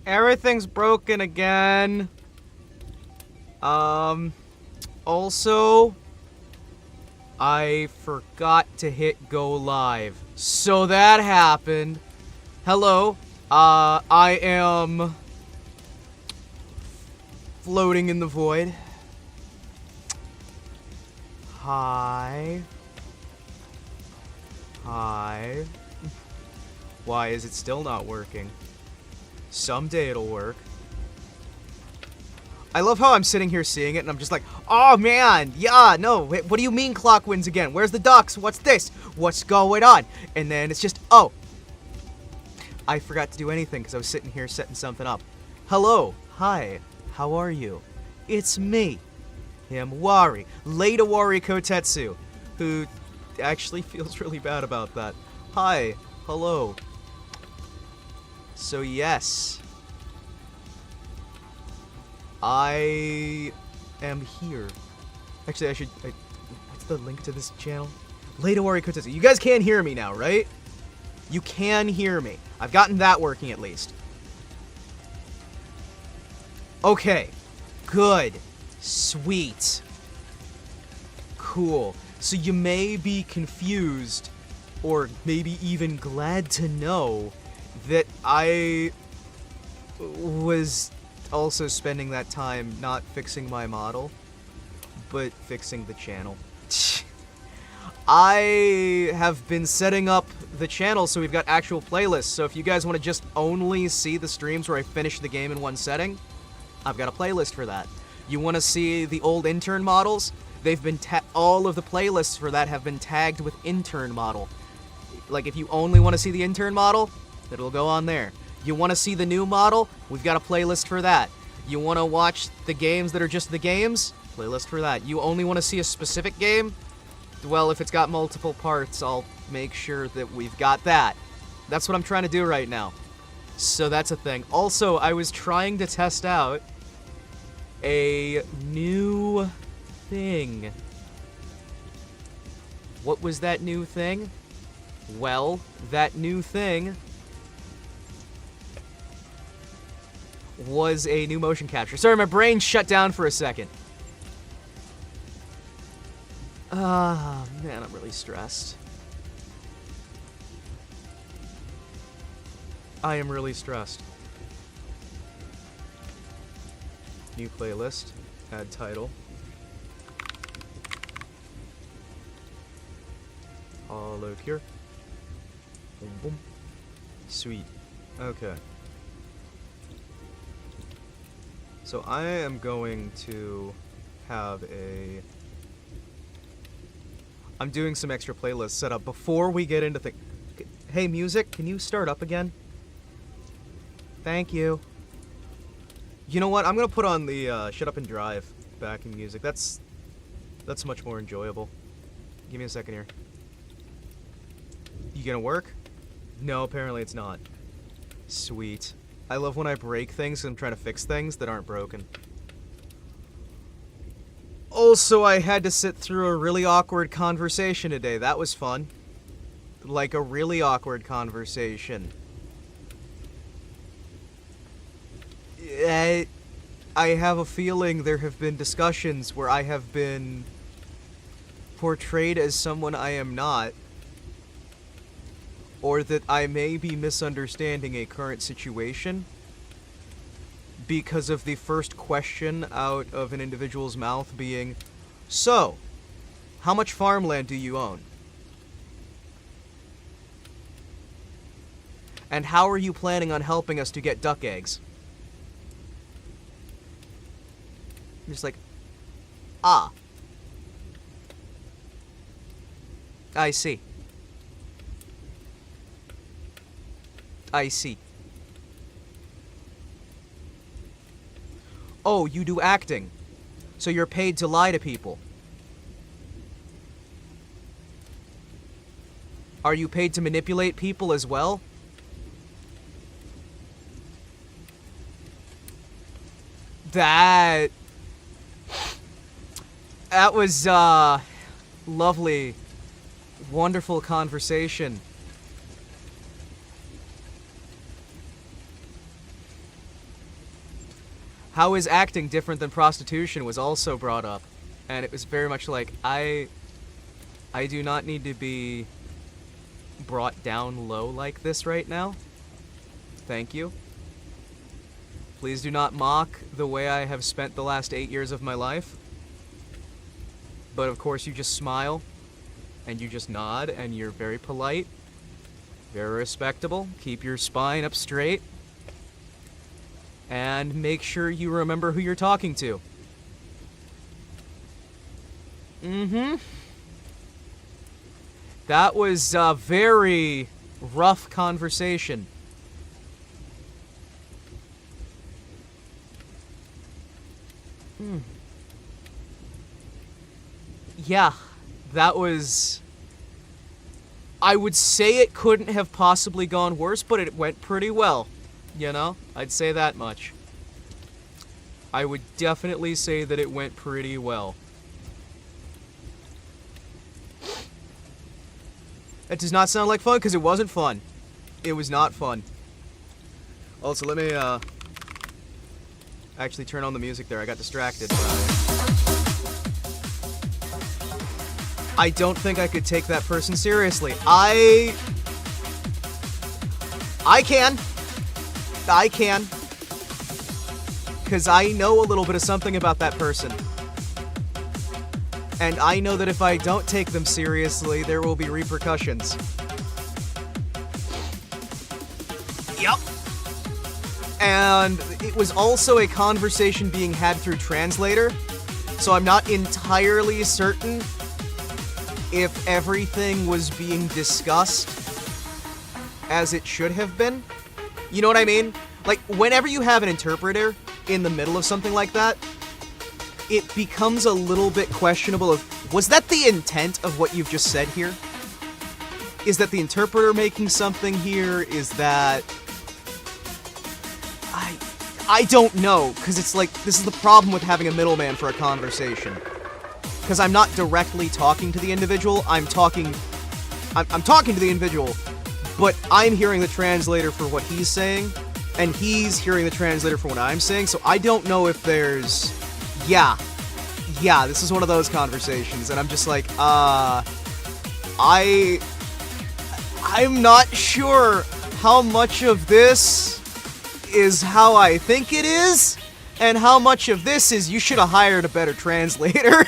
Everything's broken again. Also, I forgot to hit go live. So that happened. Hello. I am floating in the void. Hi. Hi. Why is it still not working? Someday it'll work. I love how I'm sitting here seeing it and I'm just like, oh man, yeah, no, wait, what do you mean clock wins again? Where's the ducks? What's this? What's going on? And then it's just, oh. I forgot to do anything because I was sitting here setting something up. Hello, hi, how are you? It's me, Himawari Kotetsu, who actually feels really bad about that. Hi, hello. So yes, I am here. Actually, what's the link to this channel? Himawari Kotetsu. You guys can hear me now, right? You can hear me. I've gotten that working at least. Okay. Good. Sweet. Cool. So you may be confused, or maybe even glad to know, that I was also spending that time not fixing my model, but fixing the channel. I have been setting up the channel so we've got actual playlists, so if you guys want to just only see the streams where I finish the game in one setting, I've got a playlist for that. You want to see the old intern models? They've been all of the playlists for that have been tagged with intern model. Like, if you only want to see the intern model, it'll go on there. You want to see the new model? We've got a playlist for that. You want to watch the games that are just the games? Playlist for that. You only want to see a specific game? Well, if it's got multiple parts, I'll make sure that we've got that. That's what I'm trying to do right now. So that's a thing. Also, I was trying to test out a new thing. What was that new thing? Well, that new thing was a new motion capture. Sorry, my brain shut down for a second. Ah, man, I'm really stressed. I am really stressed. New playlist. Add title. All here. Boom, boom. Sweet. Okay. So I am going to have a... I'm doing some extra playlists set up before we get into the... Hey, music, can you start up again? Thank you. You know what? I'm gonna put on the Shut Up and Drive backing music. That's much more enjoyable. Give me a second here. You gonna work? No, apparently it's not. Sweet. I love when I break things and I'm trying to fix things that aren't broken. Also, I had to sit through a really awkward conversation today. That was fun. Like a really awkward conversation. I have a feeling there have been discussions where I have been portrayed as someone I am not, or that I may be misunderstanding a current situation because of the first question out of an individual's mouth being, so, how much farmland do you own? And how are you planning on helping us to get duck eggs? I'm just like, ah. I see. I see. Oh, you do acting. So you're paid to lie to people. Are you paid to manipulate people as well? That was, lovely, wonderful conversation. How is acting different than prostitution was also brought up. And it was very much like, I do not need to be brought down low like this right now. Thank you. Please do not mock the way I have spent the last 8 years of my life. But of course you just smile, and you just nod, and you're very polite, very respectable. Keep your spine up straight, and make sure you remember who you're talking to. That was a very rough conversation. Yeah, that was... I would say it couldn't have possibly gone worse, but it went pretty well. You know? I'd say that much. I would definitely say that it went pretty well. That does not sound like fun, because it wasn't fun. It was not fun. Also, let me, actually turn on the music there. I got distracted. I don't think I could take that person seriously. I can. I can. Because I know a little bit of something about that person. And I know that if I don't take them seriously, there will be repercussions. Yep. And it was also a conversation being had through translator, so I'm not entirely certain if everything was being discussed as it should have been. You know what I mean? Like, whenever you have an interpreter in the middle of something like that, it becomes a little bit questionable of, was that the intent of what you've just said here? Is that the interpreter making something here? Is that... I don't know, because it's like, this is the problem with having a middleman for a conversation. Because I'm not directly talking to the individual, I'm talking to the individual, but I'm hearing the translator for what he's saying, and he's hearing the translator for what I'm saying, so I don't know if there's... Yeah, this is one of those conversations, and I'm just like, I'm not sure how much of this is how I think it is, and how much of this is you should have hired a better translator.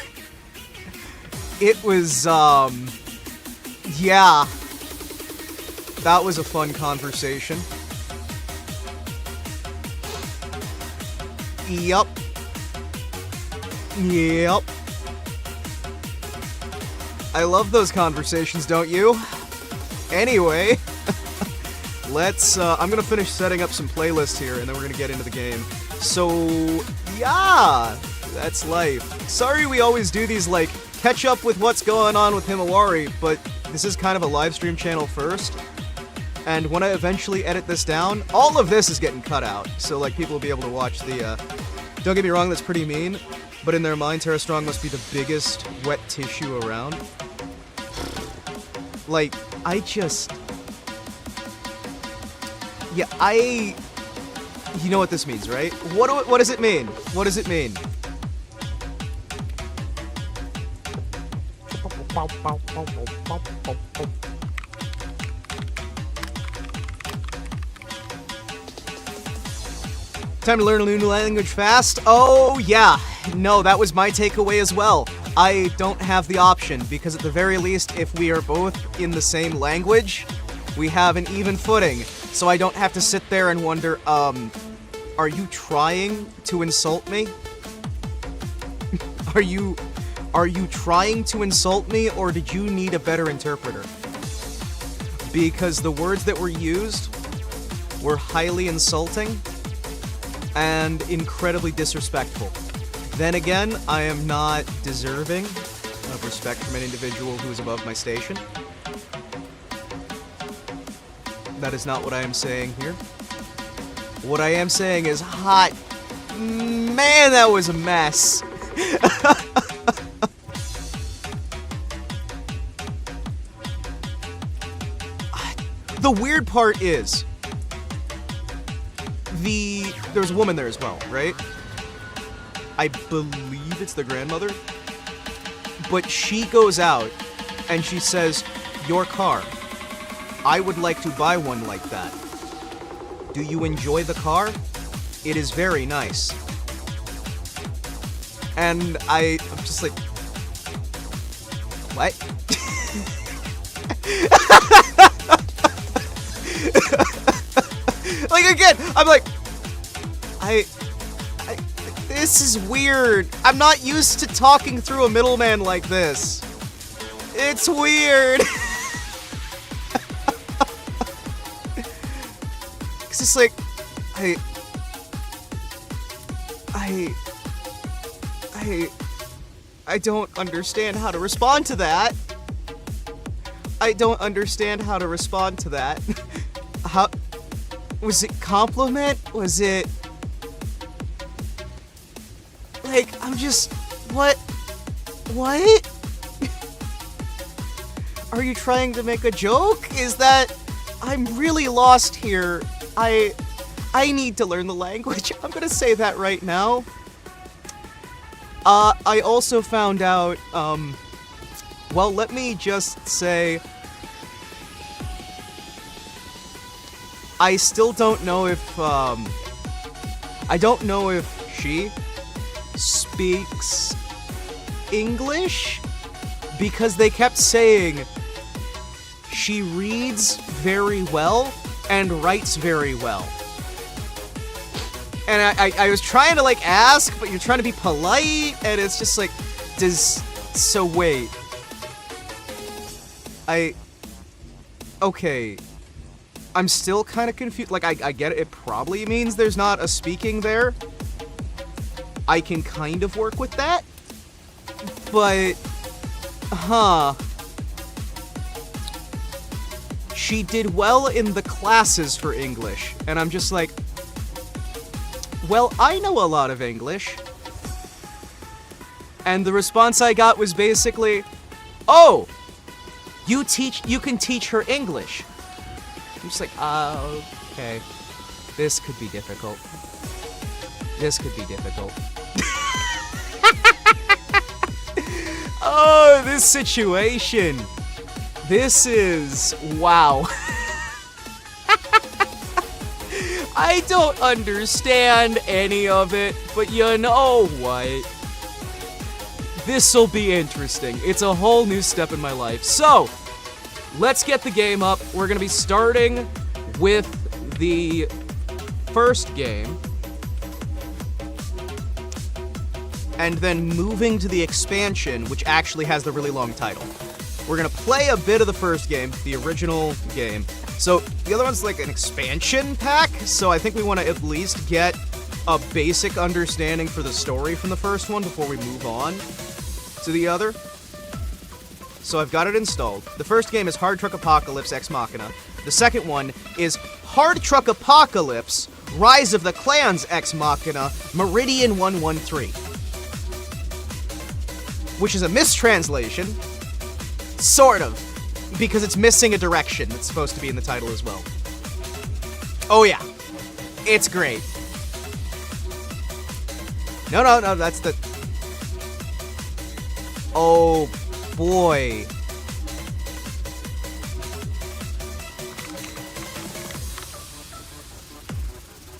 It was, yeah. That was a fun conversation. Yep. I love those conversations, don't you? Anyway, let's, I'm gonna finish setting up some playlists here, and then we're gonna get into the game. So, yeah, that's life. Sorry we always do these, like, catch up with what's going on with Himawari, but this is kind of a live stream channel first. And when I eventually edit this down, all of this is getting cut out. So, like, people will be able to watch the, don't get me wrong, that's pretty mean. But in their mind, Tara Strong must be the biggest wet tissue around. Like, I just... Yeah, you know what this means, right? What does it mean? What does it mean? Time to learn a new language fast? Oh, yeah. No, that was my takeaway as well. I don't have the option, because at the very least, if we are both in the same language, we have an even footing. So I don't have to sit there and wonder, are you trying to insult me? Are you trying to insult me, or did you need a better interpreter? Because the words that were used were highly insulting and incredibly disrespectful. Then again, I am not deserving of respect from an individual who is above my station. That is not what I am saying here. What I am saying is hot. Man, that was a mess. The weird part is, there was a woman there as well, right? I believe it's the grandmother. But she goes out and she says, "Your car. I would like to buy one like that. Do you enjoy the car? It is very nice." And I'm just like, what? Like, again, I'm like, this is weird. I'm not used to talking through a middleman like this. It's weird. Cause it's like, I don't understand how to respond to that. I don't understand how to respond to that. How was it compliment? Was it like, I'm just, what? Are you trying to make a joke? Is that, I'm really lost here. I need to learn the language. I'm gonna say that right now. I also found out, well, let me just say, I still don't know if, I don't know if she speaks English, because they kept saying she reads very well and writes very well. And I was trying to, like, ask, but you're trying to be polite, and it's just like, so wait. Okay. I'm still kind of confused. Like, I get it. It probably means there's not a speaking there. I can kind of work with that. But, she did well in the classes for English. And I'm just like, well, I know a lot of English. And the response I got was basically, oh, you can teach her English. I'm just like, okay. This could be difficult. Oh, this situation. This is, wow. I don't understand any of it, but you know what? This'll be interesting. It's a whole new step in my life. So, let's get the game up. We're gonna be starting with the first game, and then moving to the expansion, which actually has the really long title. We're gonna play a bit of the first game, the original game. So the other one's like an expansion pack, so I think we want to at least get a basic understanding for the story from the first one before we move on to the other. So I've got it installed. The first game is Hard Truck Apocalypse Ex Machina. The second one is Hard Truck Apocalypse Rise of the Clans Ex Machina Meridian 113. Which is a mistranslation. Sort of. Because it's missing a direction that's supposed to be in the title as well. Oh yeah. It's great. No, that's the... Oh, boy.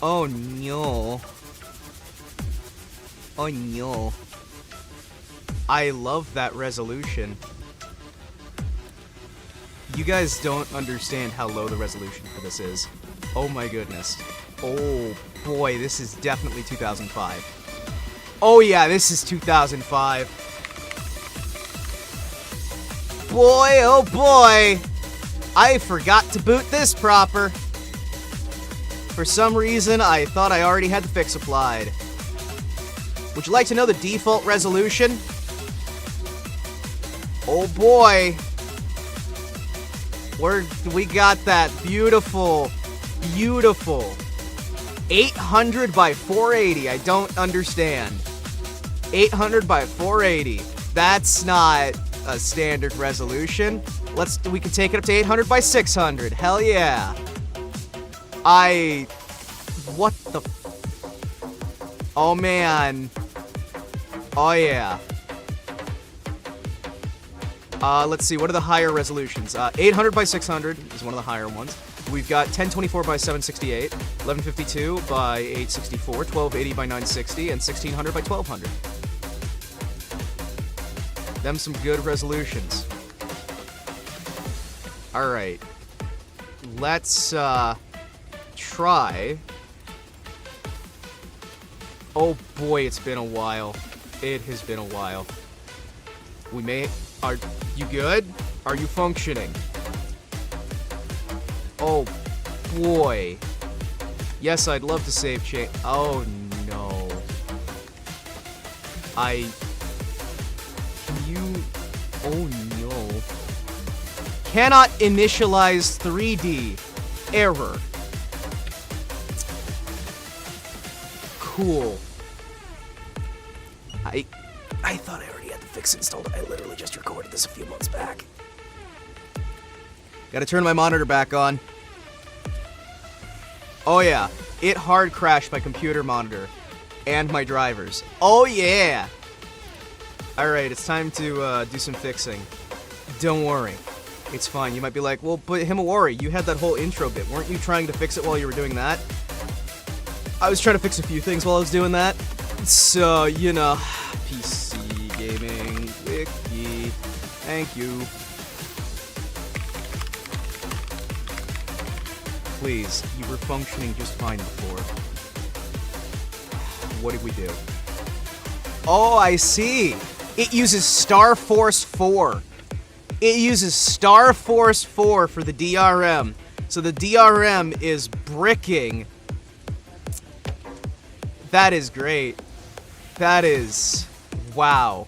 Oh, no. Oh, no. I love that resolution. You guys don't understand how low the resolution for this is. Oh my goodness. Oh boy, this is definitely 2005. Oh yeah, this is 2005. Boy, oh boy! I forgot to boot this proper. For some reason, I thought I already had the fix applied. Would you like to know the default resolution? Oh boy. We got that beautiful, beautiful 800 by 480. I don't understand. 800 by 480. That's not a standard resolution. We can take it up to 800 by 600. Hell yeah. What the? Oh man. Oh, yeah. Let's see, what are the higher resolutions? 800 by 600 is one of the higher ones. We've got 1024 by 768, 1152 by 864, 1280 by 960, and 1600 by 1200. Them some good resolutions. Alright. Let's, try. Oh boy, it's been a while. It has been a while. Are you good? Are you functioning? Oh boy. Yes, I'd love to save change. Oh no. Oh no. Cannot initialize 3D. Error. Cool. I thought I already had the fix installed. I literally just recorded this a few months back. Gotta turn my monitor back on. Oh yeah, it hard crashed my computer monitor and my drivers. Oh yeah! Alright, it's time to do some fixing. Don't worry, it's fine. You might be like, well, but Himawari, you had that whole intro bit. Weren't you trying to fix it while you were doing that? I was trying to fix a few things while I was doing that. So, you know, PC Gaming Wiki. Thank you. Please, you were functioning just fine before. What did we do? Oh, I see. It uses Star Force 4. It uses Star Force 4 for the DRM. So the DRM is bricking. That is great. That is... wow.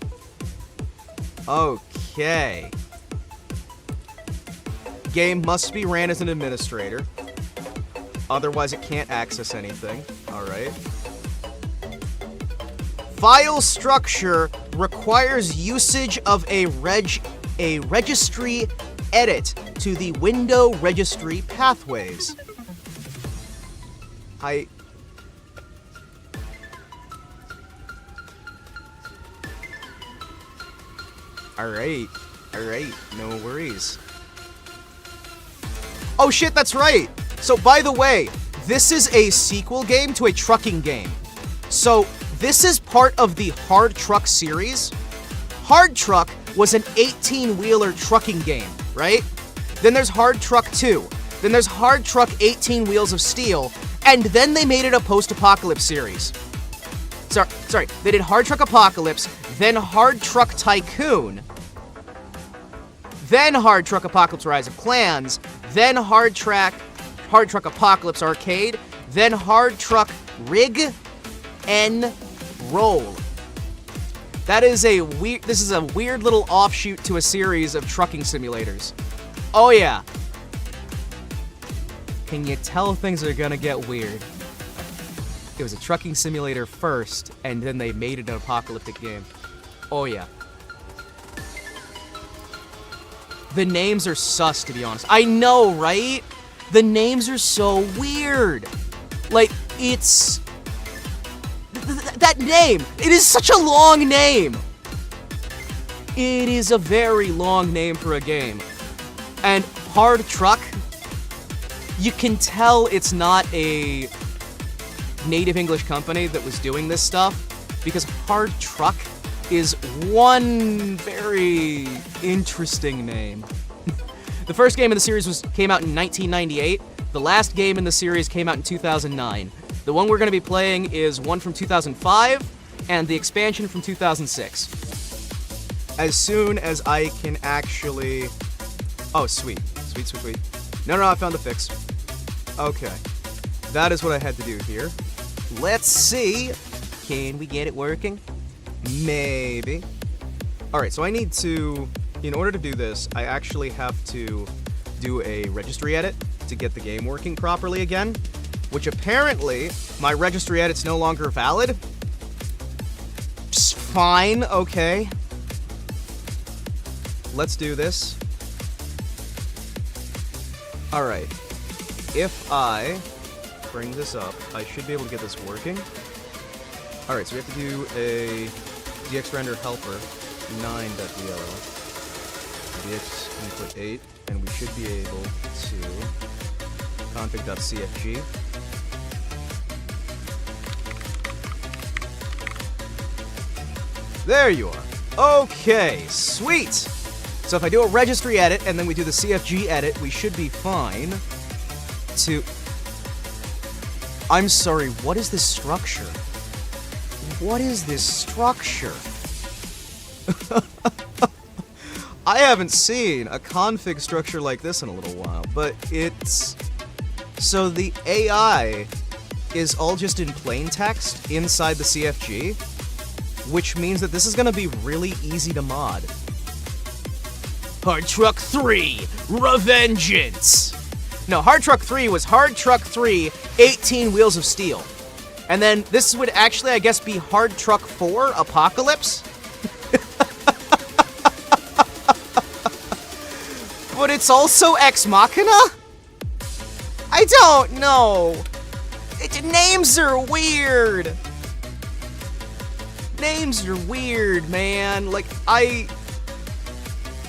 Okay. Game must be ran as an administrator. Otherwise, it can't access anything. Alright. File structure requires usage of a registry edit to the window registry pathways. Alright, no worries. Oh shit, that's right! So, by the way, this is a sequel game to a trucking game. So, this is part of the Hard Truck series. Hard Truck was an 18-wheeler trucking game, right? Then there's Hard Truck 2. Then there's Hard Truck 18 Wheels of Steel. And then they made it a post-apocalypse series. Sorry, they did Hard Truck Apocalypse, then Hard Truck Tycoon, then Hard Truck Apocalypse Rise of Clans, then Hard Truck Apocalypse Arcade, then Hard Truck Rig and Roll. This is a weird little offshoot to a series of trucking simulators. Oh yeah. Can you tell things are gonna get weird? It was a trucking simulator first, and then they made it an apocalyptic game. Oh yeah. The names are sus, to be honest. I know, right? The names are so weird. Like, it's... that name! It is such a long name! It is a very long name for a game. And Hard Truck, you can tell it's not a native English company that was doing this stuff, because Hard Truck is one very interesting name. The first game in the series came out in 1998. The last game in the series came out in 2009. The one we're going to be playing is one from 2005, and the expansion from 2006. As soon as I can actually... oh, sweet. Sweet. No, I found the fix. Okay. That is what I had to do here. Let's see. Can we get it working? Maybe. Alright, so I need to... in order to do this, I actually have to do a registry edit to get the game working properly again, which apparently my registry edit's no longer valid. Psst, fine, okay. Let's do this. Alright. If I bring this up, I should be able to get this working. Alright, so we have to do a dxrender helper 9.dll, dx input 8, and we should be able to config.cfg. There you are. Okay, sweet. So if I do a registry edit and then we do the CFG edit, we should be fine to... I'm sorry, what is this structure? What is this structure? I haven't seen a config structure like this in a little while, but it's... So the AI is all just in plain text inside the CFG, which means that this is gonna be really easy to mod. Hard Truck 3, Revengeance! No, Hard Truck 3 was Hard Truck 3, 18 Wheels of Steel. And then this would actually, I guess, be Hard Truck 4, Apocalypse? But it's also Ex Machina? I don't know. Names are weird. Names are weird, man. Like,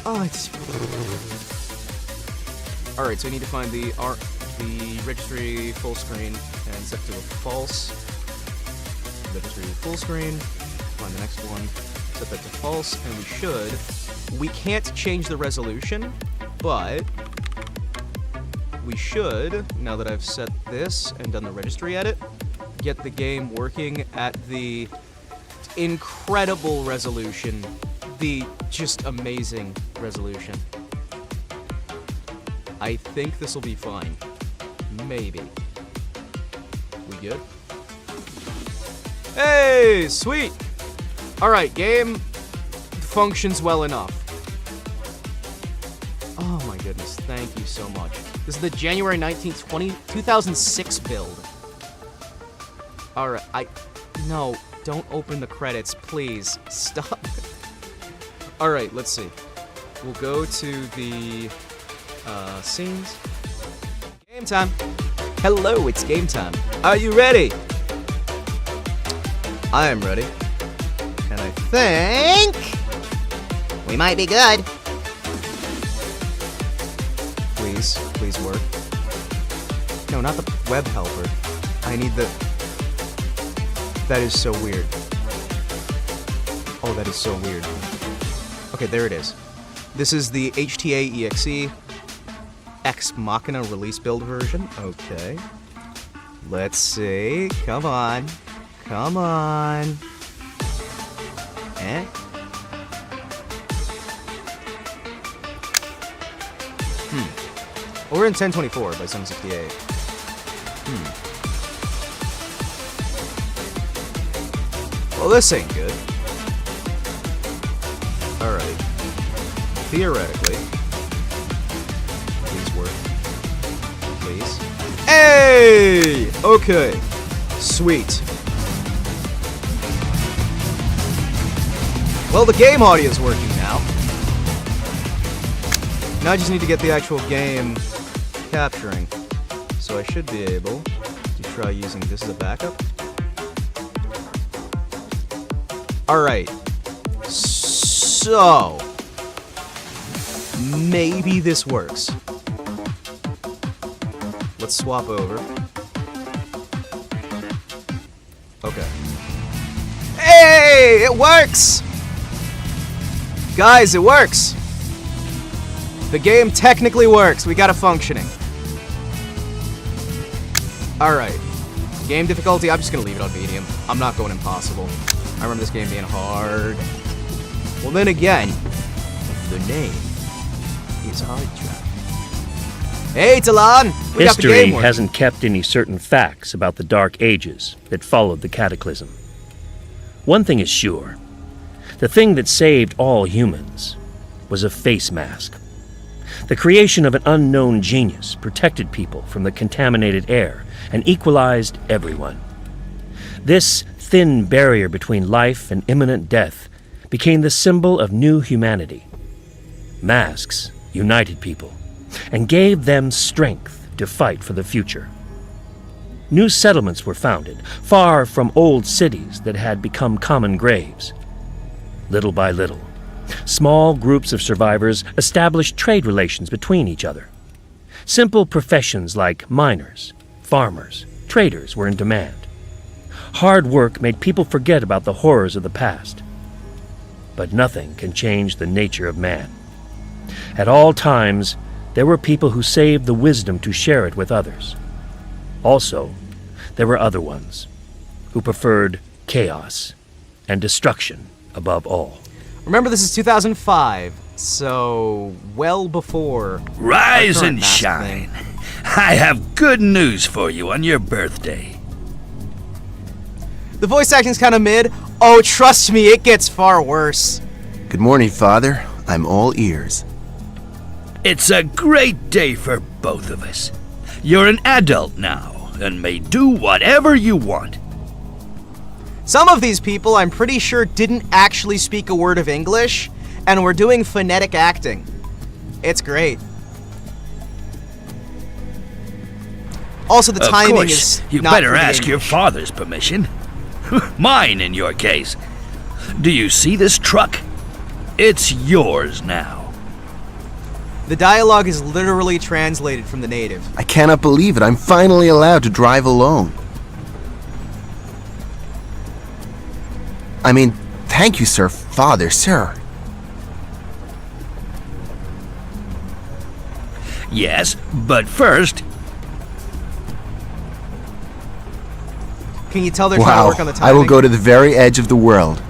Oh, it's... Alright, so we need to find the registry full screen and set to a false. Registry full screen. Find the next one. Set that to false, and we can't change the resolution, but we should, now that I've set this and done the registry edit, get the game working at the incredible resolution, the just amazing resolution. I think this will be fine. Maybe. We good? Hey, sweet! Alright, game functions well enough. Oh my goodness, thank you so much. This is the January 19th, 2006 build. Alright, no, don't open the credits, please. Stop. Alright, let's see. We'll go to the scenes. Game time. Hello, it's game time. Are you ready? I am ready. And I think we might be good. Please work. No, not the web helper. I need the... That is so weird. Oh, that is so weird. Okay, there it is. This is the HTA EXE Ex Machina release build version. Okay. Let's see. Come on. Come on. Eh? We're in 1024 by 768. Well, this ain't good. Alright. Theoretically. Please work. Please. Hey! Okay. Sweet. Well, the game audio is working now. Now I just need to get the actual game capturing. So I should be able to try using this as a backup. Alright. So... maybe this works. Let's swap over. Okay. Hey! It works! Guys, it works! The game technically works. We got it functioning. Alright. Game difficulty, I'm just gonna leave it on medium. I'm not going impossible. I remember this game being hard. Well, then again, the name is Hard Truck. Hey, Talon! We got the game History working. hasn't kept any certain facts about the Dark Ages that followed the Cataclysm. One thing is sure. The thing that saved all humans was a face mask. The creation of an unknown genius protected people from the contaminated air and equalized everyone. This thin barrier between life and imminent death became the symbol of new humanity. Masks united people and gave them strength to fight for the future. New settlements were founded, far from old cities that had become common graves. little by little, small groups of survivors established trade relations between each other. Simple professions like miners, farmers, traders were in demand. Hard work made people forget about the horrors of the past. But nothing can change the nature of man. At all times, there were people who saved the wisdom to share it with others. Also, there were other ones who preferred chaos and destruction above all. Remember, this is 2005, so well before... Rise our current and mask shine. thing. I have good news for you on your birthday. The voice acting's kind of mid. Oh, trust me, it gets far worse. Good morning, Father. I'm all ears. It's a great day for both of us. You're an adult now, and may do whatever you want. Some of these people, I'm pretty sure, didn't actually speak a word of English, and were doing phonetic acting. It's great. Also, the timing Of course, is you not better pretty ask your English. father's permission. Mine, in your case. Do you see this truck? It's yours now. The dialogue is literally translated from the native. I cannot believe it. I'm finally allowed to drive alone. I mean, thank you, sir. Father, sir. Yes, but first, Can you tell they're trying to Wow, work on the timing? I will go to the very edge of the world.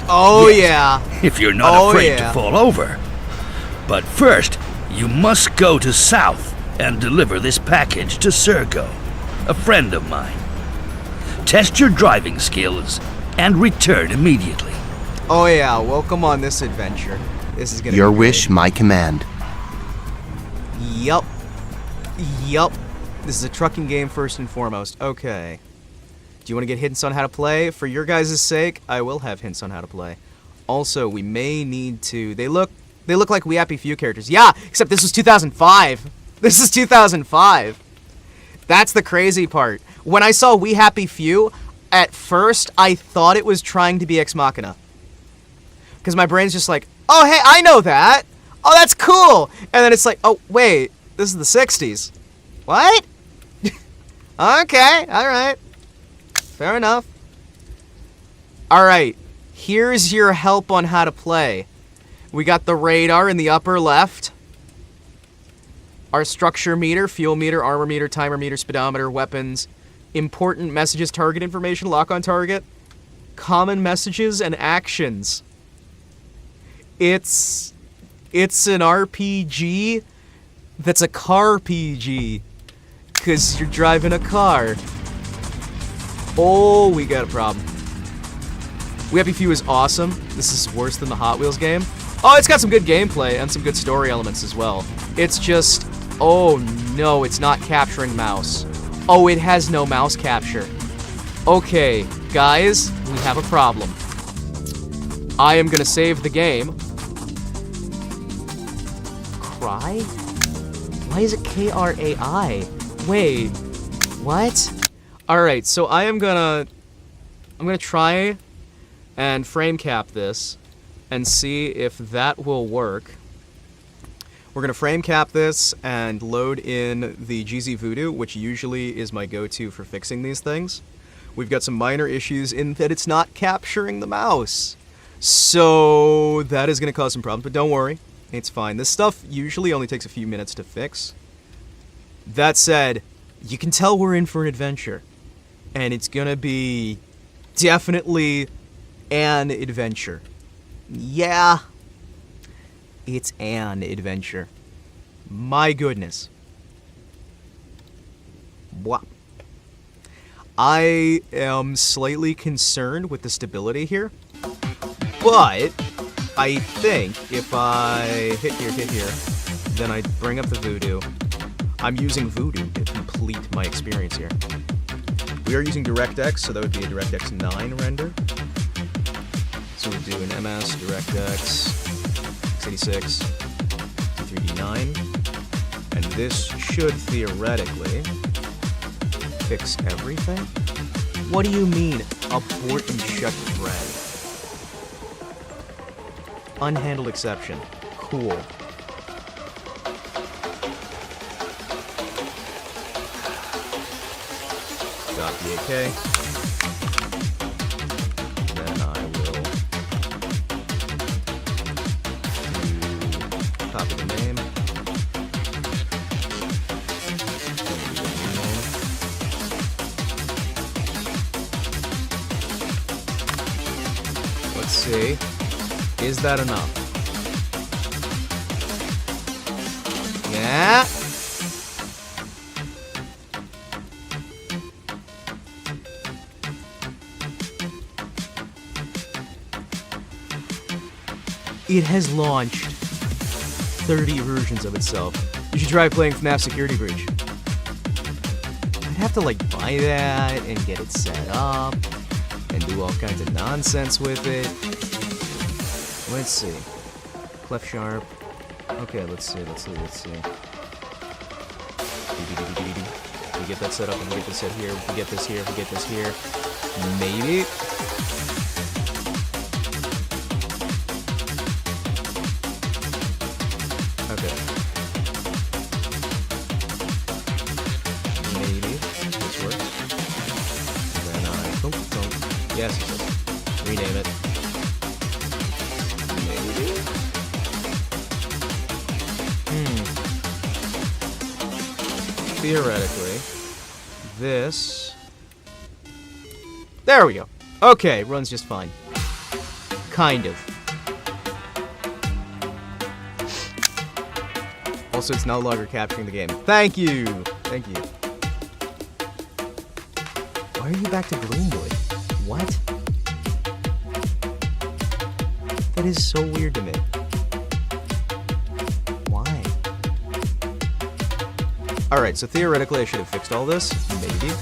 Oh, yeah. if you're not Oh, afraid yeah. to fall over. But first, you must go to South and deliver this package to Sergo, a friend of mine. Test your driving skills and return immediately. Oh, yeah. Welcome on this adventure. This is gonna Your be great. wish, my command. Yup. Yup. This is a trucking game first and foremost. Okay. Do you want to get hints on how to play? For your guys' sake, I will have hints on how to play. Also, we may need to... They look like We Happy Few characters. Yeah, except this was 2005. This is 2005. That's the crazy part. When I saw We Happy Few, at first, I thought it was trying to be Ex Machina. Because my brain's just like, oh, hey, I know that. Oh, that's cool. And then it's like, oh, wait, this is the 60s. What? Okay, alright. Fair enough. Alright, here's your help on how to play. We got the radar in the upper left. Our structure meter, fuel meter, armor meter, timer meter, speedometer, weapons, important messages, target information, lock on target, common messages, and actions. It's an RPG that's a car PG. Because you're driving a car. Oh, we got a problem. We Happy Few is awesome. This is worse than the Hot Wheels game. Oh, it's got some good gameplay and some good story elements as well. It's just... Oh, no, it's not capturing mouse. Oh, it has no mouse capture. Okay, guys, we have a problem. I am gonna save the game. Cry? Why is it K-R-A-I? Wait, what? Alright, so I'm gonna try and frame cap this and see if that will work. We're gonna frame cap this and load in the GZ Voodoo, which usually is my go-to for fixing these things. We've got some minor issues in that it's not capturing the mouse. So that is gonna cause some problems, but don't worry, it's fine. This stuff usually only takes a few minutes to fix. That said, you can tell we're in for an adventure. And it's gonna be definitely an adventure. Yeah. It's an adventure. My goodness. Wow. I am slightly concerned with the stability here. But I think if I hit here, then I bring up the Voodoo. I'm using Voodoo to complete my experience here. We are using DirectX, so that would be a DirectX 9 render. So we'll do an MS, DirectX, x86, 3D9. And this should theoretically fix everything. What do you mean? Abort and shut thread. Unhandled exception. Cool. Got the AK. Then I will copy the name. Let's see. Is that enough? Yeah. It has launched 30 versions of itself. You should try playing FNAF Security Breach. I'd have to like buy that and get it set up and do all kinds of nonsense with it. Let's see. Clef Sharp. Okay, let's see. We get that set up and we get this set here. We get this here. We get this here. Maybe. Okay. Maybe this works. And then don't. Yes. Rename it. Maybe. Theoretically, this. There we go. Okay, runs just fine. Kind of. Also, it's no longer capturing the game. Thank you! Thank you. Why are you back to Gloomwood? What? That is so weird to me. Why? Alright, so theoretically I should have fixed all this. Maybe.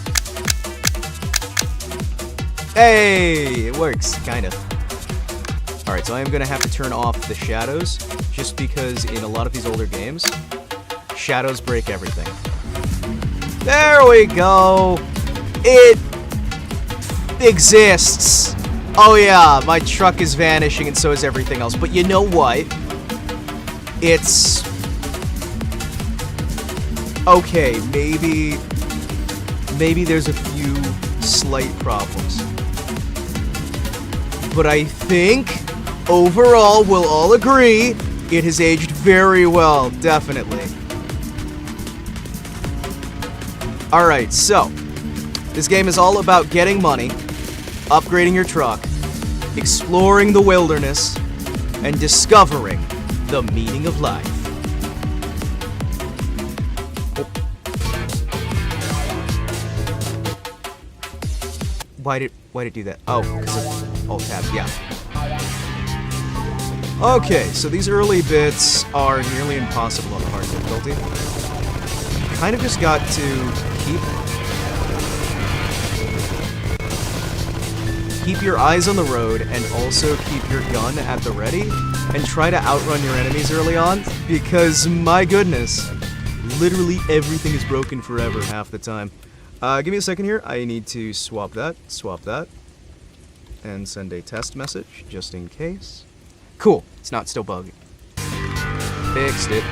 Hey! It works, kind of. Alright, so I am going to have to turn off the shadows, just because in a lot of these older games, shadows break everything. There we go! It exists! Oh yeah, my truck is vanishing and so is everything else. But you know what? It's... okay, maybe there's a few slight problems. But I think, overall, we'll all agree, it has aged very well, definitely. Alright, so, this game is all about getting money, upgrading your truck, exploring the wilderness, and discovering the meaning of life. Oh. Why'd it do that? Oh, because of Alt Tab, yeah. Okay, so these early bits are nearly impossible on the hard difficulty. Kind of just got to keep your eyes on the road and also keep your gun at the ready and try to outrun your enemies early on, because my goodness, literally everything is broken forever half the time. Give me a second here. I need to swap that, and send a test message just in case. Cool, it's not still bugging. Fixed it.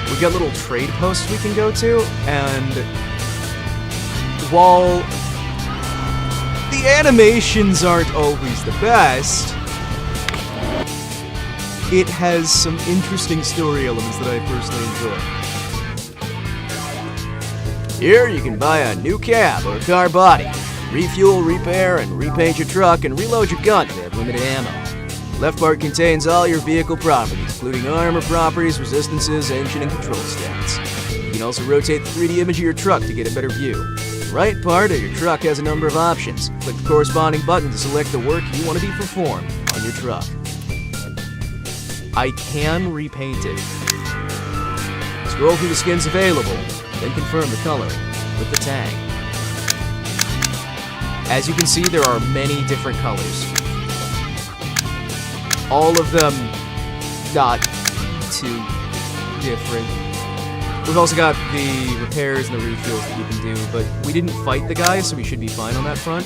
We've got little trade posts we can go to, and while the animations aren't always the best, it has some interesting story elements that I personally enjoy. Here you can buy a new cab or car body, refuel, repair, and repaint your truck, and reload your gun if you have limited ammo. Left part contains all your vehicle properties, including armor properties, resistances, engine, and control stats. You can also rotate the 3D image of your truck to get a better view. The right part of your truck has a number of options. Click the corresponding button to select the work you want to be performed on your truck. I can repaint it. Scroll through the skins available, then confirm the coloring with the tag. As you can see, there are many different colors. All of them not too different. We've also got the repairs and the refuels that you can do, but we didn't fight the guy, so we should be fine on that front.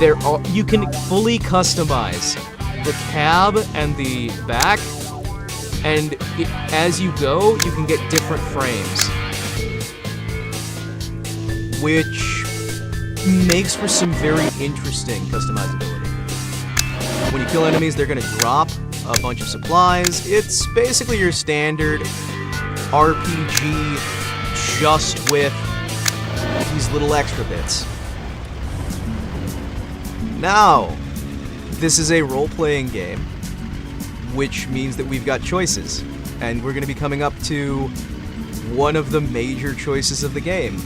you can fully customize the cab and the back, and as you go, you can get different frames, which makes for some very interesting customizability. When you kill enemies, they're gonna drop a bunch of supplies. It's basically your standard RPG, just with these little extra bits. Now, this is a role-playing game, which means that we've got choices, and we're gonna be coming up to one of the major choices of the game,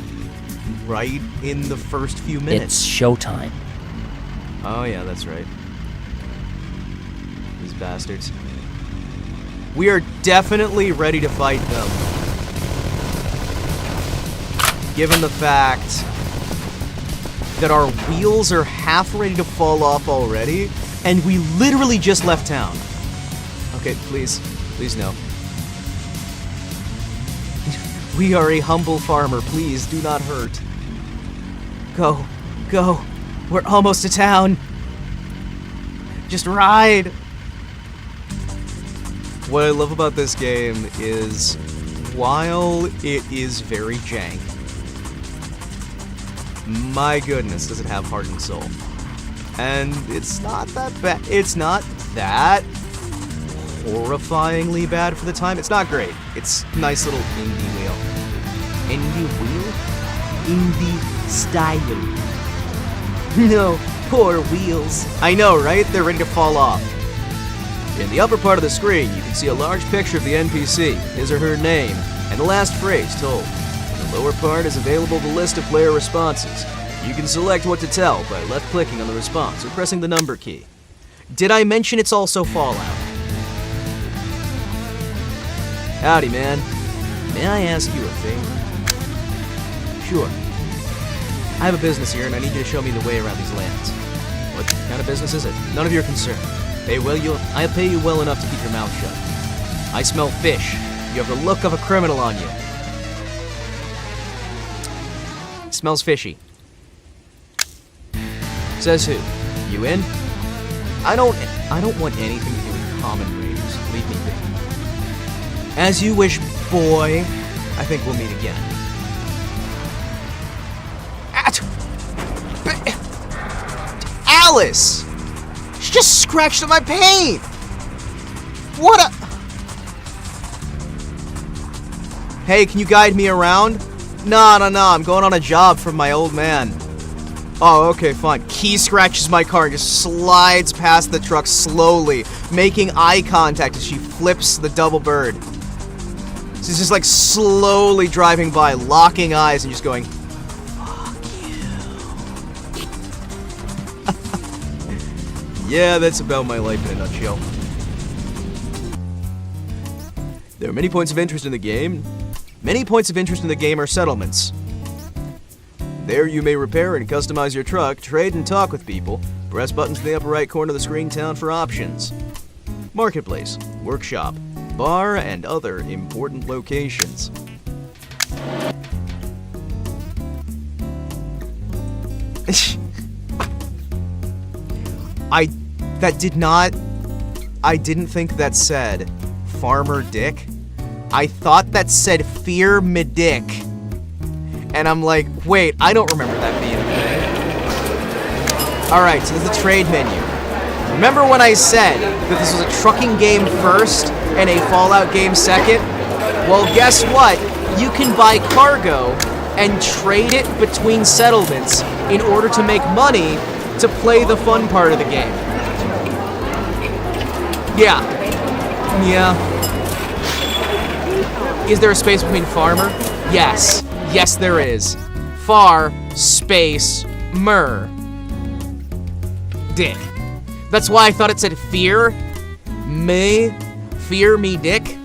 right in the first few minutes. It's showtime. Oh yeah, that's right. These bastards. We are definitely ready to fight them. Given the fact that our wheels are half ready to fall off already, and we literally just left town. Okay, please. Please no. We are a humble farmer. Please do not hurt. Go. Go. We're almost to town. Just ride. What I love about this game is, while it is very jank, my goodness, does it have heart and soul. And it's not that bad. It's not that horrifyingly bad for the time. It's not great. It's a nice little indie wheel. Indie wheel? Indie style. No, poor wheels. I know, right? They're ready to fall off. In the upper part of the screen, you can see a large picture of the NPC, his or her name, and the last phrase told. In the lower part is available the list of player responses. You can select what to tell by left-clicking on the response or pressing the number key. Did I mention it's also Fallout? Howdy, man. May I ask you a favor? Sure. I have a business here, and I need you to show me the way around these lands. What kind of business is it? None of your concern. I'll pay you well enough to keep your mouth shut. I smell fish. You have the look of a criminal on you. Smells fishy. Says who? You in? I don't want anything to do with common raiders. Leave me be. As you wish, boy. I think we'll meet again. Alice! She just scratched at my paint! What a... Hey, can you guide me around? No, I'm going on a job from my old man. Oh, okay, fine. Key scratches my car and just slides past the truck slowly, making eye contact as she flips the double bird. She's just like slowly driving by, locking eyes and just going, fuck you. Yeah, that's about my life in a nutshell. There are many points of interest in the game. Many points of interest in the game are settlements. There you may repair and customize your truck, trade and talk with people. Press buttons in the upper right corner of the screen town for options. Marketplace, workshop, bar, and other important locations. I didn't think that said Farmer Dick. I thought that said Fear Me Dick. And I'm like, wait, I don't remember that being a thing. Alright, so this is the trade menu. Remember when I said that this was a trucking game first and a Fallout game second? Well, guess what? You can buy cargo and trade it between settlements in order to make money to play the fun part of the game. Yeah. Is there a space between farmer? Yes. Yes, there is. Far, space, mer. Dick. That's why I thought it said fear. Fear me, dick.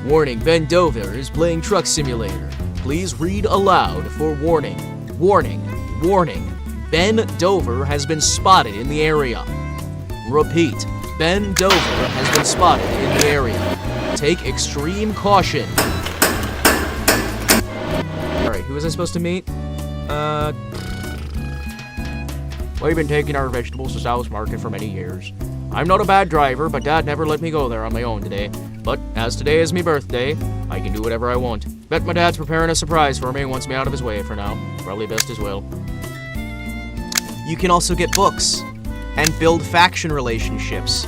Warning, Ben Dover is playing Truck Simulator. Please read aloud for warning. Warning. Warning. Ben Dover has been spotted in the area. Repeat. Ben Dover has been spotted in the area. Take extreme caution. Alright, who was I supposed to meet? We've been taking our vegetables to South Market for many years. I'm not a bad driver, but Dad never let me go there on my own today. But as today is me birthday, I can do whatever I want. Bet my dad's preparing a surprise for me and wants me out of his way for now. Probably best as well. You can also get books and build faction relationships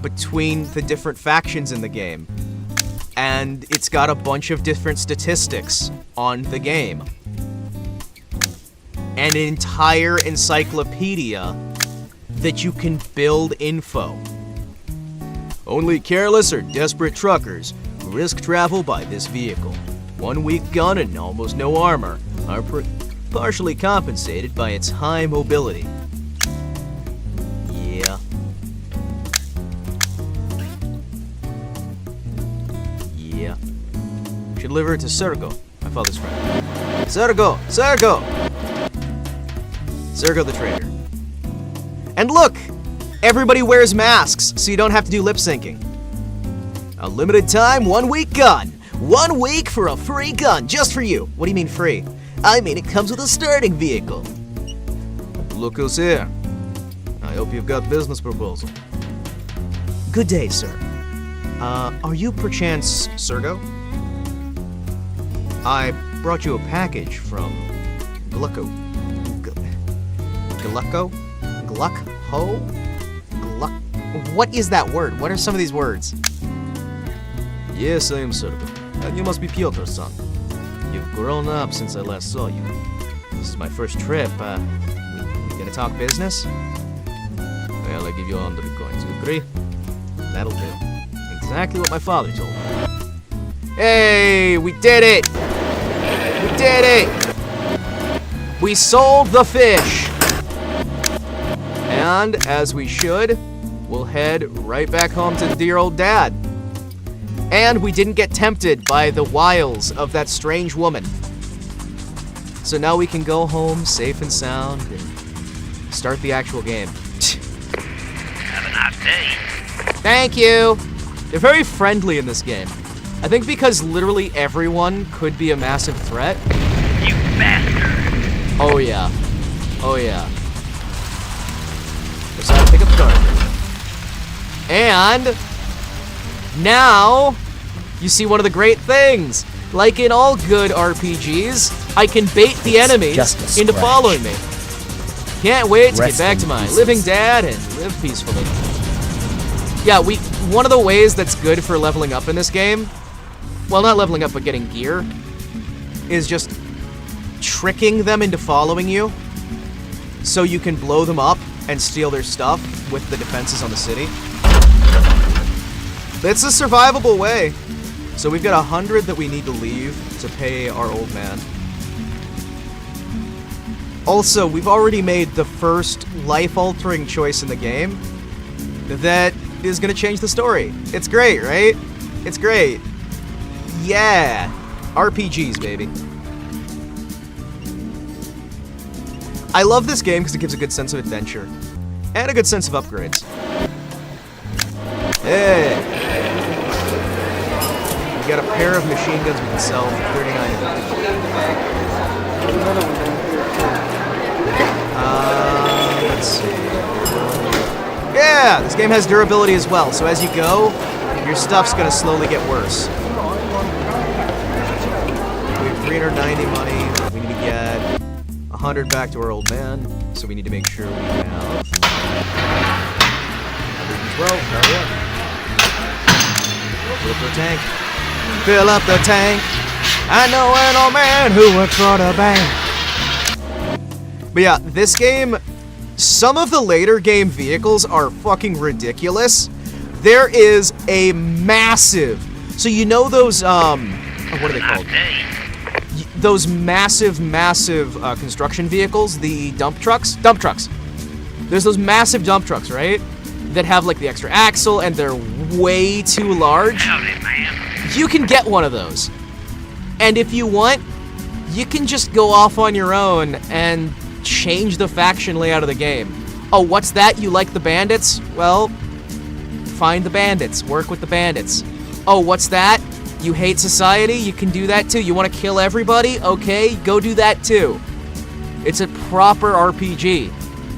between the different factions in the game. And it's got a bunch of different statistics on the game. An entire encyclopedia that you can build info. Only careless or desperate truckers who risk travel by this vehicle. 1 weak gun and almost no armor are partially compensated by its high mobility. Yeah. Yeah. Should deliver it to Sergo, my father's friend. Sergo! Sergo! Sergo the trader. And look! Everybody wears masks, so you don't have to do lip syncing. A limited time, 1 week gun. 1 week for a free gun, just for you. What do you mean free? I mean it comes with a starting vehicle. Look who's here. I hope you've got business proposal. Good day, sir. Are you perchance Sergo? I brought you a package from Glucko. Glucko? Gluck-ho? Gluck... What is that word? What are some of these words? Yes, I am Sergo. And you must be Piotr's son. You've grown up since I last saw you. This is my first trip. We gonna talk business? Well, I give you 100 coins. You agree? That'll do. Exactly what my father told me. Hey, we did it! We did it! We sold the fish! And, as we should, we'll head right back home to dear old Dad. And we didn't get tempted by the wiles of that strange woman. So now we can go home safe and sound and start the actual game. Have a nice day. Thank you! They're very friendly in this game. I think because literally everyone could be a massive threat. You bastard! Oh yeah. Oh yeah. So I pick up the garbage. And now you see one of the great things. Like in all good RPGs, I can bait the enemies into following me. Can't wait to get back to my living dad and live peacefully. Yeah, one of the ways that's good for leveling up in this game, well, not leveling up, but getting gear, is just tricking them into following you so you can blow them up and steal their stuff with the defenses on the city. It's a survivable way. So we've got 100 that we need to leave to pay our old man. Also, we've already made the first life-altering choice in the game that is gonna change the story. It's great, right? It's great. Yeah. RPGs, baby. I love this game because it gives a good sense of adventure. And a good sense of upgrades. Hey! We got a pair of machine guns we can sell for 39 of them. Let's see. Yeah! This game has durability as well, so as you go, your stuff's gonna slowly get worse. We have 390 money. We need to get 100 back to our old man, so we need to make sure we have... Hurry up. Fill up the tank. Fill up the tank. I know an old man who works for the bank. But yeah, this game, some of the later game vehicles are fucking ridiculous. There is a massive, so you know those, what are they called? Those massive construction vehicles, the dump trucks? Dump trucks. There's those massive dump trucks, right? That have like the extra axle and they're way too large. Howdy, man. You can get one of those. And if you want, you can just go off on your own and change the faction layout of the game. Oh, what's that? You like the bandits? Well, find the bandits. Work with the bandits. Oh, what's that? You hate society? You can do that too. You want to kill everybody? Okay, go do that too. It's a proper RPG.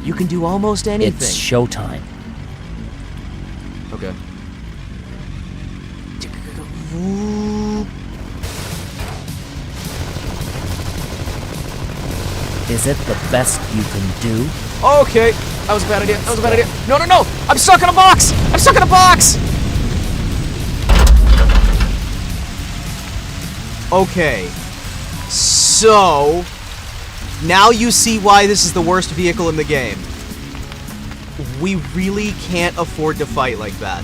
You can do almost anything. It's showtime. Okay. Is it the best you can do? Okay. That was a bad idea. That was a bad idea. No, no, no! I'm stuck in a box! I'm stuck in a box! Okay. So... now you see why this is the worst vehicle in the game. We really can't afford to fight like that.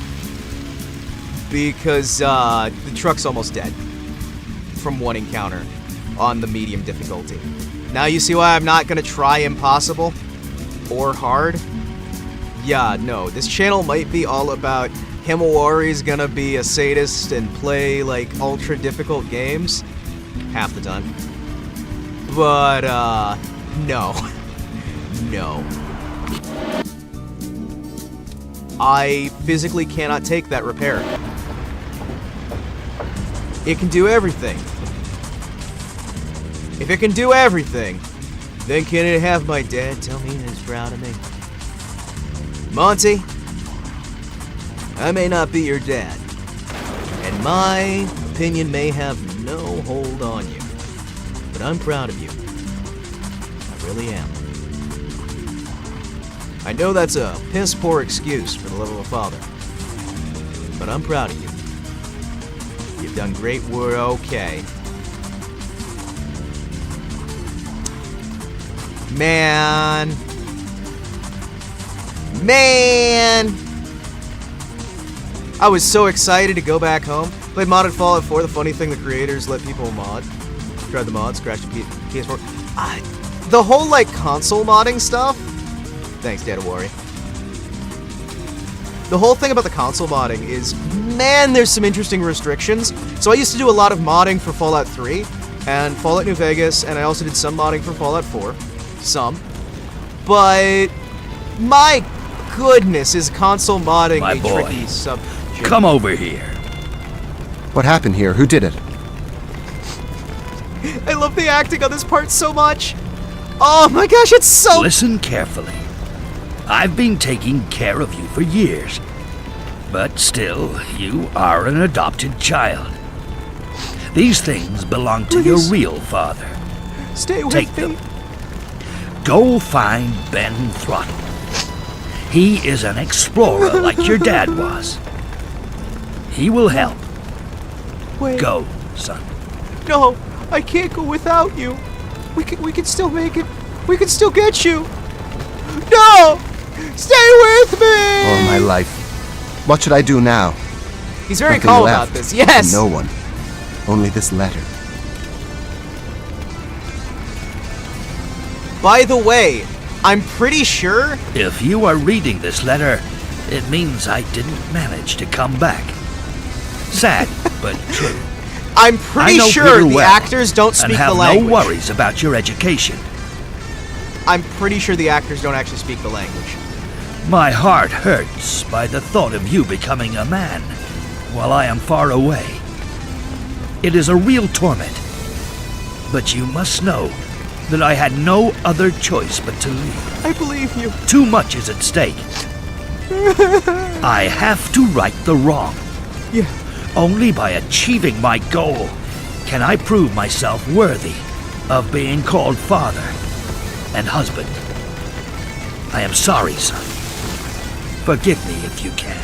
Because, the truck's almost dead. From one encounter. On the medium difficulty. Now you see why I'm not gonna try impossible? Or hard? Yeah, no. This channel might be all about Himawari's gonna be a sadist and play, like, ultra difficult games. Half the time. But, no. No. I physically cannot take that repair. It can do everything. If it can do everything, then can it have my dad tell me he's proud of me? Monty, I may not be your dad, and my opinion may have no hold on you, but I'm proud of you. I really am. I know that's a piss-poor excuse for the love of a father, but I'm proud of you. You've done great work. Okay. Man. I was so excited to go back home. Played modded Fallout 4. The funny thing, the creators let people mod. Tried the mods, crashed the PS4. The whole, like, console modding stuff. Thanks, Himawari. The whole thing about the console modding is, man, there's some interesting restrictions. So I used to do a lot of modding for Fallout 3 and Fallout New Vegas, and I also did some modding for Fallout 4. Some. But my goodness, is console modding My a boy, tricky subject. Come over here. What happened here? Who did it? I love the acting on this part so much. Oh my gosh, it's so... Listen carefully. I've been taking care of you for years. But still, you are an adopted child. These things belong to your real father. Stay with Take me. them. Go find Ben Throttle. He is an explorer like your dad was. He will help. Wait. Go, son. No, I can't go without you. We can still make it. We can still get you. No! Stay with me! All my life. What should I do now? He's very Nothing calm left. about this. Yes. No one. Only this letter. By the way, I'm pretty sure... If you are reading this letter, it means I didn't manage to come back. Sad, but true. I'm I pretty know sure Peter the well actors don't and speak have the language. no worries about your education. I'm pretty sure the actors don't actually speak the language. My heart hurts by the thought of you becoming a man while I am far away. It is a real torment. But you must know that I had no other choice but to leave. I believe you. Too much is at stake. I have to right the wrong. Yeah. Only by achieving my goal can I prove myself worthy of being called father and husband. I am sorry, son. Forgive me if you can.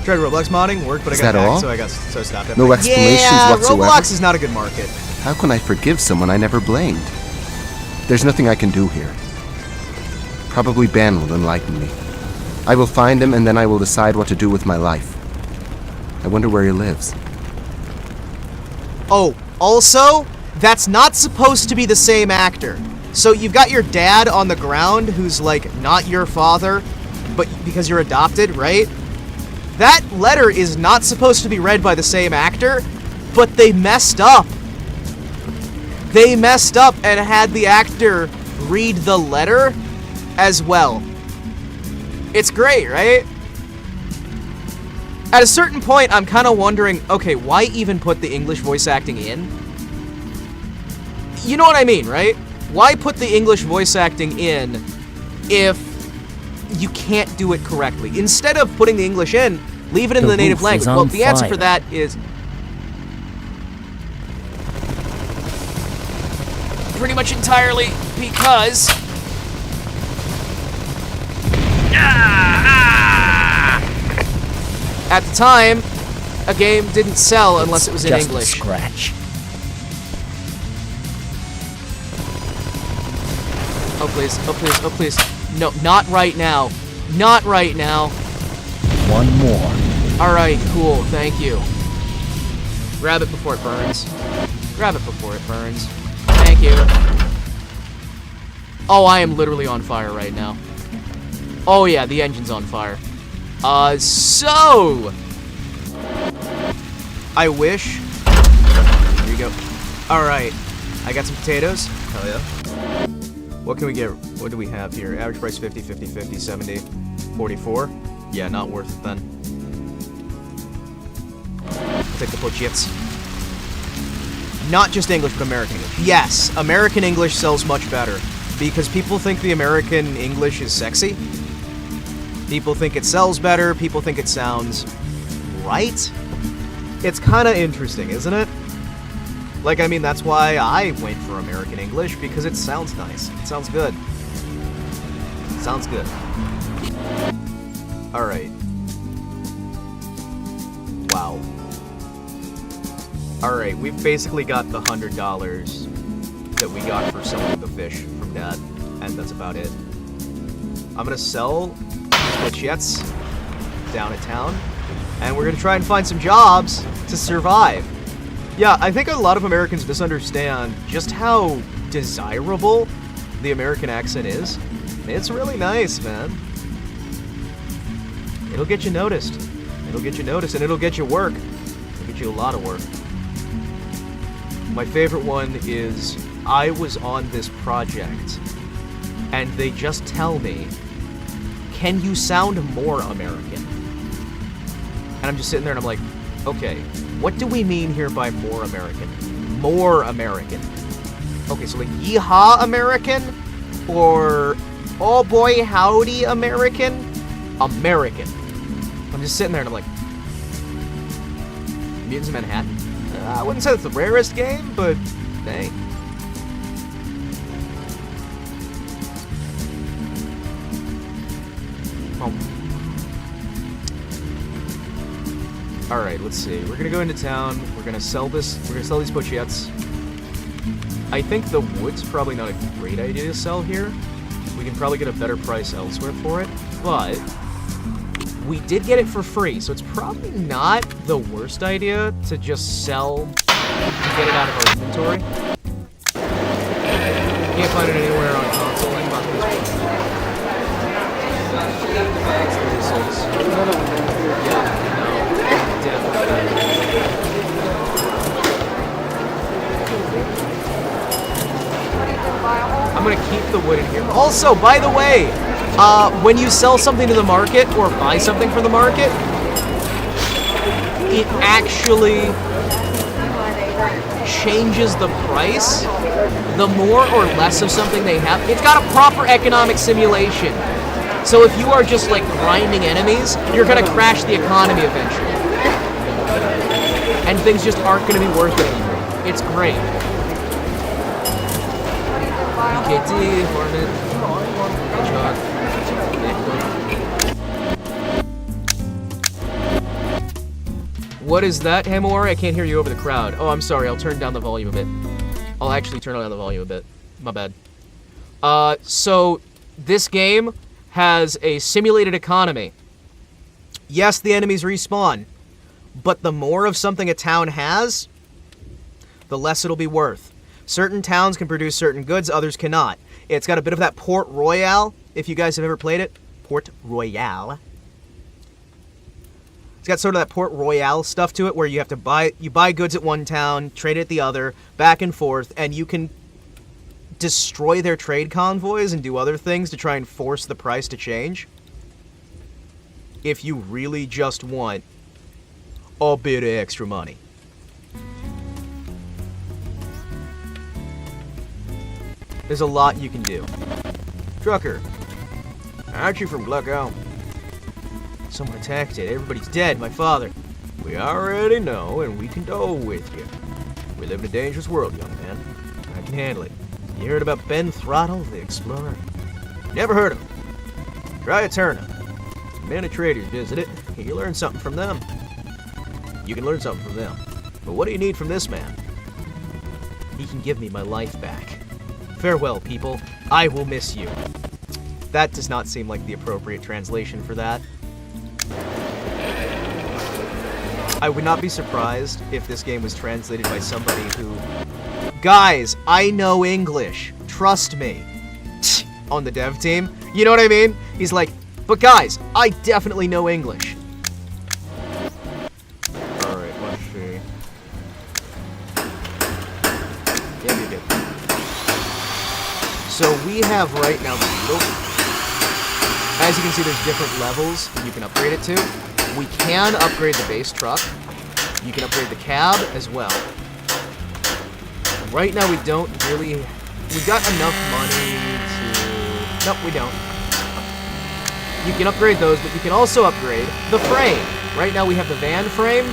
Tried Roblox modding, worked, but Is I got that hacked, all? so I stopped. No explanations yeah, whatsoever? Roblox is not a good market. How can I forgive someone I never blamed? There's nothing I can do here. Probably Ben will enlighten me. I will find him and then I will decide what to do with my life. I wonder where he lives. Oh, also, that's not supposed to be the same actor. So you've got your dad on the ground who's like not your father, but because you're adopted, right? That letter is not supposed to be read by the same actor, but they messed up. They messed up and had the actor read the letter as well. It's great, right? At a certain point, I'm kind of wondering, okay, why even put the English voice acting in? You know what I mean, right? Why put the English voice acting in if you can't do it correctly? Instead of putting the English in, leave it in the native roof is language. Well, on the answer for fire. that is pretty much entirely because at the time, a game didn't sell unless it was in Just a English. scratch. Oh please, oh please, oh please. No, not right now. Not right now. One more. Alright, cool, thank you. Grab it before it burns. Grab it before it burns. Thank you. Oh, I am literally on fire right now. Oh yeah, the engine's on fire. So... I wish... Here you go. Alright, I got some potatoes. Hell yeah. What can we get? What do we have here? Average price 50, 50, 50, 70, 44. Yeah, not worth it then. Take the pochits. Not just English, but American English. Yes, American English sells much better. Because people think the American English is sexy. People think it sells better. People think it sounds right. It's kind of interesting, isn't it? Like, I mean, that's why I went for American English, because it sounds nice. It sounds good. Sounds good. Alright. Wow. Alright, we've basically got the $100 that we got for selling the fish from Dad, and that's about it. I'm gonna sell these jets down at town, and we're gonna try and find some jobs to survive. Yeah, I think a lot of Americans misunderstand just how desirable the American accent is. It's really nice, man. It'll get you noticed. It'll get you noticed, and it'll get you work. It'll get you a lot of work. My favorite one is, I was on this project, and they just tell me, can you sound more American? And I'm just sitting there and I'm like, okay, what do we mean here by more American? More American. Okay, so like yeehaw American? Or oh boy howdy American? American. I'm just sitting there and I'm like, Mutants in Manhattan? I wouldn't say it's the rarest game, but hey. Alright, let's see. We're gonna go into town. We're gonna sell this. We're gonna sell these pochettes. I think the wood's probably not a great idea to sell here. We can probably get a better price elsewhere for it, but we did get it for free, so it's probably not the worst idea to just sell to get it out of our inventory. Can't find it anywhere on console. I found I'm gonna keep the wood in here. Also, by the way, when you sell something to the market or buy something from the market, it actually changes the price. The more or less of something they have, it's got a proper economic simulation. So if you are just like grinding enemies, you're gonna crash the economy eventually. And things just aren't gonna be worth it anymore. It's great. BKT, Hornet, Hedgehog. What is that, Himawari? I can't hear you over the crowd. Oh, I'm sorry. I'll turn down the volume a bit. I'll actually turn down the volume a bit. My bad. So this game has a simulated economy. Yes, the enemies respawn, but the more of something a town has, the less it'll be worth. Certain towns can produce certain goods, others cannot. It's got a bit of that Port Royale, if you guys have ever played it. Port Royale. It's got sort of that Port Royale stuff to it, where you have to buy goods at one town, trade it at the other, back and forth, and you can destroy their trade convoys and do other things to try and force the price to change. If you really just want a bit of extra money. There's a lot you can do. Trucker. Aren't you from Glucko? Someone attacked it. Everybody's dead. My father. We already know, and we condole with you. We live in a dangerous world, young man. I can handle it. You heard about Ben Throttle, the explorer? Never heard of him. Try Eterna. Many traders visit it. You learn something from them. You can learn something from them. But what do you need from this man? He can give me my life back. Farewell, people. I will miss you. That does not seem like the appropriate translation for that. I would not be surprised if this game was translated by somebody who... Guys, I know English. Trust me. On the dev team. You know what I mean? He's like, but guys, I definitely know English. Alright, let's see. Yeah. So we have right now the Beetle. As you can see, there's different levels you can upgrade it to. We can upgrade the base truck. You can upgrade the cab as well. Right now we don't really... We got enough money to... Nope, we don't. You can upgrade those, but you can also upgrade the frame. Right now we have the van frame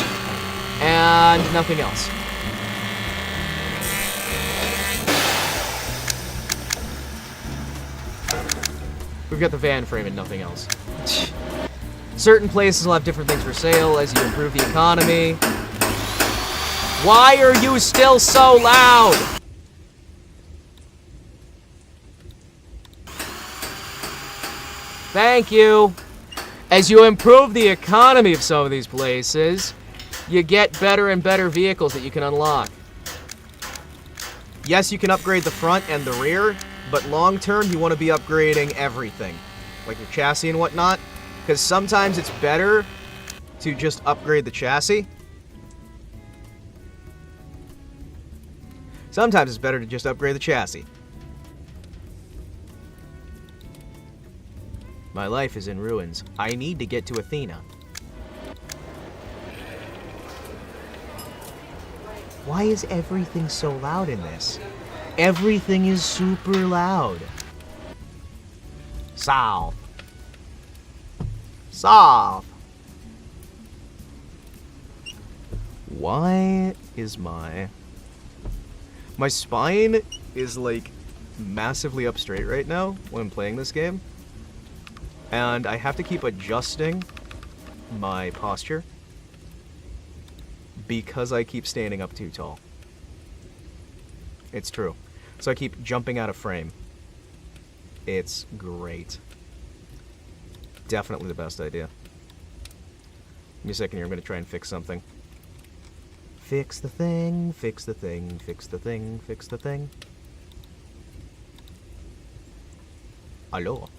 and nothing else. We've got the van frame and nothing else. Certain places will have different things for sale as you improve the economy. Why are you still so loud? Thank you. As you improve the economy of some of these places, you get better and better vehicles that you can unlock. Yes, you can upgrade the front and the rear, but long term you want to be upgrading everything. Like your chassis and whatnot. Because sometimes it's better to just upgrade the chassis. Sometimes it's better to just upgrade the chassis. My life is in ruins. I need to get to Athena. Why is everything so loud in this? Everything is super loud. South. South. Why is my spine is like massively up straight right now when I'm playing this game, and I have to keep adjusting my posture because I keep standing up too tall. It's true. So I keep jumping out of frame. It's great. Definitely the best idea. Give me a second here, I'm gonna try and fix something. Fix the thing, fix the thing, fix the thing, fix the thing. Hello.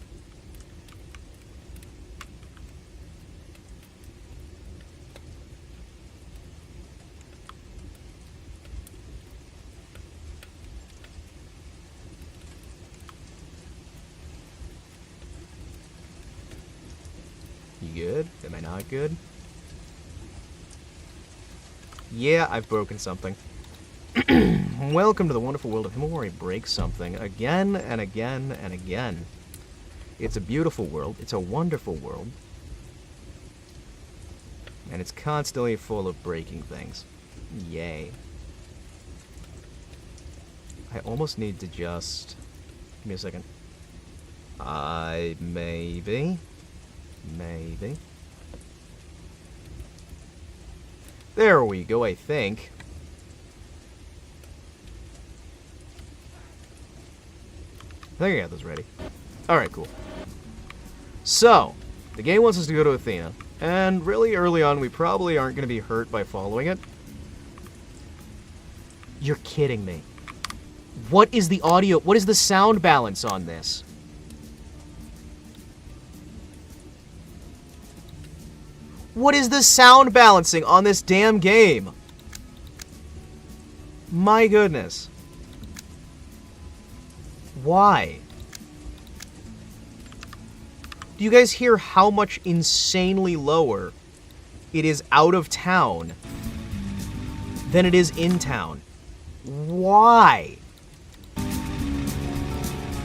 You good? Am I not good? Yeah, I've broken something. Welcome to the wonderful world of Himawari Breaks Something again and again and again. It's a beautiful world. It's a wonderful world. And it's constantly full of breaking things. Yay. I almost need to just... Give me a second. Maybe. There we go, I think. I think I got this ready. Alright, cool. So, the game wants us to go to Athena, and really early on we probably aren't going to be hurt by following it. You're kidding me. What is the audio, what is the sound balance on this? What is the sound balancing on this damn game? My goodness. Why? Do you guys hear how much insanely lower it is out of town than it is in town? Why?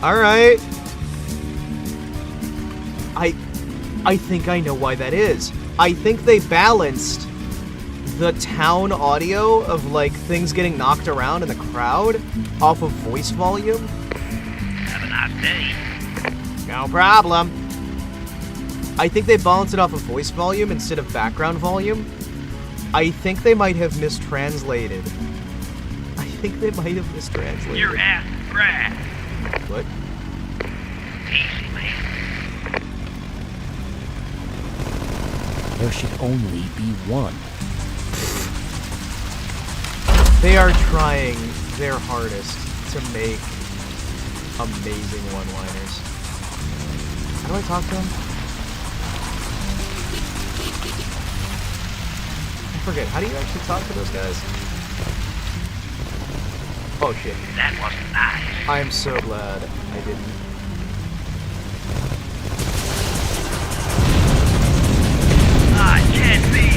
Alright. I think I know why that is. I think they balanced the town audio of, like, things getting knocked around in the crowd off of voice volume. Have a nice day. No problem. I think they balanced it off of voice volume instead of background volume. I think they might have mistranslated. Your ass grass. What? Easy, man. There should only be one. They are trying their hardest to make amazing one-liners. How do I talk to them? I forget. How do you actually talk to those guys? Oh shit. That was nice. I am so glad I didn't. I can't be.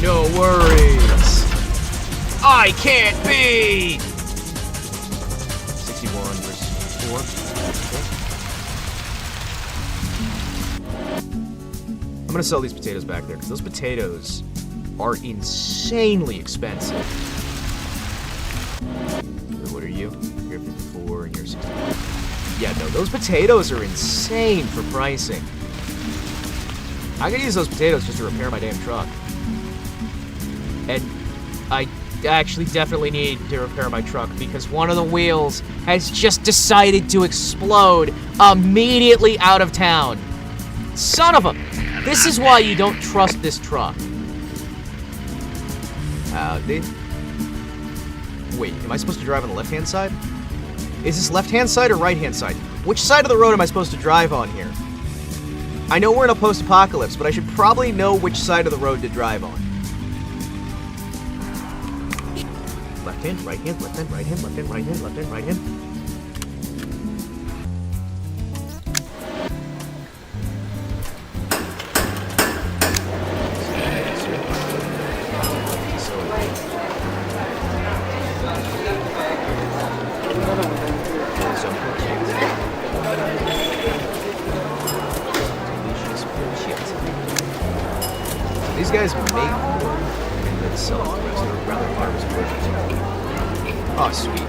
No worries. I can't be! 61 versus 4. I'm gonna sell these potatoes back there, because those potatoes are insanely expensive. What are you? You're 54 and you're 61. Yeah, no, those potatoes are insane for pricing. I could use those potatoes just to repair my damn truck. And I actually definitely need to repair my truck because one of the wheels has just decided to explode immediately out of town. Son of a... This is why you don't trust this truck. Wait, am I supposed to drive on the left-hand side? Is this left-hand side or right-hand side? Which side of the road am I supposed to drive on here? I know we're in a post-apocalypse, but I should probably know which side of the road to drive on. Left hand, right hand, left hand, right hand, left hand, right hand, left hand, right hand. These guys make more and then sell the rest of the rather harvest portions. Oh, sweet.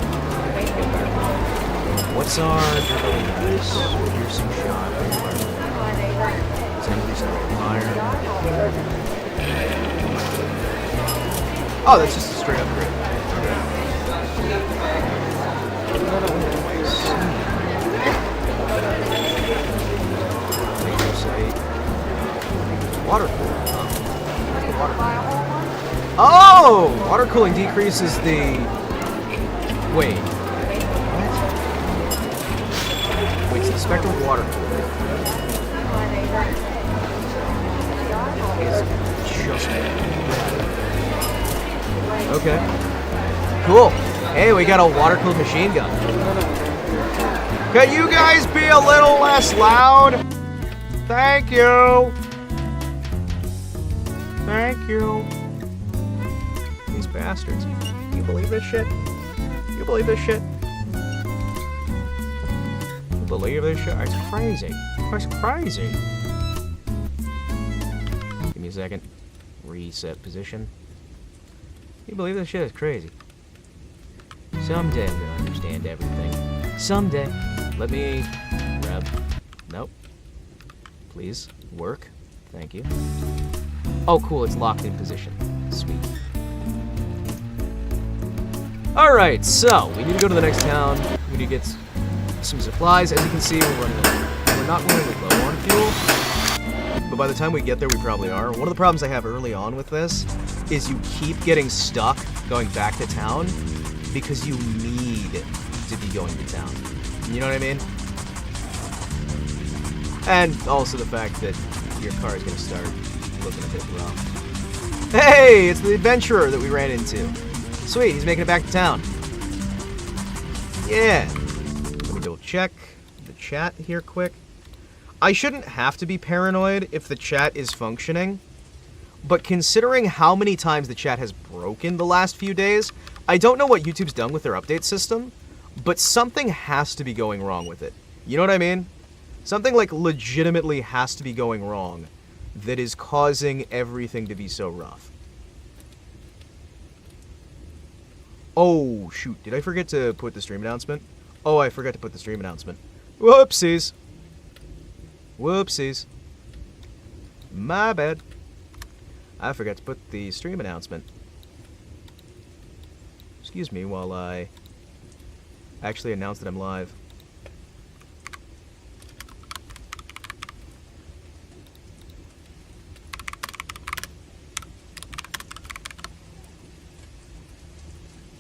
What's our nice? Here's some shot. Fire. Oh, that's just a straight upgrade. Water cooling. Oh! Water cooling decreases the... Wait. What? Wait, so the spectrum of water cooling is just... Okay. Cool. Hey, we got a water-cooled machine gun. Can you guys be a little less loud? Thank you. Thank you. These bastards. Can you believe this shit? You believe this shit? You believe this shit? It's crazy. It's crazy. Give me a second. Reset position. You believe this shit is crazy. Someday I'm gonna understand everything. Someday. Let me grab. Nope. Please. Work. Thank you. Oh, cool. It's locked in position. Sweet. Alright, so we need to go to the next town. We need to get some supplies. As you can see, we're not running low on fuel. But by the time we get there, we probably are. One of the problems I have early on with this is you keep getting stuck going back to town because you need to be going to town. You know what I mean? And also the fact that your car is going to start looking a bit rough. Hey, it's the adventurer that we ran into. Sweet, he's making it back to town. Yeah. Let me double check the chat here quick. I shouldn't have to be paranoid if the chat is functioning, but considering how many times the chat has broken the last few days, I don't know what YouTube's done with their update system, but something has to be going wrong with it. You know what I mean? Something like legitimately has to be going wrong that is causing everything to be so rough. Oh, shoot. Did I forget to put the stream announcement? Oh, I forgot to put the stream announcement. Whoopsies. Whoopsies. My bad. I forgot to put the stream announcement. Excuse me while I actually announce that I'm live.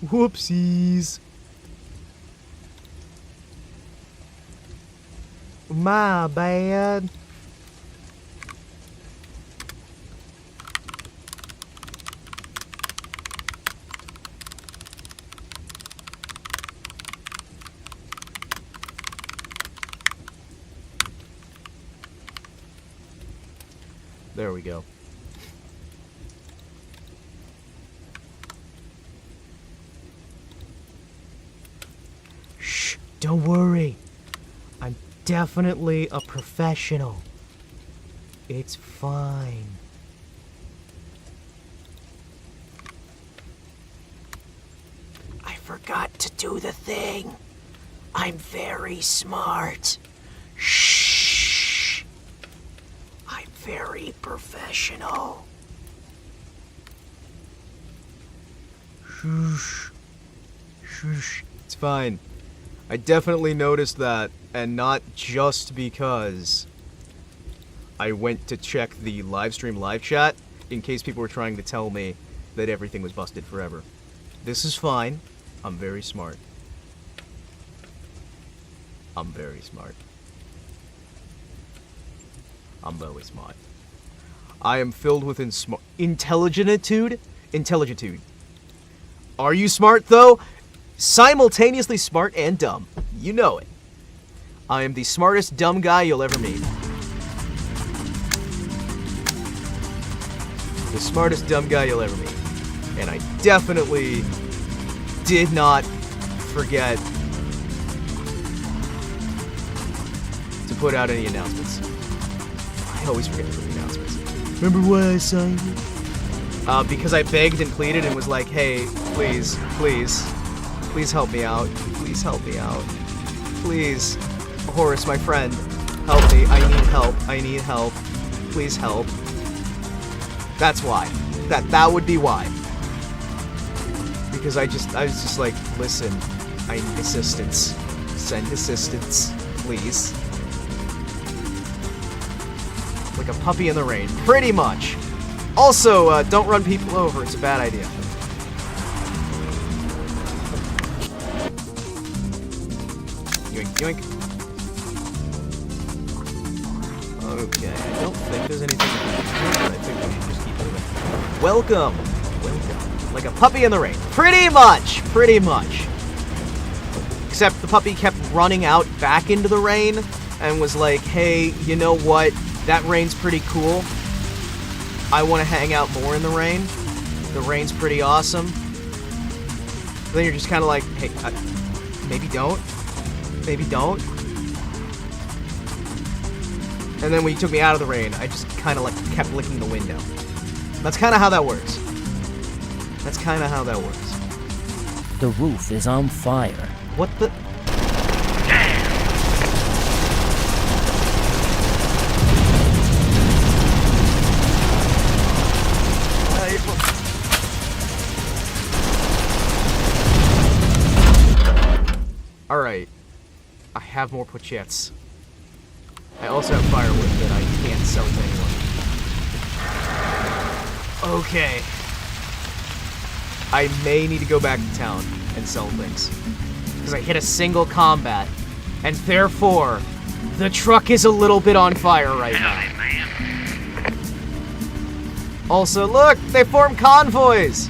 Whoopsies. My bad. There we go. Shh, don't worry. I'm definitely a professional. It's fine. I forgot to do the thing. I'm very smart. Shh. I'm very professional. Shh. Shh. It's fine. I definitely noticed that, and not just because I went to check the livestream live chat in case people were trying to tell me that everything was busted forever. This is fine. I'm very smart. I'm very smart. I'm very smart. I am filled with intelligentitude. Intelligitude. Are you smart, though? Simultaneously smart and dumb. You know it. I am the smartest dumb guy you'll ever meet. The smartest dumb guy you'll ever meet. And I definitely did not forget to put out any announcements. I always forget to put the announcements. Remember why I signed it? Because I begged and pleaded and was like, hey, please, please, please help me out. Please help me out. Please. Horace, my friend, help me. I need help. I need help. Please help. That's why. That would be why. Because I was just like, listen, I need assistance. Send assistance, please. Like a puppy in the rain, pretty much. Also, don't run people over, it's a bad idea. Yoink, yoink. Okay, I don't think there's anything I think we should just keep moving. Welcome! Welcome. Like a puppy in the rain. Pretty much! Pretty much. Except the puppy kept running out back into the rain and was like, hey, you know what? That rain's pretty cool. I want to hang out more in the rain. The rain's pretty awesome. Then you're just kind of like, hey, maybe don't. Maybe don't. And then when you took me out of the rain, I just kind of like kept licking the window. That's kind of how that works. That's kind of how that works. The roof is on fire. What the? Alright. I have more pochettes. I also have firewood that I can't sell to anyone. Okay. I may need to go back to town and sell things. Because I hit a single combat. And therefore, the truck is a little bit on fire right now. Also, look! They form convoys!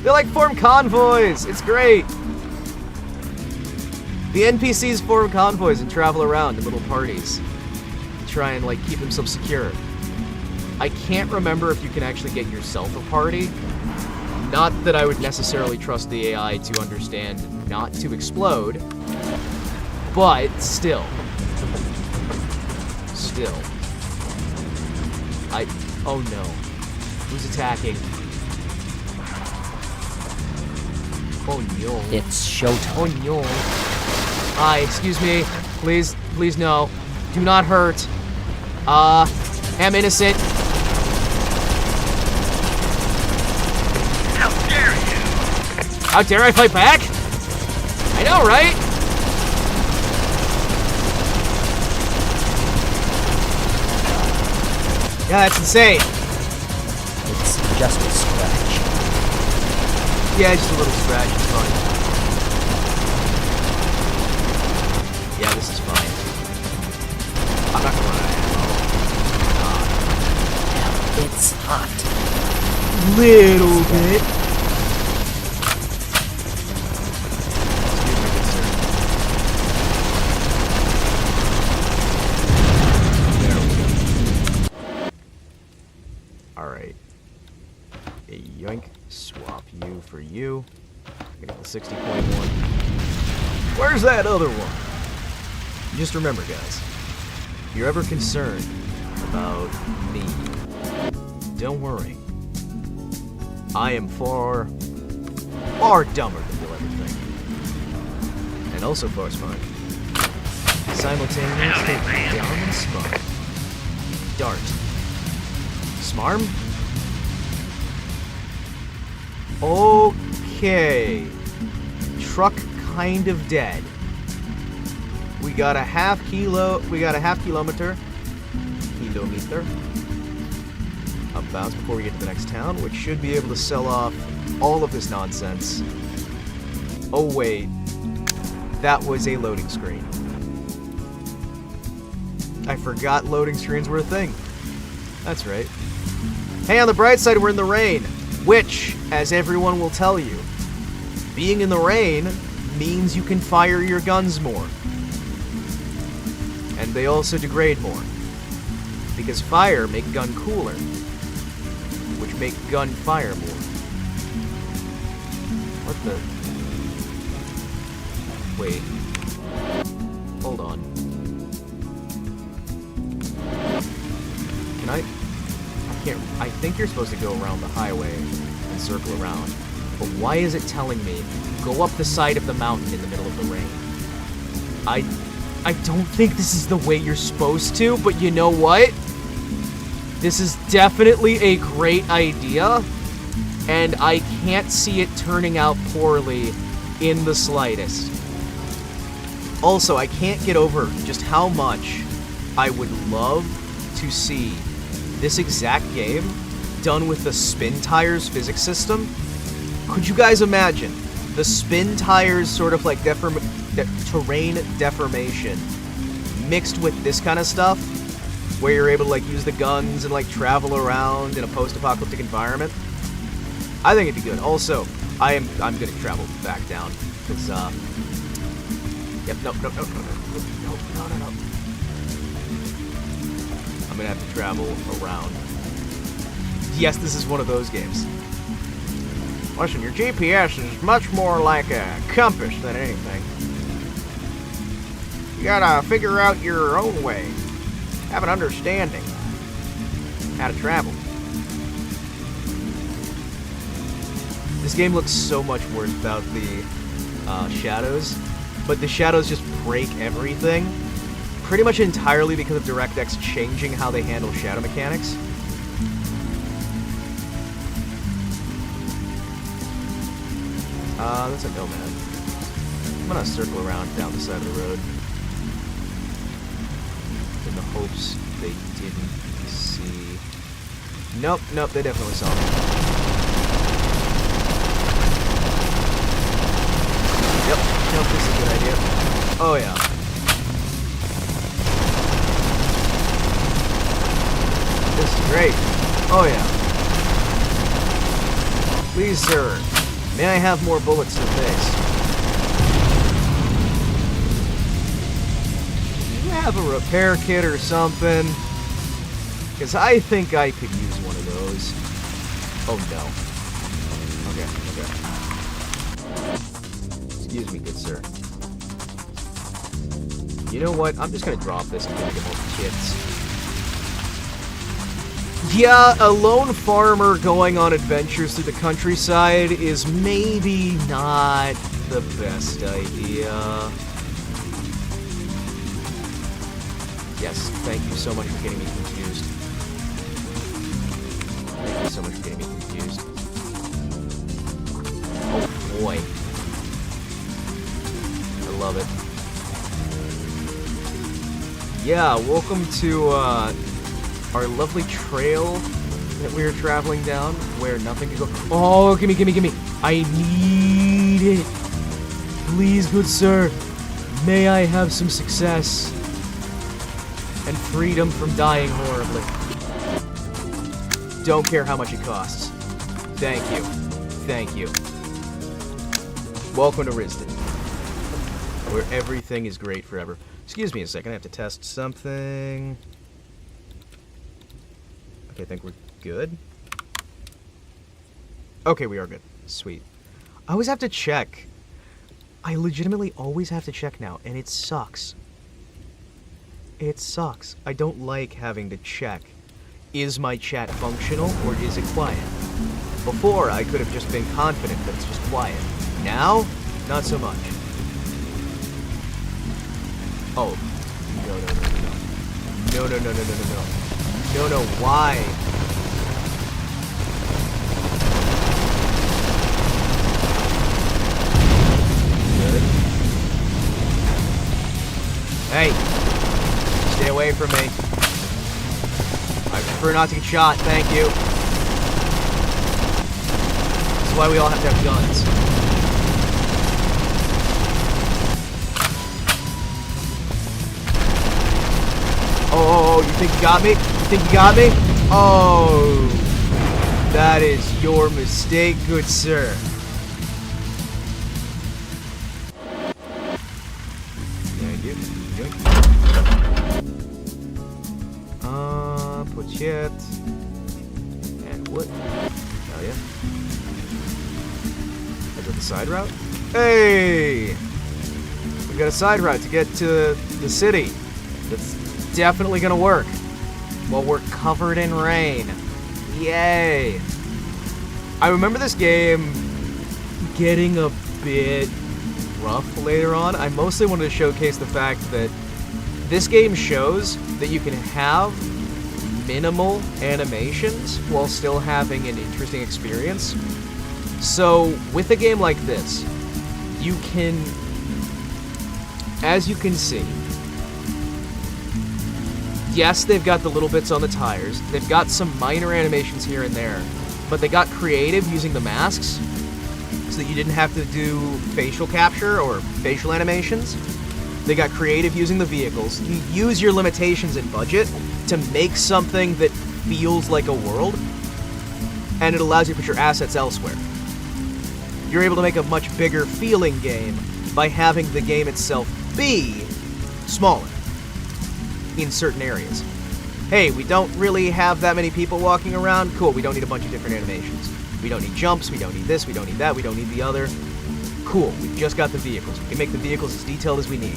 They like form convoys! It's great! The NPCs form convoys and travel around in little parties. Try and like keep themselves secure. I can't remember if you can actually get yourself a party. Not that I would necessarily trust the AI to understand not to explode, But still. Still. Oh no. Who's attacking? Oh no. It's showtime. Oh no. Hi, excuse me. Please, please no. Do not hurt. Am innocent. How dare you! How dare I fight back? I know, right? Yeah, that's insane. It's just a scratch. Yeah, just a little scratch. It's fine. Yeah, this is fine. I'm not gonna run out of ammo. It's hot. Little bit. Alright. Yoink. Swap you for you. Get the 60.1. Where's that other one? Just remember, guys. If you're ever concerned about me, don't worry. I am far dumber than you'll ever think. And also far smart. Simultaneously, down and smart. Dart. Smarm? Okay. Truck kind of dead. We got a half kilometer. Up bounce before we get to the next town, which should be able to sell off all of this nonsense. Oh wait. That was a loading screen. I forgot loading screens were a thing. That's right. Hey, on the bright side, we're in the rain. Which, as everyone will tell you, being in the rain means you can fire your guns more. And they also degrade more. Because fire make gun cooler, which make gun fire more. What the? Wait. Hold on. Can I can't. I think you're supposed to go around the highway and circle around. But why is it telling me go up the side of the mountain in the middle of the rain? I don't think this is the way you're supposed to, but you know what? This is definitely a great idea, and I can't see it turning out poorly in the slightest. Also, I can't get over just how much I would love to see this exact game done with the spin tires physics system. Could you guys imagine the spin tires sort of like terrain deformation mixed with this kind of stuff, where you're able to like use the guns and like travel around in a post-apocalyptic environment? I think it'd be good. Also, I'm gonna travel back down because yep, no. I'm gonna have to travel around. Yes, this is one of those games. Listen, your GPS is much more like a compass than anything. You gotta figure out your own way. Have an understanding how to travel. This game looks so much worse without the shadows, but the shadows just break everything. Pretty much entirely because of DirectX changing how they handle shadow mechanics. That's a nomad. I'm gonna circle around down the side of the road in the hopes they didn't see. Nope, they definitely saw me. Yep, this is a good idea. Oh yeah. This is great. Oh yeah. Please, sir. May I have more bullets to the face? Do you have a repair kit or something? Because I think I could use one of those. Oh no. Okay. Excuse me, good sir. You know what? I'm just gonna drop this and get more kits. Yeah, a lone farmer going on adventures through the countryside is maybe not the best idea. Yes, thank you so much for getting me confused. Thank you so much for getting me confused. Oh boy. I love it. Yeah, welcome to our lovely trail that we are traveling down, where nothing can go. Oh, gimme, gimme, gimme! I need it! Please, good sir, may I have some success and freedom from dying horribly. Don't care how much it costs. Thank you. Thank you. Welcome to Risden, where everything is great forever. Excuse me a second, I have to test something. Okay, I think we're good. Okay, we are good. Sweet. I always have to check. I legitimately always have to check now, and it sucks. It sucks. I don't like having to check. Is my chat functional, or is it quiet? Before, I could have just been confident that it's just quiet. Now, not so much. Oh. No, no, no, no, no. No, no, no, no, no, no, no. No, no, why? Good. Hey! Stay away from me. I prefer not to get shot, thank you. That's why we all have to have guns. Oh, you think you got me? You think you got me? Oh, that is your mistake, good sir. Thank you. Put yet. And wood. Hell yeah. I go the side route? Hey! We got a side route to get to the city. That's definitely gonna work. While we're covered in rain. Yay! I remember this game getting a bit rough later on. I mostly wanted to showcase the fact that this game shows that you can have minimal animations while still having an interesting experience. So, with a game like this, you can, as you can see, yes, they've got the little bits on the tires, they've got some minor animations here and there, but they got creative using the masks so that you didn't have to do facial capture or facial animations. They got creative using the vehicles. You use your limitations and budget to make something that feels like a world, and it allows you to put your assets elsewhere. You're able to make a much bigger feeling game by having the game itself be smaller in certain areas. Hey, we don't really have that many people walking around. Cool, we don't need a bunch of different animations. We don't need jumps, we don't need this, we don't need that, we don't need the other. Cool, we've just got the vehicles. We can make the vehicles as detailed as we need.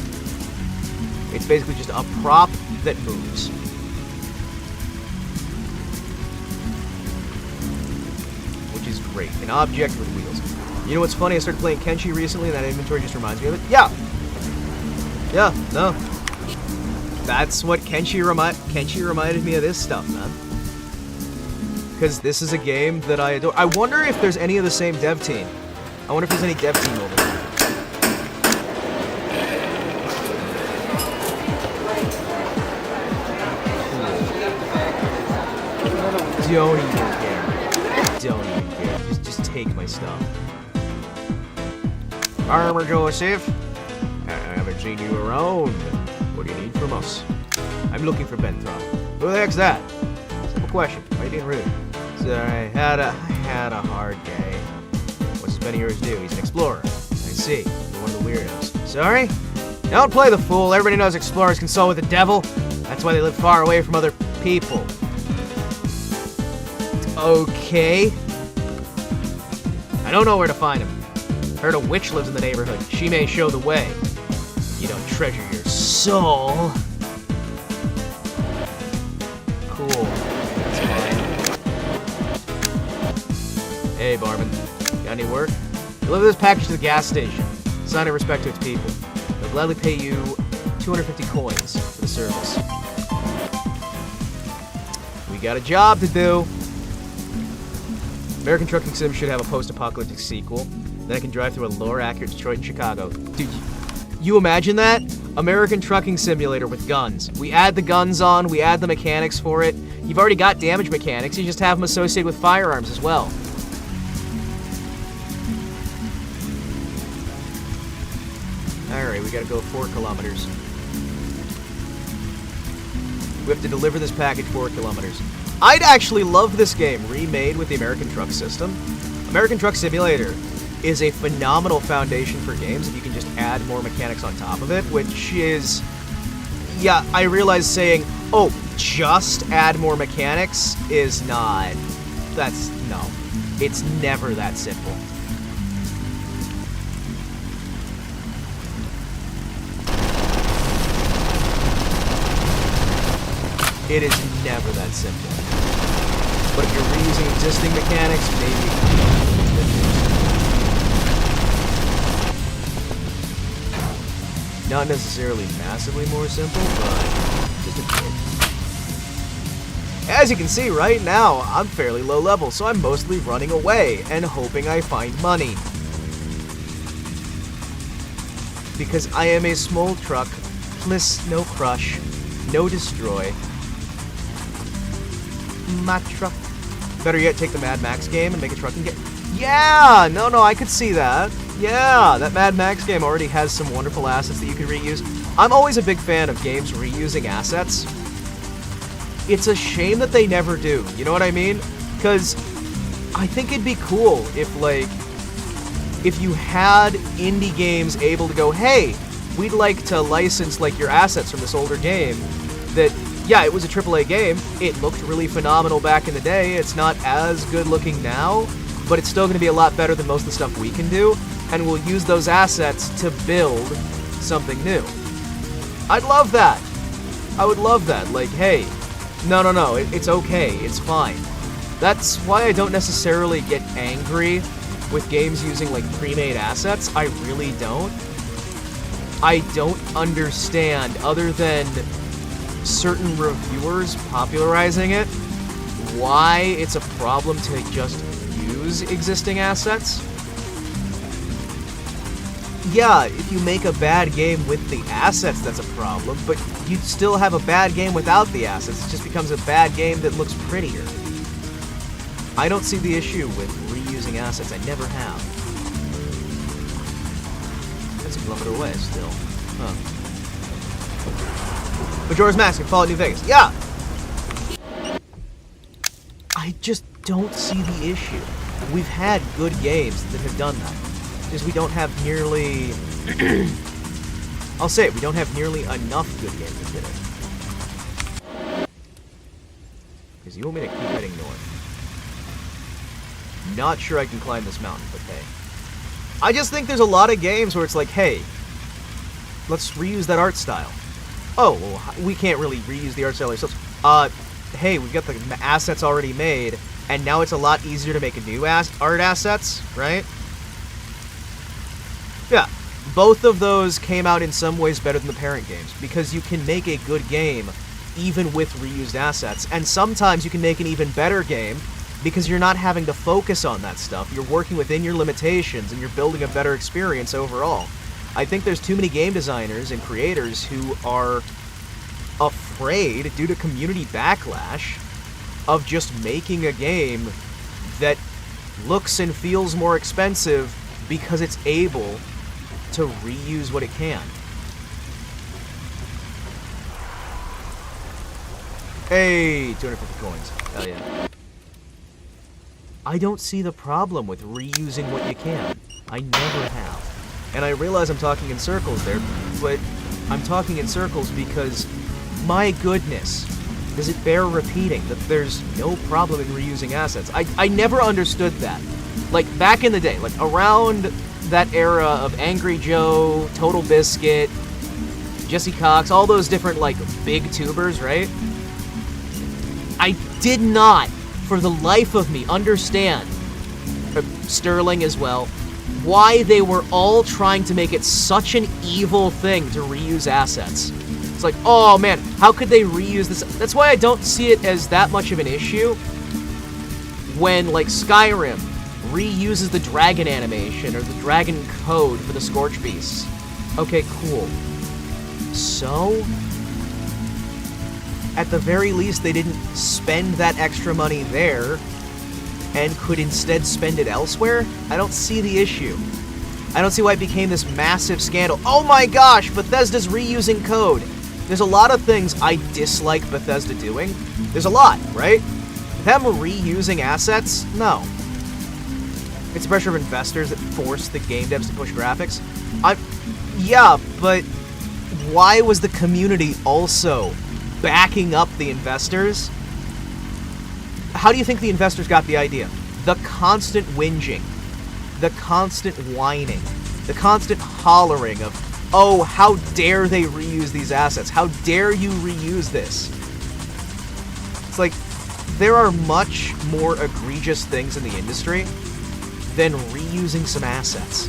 It's basically just a prop that moves. Which is great. An object with wheels. You know what's funny? I started playing Kenshi recently, and that inventory just reminds me of it. Yeah! Yeah, no. That's what Kenshi reminded me of this stuff, man. Because this is a game that I adore. I wonder if there's any of the same dev team. I wonder if there's any dev team over there. Don't even care. Don't even care. Just take my stuff. Armor Joseph, I haven't seen you around. What do you need from us? I'm looking for Benthron. Who the heck's that? Simple question. Why are you being rude? So I had a hard day. What's this Ben of yours do? He's an explorer. I see. You're one of the weirdos. Sorry? Don't play the fool. Everybody knows explorers consult with the devil. That's why they live far away from other people. Okay. I don't know where to find him. Heard a witch lives in the neighborhood. She may show the way. You don't treasure your soul. Cool. That's fine. Hey, barman. Got any work? Deliver this package to the gas station. Sign in respect to its people. They'll gladly pay you 250 coins for the service. We got a job to do. American Trucking Sim should have a post-apocalyptic sequel. Then I can drive through a lore-accurate Detroit and Chicago. Dude, you imagine that? American Trucking Simulator with guns. We add the guns on, we add the mechanics for it. You've already got damage mechanics, you just have them associated with firearms as well. Alright, we gotta go 4 kilometers. We have to deliver this package 4 kilometers. I'd actually love this game remade with the American Truck system. American Truck Simulator is a phenomenal foundation for games if you can just add more mechanics on top of it, which is... Yeah, I realize saying, oh, just add more mechanics is not... That's... no. It's never that simple. It is never that simple. But if you're reusing existing mechanics, maybe it can be a little bit. Not necessarily massively more simple, but just a bit. As you can see right now, I'm fairly low level, so I'm mostly running away and hoping I find money. Because I am a small truck, plus no crush, no destroy. My truck. Better yet, take the Mad Max game and make a trucking game. Yeah! No, I could see that. Yeah, that Mad Max game already has some wonderful assets that you can reuse. I'm always a big fan of games reusing assets. It's a shame that they never do, you know what I mean? Because I think it'd be cool if, like, if you had indie games able to go, hey, we'd like to license, like, your assets from this older game that... Yeah, it was a AAA game. It looked really phenomenal back in the day. It's not as good looking now, but it's still going to be a lot better than most of the stuff we can do, and we'll use those assets to build something new. I'd love that. I would love that. Like, hey, no, it's okay. It's fine. That's why I don't necessarily get angry with games using, like, pre-made assets. I really don't. I don't understand, other than certain reviewers popularizing it, why it's a problem to just use existing assets. Yeah, if you make a bad game with the assets, that's a problem, but you'd still have a bad game without the assets. It just becomes a bad game that looks prettier. I don't see the issue with reusing assets. I never have. That's a kilometer away still. Huh. Majora's Mask and Fallout New Vegas. Yeah! I just don't see the issue. We've had good games that have done that. Just we don't have nearly... I'll say it, we don't have nearly enough good games that did it. Because you want me to keep heading north. Not sure I can climb this mountain, but hey. I just think there's a lot of games where it's like, hey, let's reuse that art style. Oh, well, we can't really reuse the art style ourselves. Hey, we've got the assets already made, and now it's a lot easier to make a new art assets, right? Yeah, both of those came out in some ways better than the parent games, because you can make a good game even with reused assets, and sometimes you can make an even better game because you're not having to focus on that stuff. You're working within your limitations, and you're building a better experience overall. I think there's too many game designers and creators who are afraid, due to community backlash, of just making a game that looks and feels more expensive because it's able to reuse what it can. Hey, 250 coins. Hell yeah. I don't see the problem with reusing what you can. I never have. And I realize I'm talking in circles there, but I'm talking in circles because, my goodness, does it bear repeating that there's no problem in reusing assets? I never understood that. Like, back in the day, like, around that era of Angry Joe, Total Biscuit, Jesse Cox, all those different, like, big tubers, right? I did not, for the life of me, understand, Sterling as well, why they were all trying to make it such an evil thing to reuse assets. It's like, oh man, how could they reuse this? That's why I don't see it as that much of an issue when, like, Skyrim reuses the dragon animation or the dragon code for the Scorch Beasts. Okay, cool. So, at the very least, they didn't spend that extra money there and could instead spend it elsewhere? I don't see the issue. I don't see why it became this massive scandal. Oh my gosh, Bethesda's reusing code. There's a lot of things I dislike Bethesda doing. There's a lot, right? Them reusing assets? No. It's the pressure of investors that force the game devs to push graphics. Yeah, but why was the community also backing up the investors? How do you think the investors got the idea? The constant whinging, the constant whining, the constant hollering of, oh, how dare they reuse these assets? How dare you reuse this? It's like, there are much more egregious things in the industry than reusing some assets.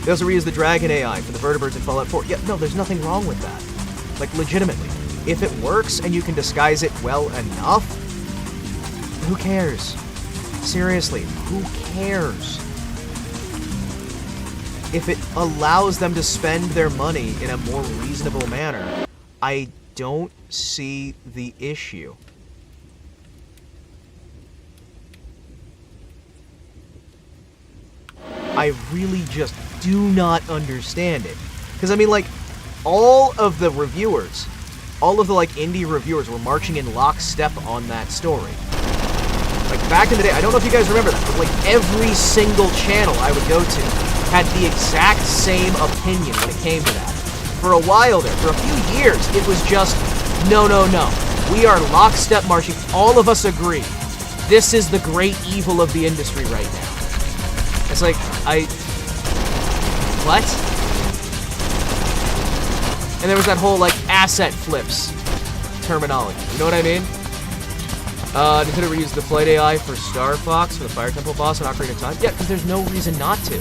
They also reuse the Dragon AI for the Vtubers in Fallout 4. Yeah, no, there's nothing wrong with that. Like, legitimately. If it works and you can disguise it well enough, who cares? Seriously, who cares? If it allows them to spend their money in a more reasonable manner, I don't see the issue. I really just do not understand it. Because, I mean, like, all of the reviewers, all of the, like, indie reviewers were marching in lockstep on that story. Like, back in the day, I don't know if you guys remember that, but, like, every single channel I would go to had the exact same opinion when it came to that. For a while there, for a few years, it was just, no, no, no. We are lockstep marching. All of us agree. This is the great evil of the industry right now. It's like, what? And there was that whole, like, asset flips terminology. You know what I mean? Nintendo reused the Flight AI for Star Fox, for the Fire Temple boss, and Ocarina of Time. Yeah, because there's no reason not to.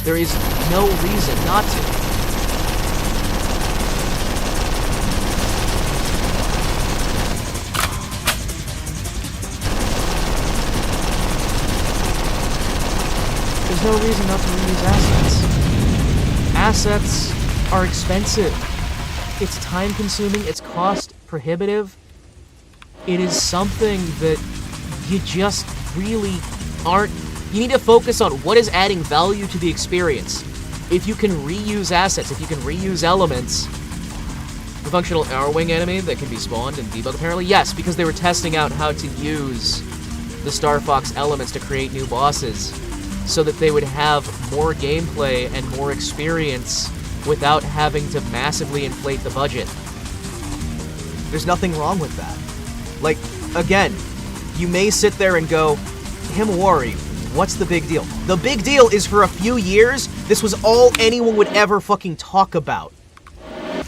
There is no reason not to. There's no reason not to reuse assets. Assets are expensive. It's time-consuming, it's cost-prohibitive. It is something that you just really aren't... You need to focus on what is adding value to the experience. If you can reuse assets, if you can reuse elements... The functional Arrowwing enemy that can be spawned and debugged apparently? Yes, because they were testing out how to use the Star Fox elements to create new bosses so that they would have more gameplay and more experience without having to massively inflate the budget. There's nothing wrong with that. Like, again, you may sit there and go, Himawari, what's the big deal? The big deal is for a few years, this was all anyone would ever fucking talk about.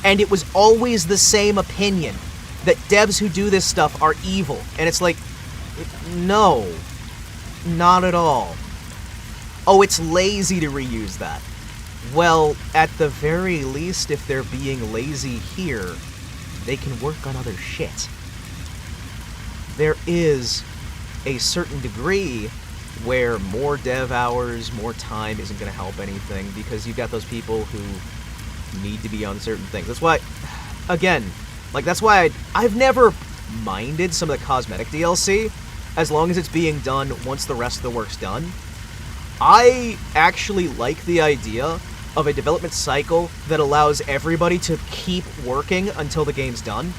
And it was always the same opinion, that devs who do this stuff are evil. And it's like, no, not at all. Oh, it's lazy to reuse that. Well, at the very least, if they're being lazy here, they can work on other shit. There is a certain degree where more dev hours, more time isn't going to help anything because you've got those people who need to be on certain things. That's why, again, like that's why I've never minded some of the cosmetic DLC as long as it's being done once the rest of the work's done. I actually like the idea of a development cycle that allows everybody to keep working until the game's done.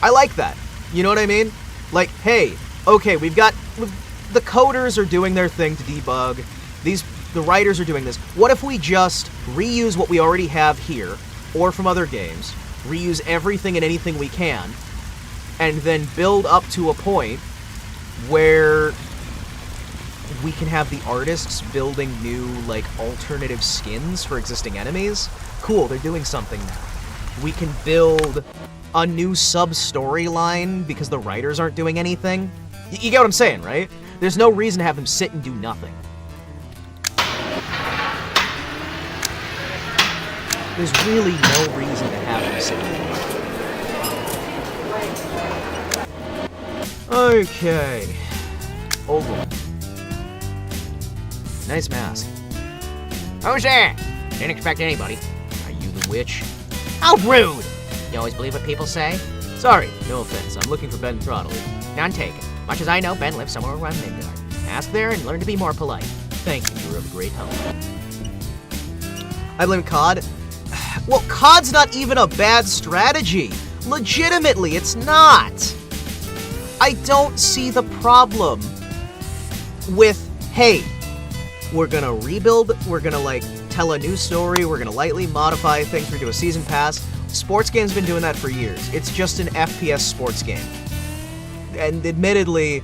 I like that. You know what I mean? Like, hey, okay, we've got... The coders are doing their thing to debug. The writers are doing this. What if we just reuse what we already have here, or from other games, reuse everything and anything we can, and then build up to a point where we can have the artists building new, like, alternative skins for existing enemies. Cool, they're doing something now. We can build a new sub-storyline because the writers aren't doing anything. You get what I'm saying, right? There's no reason to have them sit and do nothing. There's really no reason to have them sit and do nothing. Okay. Old one. Nice mask. Who's there? Didn't expect anybody. Are you the witch? How rude! You always believe what people say? Sorry, no offense. I'm looking for Ben Throttle. None taken. Much as I know, Ben lives somewhere around Midgard. Ask there and learn to be more polite. Thank you, you were of great help. I blame COD. Well, COD's not even a bad strategy. Legitimately, it's not. I don't see the problem with, hey, we're gonna rebuild, we're gonna, like, tell a new story, we're gonna lightly modify things, we're gonna do a season pass. Sports games been doing that for years. It's just an FPS sports game. And admittedly,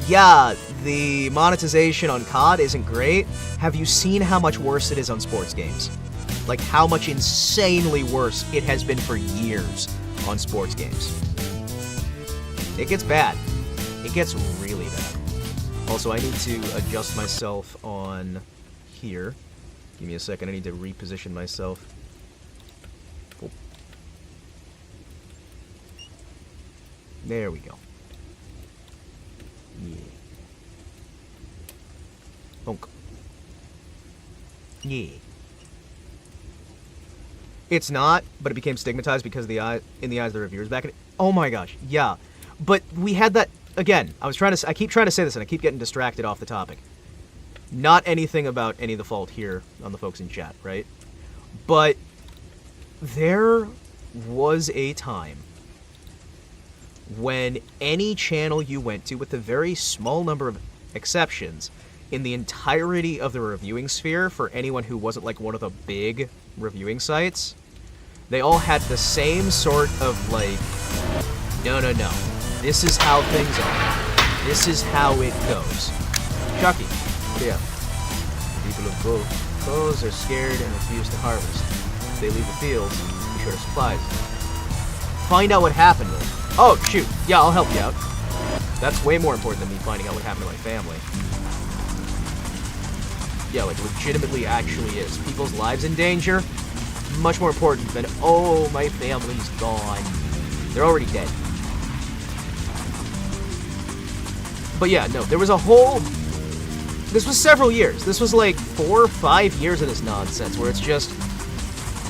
yeah, the monetization on COD isn't great. Have you seen how much worse it is on sports games? Like, how much insanely worse it has been for years on sports games. It gets bad. It gets really bad. Also, I need to adjust myself on here. Give me a second, I need to reposition myself. Oh. There we go. Yeah. Bonk. Yeah. It's not, but it became stigmatized because in the eyes of the reviewers back in. Oh my gosh, yeah. But we had that again. I keep trying to say this, and I keep getting distracted off the topic. Not anything about any of the fault here on the folks in chat, right? But there was a time when any channel you went to, with a very small number of exceptions, in the entirety of the reviewing sphere, for anyone who wasn't like one of the big reviewing sites, they all had the same sort of like, no, this is how things are. This is how it goes. Chucky, yeah. People of both clothes are scared and refuse to harvest. If they leave the fields, be short of supplies. Find out what happened with. Oh, shoot. Yeah, I'll help you out. That's way more important than me finding out what happened to my family. Yeah, like, legitimately actually is. People's lives in danger? Much more important than, oh, my family's gone. They're already dead. But yeah, no, there was a whole... This was several years. This was like 4 or 5 years of this nonsense where it's just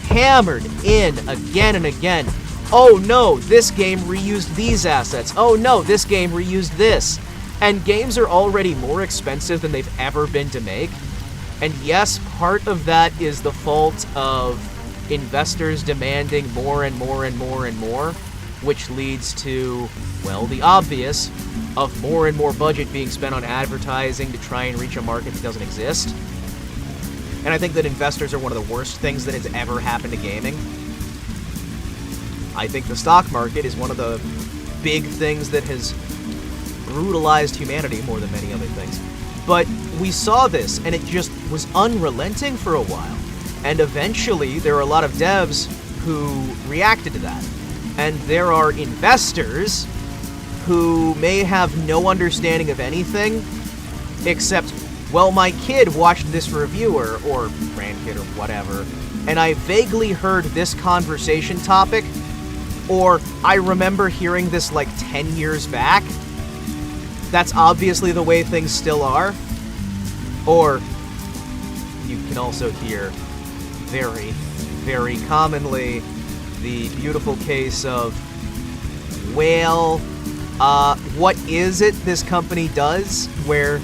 hammered in again and again. Oh no, this game reused these assets. Oh no, this game reused this. And games are already more expensive than they've ever been to make. And yes, part of that is the fault of investors demanding more and more and more and more, which leads to, well, the obvious of more and more budget being spent on advertising to try and reach a market that doesn't exist. And I think that investors are one of the worst things that has ever happened to gaming. I think the stock market is one of the big things that has brutalized humanity more than many other things. But we saw this, and it just was unrelenting for a while. And eventually, there are a lot of devs who reacted to that. And there are investors who may have no understanding of anything, except, well, my kid watched this reviewer, or grandkid, or whatever, and I vaguely heard this conversation topic, or I remember hearing this like 10 years back. That's obviously the way things still are. Or you can also hear very, very commonly the beautiful case of, well, what is it this company does where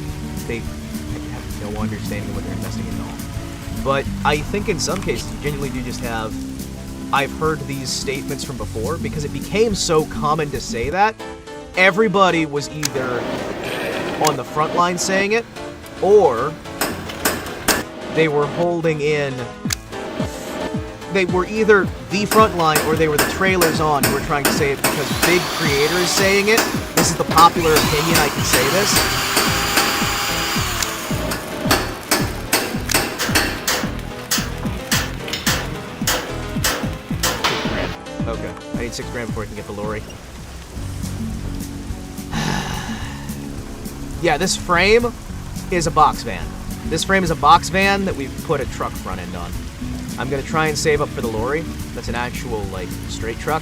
they have no understanding of what they're investing in at all. But I think in some cases you genuinely do just have, I've heard these statements from before because it became so common to say that. Everybody was either on the front line saying it, or they were holding in. They were either the front line or they were the trailers on who were trying to say it because big creators saying it. This is the popular opinion, I can say this. $6 grand before I can get the lorry. Yeah, this frame is a box van. This frame is a box van that we've put a truck front end on. I'm gonna try and save up for the lorry. That's an actual, like, straight truck.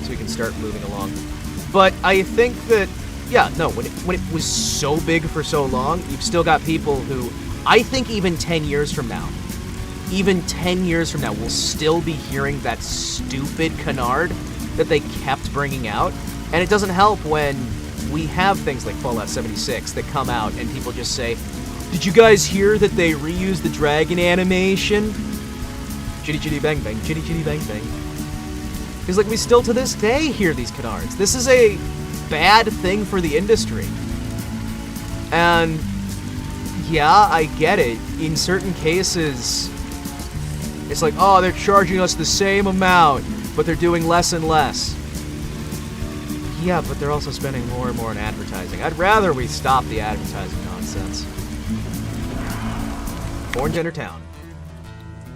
So we can start moving along. But I think that, yeah, no, when it was so big for so long, you've still got people who, I think even 10 years from now, we'll still be hearing that stupid canard that they kept bringing out. And it doesn't help when we have things like Fallout 76 that come out and people just say, did you guys hear that they reused the dragon animation? Chitty chitty bang bang, chitty chitty bang bang. Because, like, we still to this day hear these canards. This is a bad thing for the industry. And, yeah, I get it. In certain cases, it's like, oh, they're charging us the same amount, but they're doing less and less. Yeah, but they're also spending more and more on advertising. I'd rather we stop the advertising nonsense. Orange Enter Town.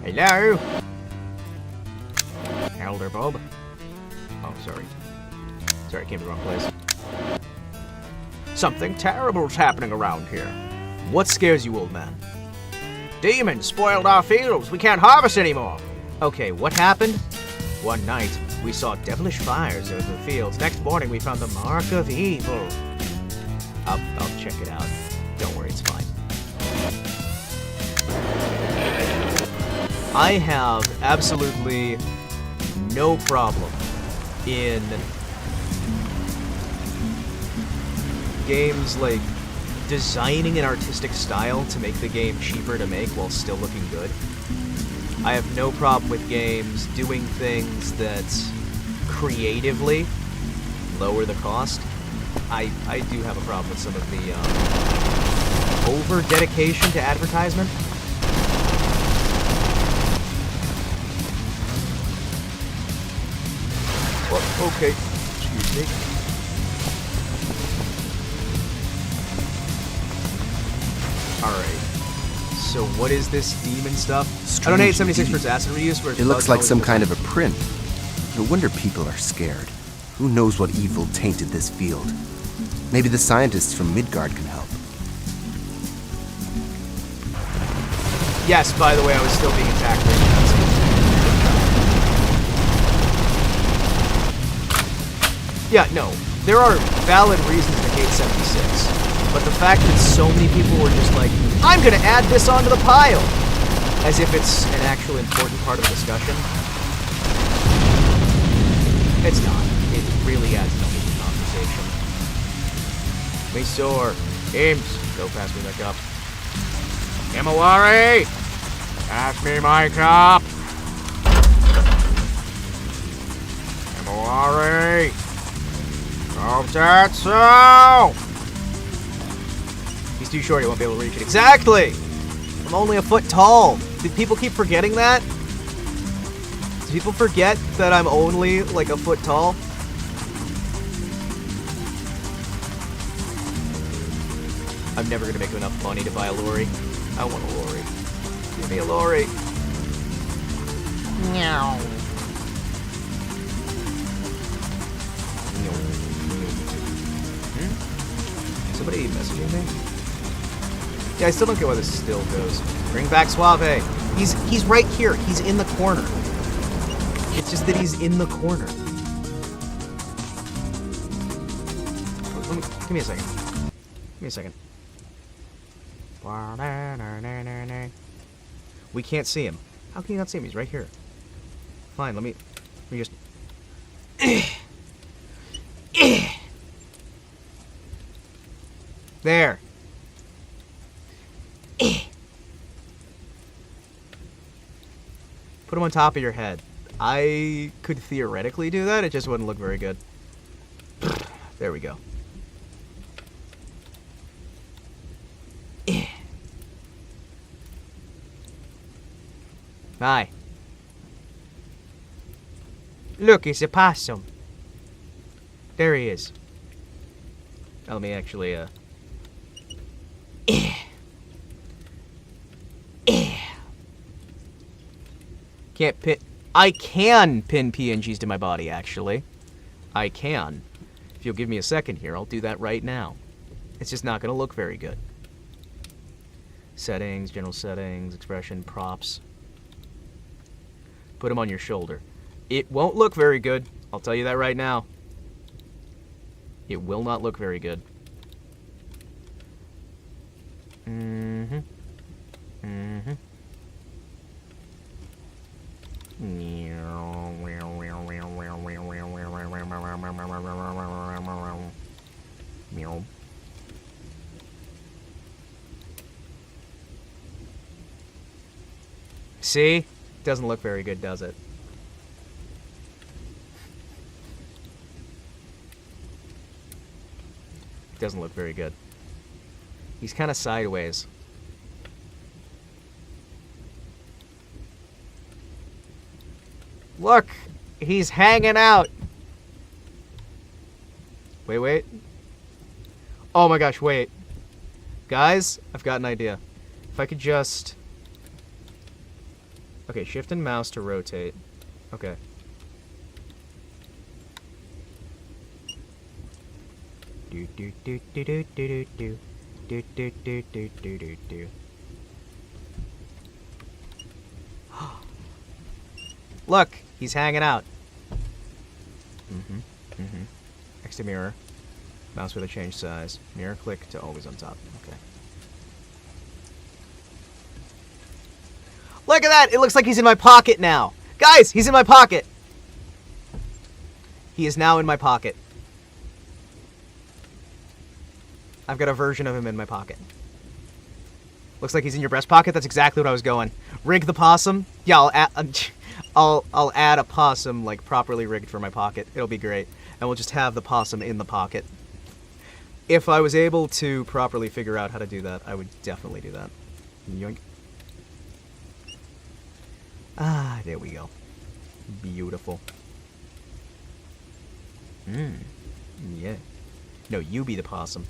Hello? Elder Bob. Oh, sorry. Sorry, I came to the wrong place. Something terrible's happening around here. What scares you, old man? Demons spoiled our fields. We can't harvest anymore. Okay, what happened? One night, we saw devilish fires over the fields. Next morning, we found the mark of evil. I'll check it out. Don't worry, it's fine. I have absolutely no problem in games like designing an artistic style to make the game cheaper to make while still looking good. I have no problem with games doing things that creatively lower the cost. I do have a problem with some of the over-dedication to advertisement. Oh, okay. Excuse me. Alright. So what is this demon stuff? I don't hate 76 for its acid reuse. Where It looks like some kind of a print. No wonder people are scared. Who knows what evil tainted this field? Maybe the scientists from Midgard can help. Yes, by the way, I was still being attacked right now. Yeah, no. There are valid reasons to hate 76. But the fact that so many people were just like, I'm gonna add this onto the pile! As if it's an actual important part of the discussion. It's not. It really adds nothing to the conversation. Me sore. Ames, go pass me that cup. Himawari! Pass me my cup! Himawari! Kotetsu! He's too short, he won't be able to reach it. Exactly! I'm only a foot tall. Do people keep forgetting that? Do people forget that I'm only like a foot tall? I'm never gonna make enough money to buy a lorry. I want a lorry. Give me a lorry. Meow. Somebody messaging me? Yeah, I still don't get why this still goes. Bring back Suave. He's right here. He's in the corner. It's just that he's in the corner. Give me a second. Give me a second. We can't see him. How can you not see him? He's right here. Fine, let me just... There. Put him on top of your head. I could theoretically do that, it just wouldn't look very good. There we go. Hi. Look, it's a possum. There he is. Now, let me actually, Can't I can pin PNGs to my body, actually. I can. If you'll give me a second here, I'll do that right now. It's just not going to look very good. Settings, general settings, expression, props. Put them on your shoulder. It won't look very good. I'll tell you that right now. It will not look very good. Mm-hmm. Mm-hmm. See? Doesn't look very good, does it? Doesn't look very good. He's kind of sideways. Look! He's hanging out! Wait. Oh my gosh, wait. Guys, I've got an idea. If I could just... Okay, shift and mouse to rotate. Okay. Look, he's hanging out. Next to mirror. Mouse with a change size. Mirror click to always on top. Okay. Look at that! It looks like he's in my pocket now. Guys, he's in my pocket. He is now in my pocket. I've got a version of him in my pocket. Looks like he's in your breast pocket. That's exactly what I was going. Rig the possum. Yeah, I'll add a possum like properly rigged for my pocket. It'll be great. And we'll just have the possum in the pocket. If I was able to properly figure out how to do that, I would definitely do that. Yoink. Ah, there we go. Beautiful. Yeah. No, you be the possum.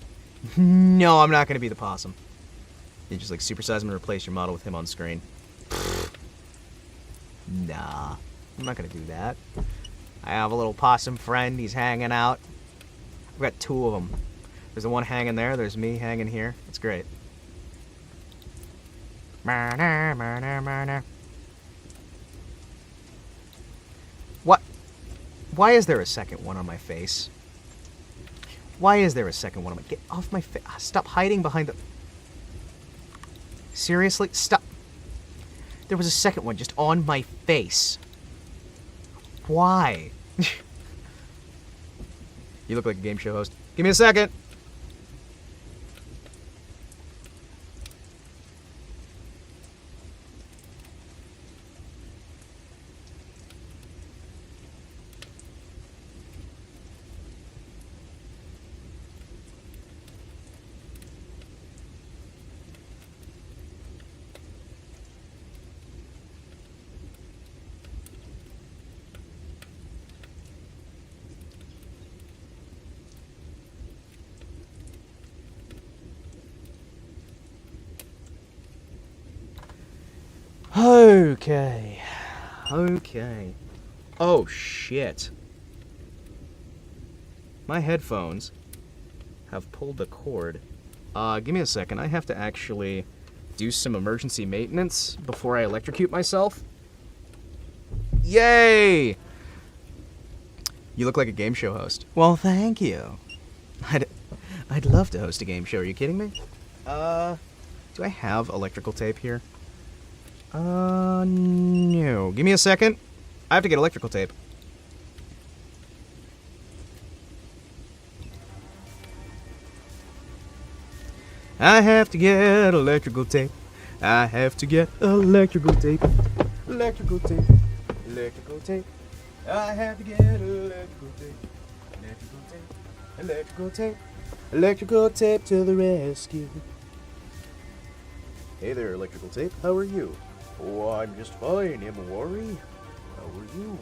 No, I'm not gonna be the possum. You just like supersize him and replace your model with him on screen. Nah, I'm not gonna do that. I have a little possum friend. He's hanging out. I've got two of them. There's the one hanging there. There's me hanging here. It's great. What? Why is there a second one on my face? Why is there a second one on my... Get off my face. Stop hiding behind the... Seriously? Stop. There was a second one just on my face. Why? You look like a game show host. Give me a second. Okay. Oh, shit. My headphones have pulled the cord. Give me a second. I have to actually do some emergency maintenance before I electrocute myself. Yay! You look like a game show host. Well, thank you. I'd love to host a game show. Are you kidding me? Do I have electrical tape here? No. Give me a second. I have to get electrical tape. I have to get electrical tape. I have to get electrical tape. Electrical tape. Electrical tape. I have to get electrical tape. Electrical tape. Electrical tape. Electrical tape to the rescue. Hey there, electrical tape. How are you? Oh, I'm just fine, Himawari. How are you?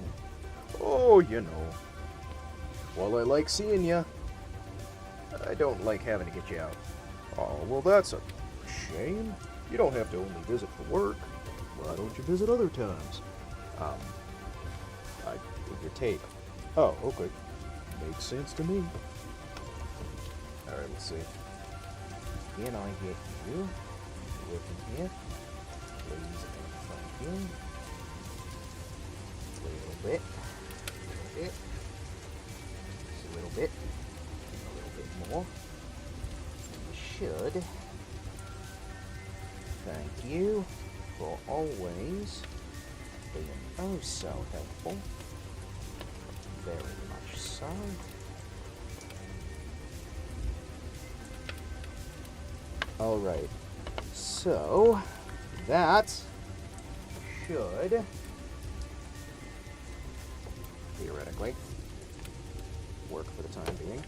Oh, you know. Well, I like seeing ya. I don't like having to get you out. Oh, well, that's a shame. You don't have to only visit for work. Why don't you visit other times? I figure tape. Oh, okay. Makes sense to me. Alright, let's see. Can I get you? Look in here. Please and thank you. A little bit. A little bit. Just a little bit. A little bit more. You should. Thank you for always being oh so helpful. Very much so. Alright, so that should theoretically work for the time being.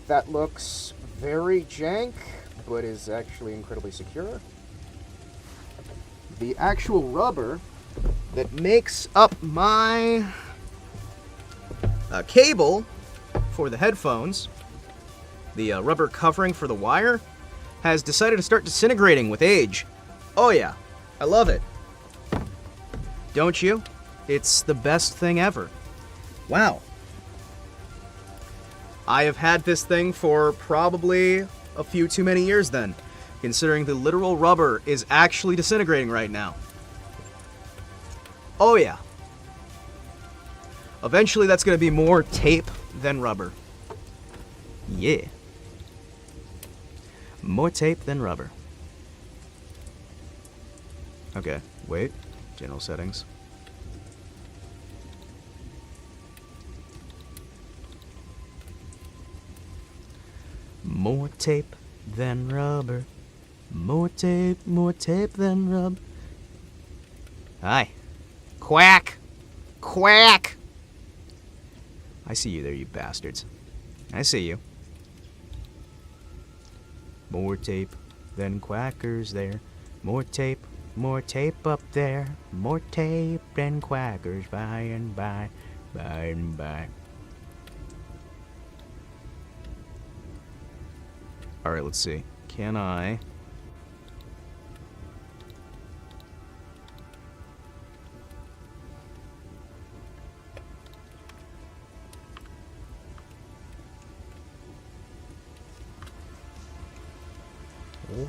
That looks very jank, but is actually incredibly secure. The actual rubber that makes up my cable for the headphones, the rubber covering for the wire, has decided to start disintegrating with age. Oh yeah, I love it. Don't you? It's the best thing ever. Wow. I have had this thing for probably a few too many years then, considering the literal rubber is actually disintegrating right now. Oh yeah. Eventually that's going to be more tape than rubber. Yeah. More tape than rubber. Okay, wait. General settings. More tape than rubber. More tape than rubber. Hi. Quack! Quack! I see you there, you bastards. I see you. More tape than quackers there. More tape up there. More tape than quackers by and by, by and by. Alright, let's see. Can I... Oh.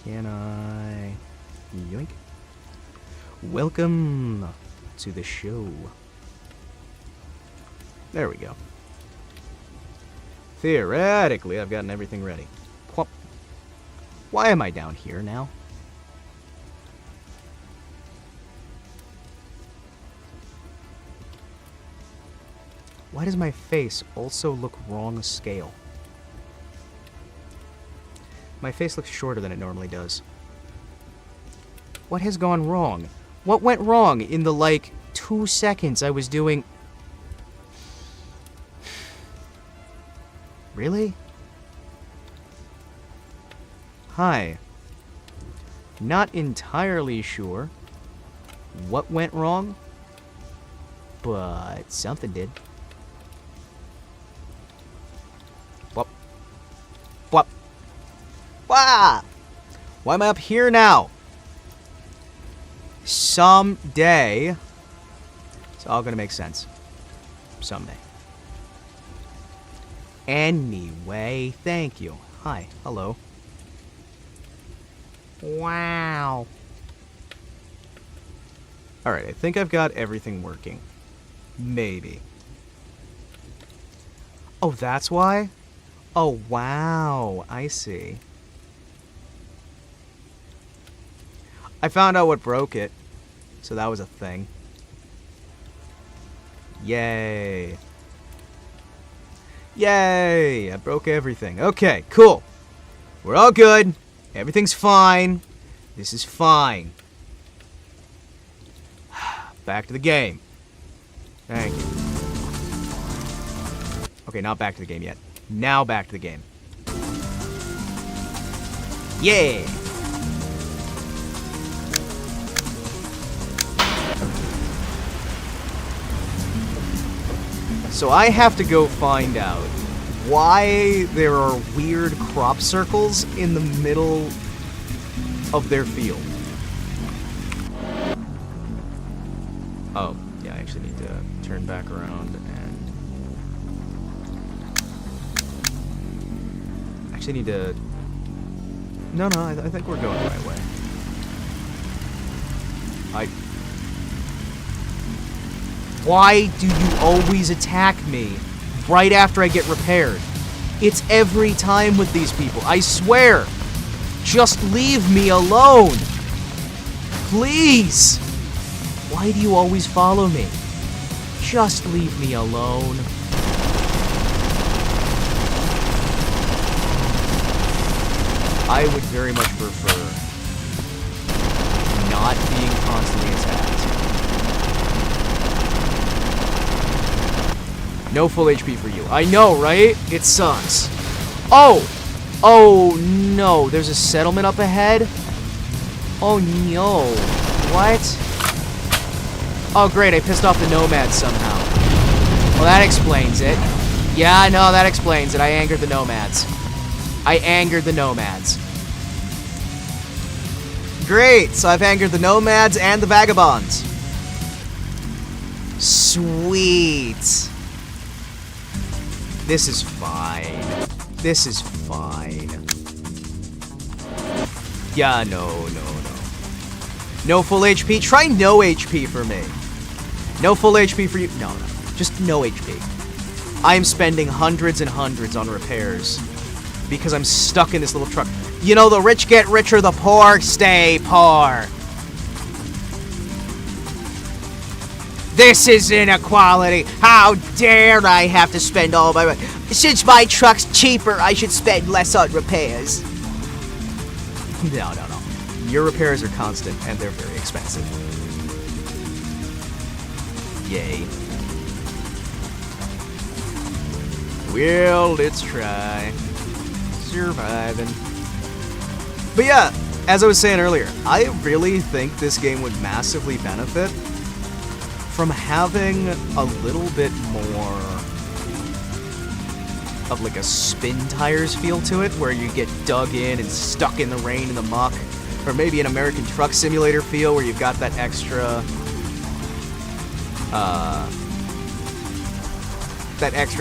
Can I... Yoink. Welcome to the show. There we go. Theoretically, I've gotten everything ready. Why am I down here now? Why does my face also look wrong scale? My face looks shorter than it normally does. What has gone wrong? What went wrong in the, 2 seconds I was doing... Really? Hi. Not entirely sure what went wrong, but something did. Whoop. Whoop. Wah! Why am I up here now? Someday, it's all gonna make sense. Someday. Anyway, thank you. Hi. Hello. Wow. Alright, I think I've got everything working. Maybe. Oh, that's why? Oh, wow. I see. I found out what broke it. So that was a thing. Yay. Yay! I broke everything. Okay, cool. We're all good. Everything's fine. This is fine. Back to the game. Thank you. Okay, not back to the game yet. Now back to the game. Yeah! So I have to go find out why there are weird crop circles in the middle of their field. Oh, yeah, I actually need to turn back around and... Actually need to... No, I think we're going the right way. Why do you always attack me right after I get repaired? It's every time with these people, I swear! Just leave me alone! Please! Why do you always follow me? Just leave me alone. I would very much prefer not being constantly attacked. No full HP for you. I know, right? It sucks. Oh! Oh, no. There's a settlement up ahead? Oh, no. What? Oh, great. I pissed off the nomads somehow. Well, that explains it. Yeah, no, that explains it. I angered the nomads. Great. So I've angered the nomads and the vagabonds. Sweet. This is fine. Yeah, no. No full HP. Try no HP for me. No full HP for you. No. Just no HP. I am spending hundreds and hundreds on repairs because I'm stuck in this little truck. You know, the rich get richer, the poor stay poor. This is inequality. How dare I have to spend all my money? Since my truck's cheaper, I should spend less on repairs. No. Your repairs are constant, and they're very expensive. Yay. Well, let's try. Surviving. But yeah, as I was saying earlier, I really think this game would massively benefit from having a little bit more of like a spin tires feel to it, where you get dug in and stuck in the rain and the muck. Or maybe an American Truck Simulator feel where you've got that extra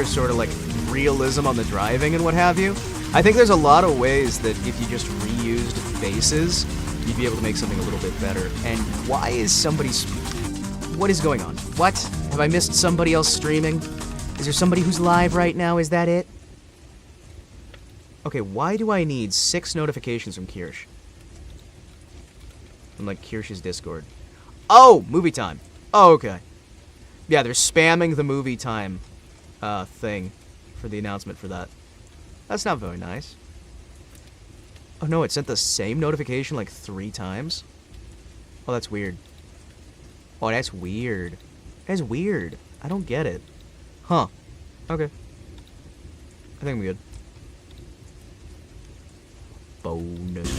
sort of like realism on the driving and what have you. I think there's a lot of ways that if you just reused bases, you'd be able to make something a little bit better. And why is somebody... What is going on? What? Have I missed somebody else streaming? Is there somebody who's live right now? Is that it? Okay, why do I need 6 notifications from Kirsch? From, like, Kirsch's Discord. Oh! Movie time. Oh, okay. Yeah, they're spamming the movie time thing for the announcement for that. That's not very nice. Oh, no, it sent the same notification, like, 3 times? Oh, that's weird. Oh, that's weird. That's weird. I don't get it. Huh. Okay. I think I'm good. Bonus.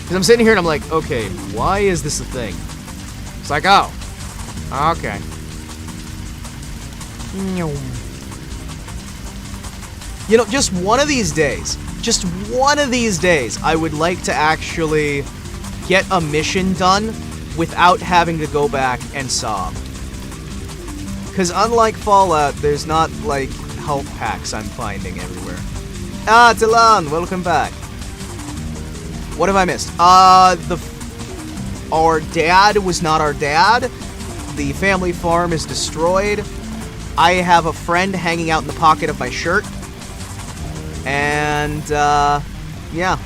Because I'm sitting here and I'm like, okay, why is this a thing? It's like, oh. Okay. You know, just one of these days, I would like to actually get a mission done without having to go back and sob. Because unlike Fallout, there's not, like, health packs I'm finding everywhere. Ah, Talan, welcome back. What have I missed? Our dad was not our dad. The family farm is destroyed. I have a friend hanging out in the pocket of my shirt. And, yeah.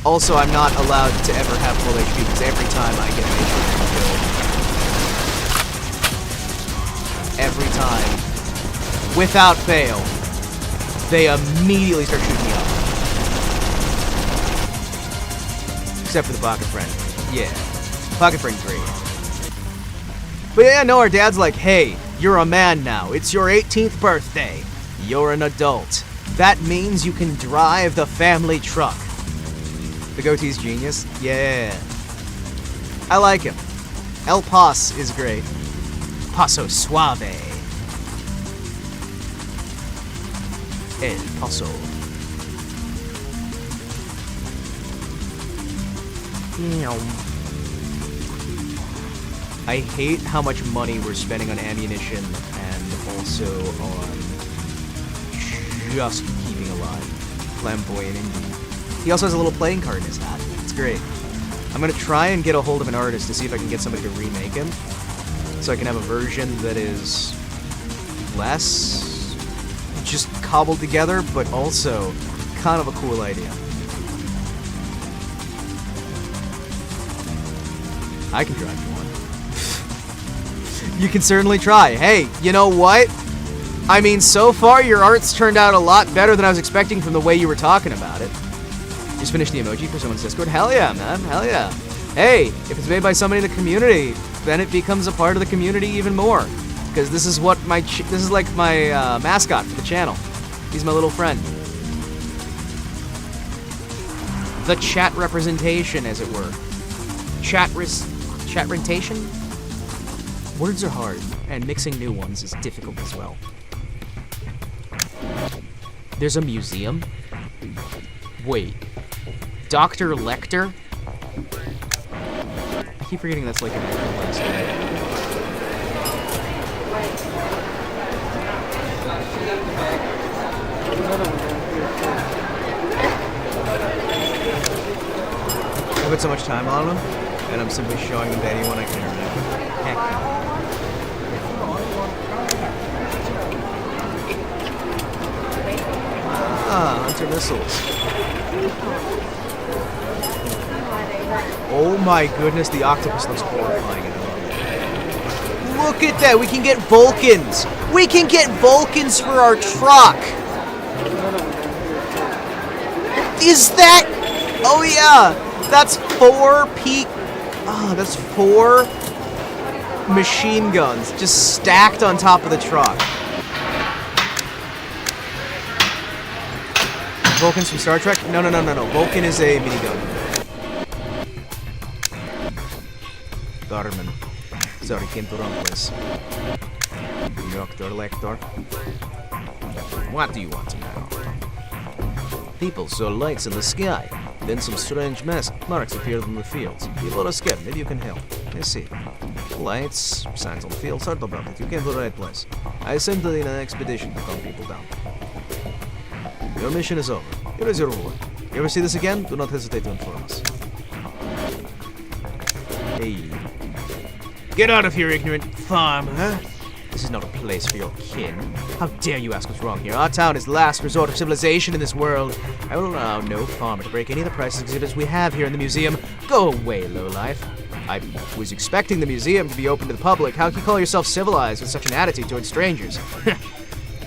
Also, I'm not allowed to ever have full HP because every time I get an HP kill, every time, without fail, they immediately start shooting me up. Except for the pocket friend. Yeah. Pocket friend 3. But yeah, no, our dad's like, hey, you're a man now. It's your 18th birthday. You're an adult. That means you can drive the family truck. The goatee's genius? Yeah. I like him. El Pos is great. Paso Suave. El Paso. I hate how much money we're spending on ammunition and also on just keeping alive. Flamboyant indeed. He also has a little playing card in his hat. It's great. I'm gonna try and get a hold of an artist to see if I can get somebody to remake him, so I can have a version that is less just cobbled together, but also kind of a cool idea. I can try if you want. You can certainly try. Hey, you know what? I mean, so far your art's turned out a lot better than I was expecting from the way you were talking about it. Just finished the emoji for someone's Discord. Hell yeah, man. Hell yeah. Hey, if it's made by somebody in the community, then it becomes a part of the community even more. Because this is what this is like my mascot for the channel. He's my little friend. The chat representation, as it were. Chat-rentation? Words are hard, and mixing new ones is difficult as well. There's a museum. Wait. Dr. Lecter? I keep forgetting that's like an actual last name. I put so much time on them, and I'm simply showing them to anyone I can remember. Heck no. Ah, Hunter missiles. Oh my goodness, the octopus looks horrifying. Look at that, we can get Vulcans! We can get Vulcans for our truck! Is that... Oh yeah! That's 4 peak... Oh, that's 4 machine guns just stacked on top of the truck. Vulcans from Star Trek? No. Vulcan is a minigun. Garmin. Sorry, came to the wrong place. Doctor Lector. What do you want to know? People saw lights in the sky. Then some strange masked marks appeared in the fields. People are scared. Maybe you can help. I see. Lights, signs on the fields, heard about it. You came to the right place. I sent in an expedition to calm people down. Your mission is over. Here is your reward. You ever see this again? Do not hesitate to inform us. Hey. Get out of here, ignorant farmer. This is not a place for your kin. How dare you ask what's wrong here? Our town is the last resort of civilization in this world. I will allow no farmer to break any of the priceless exhibits we have here in the museum. Go away, lowlife. I was expecting the museum to be open to the public. How can you call yourself civilized with such an attitude towards strangers?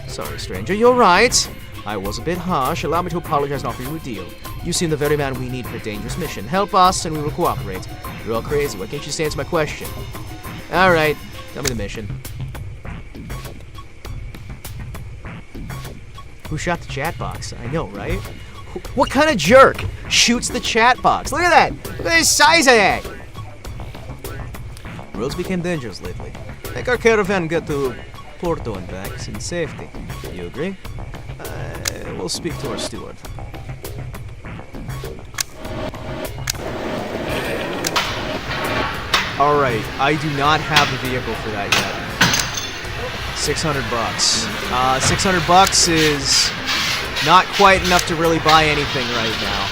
Sorry, stranger, you're right. I was a bit harsh. Allow me to apologize and offer you a deal. You seem the very man we need for a dangerous mission. Help us and we will cooperate. You're all crazy. Why can't you just answer my question? Alright, tell me the mission. Who shot the chat box? I know, right? What kind of jerk shoots the chat box? Look at that! Look at the size of that! Roads became dangerous lately. Make our caravan get to Porto and back in safety. You agree? We'll speak to our steward. Alright, I do not have the vehicle for that yet. $600. $600 is not quite enough to really buy anything right now.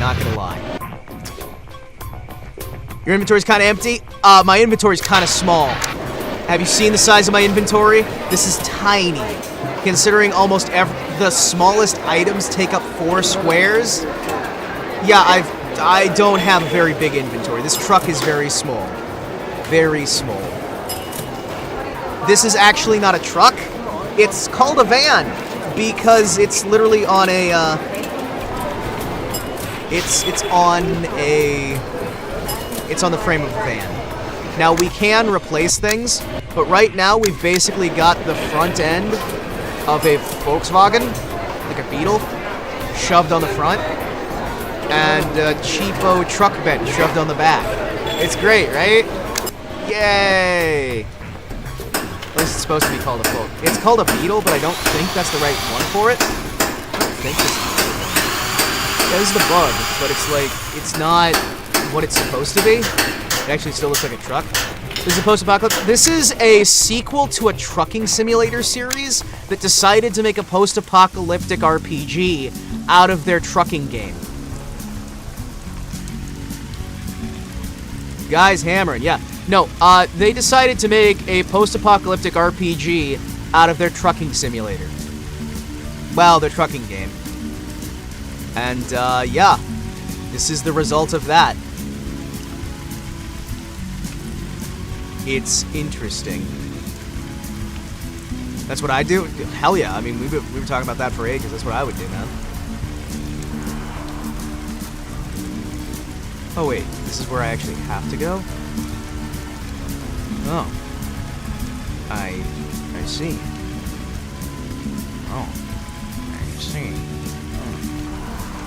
Not gonna lie. Your inventory's kind of empty? My inventory's kind of small. Have you seen the size of my inventory? This is tiny. Considering almost the smallest items take up 4 squares. Yeah, I don't have a very big inventory. This truck is very small. Very small. This is actually not a truck. It's called a van because it's literally on a it's on the frame of a van. Now we can replace things, but right now we've basically got the front end of a Volkswagen, like a Beetle, shoved on the front, and a cheapo truck bed shoved on the back. It's great, right? Yay! At least it's supposed to be called a boat. It's called a beetle, but I don't think that's the right one for it. I don't think this is the right one. Yeah, this is the bug, but it's like, it's not what it's supposed to be. It actually still looks like a truck. This is a post-apocalypse. This is a sequel to a trucking simulator series that decided to make a post-apocalyptic RPG out of their trucking game. Guys hammering, yeah. No, they decided to make a post-apocalyptic RPG out of their trucking simulator. Well, their trucking game. And, yeah. This is the result of that. It's interesting. That's what I do? Hell yeah. I mean, we were talking about that for ages. That's what I would do, man. Oh, wait. This is where I actually have to go? Oh. I see. Oh. I see.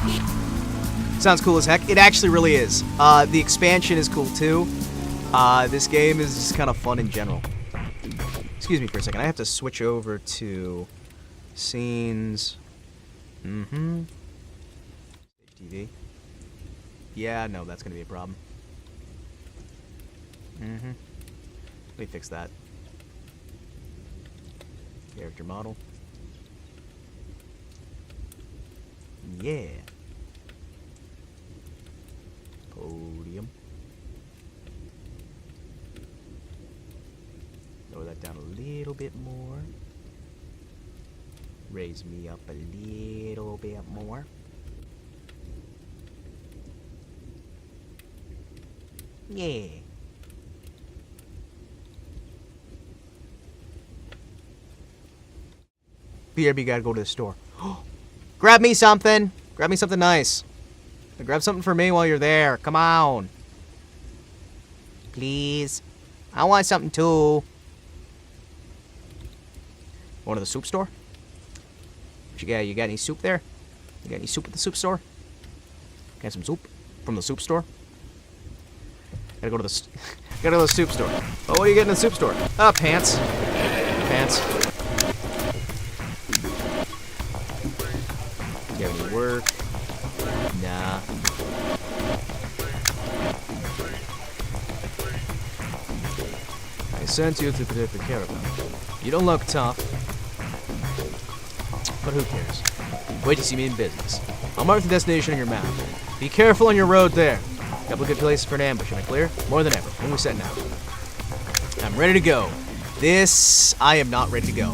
Oh. Sounds cool as heck. It actually really is. The expansion is cool, too. This game is just kind of fun in general. Excuse me for a second. I have to switch over to scenes. Mm-hmm. TV. Yeah, no, that's going to be a problem. Mm-hmm. Let me fix that. Character model. Yeah. Podium. Lower that down a little bit more. Raise me up a little bit more. Yeah. BRB gotta go to the store. Grab me something! Grab me something nice. Grab something for me while you're there. Come on. Please. I want something too. Going to the soup store? What you got? You got any soup there? You got any soup at the soup store? Got some soup from the soup store? Gotta go to the gotta go to the soup store. Oh, what are you getting in the soup store? Oh, pants. Pants. You have any work? Nah. I sent you to protect the caravan. You don't look tough. But who cares? Wait to see me in business. I'll mark the destination on your map. Be careful on your road there. Couple good places for an ambush. Am I clear? More than ever. When are we setting out? I'm ready to go. I am not ready to go.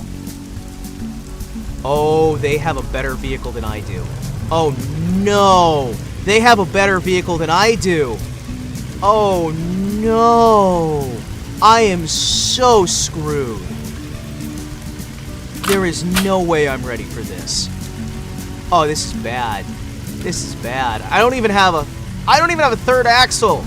Oh, they have a better vehicle than I do. Oh, no. They have a better vehicle than I do. Oh, no. I am so screwed. There is no way I'm ready for this. Oh, this is bad. This is bad. I don't even have a third axle.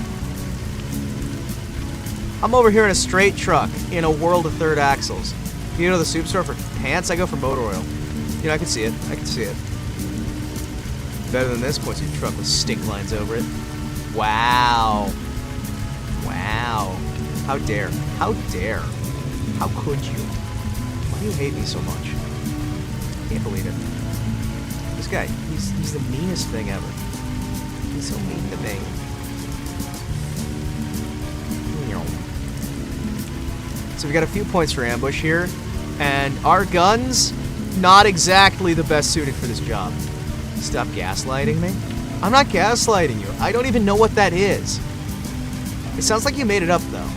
I'm over here in a straight truck in a world of third axles. You go to the soup store for pants? I go for motor oil. You know, I can see it. I can see it. Better than this, points your truck with stink lines over it. Wow. Wow. How dare. How dare. How could you? Why do you hate me so much? Can't believe it. This guy, he's the meanest thing ever. He's so mean to me. So we got a few points for ambush here, and our guns, not exactly the best suited for this job. Stop gaslighting me. I'm not gaslighting you. I don't even know what that is. It sounds like you made it up, though.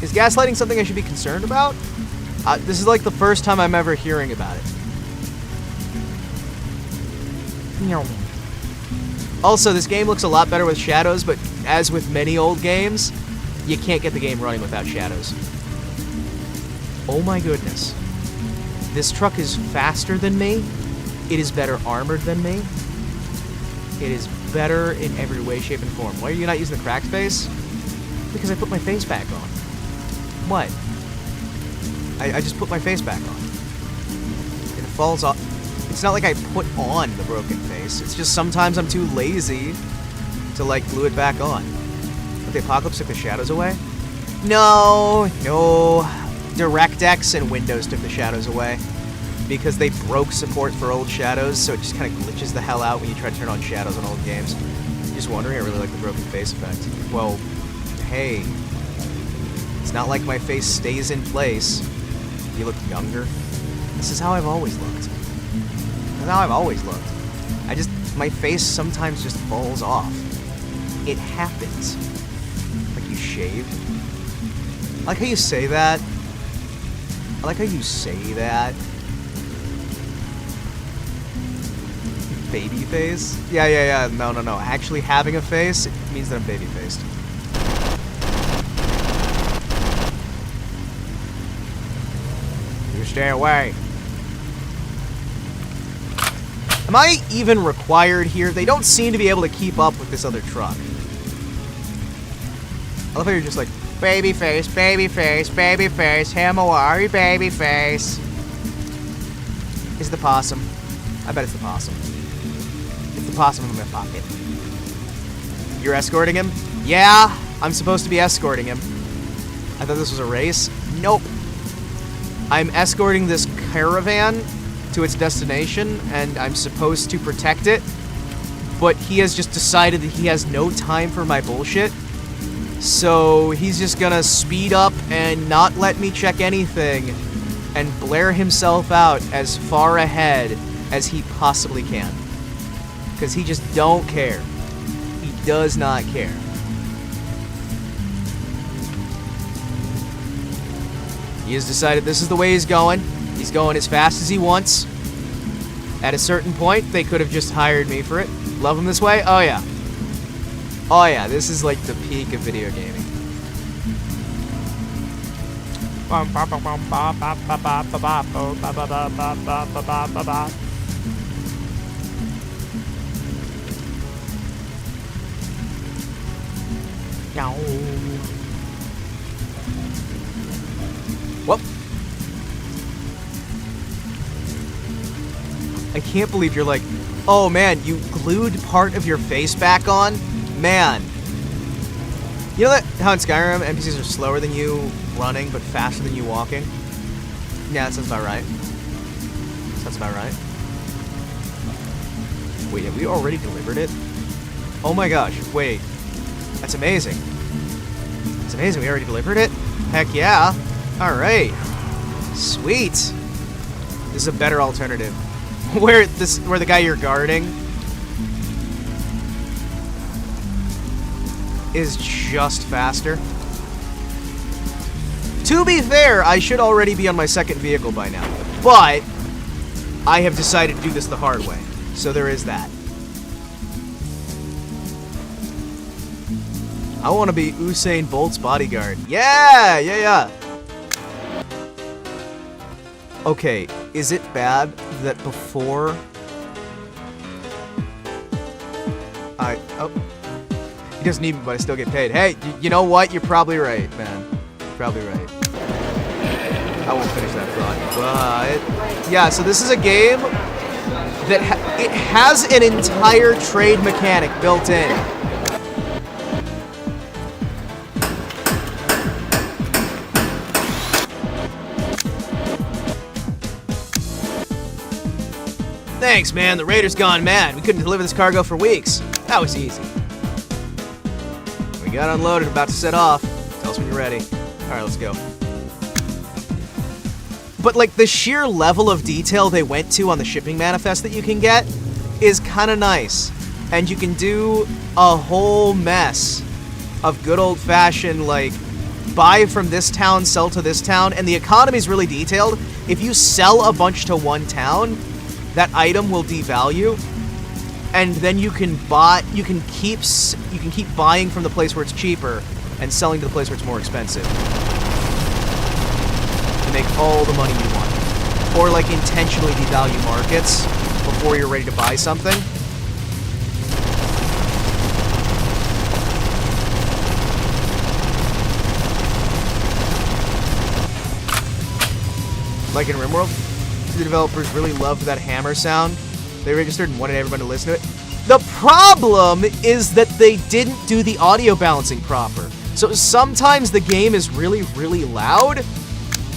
Is gaslighting something I should be concerned about? This is like the first time I'm ever hearing about it. Also, this game looks a lot better with shadows, but as with many old games, you can't get the game running without shadows. Oh my goodness. This truck is faster than me. It is better armored than me. It is better in every way, shape, and form. Why are you not using the cracked face? Because I put my face back on. What? I just put my face back on. And it falls off. It's not like I put on the broken face. It's just sometimes I'm too lazy to, like, glue it back on. But the apocalypse took the shadows away? No, no. DirectX and Windows took the shadows away because they broke support for old shadows, so it just kind of glitches the hell out when you try to turn on shadows on old games. Just wondering, I really like the broken face effect. Well, hey, it's not like my face stays in place. You look younger. This is how I've always looked. This is how I've always looked. My face sometimes just falls off. It happens. Like you shaved. I like how you say that. I like how you say that. Baby face? Yeah. No. Actually having a face, it means that I'm baby faced. You stay away. Am I even required here? They don't seem to be able to keep up with this other truck. I love how you're just like, baby face, Himawari, baby face. Is the possum? I bet it's the possum. It's the possum in my pocket. You're escorting him? Yeah, I'm supposed to be escorting him. I thought this was a race. Nope. I'm escorting this caravan to its destination, and I'm supposed to protect it, but he has just decided that he has no time for my bullshit, so he's just gonna speed up and not let me check anything and blare himself out as far ahead as he possibly can, because he just don't care. He does not care. He has decided this is the way he's going. He's going as fast as he wants. At a certain point, they could have just hired me for it. Love him this way? Oh yeah. Oh yeah, this is like the peak of video gaming. Whoop. I can't believe you're like, oh man, you glued part of your face back on? Man. You know that how in Skyrim NPCs are slower than you running but faster than you walking? Yeah, that sounds about right. Sounds about right. Wait, have we already delivered it? Oh my gosh, wait. That's amazing. It's amazing, we already delivered it? Heck yeah. Alright. Sweet. This is a better alternative. Where the guy you're guarding is just faster. To be fair, I should already be on my second vehicle by now, but I have decided to do this the hard way, so there is that. I want to be Usain Bolt's bodyguard. Yeah. Okay, is it bad that before he doesn't need me, but I still get paid. Hey, you know what? You're probably right, man. You're probably right. I won't finish that thought, but yeah. So this is a game that it has an entire trade mechanic built in. Thanks, man. The Raider's gone mad. We couldn't deliver this cargo for weeks. That was easy. We got unloaded, about to set off. Tell us when you're ready. Alright, let's go. But, like, the sheer level of detail they went to on the shipping manifest that you can get is kind of nice. And you can do a whole mess of good old-fashioned, like, buy from this town, sell to this town, and the economy's really detailed. If you sell a bunch to one town, that item will devalue, and then you can keep buying from the place where it's cheaper and selling to the place where it's more expensive to make all the money you want, or like intentionally devalue markets before you're ready to buy something. Like in RimWorld, the developers really loved that hammer sound. They registered and wanted everyone to listen to it. The problem is that they didn't do the audio balancing proper. So sometimes the game is really, really loud,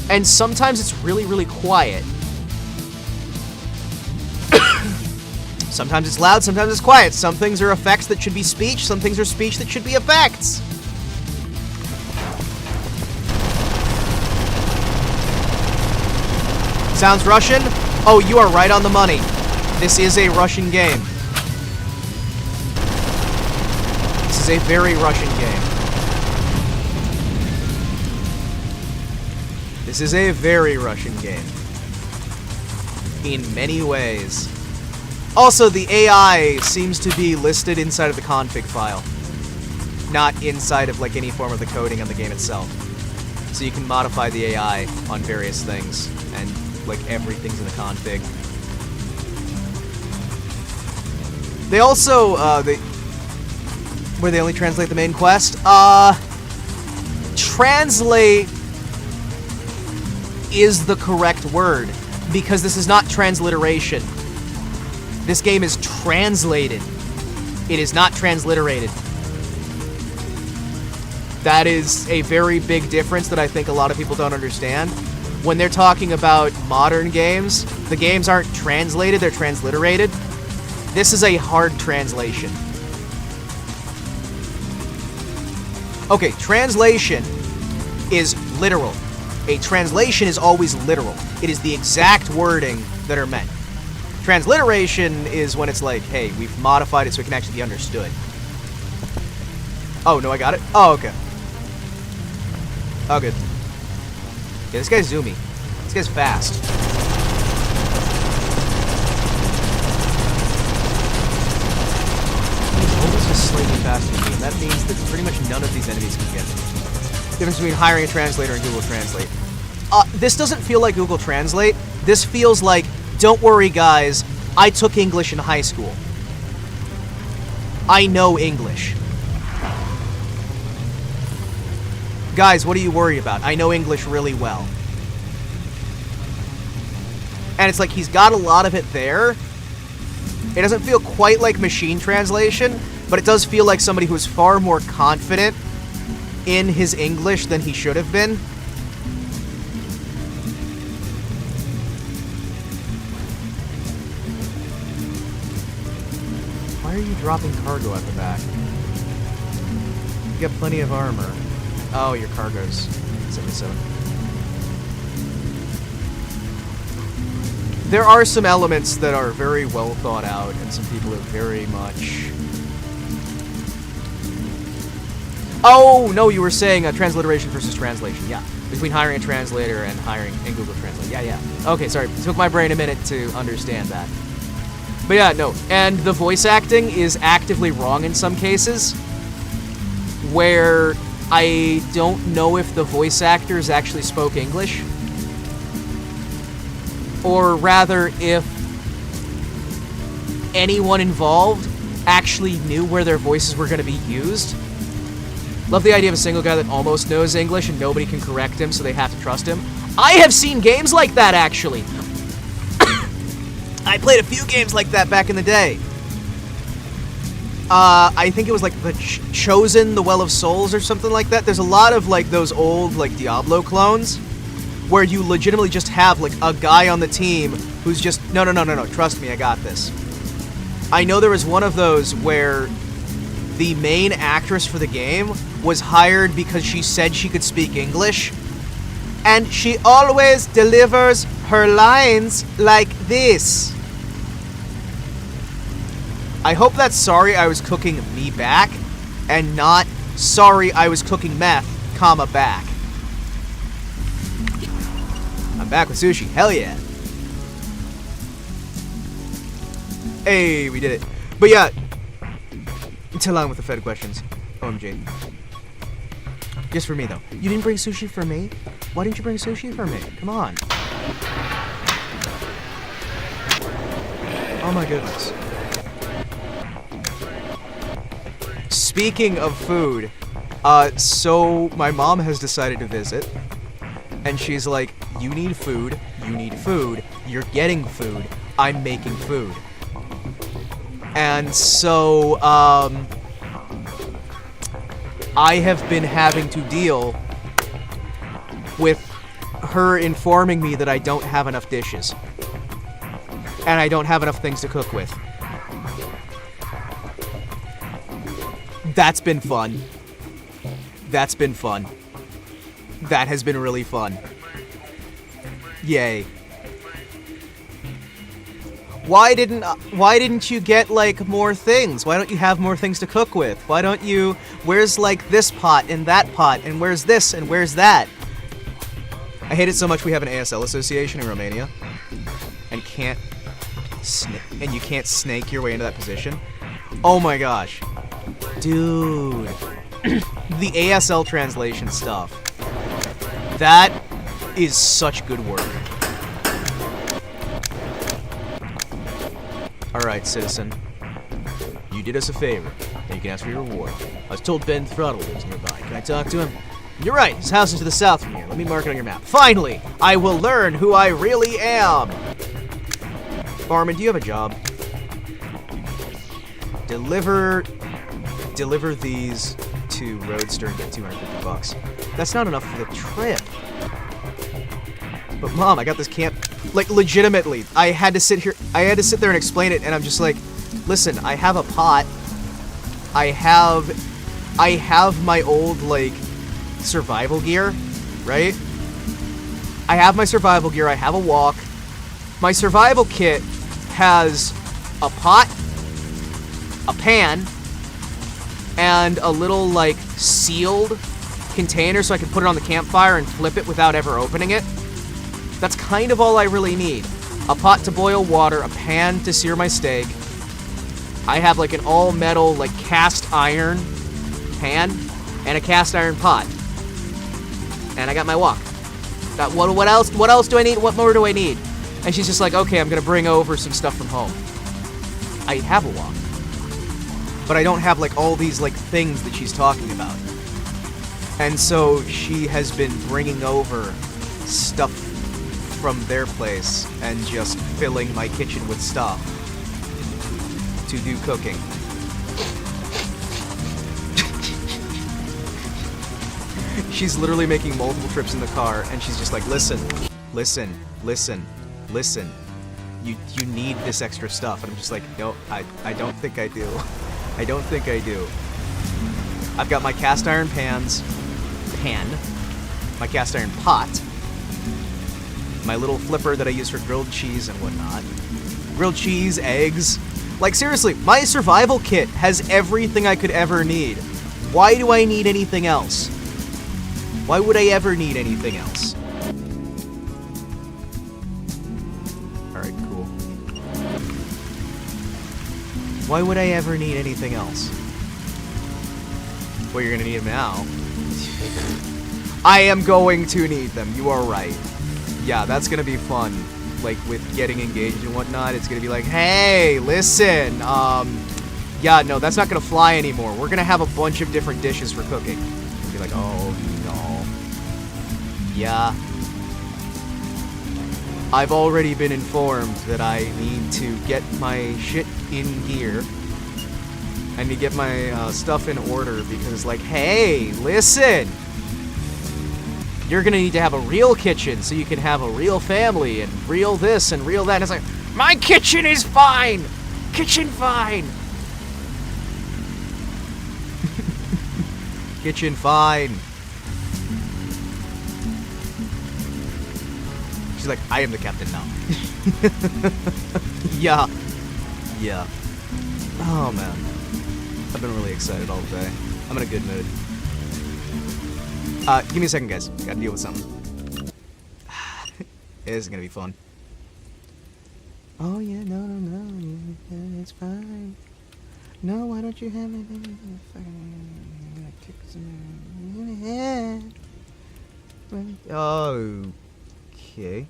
And sometimes it's really, really quiet. Sometimes it's loud, sometimes it's quiet. Some things are effects that should be speech, some things are speech that should be effects. Sounds Russian? Oh, you are right on the money. This is a Russian game. This is a very Russian game. This is a very Russian game. In many ways. Also, the AI seems to be listed inside of the config file. Not inside of, like, any form of the coding on the game itself. So you can modify the AI on various things, and, like, everything's in the config. They also, where they only translate the main quest? Translate is the correct word, because this is not transliteration. This game is translated. It is not transliterated. That is a very big difference that I think a lot of people don't understand. When they're talking about modern games, the games aren't translated, they're transliterated. This is a hard translation. Okay, translation is literal. A translation is always literal. It is the exact wording that are meant. Transliteration is when it's like, hey, we've modified it so it can actually be understood. Oh, no, I got it? Oh, okay. Oh, good. Yeah, this guy's zoomy. This guy's fast. He's always just slightly faster than me, and that means that pretty much none of these enemies can get me. Difference between hiring a translator and Google Translate. This doesn't feel like Google Translate. This feels like, don't worry, guys, I took English in high school. I know English. Guys, what do you worry about? I know English really well. And it's like, he's got a lot of it there. It doesn't feel quite like machine translation, but it does feel like somebody who's far more confident in his English than he should have been. Why are you dropping cargo at the back? You got plenty of armor. Oh, your cargo's 77. There are some elements that are very well thought out, and some people are very much... Oh, no, you were saying transliteration versus translation. Yeah, between hiring a translator and hiring in Google Translate. Yeah. Okay, sorry. It took my brain a minute to understand that. But yeah, no. And the voice acting is actively wrong in some cases, where I don't know if the voice actors actually spoke English. Or rather, if anyone involved actually knew where their voices were going to be used. Love the idea of a single guy that almost knows English and nobody can correct him, so they have to trust him. I have seen games like that, actually. I played a few games like that back in the day. I think it was like the Chosen, the Well of Souls, or something like that. There's a lot of like those old like Diablo clones where you legitimately just have like a guy on the team who's just, no, trust me, I got this. I know there was one of those where the main actress for the game was hired because she said she could speak English, and she always delivers her lines like this. I hope that's sorry I was cooking me back, and not sorry I was cooking meth, comma, back. I'm back with sushi, hell yeah. Hey, we did it. But yeah, too long with the Fed questions. OMG. Just for me, though. You didn't bring sushi for me? Why didn't you bring sushi for me? Come on. Oh my goodness. Speaking of food, so my mom has decided to visit, and she's like, you need food, you're getting food, I'm making food. And so, I have been having to deal with her informing me that I don't have enough dishes. And I don't have enough things to cook with. That's been fun. That's been fun. That has been really fun. Yay. Why didn't you get, like, more things? Why don't you have more things to cook with? Why don't you... Where's, like, this pot and that pot, and where's this and where's that? I hate it so much we have an ASL association in Romania. And you can't snake your way into that position. Oh my gosh. Dude. The ASL translation stuff. That is such good work. Alright, citizen. You did us a favor. Now you can ask for your reward. I was told Ben Throttle lives nearby. Can I talk to him? You're right. His house is to the south from here. Let me mark it on your map. Finally! I will learn who I really am! Barman, do you have a job? Deliver these to Roadster and get $250. That's not enough for the trip. But Mom, I got this camp. Like, legitimately, I had to sit there and explain it, and I'm just like, listen, I have a pot. I have my old, like, survival gear, right? I have my survival gear, I have a wok. My survival kit has a pot, a pan, and a little, like, sealed container so I can put it on the campfire and flip it without ever opening it. That's kind of all I really need. A pot to boil water, a pan to sear my steak. I have, like, an all-metal, like, cast iron pan and a cast iron pot. And I got my wok. What else do I need? What more do I need? And she's just like, okay, I'm gonna bring over some stuff from home. I have a wok. But I don't have, like, all these, like, things that she's talking about. And so she has been bringing over stuff from their place and just filling my kitchen with stuff to do cooking. She's literally making multiple trips in the car, and she's just like, listen. You need this extra stuff. And I'm just like, no, I don't think I do. I don't think I do. I've got my cast iron pan, my cast iron pot, my little flipper that I use for grilled cheese and whatnot. Grilled cheese, eggs. Like, seriously, my survival kit has everything I could ever need. Why do I need anything else? Why would I ever need anything else? Alright, cool. Why would I ever need anything else? Well, you're gonna need them now. I am going to need them, you are right. Yeah, that's gonna be fun. Like, with getting engaged and whatnot, it's gonna be like, hey, listen, yeah, no, that's not gonna fly anymore. We're gonna have a bunch of different dishes for cooking. You'll be like, oh, no. Yeah. I've already been informed that I need to get my shit in gear. I need to get my stuff in order because, like, hey, listen! You're gonna need to have a real kitchen so you can have a real family and real this and real that. And it's like, my kitchen is fine! Kitchen fine! Kitchen fine. She's like, I am the captain now. Yeah. Yeah. Oh, man. I've been really excited all day. I'm in a good mood. Give me a second, guys. Gotta deal with something. It is gonna be fun. Oh, yeah, no, yeah, it's fine. No, why don't you have it? I'm gonna kick some head. Okay.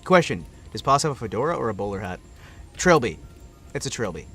Question. Does Poss have a fedora or a bowler hat? Trilby. It's a trilby.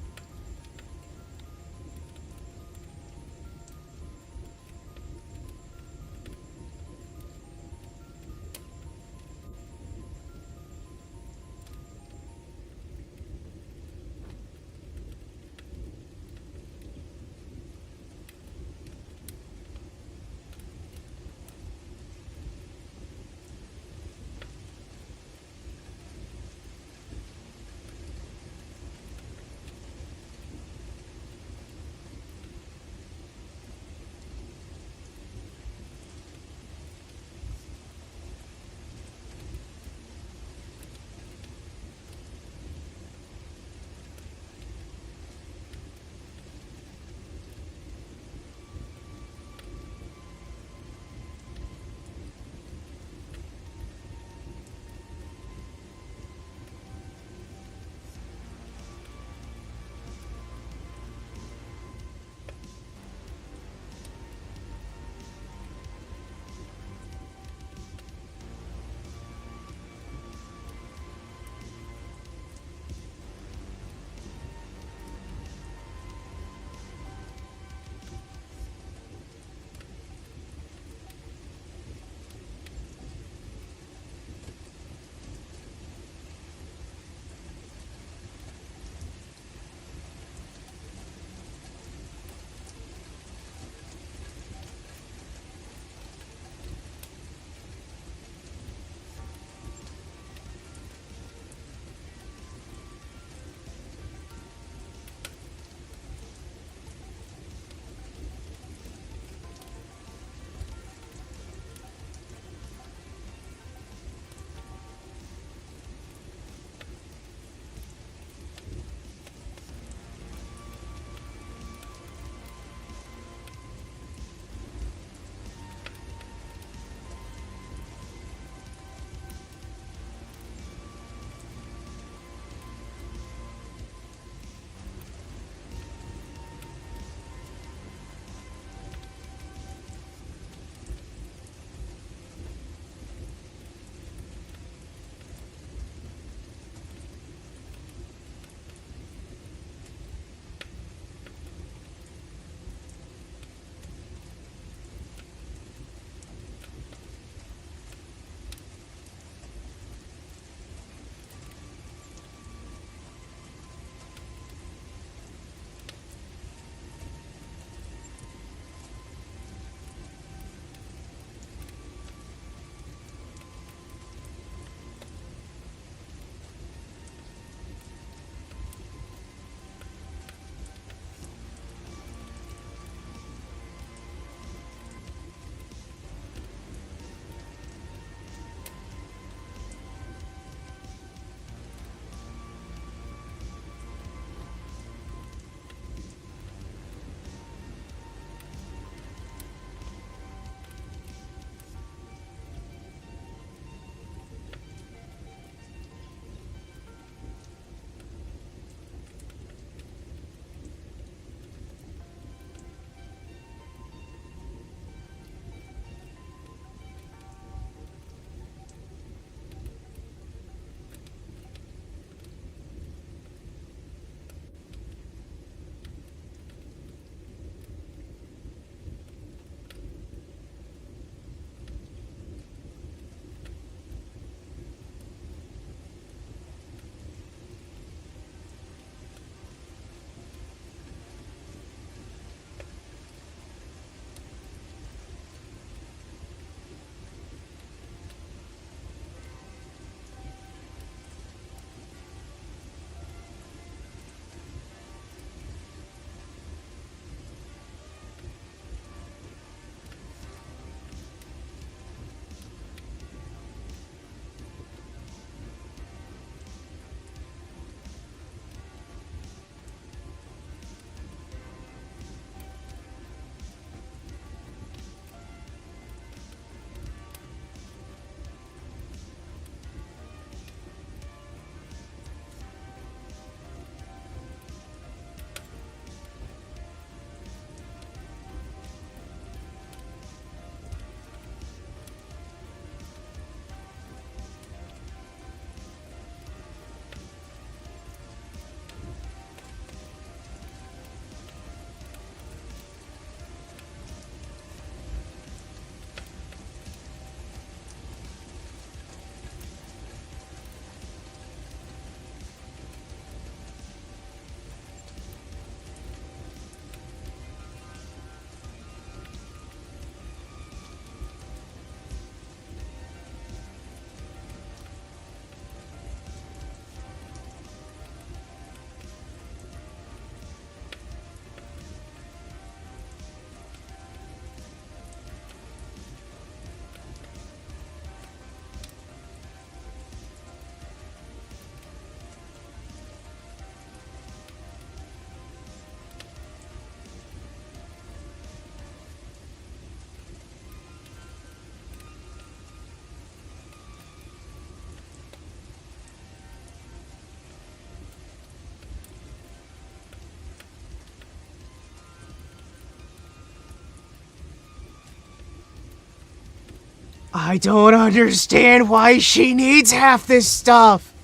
I don't understand why she needs half this stuff.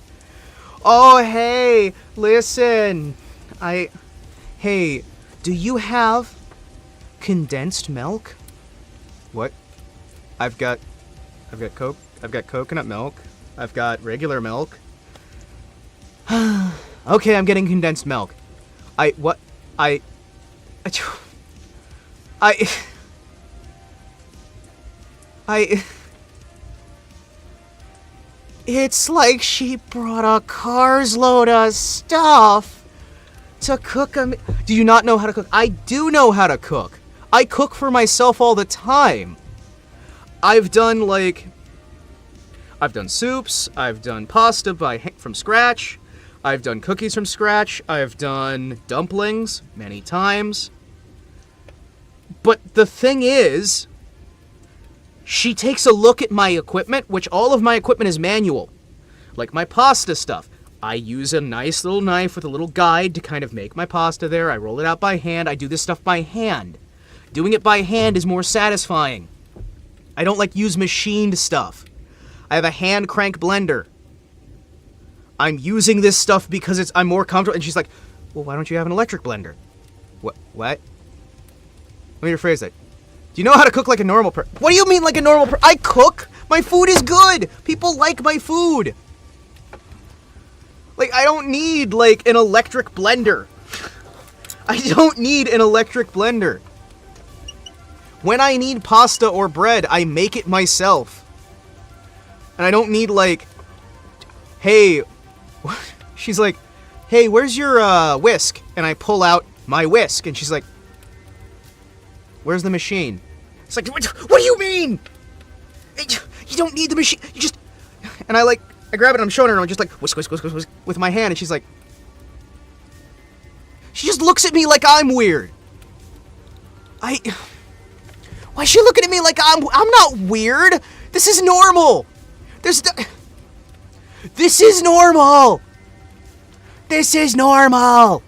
Oh, hey, listen. Hey, do you have condensed milk? What? I've got Coke. I've got coconut milk. I've got regular milk. Okay, I'm getting condensed milk. It's like she brought a car's load of stuff to cook a... Do you not know how to cook? I do know how to cook. I cook for myself all the time. I've done soups. I've done pasta from scratch. I've done cookies from scratch. I've done dumplings many times. But the thing is, she takes a look at my equipment, which all of my equipment is manual. Like my pasta stuff. I use a nice little knife with a little guide to kind of make my pasta there. I roll it out by hand. I do this stuff by hand. Doing it by hand is more satisfying. I don't use machined stuff. I have a hand crank blender. I'm using this stuff because I'm more comfortable. And she's like, well, why don't you have an electric blender? What? Let me rephrase that. Do you know how to cook like a normal person? What do you mean like a normal person? I cook. My food is good. People like my food. I don't need, an electric blender. I don't need an electric blender. When I need pasta or bread, I make it myself. And I don't need, hey... She's like, hey, where's your, whisk? And I pull out my whisk, and she's like, where's the machine? It's like, what do you mean? You don't need the machine. You just... And I grab it and I'm showing her and I'm just whisk, whisk, whisk, whisk, whisk with my hand. And she's like... She just looks at me like I'm weird. Why is she looking at me like I'm not weird? This is normal. This is normal. This is normal.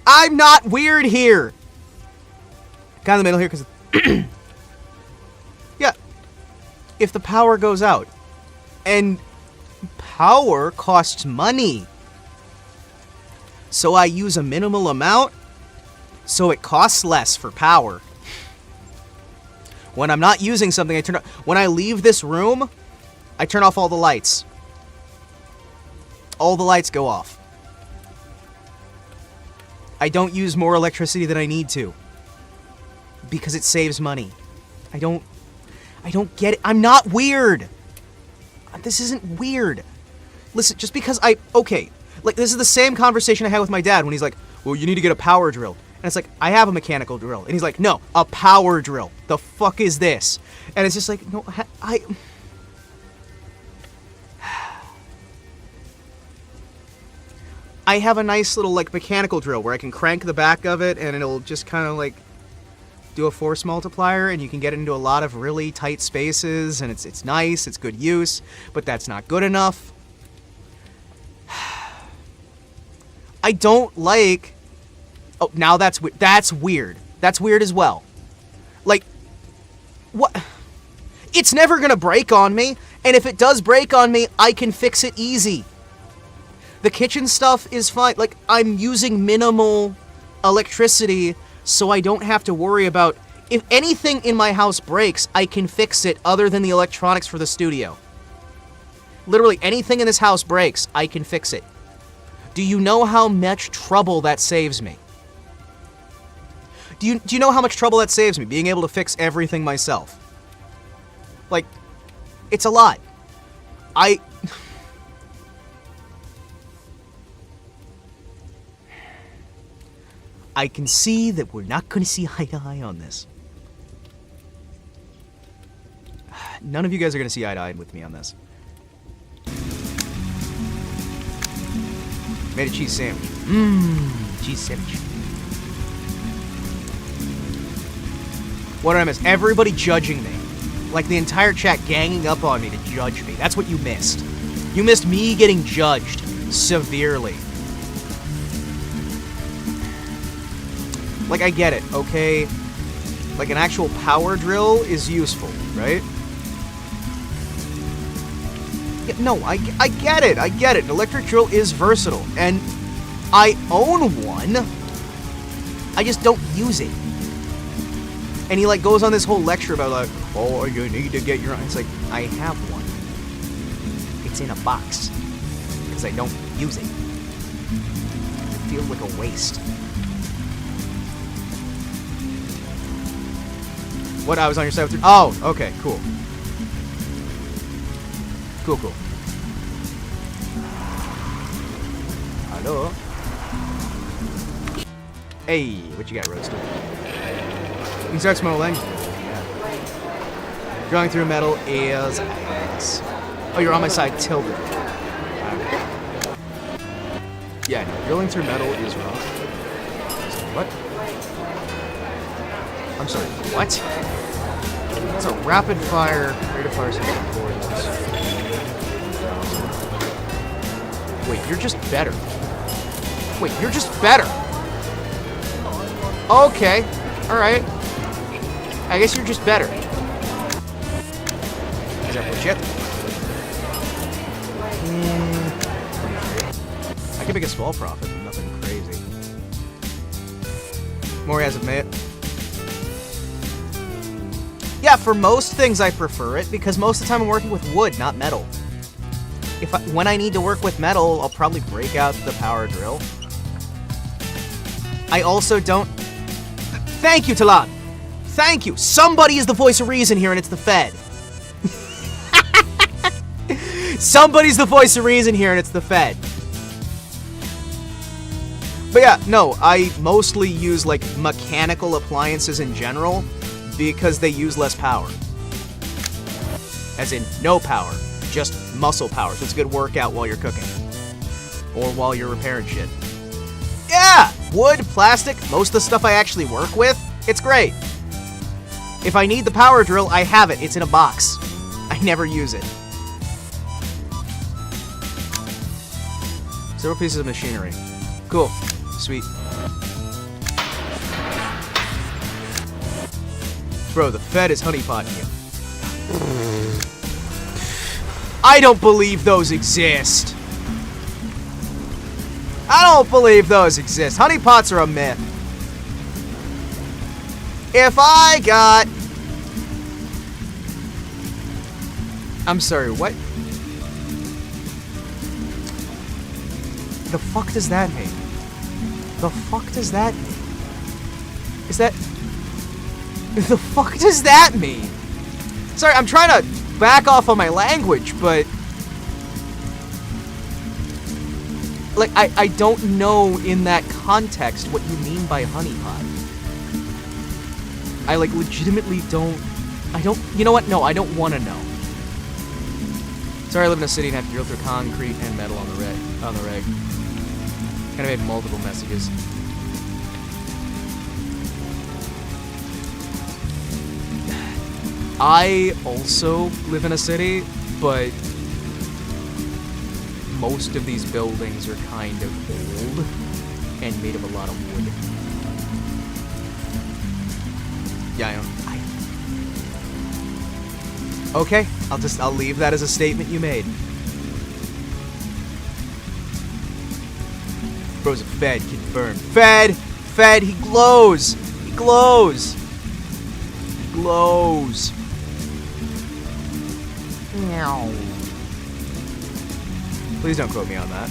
I'm not weird here. Kind of in the middle here because... Yeah. If the power goes out. And power costs money. So I use a minimal amount, so it costs less for power. When I'm not using something, when I leave this room, I turn off all the lights. All the lights go off. I don't use more electricity than I need to. Because it saves money. I don't get it. I'm not weird. This isn't weird. Listen, just because okay. This is the same conversation I had with my dad when he's like, well, you need to get a power drill. And it's like, I have a mechanical drill. And he's like, no, a power drill. The fuck is this? And it's just like, no, I have a nice little, mechanical drill where I can crank the back of it and it'll just kind of, do a force multiplier, and you can get into a lot of really tight spaces, and it's nice, it's good use, but that's not good enough. I don't like... Oh, now that's weird. That's weird. That's weird as well. What? It's never gonna break on me, and if it does break on me, I can fix it easy. The kitchen stuff is fine. I'm using minimal electricity, so I don't have to worry about... If anything in my house breaks, I can fix it other than the electronics for the studio. Literally, anything in this house breaks, I can fix it. Do you know how much trouble that saves me? Do you know how much trouble that saves me, being able to fix everything myself? It's a lot. I can see that we're not going to see eye to eye on this. None of you guys are going to see eye to eye with me on this. Made a cheese sandwich. Cheese sandwich. What did I miss? Everybody judging me. The entire chat ganging up on me to judge me. That's what you missed. You missed me getting judged severely. I get it, okay? An actual power drill is useful. right? Yeah, no, I get it. I get it. An electric drill is versatile, and I own one. I just don't use it. And he like goes on this whole lecture about like, oh, you need to get your. It's like I have one. It's in a box because I don't use it. It feels like a waste. What? I was on your side with. Oh, okay, cool. Cool, cool. Hello. Hey, what you got, Roadster? You can start smuggling. Yeah. Drawing through metal is ass. Oh, you're on my side, tilted. Yeah, no, drilling through metal is wrong. What? I'm sorry, what? It's a rapid fire, rate of fire system. Wait, you're just better. Wait, you're just better. Okay, alright. I guess you're just better. Is that legit? I can make a small profit, but nothing crazy. More as of May. Yeah, for most things I prefer it, because most of the time I'm working with wood, not metal. When I need to work with metal, I'll probably break out the power drill. I also don't... Thank you, Talon! Thank you! Somebody is the voice of reason here, and it's the Fed. Somebody's the voice of reason here, and it's the Fed. But yeah, no, I mostly use, like, mechanical appliances in general, because they use less power. As in, no power. Just muscle power, so it's a good workout while you're cooking. Or while you're repairing shit. Yeah! Wood, plastic, most of the stuff I actually work with, it's great. If I need the power drill, I have it. It's in a box. I never use it. Several pieces of machinery. Cool. Sweet. Bro, the Fed is honeypotting you. I don't believe those exist. I don't believe those exist. Honeypots are a myth. If I got... I'm sorry, what? The fuck does that mean? The fuck does that mean? Is that... The fuck does that mean? Sorry, I'm trying to back off on my language, but... Like, I don't know in that context what you mean by honeypot. I, like, legitimately don't... You know what? No, I don't want to know. Sorry, I live in a city and have to drill through concrete and metal on the reg. Kind of made multiple messages. I also live in a city, but most of these buildings are kind of old and made of a lot of wood. Yeah, I know. Okay, I'll leave that as a statement you made. Bro's a Fed, confirmed. Fed! Fed, he glows! He glows! He glows. Meow. Please don't quote me on that.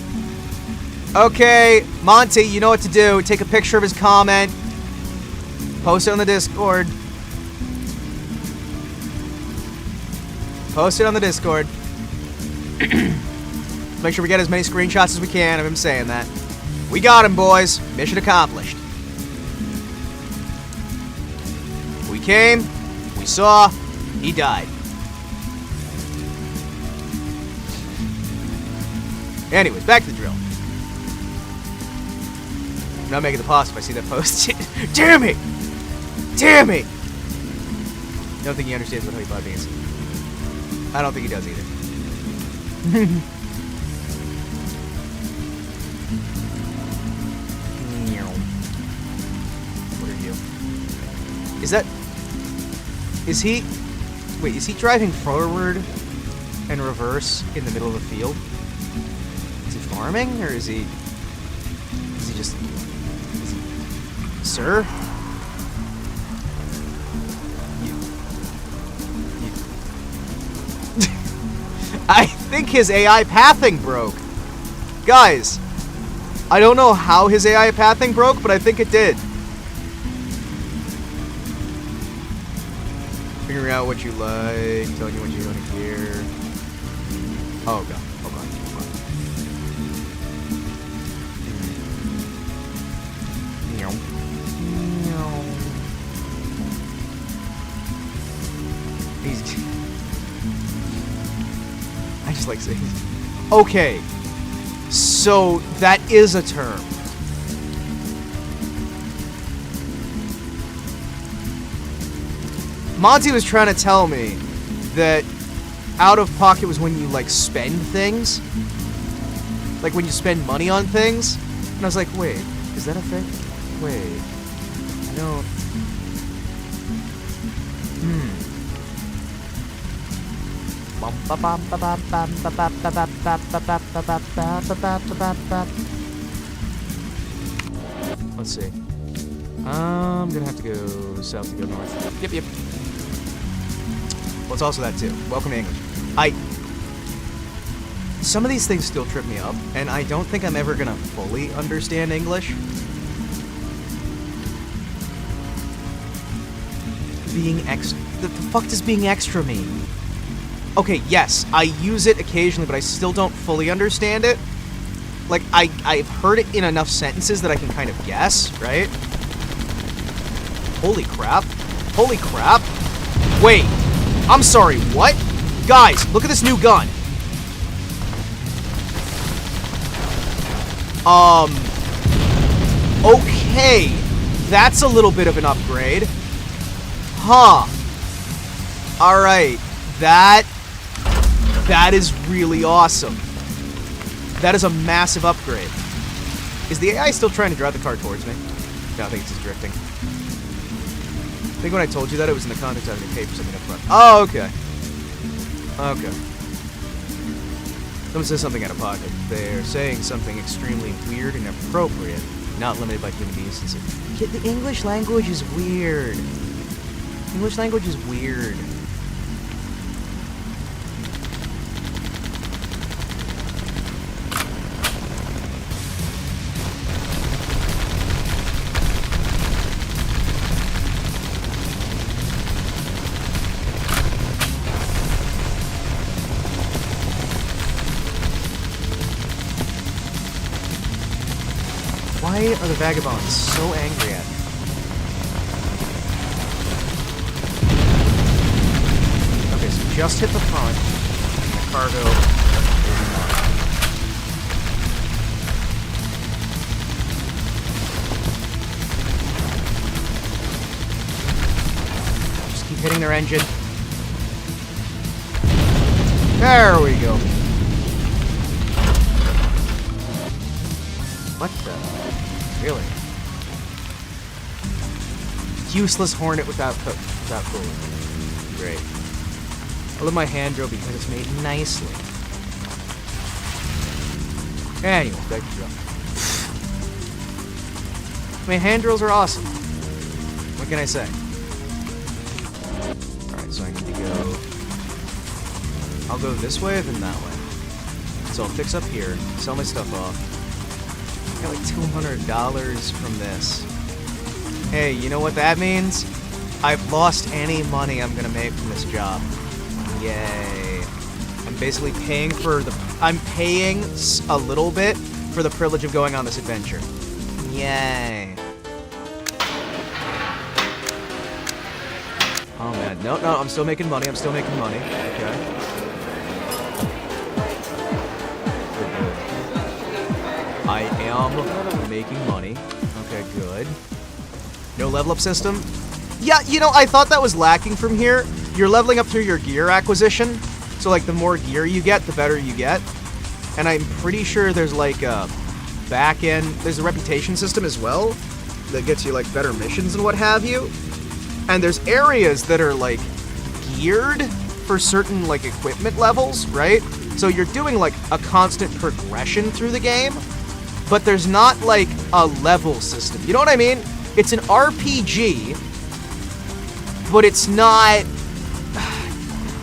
Okay, Monty, you know what to do. Take a picture of his comment. Post it on the Discord. Post it on the Discord. Make sure we get as many screenshots as we can of him saying that. We got him, boys. Mission accomplished. We came. We saw. He died. Anyways, back to the drill. I'm not making the pause if I see that post. Damn it! Damn it! I don't think he understands what honeypot means. I don't think he does either. What are you? Is he... Wait, is he driving forward and reverse in the middle of the field? Is he farming, or is he just... Sir? I think his AI pathing broke. Guys, I don't know how his AI pathing broke, but I think it did. Figuring out what you like, telling you what you want to hear. Oh god, hold on. I just like saying. Okay, so that is a term. Monty was trying to tell me that out of pocket was when you like spend things, like when you spend money on things, and I was like, wait, is that a thing? Wait, no. Let's see. I'm gonna have to go south to go north. Yep. Well, it's also that too. Welcome to English. Some of these things still trip me up, and I don't think I'm ever gonna fully understand English. Being extra. The fuck does being extra mean? Okay, yes, I use it occasionally, but I still don't fully understand it. Like, I've heard it in enough sentences that I can kind of guess, right? Holy crap. Holy crap. Wait. I'm sorry, what? Guys, look at this new gun. Okay. That's a little bit of an upgrade. Huh. Alright. That is really awesome. That is a massive upgrade. Is the AI still trying to drive the car towards me? No, I think it's just drifting. I think when I told you that, it was in the context of having to pay for something up front. Oh, okay. Okay. Someone says something out of pocket. They're saying something extremely weird and inappropriate, not limited by human decency. The English language is weird. English language is weird. Why are the vagabonds so angry at me? Okay, so just hit the front, and the cargo is not. Just keep hitting their engine. There we go. What the? Really? Useless Hornet without cooling. Great. I love my hand drill because it's made nicely. Anyway, back to drill. I mean, hand drills are awesome. What can I say? Alright, so I need to go... I'll go this way, then that way. So I'll fix up here, sell my stuff off. I got like $200 from this. Hey, you know what that means? I've lost any money I'm gonna make from this job. Yay. I'm basically paying for the... I'm paying a little bit for the privilege of going on this adventure. Yay. Oh man, no, I'm still making money, okay. I am making money. Okay, good. No level up system? Yeah, you know, I thought that was lacking from here. You're leveling up through your gear acquisition. So, like, the more gear you get, the better you get. And I'm pretty sure there's, like, a back-end... There's a reputation system as well that gets you, like, better missions and what have you. And there's areas that are, like, geared for certain, like, equipment levels, right? So you're doing, like, a constant progression through the game, but there's not, like, a level system. You know what I mean? It's an RPG, but it's not...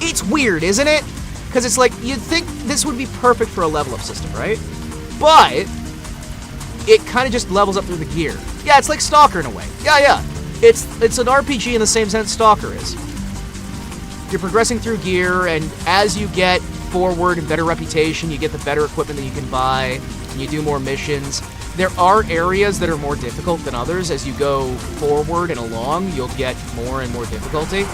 It's weird, isn't it? Because it's like, you'd think this would be perfect for a level up system, right? But it kind of just levels up through the gear. Yeah, it's like Stalker in a way. Yeah. It's an RPG in the same sense Stalker is. You're progressing through gear, and as you get forward and better reputation, you get the better equipment that you can buy, and you do more missions. There are areas that are more difficult than others. As you go forward and along, you'll get more and more difficulty.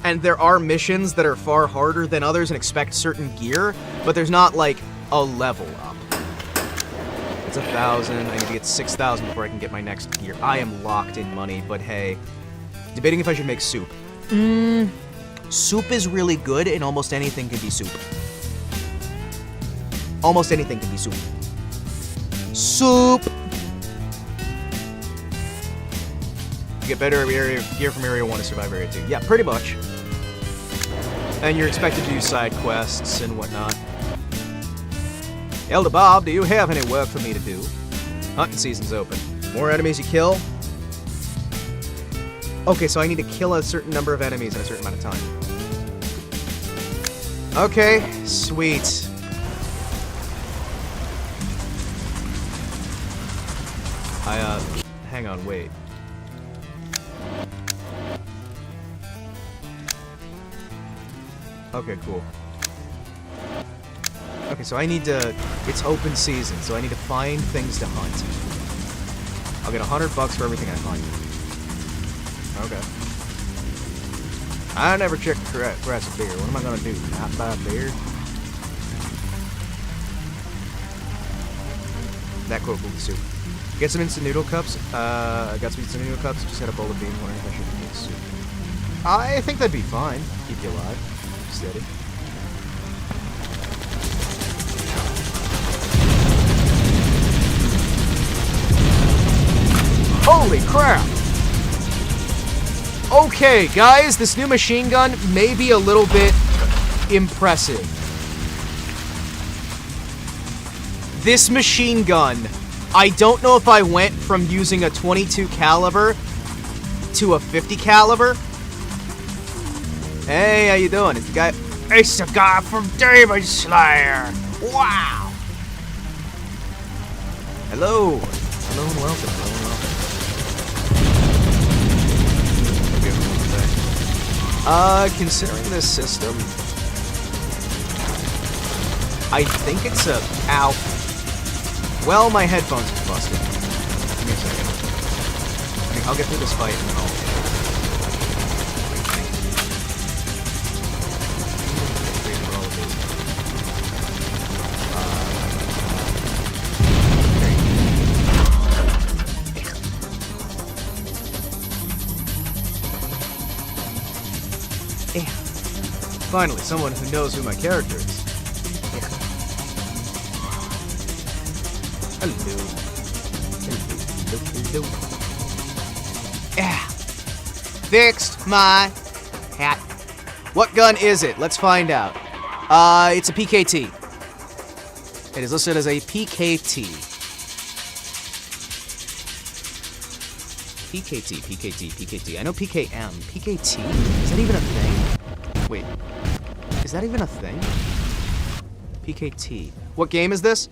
And there are missions that are far harder than others and expect certain gear, but there's not, like, a level up. It's 1,000. I need to get 6,000 before I can get my next gear. I am locked in money, but hey. Debating if I should make soup. Soup is really good, and almost anything can be soup. Almost anything can be soup. Soup! You get better gear from Area 1 to survive Area 2. Yeah, pretty much. And you're expected to do side quests and whatnot. Elder Bob, do you have any work for me to do? Hunting season's open. More enemies you kill? Okay, so I need to kill a certain number of enemies in a certain amount of time. Okay, sweet. Hang on, wait. Okay, cool. Okay, so I need to... It's open season, so I need to find things to hunt. I'll get $100 for everything I find. Okay. I never checked the price of beer. What am I gonna do? Not buy beer? That quote will be soup. Get some instant noodle cups. I got some instant noodle cups. Just had a bowl of beans. Wondering if I should make soup. I think that'd be fine. Keep you alive. Steady. Holy crap! Okay, guys, this new machine gun may be a little bit impressive. This machine gun, I don't know if I went from using a 22 caliber to a 50 caliber. Hey, how you doing? It's the guy from Demon Slayer. Wow. Hello. Hello and welcome. Hello and welcome. Considering this system, I think it's a... Ow. Well, my headphones are busted. Give me a second. I'll get through this fight and then I'll... Finally, someone who knows who my character is. Yeah. Hello. Yeah. Fixed my hat. What gun is it? Let's find out. It's a PKT. It is listed as a PKT. PKT. I know PKM. PKT? Is that even a thing? Wait. Is that even a thing? PKT. What game is this?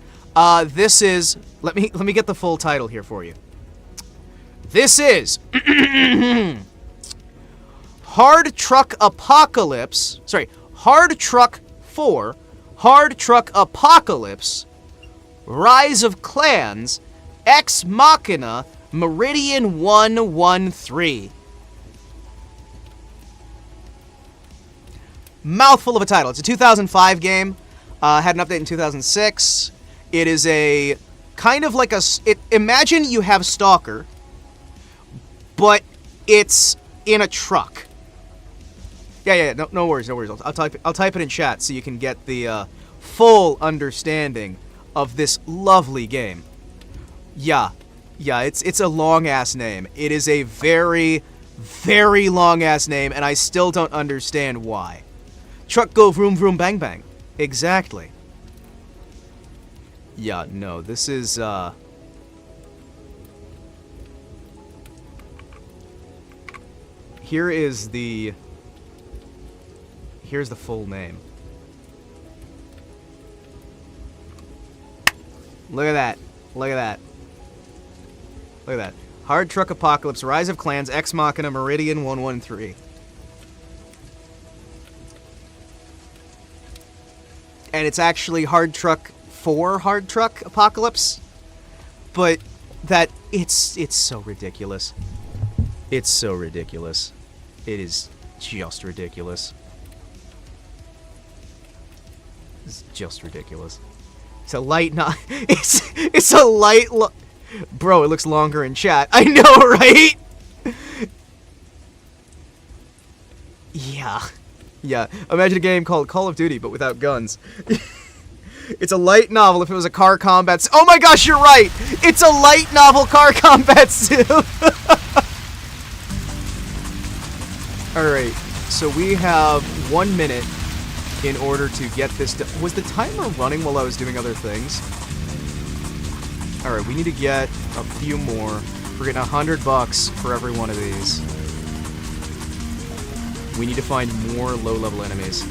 This is... Let me get the full title here for you. This is... Hard Truck Apocalypse... Sorry. Hard Truck 4. Hard Truck Apocalypse. Rise of Clans. Ex Machina. Meridian 113. Mouthful of a title. It's a 2005 game. Had an update in 2006. It is a kind of like a... imagine you have Stalker, but it's in a truck. Yeah. No worries. I'll type it in chat so you can get the full understanding of this lovely game. Yeah. It's a long ass name. It is a very Very long-ass name, and I still don't understand why. Truck go vroom vroom bang bang. Exactly. Yeah, no, this is, Here's the full name. Look at that. Look at that. Look at that. Hard Truck Apocalypse, Rise of Clans, Ex Machina, Meridian 113. And it's actually Hard Truck 4 Hard Truck Apocalypse. But that, it's so ridiculous. It's so ridiculous. It is just ridiculous. It's just ridiculous. It's a light it's a light Bro, it looks longer in chat. I know, right? Yeah. Yeah. Imagine a game called Call of Duty, but without guns. It's a light novel if it was a car combat Oh my gosh, you're right! It's a light novel car combat sim! Alright, so we have 1 minute in order to get this done. Was the timer running while I was doing other things? Alright, we need to get a few more. We're getting $100 for every one of these. We need to find more low-level enemies.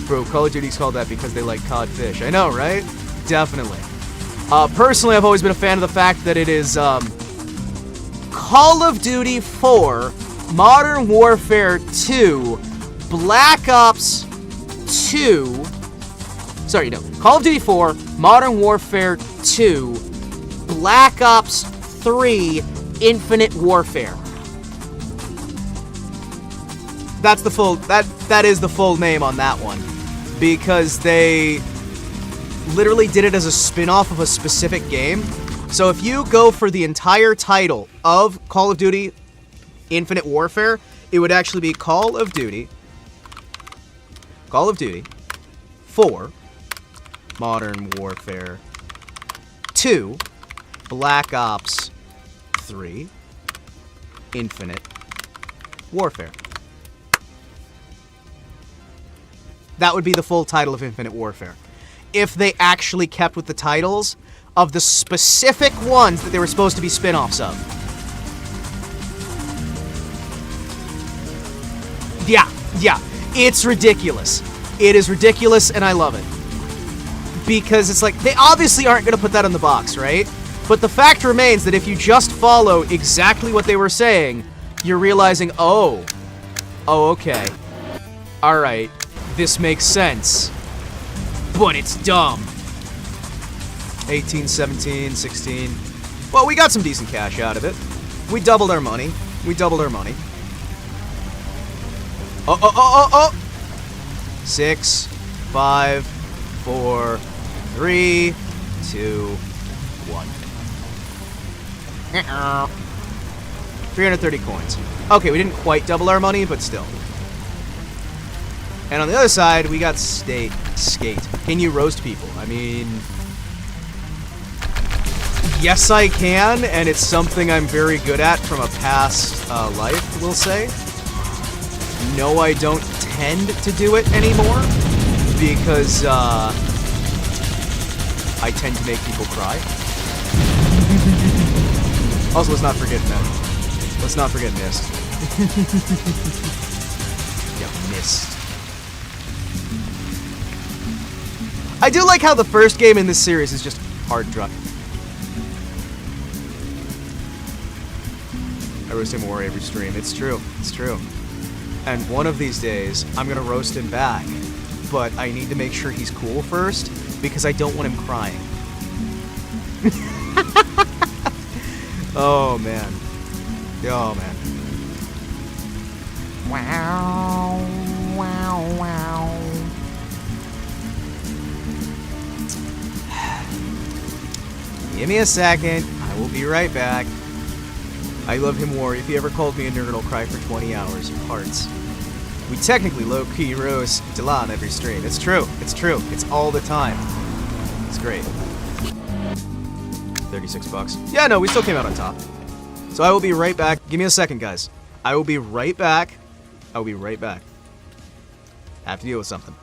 Bro, Call of Duty's called that because they like codfish. I know, right? Definitely. Personally, I've always been a fan of the fact that it is, Call of Duty 4, Modern Warfare 2, Black Ops 2... Sorry, no. Call of Duty 4, Modern Warfare 2, Black Ops 3, Infinite Warfare. That's the full... That is the full name on that one. Because they literally did it as a spin-off of a specific game. So if you go for the entire title of Call of Duty Infinite Warfare, it would actually be Call of Duty 4, Modern Warfare 2, Black Ops 3, Infinite Warfare. That would be the full title of Infinite Warfare. If they actually kept with the titles of the specific ones that they were supposed to be spin-offs of. Yeah. It's ridiculous. It is ridiculous, and I love it. Because it's like, they obviously aren't going to put that on the box, right? But the fact remains that if you just follow exactly what they were saying, you're realizing, oh, okay. Alright, this makes sense. But it's dumb. 18, 17, 16. Well, we got some decent cash out of it. We doubled our money. Oh. 6, 5, 4, 3, 2, 1. 330 coins. Okay, we didn't quite double our money, but still. And on the other side, we got skate. Can you roast people? I mean... Yes, I can, and it's something I'm very good at from a past life, we'll say. No, I don't tend to do it anymore, because I tend to make people cry. Also, let's not forget that. Let's not forget Mist. Yeah, Mist. I do like how the first game in this series is just Hard Truck. I roast Himawari every stream. It's true. And one of these days, I'm gonna roast him back. But I need to make sure he's cool first, because I don't want him crying. Oh, man. Wow. Give me a second. I will be right back. I love Himawari. If he ever called me a nerd, I'll cry for 20 hours. Hearts. We technically low-key roast Dylan every stream. It's true. It's all the time. It's great. $36. Yeah, no, we still came out on top. So I will be right back. Give me a second, guys. I will be right back. I will be right back. I have to deal with something.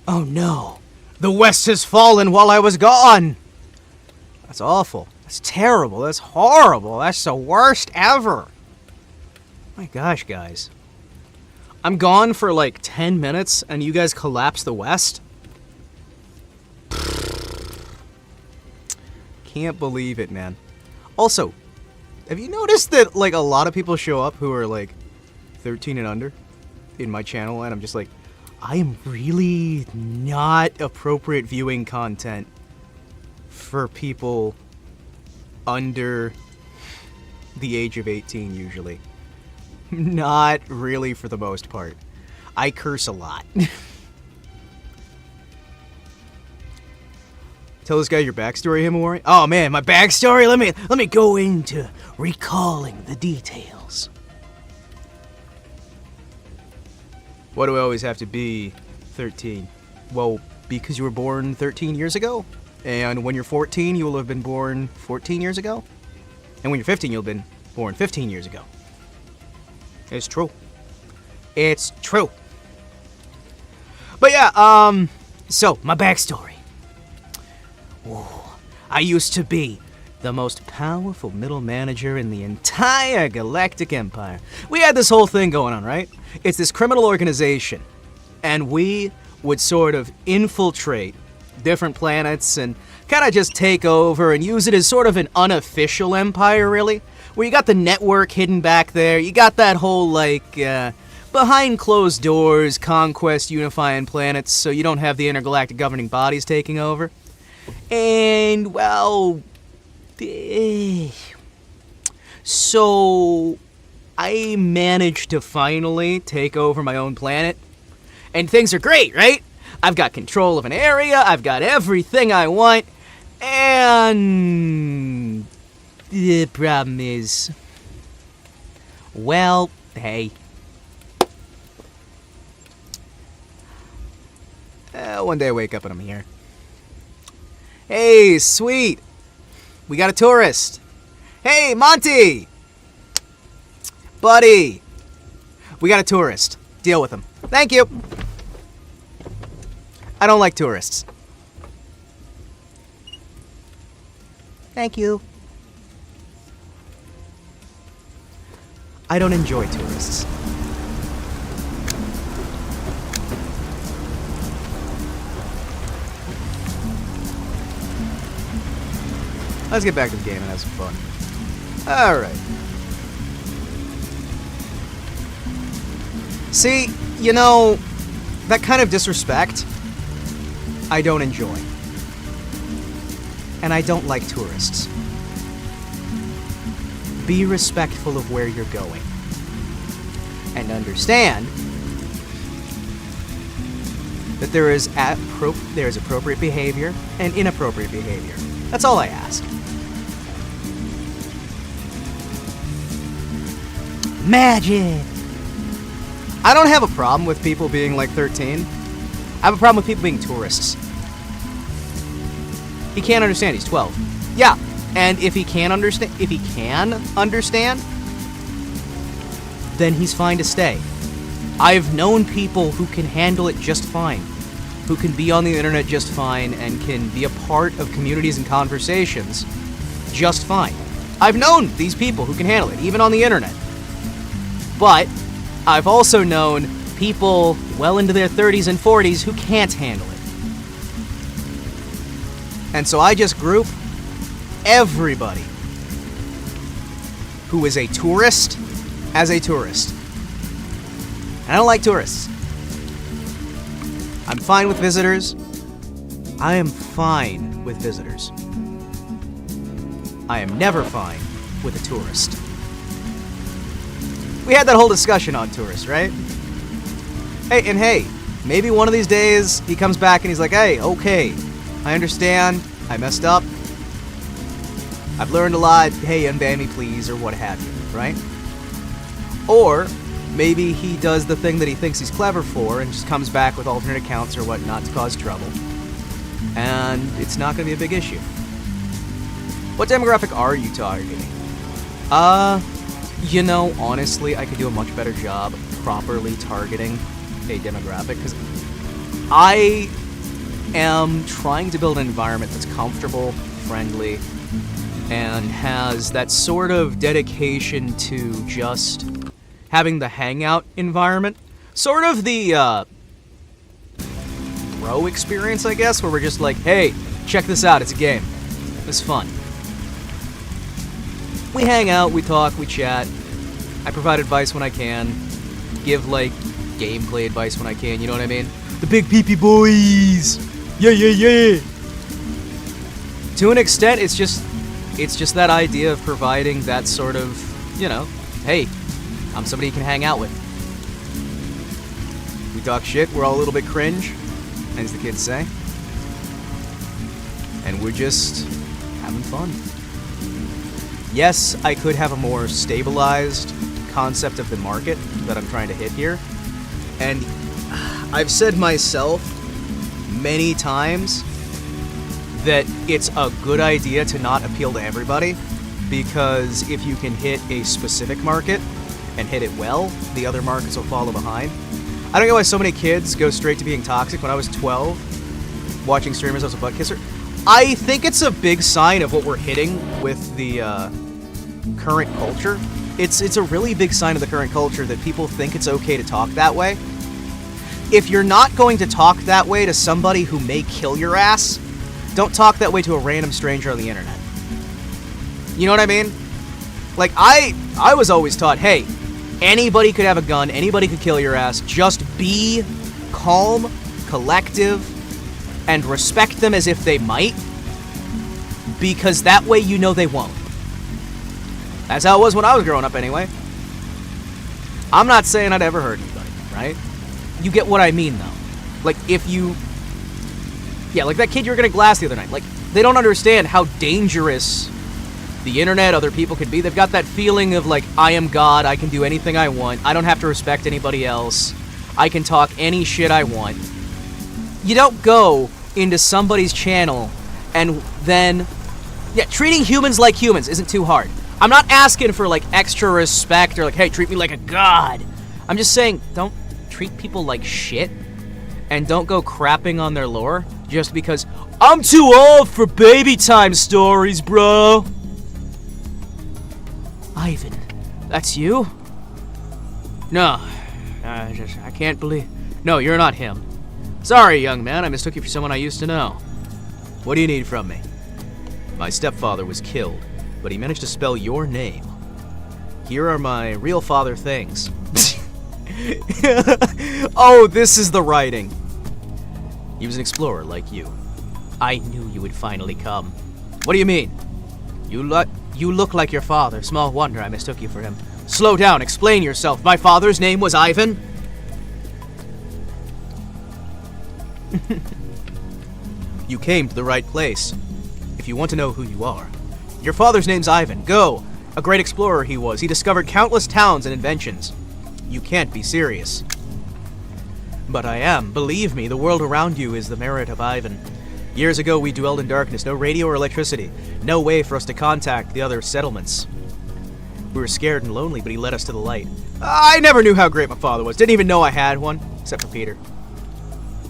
Oh no! The West has fallen while I was gone! That's awful. That's terrible. That's horrible. That's the worst ever. My gosh, guys. I'm gone for like 10 minutes and you guys collapse the West? Can't believe it, man. Also, have you noticed that like a lot of people show up who are like 13 and under in my channel, and I'm just like, I am really not appropriate viewing content for people under the age of 18 usually. Not really for the most part. I curse a lot. Tell this guy your backstory, Himawari. Oh man, my backstory? Let me go into recalling the details. Why do I always have to be 13? Well, because you were born 13 years ago. And when you're 14, you will have been born 14 years ago. And when you're 15, you'll have been born 15 years ago. It's true. It's true. But yeah, so, my backstory. Whoa. I used to be the most powerful middle manager in the entire Galactic Empire. We had this whole thing going on, right? It's this criminal organization. And we would sort of infiltrate different planets and kind of just take over and use it as sort of an unofficial empire, really. Where you got the network hidden back there. You got that whole, like, behind closed doors, conquest unifying planets, so you don't have the intergalactic governing bodies taking over. And, well, so I managed to finally take over my own planet. And things are great, right? I've got control of an area, I've got everything I want, and the problem is, well, hey. One day I wake up and I'm here. Hey, sweet. We got a tourist. Hey, Monty. Buddy. We got a tourist. Deal with him. Thank you. I don't like tourists. Thank you. I don't enjoy tourists. Let's get back to the game and have some fun. Alright. See, you know, that kind of disrespect, I don't enjoy. And I don't like tourists. Be respectful of where you're going. And understand that there is appropriate behavior and inappropriate behavior. That's all I ask. Magic! I don't have a problem with people being like 13. I have a problem with people being tourists. He can't understand, he's 12. Yeah, and if he can understand, then he's fine to stay. I've known people who can handle it just fine, who can be on the internet just fine, and can be a part of communities and conversations just fine. I've known these people who can handle it, even on the internet. But I've also known people well into their 30s and 40s who can't handle it. And so I just group everybody who is a tourist as a tourist. And I don't like tourists. I'm fine with visitors. I am fine with visitors. I am never fine with a tourist. We had that whole discussion on tourists, right? Hey, maybe one of these days he comes back and he's like, hey, okay, I understand, I messed up, I've learned a lot, hey, unban me please, or what have you, right? Or maybe he does the thing that he thinks he's clever for and just comes back with alternate accounts or whatnot to cause trouble. And it's not going to be a big issue. What demographic are you targeting? You know, honestly, I could do a much better job properly targeting a demographic, because I am trying to build an environment that's comfortable, friendly, and has that sort of dedication to just having the hangout environment. Sort of the, bro experience, I guess, where we're just like, hey, check this out, it's a game. It's fun. We hang out, we talk, we chat. I provide advice when I can. Give, like, gameplay advice when I can, you know what I mean? The big peepee boys! Yeah, yeah, yeah! To an extent, it's just that idea of providing that sort of, you know, hey, I'm somebody you can hang out with. We talk shit, we're all a little bit cringe, as the kids say. And we're just having fun. Yes, I could have a more stabilized concept of the market that I'm trying to hit here. And I've said myself many times that it's a good idea to not appeal to everybody, because if you can hit a specific market and hit it well, the other markets will follow behind. I don't know why so many kids go straight to being toxic. When I was 12, watching streamers, I was a butt kisser. I think it's a big sign of what we're hitting with the current culture. It's a really big sign of the current culture that people think it's okay to talk that way. If you're not going to talk that way to somebody who may kill your ass, don't talk that way to a random stranger on the internet. You know what I mean? Like, I was always taught, hey, anybody could have a gun, anybody could kill your ass, just be calm, collective, and respect them as if they might, because that way you know they won't. That's how it was when I was growing up anyway. I'm not saying I'd ever hurt anybody, right? You get what I mean, though. Like, if you... Yeah, like that kid you were gonna glass the other night. Like, they don't understand how dangerous the internet, other people can be. They've got that feeling of, like, I am God, I can do anything I want, I don't have to respect anybody else, I can talk any shit I want. You don't go into somebody's channel and then... Yeah, treating humans like humans isn't too hard. I'm not asking for, like, extra respect or, like, hey, treat me like a god. I'm just saying, don't treat people like shit, and don't go crapping on their lore just because I'm too old for baby time stories, bro. Ivan, that's you? No, I can't believe... No, you're not him. Sorry, young man, I mistook you for someone I used to know. What do you need from me? My stepfather was killed, but he managed to spell your name. Here are my real father things. Oh, this is the writing. He was an explorer like you. I knew you would finally come. What do you mean? You look like your father. Small wonder I mistook you for him. Slow down, explain yourself. My father's name was Ivan? You came to the right place. If you want to know who you are. Your father's name's Ivan. Go! A great explorer he was. He discovered countless towns and inventions. You can't be serious. But I am. Believe me, the world around you is the merit of Ivan. Years ago, we dwelled in darkness. No radio or electricity. No way for us to contact the other settlements. We were scared and lonely, but he led us to the light. I never knew how great my father was. Didn't even know I had one. Except for Peter.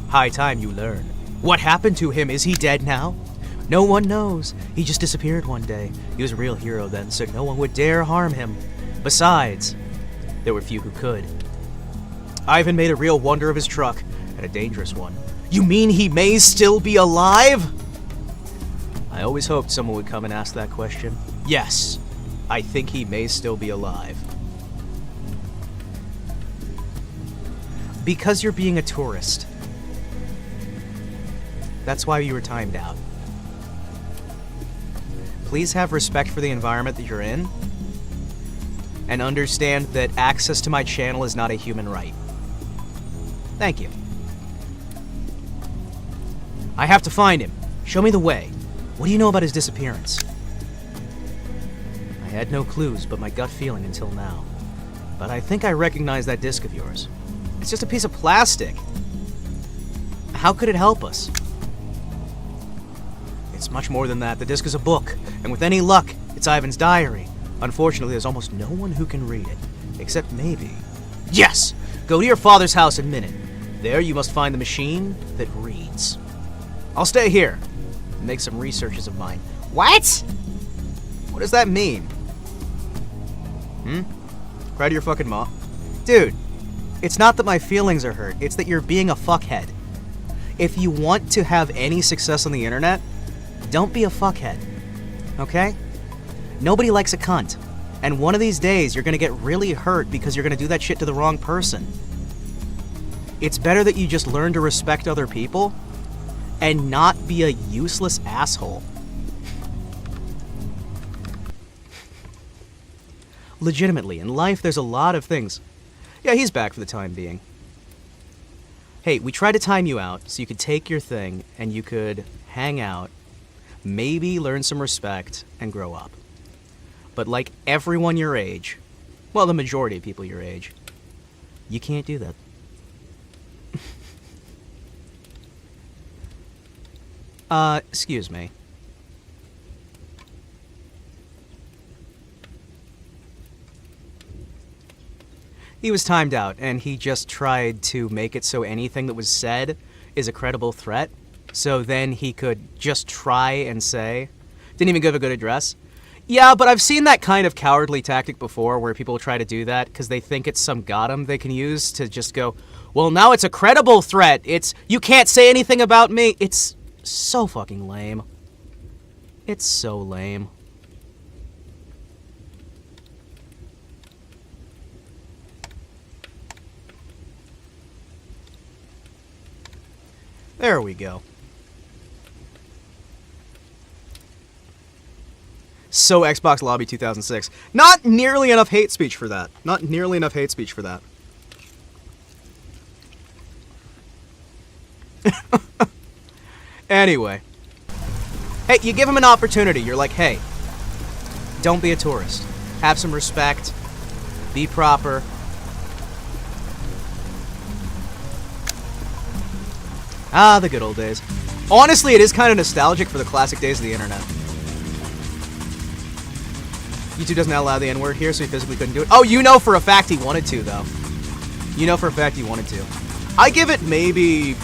High time you learn. What happened to him? Is he dead now? No one knows. He just disappeared one day. He was a real hero then, so no one would dare harm him. Besides, there were few who could. Ivan made a real wonder of his truck, and a dangerous one. You mean he may still be alive? I always hoped someone would come and ask that question. Yes, I think he may still be alive. Because you're being a tourist. That's why you were timed out. Please have respect for the environment that you're in, and understand that access to my channel is not a human right. Thank you. I have to find him. Show me the way. What do you know about his disappearance? I had no clues but my gut feeling until now. But I think I recognize that disc of yours. It's just a piece of plastic. How could it help us? It's much more than that. The disc is a book, and with any luck, it's Ivan's diary. Unfortunately, there's almost no one who can read it, except maybe... Yes! Go to your father's house in a minute. There you must find the machine that reads. I'll stay here and make some researches of mine. What? What does that mean? Cry to your fucking mom? Dude, it's not that my feelings are hurt, it's that you're being a fuckhead. If you want to have any success on the internet, don't be a fuckhead. Okay? Nobody likes a cunt. And one of these days, you're gonna get really hurt because you're gonna do that shit to the wrong person. It's better that you just learn to respect other people and not be a useless asshole. Legitimately, in life, there's a lot of things. Yeah, he's back for the time being. Hey, we tried to time you out so you could take your thing and you could hang out, maybe learn some respect, and grow up. But like everyone your age, well, the majority of people your age, you can't do that. Excuse me. He was timed out, and he just tried to make it so anything that was said is a credible threat, so then he could just try and say, didn't even give a good address. Yeah, but I've seen that kind of cowardly tactic before where people try to do that because they think it's some goddamn they can use to just go, well, now it's a credible threat. It's, you can't say anything about me. It's so fucking lame. It's so lame. There we go. So Xbox Lobby 2006. Not nearly enough hate speech for that. Not nearly enough hate speech for that. Anyway. Hey, you give him an opportunity. You're like, hey, don't be a tourist. Have some respect. Be proper. Ah, the good old days. Honestly, it is kind of nostalgic for the classic days of the internet. YouTube doesn't allow the N-word here, so he physically couldn't do it. Oh, you know for a fact he wanted to, though. You know for a fact he wanted to. I give it maybe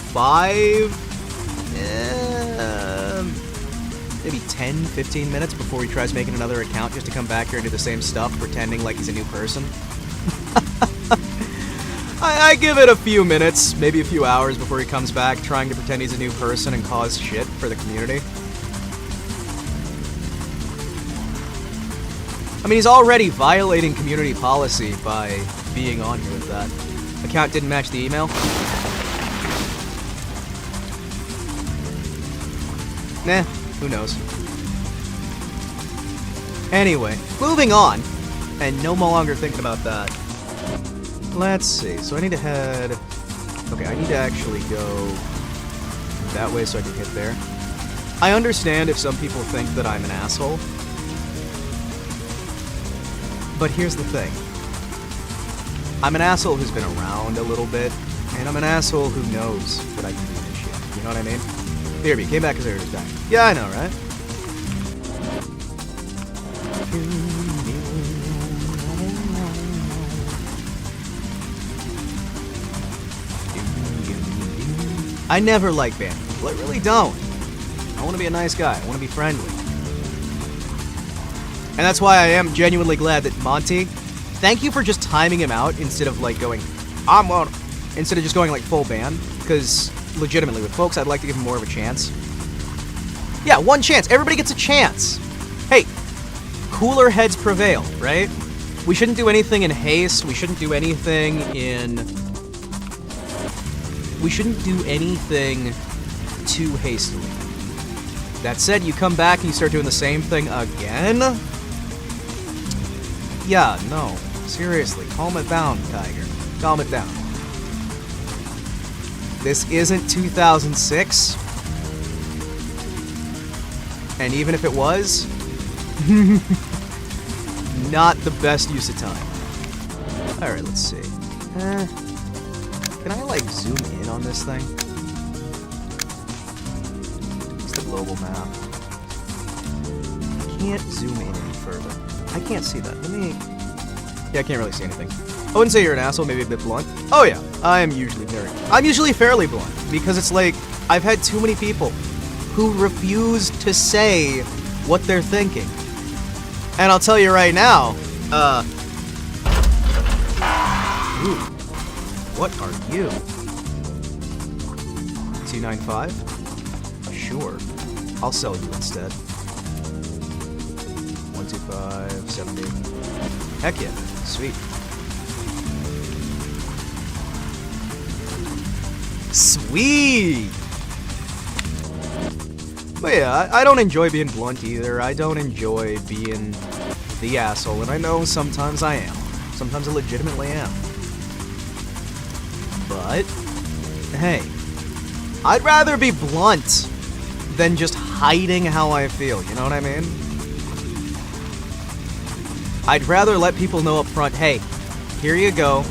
10, 15 minutes before he tries making another account just to come back here and do the same stuff, pretending like he's a new person. I give it a few minutes, maybe a few hours before he comes back trying to pretend he's a new person and cause shit for the community. I mean, he's already violating community policy by being on here with that. Account didn't match the email. Nah, who knows. Anyway, moving on, and no longer thinking about that. Let's see, so I need to head... Okay, I need to actually go that way so I can hit there. I understand if some people think that I'm an asshole. But here's the thing. I'm an asshole who's been around a little bit, and I'm an asshole who knows that I can do this shit. You know what I mean? Here, came back because I was dying. Yeah, I know, right? I never like bad people. I really don't. I want to be a nice guy. I want to be friendly. And that's why I am genuinely glad that Monty, thank you for just timing him out instead of like going, instead of just going like full ban. Because legitimately with folks, I'd like to give him more of a chance. Yeah, one chance. Everybody gets a chance. Hey, cooler heads prevail, right? We shouldn't do anything in haste. We shouldn't do anything in... We shouldn't do anything too hastily. That said, you come back and you start doing the same thing again? Yeah, no. Seriously, calm it down, Tiger. Calm it down. This isn't 2006. And even if it was, not the best use of time. Alright, let's see. Can I, like, zoom in on this thing? It's the global map. I can't zoom in any further. I can't see that. Let me... Yeah, I can't really see anything. I wouldn't say you're an asshole, maybe a bit blunt. Oh yeah, I'm usually fairly blunt, because it's like, I've had too many people who refuse to say what they're thinking. And I'll tell you right now, ooh, what are you? 295? Sure, I'll sell you instead. 125, 70. Heck yeah, sweet. Sweet! But yeah, I don't enjoy being blunt either. I don't enjoy being the asshole, and I know sometimes I am. Sometimes I legitimately am. But, hey, I'd rather be blunt than just hiding how I feel, you know what I mean? I'd rather let people know up front, hey, here you go.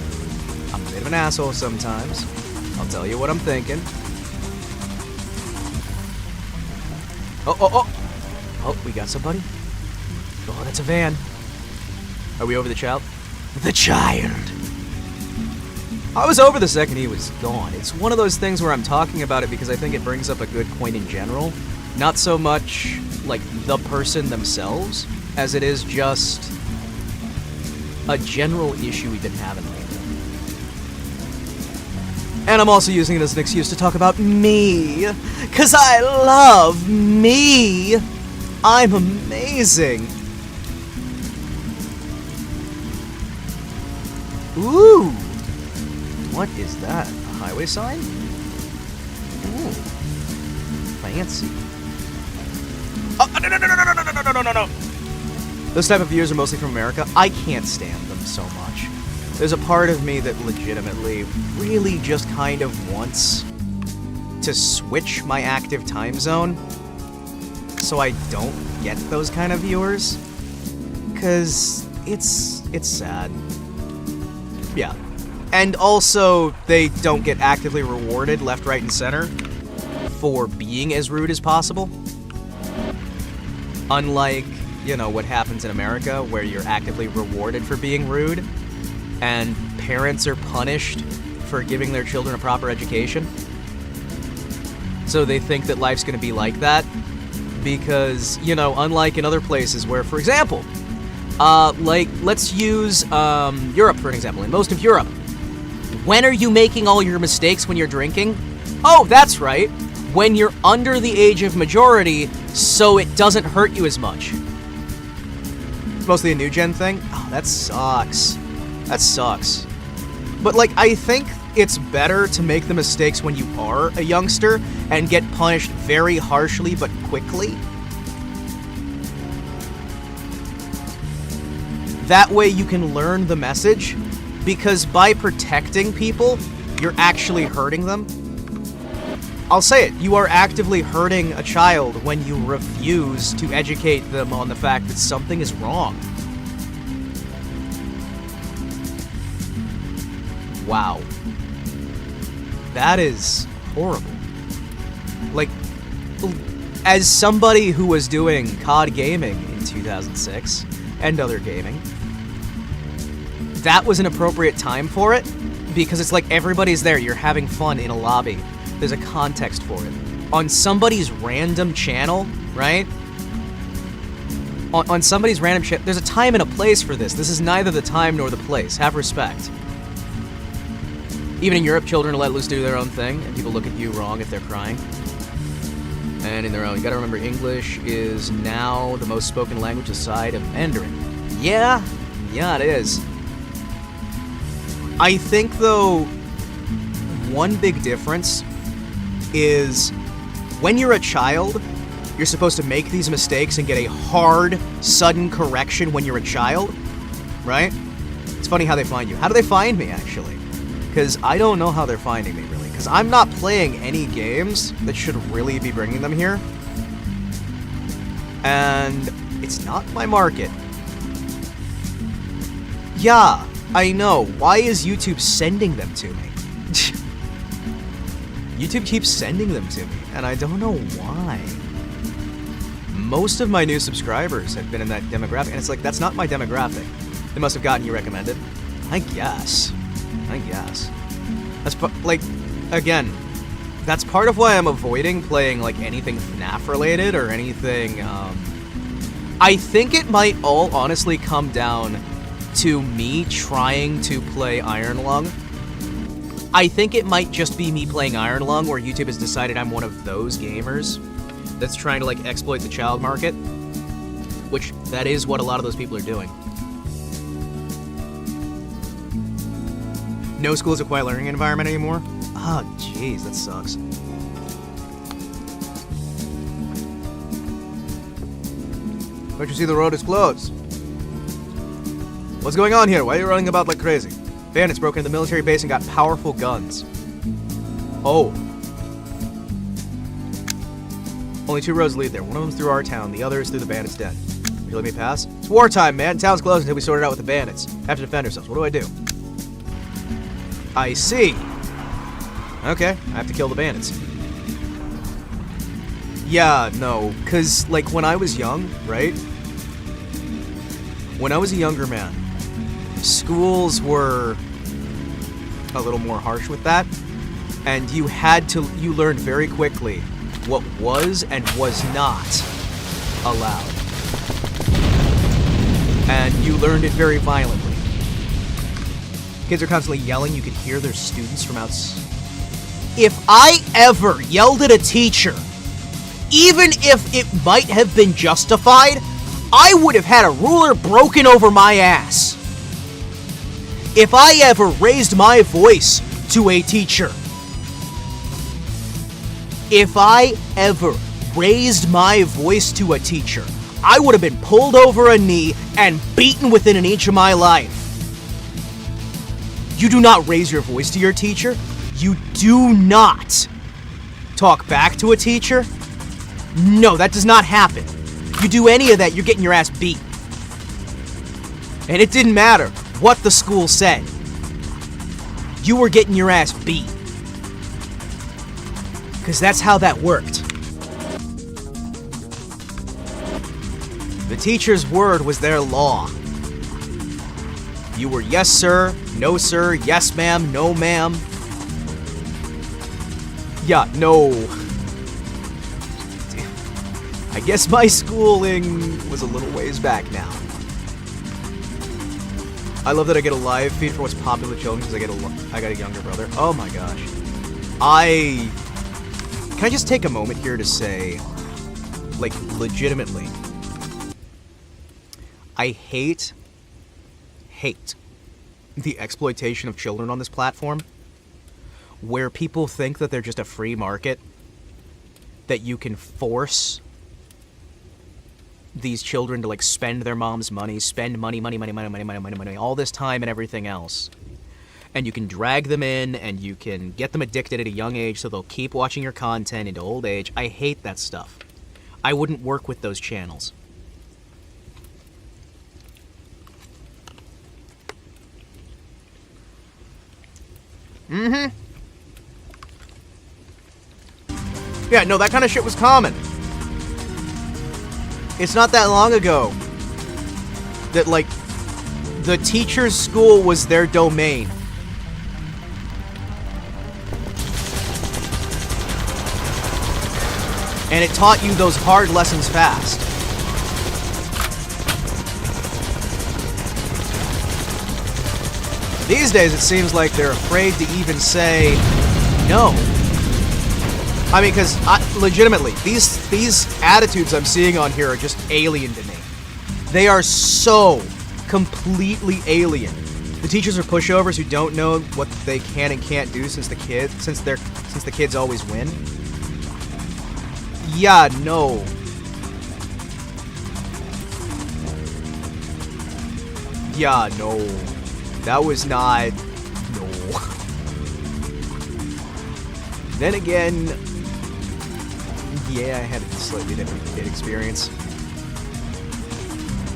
I'm a bit of an asshole sometimes. I'll tell you what I'm thinking. Oh, we got somebody? Oh, that's a van. Are we over the child? The child! I was over the second he was gone. It's one of those things where I'm talking about it because I think it brings up a good point in general. Not so much, like, the person themselves, as it is just a general issue we've been having lately. And I'm also using it as an excuse to talk about me, because I love me. I'm amazing. Ooh. What is that? A highway sign? Ooh. Fancy. Oh, no. Those type of viewers are mostly from America. I can't stand them so much. There's a part of me that legitimately really just kind of wants to switch my active time zone so I don't get those kind of viewers. Cause it's sad. Yeah. And also, they don't get actively rewarded left, right, and center for being as rude as possible. Unlike, you know, what happens in America, where you're actively rewarded for being rude, and parents are punished for giving their children a proper education. So they think that life's gonna be like that, because, you know, unlike in other places where, for example, like, let's use Europe for an example. In most of Europe, when are you making all your mistakes when you're drinking? Oh, that's right, when you're under the age of majority, so it doesn't hurt you as much. It's mostly a new gen thing. Oh, that sucks. That sucks. But, like, I think it's better to make the mistakes when you are a youngster and get punished very harshly but quickly. That way you can learn the message, because by protecting people, you're actually hurting them. I'll say it, you are actively hurting a child when you refuse to educate them on the fact that something is wrong. Wow. That is horrible. Like, as somebody who was doing COD gaming in 2006, and other gaming, that was an appropriate time for it, because it's like everybody's there, you're having fun in a lobby, there's a context for it. On somebody's random channel, right? On somebody's random channel, there's a time and a place for this. This is neither the time nor the place. Have respect. Even in Europe, children are let loose to do their own thing, and people look at you wrong if they're crying. And in their own, you gotta remember, English is now the most spoken language aside of Mandarin. Yeah, it is. I think, though, one big difference is when you're a child, you're supposed to make these mistakes and get a hard, sudden correction when you're a child, right? It's funny how they find you. How do they find me, actually? Because I don't know how they're finding me, really. Because I'm not playing any games that should really be bringing them here. And it's not my market. Yeah, I know. Why is YouTube sending them to me? YouTube keeps sending them to me, and I don't know why. Most of my new subscribers have been in that demographic, and it's like, that's not my demographic. They must have gotten you recommended. I guess. That's like, again, that's part of why I'm avoiding playing like anything FNAF related or anything. I think it might all honestly come down to me trying to play Iron Lung. I think it might just be me playing Iron Lung where YouTube has decided I'm one of those gamers that's trying to like exploit the child market, which that is what a lot of those people are doing. No school is a quiet learning environment anymore? Oh, jeez, that sucks. Don't you see the road is closed? What's going on here? Why are you running about like crazy? Bandits broke into the military base and got powerful guns. Oh. Only 2 roads lead there. One of them's through our town, the other is through the bandits' den. Will you let me pass? It's wartime, man. Town's closed until we sort it out with the bandits. Have to defend ourselves. What do I do? I see. Okay, I have to kill the bandits. Yeah, no, because, like, when I was young, right? When I was a younger man, schools were a little more harsh with that, and you learned very quickly what was and was not allowed. And you learned it very violently. Kids are constantly yelling, you could hear their students from outside. If I ever yelled at a teacher, even if it might have been justified, I would have had a ruler broken over my ass. If I ever raised my voice to a teacher, I would have been pulled over a knee and beaten within an inch of my life. You do not raise your voice to your teacher. You do not talk back to a teacher. No, that does not happen. You do any of that, you're getting your ass beat. And it didn't matter what the school said. You were getting your ass beat. Because that's how that worked. The teacher's word was their law. You were yes sir, no sir, yes ma'am, no ma'am. Yeah, no. I guess my schooling was a little ways back now. I love that I get a live feed for what's popular with children because I got a younger brother. Oh my gosh. Can I just take a moment here to say, like, legitimately, I hate the exploitation of children on this platform, where people think that they're just a free market, that you can force these children to, like, spend their mom's money, spend money, all this time and everything else. And you can drag them in, and you can get them addicted at a young age so they'll keep watching your content into old age. I hate that stuff. I wouldn't work with those channels. Yeah, no, that kind of shit was common. It's not that long ago that, like, the teacher's school was their domain. And it taught you those hard lessons fast. These days, it seems like they're afraid to even say no. I mean, because legitimately, these attitudes I'm seeing on here are just alien to me. They are so completely alien. The teachers are pushovers who don't know what they can and can't do since the kids always win. Yeah, no. Yeah, no. That was not... No. Then again... Yeah, I had a slightly different kid experience.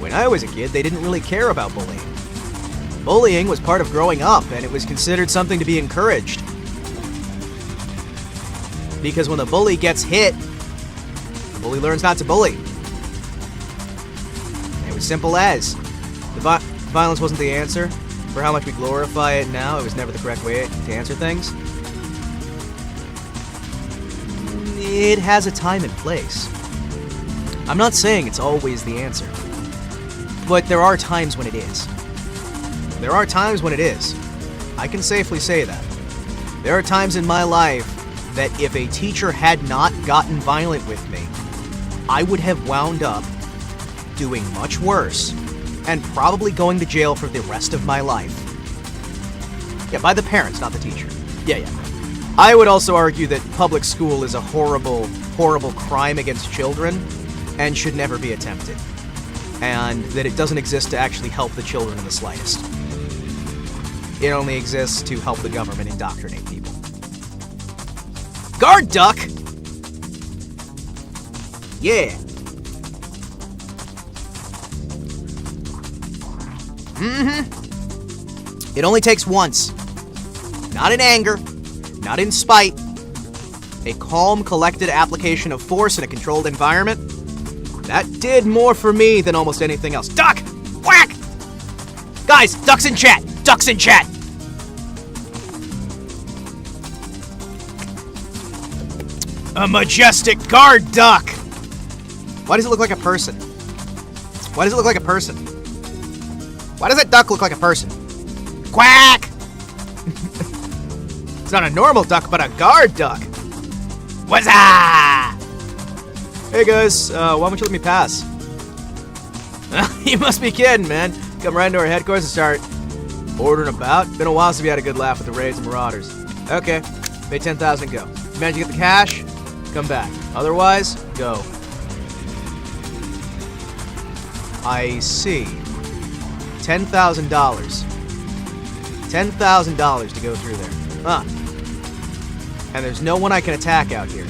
When I was a kid, they didn't really care about bullying. Bullying was part of growing up, and it was considered something to be encouraged. Because when the bully gets hit, the bully learns not to bully. It was simple as. The violence wasn't the answer. For how much we glorify it now, it was never the correct way to answer things. It has a time and place. I'm not saying it's always the answer, but there are times when it is. There are times when it is. I can safely say that. There are times in my life that if a teacher had not gotten violent with me, I would have wound up doing much worse and probably going to jail for the rest of my life. Yeah, by the parents, not the teacher. Yeah. I would also argue that public school is a horrible, horrible crime against children and should never be attempted. And that it doesn't exist to actually help the children in the slightest. It only exists to help the government indoctrinate people. Guard duck! Yeah. It only takes once. Not in anger, not in spite. A calm, collected application of force in a controlled environment. That did more for me than almost anything else. Duck! Whack! Guys, ducks in chat! Ducks in chat! A majestic guard duck! Why does it look like a person? Why does it look like a person? Why does that duck look like a person? Quack! It's not a normal duck, but a guard duck. What's up? Hey guys, why don't you let me pass? You must be kidding, man. Come right into our headquarters and start ordering about. Been a while since we had a good laugh with the raids and marauders. Okay, pay 10,000 and go. Manage to get the cash? Come back. Otherwise, go. I see. $10,000. $10,000 to go through there. Huh. And there's no one I can attack out here.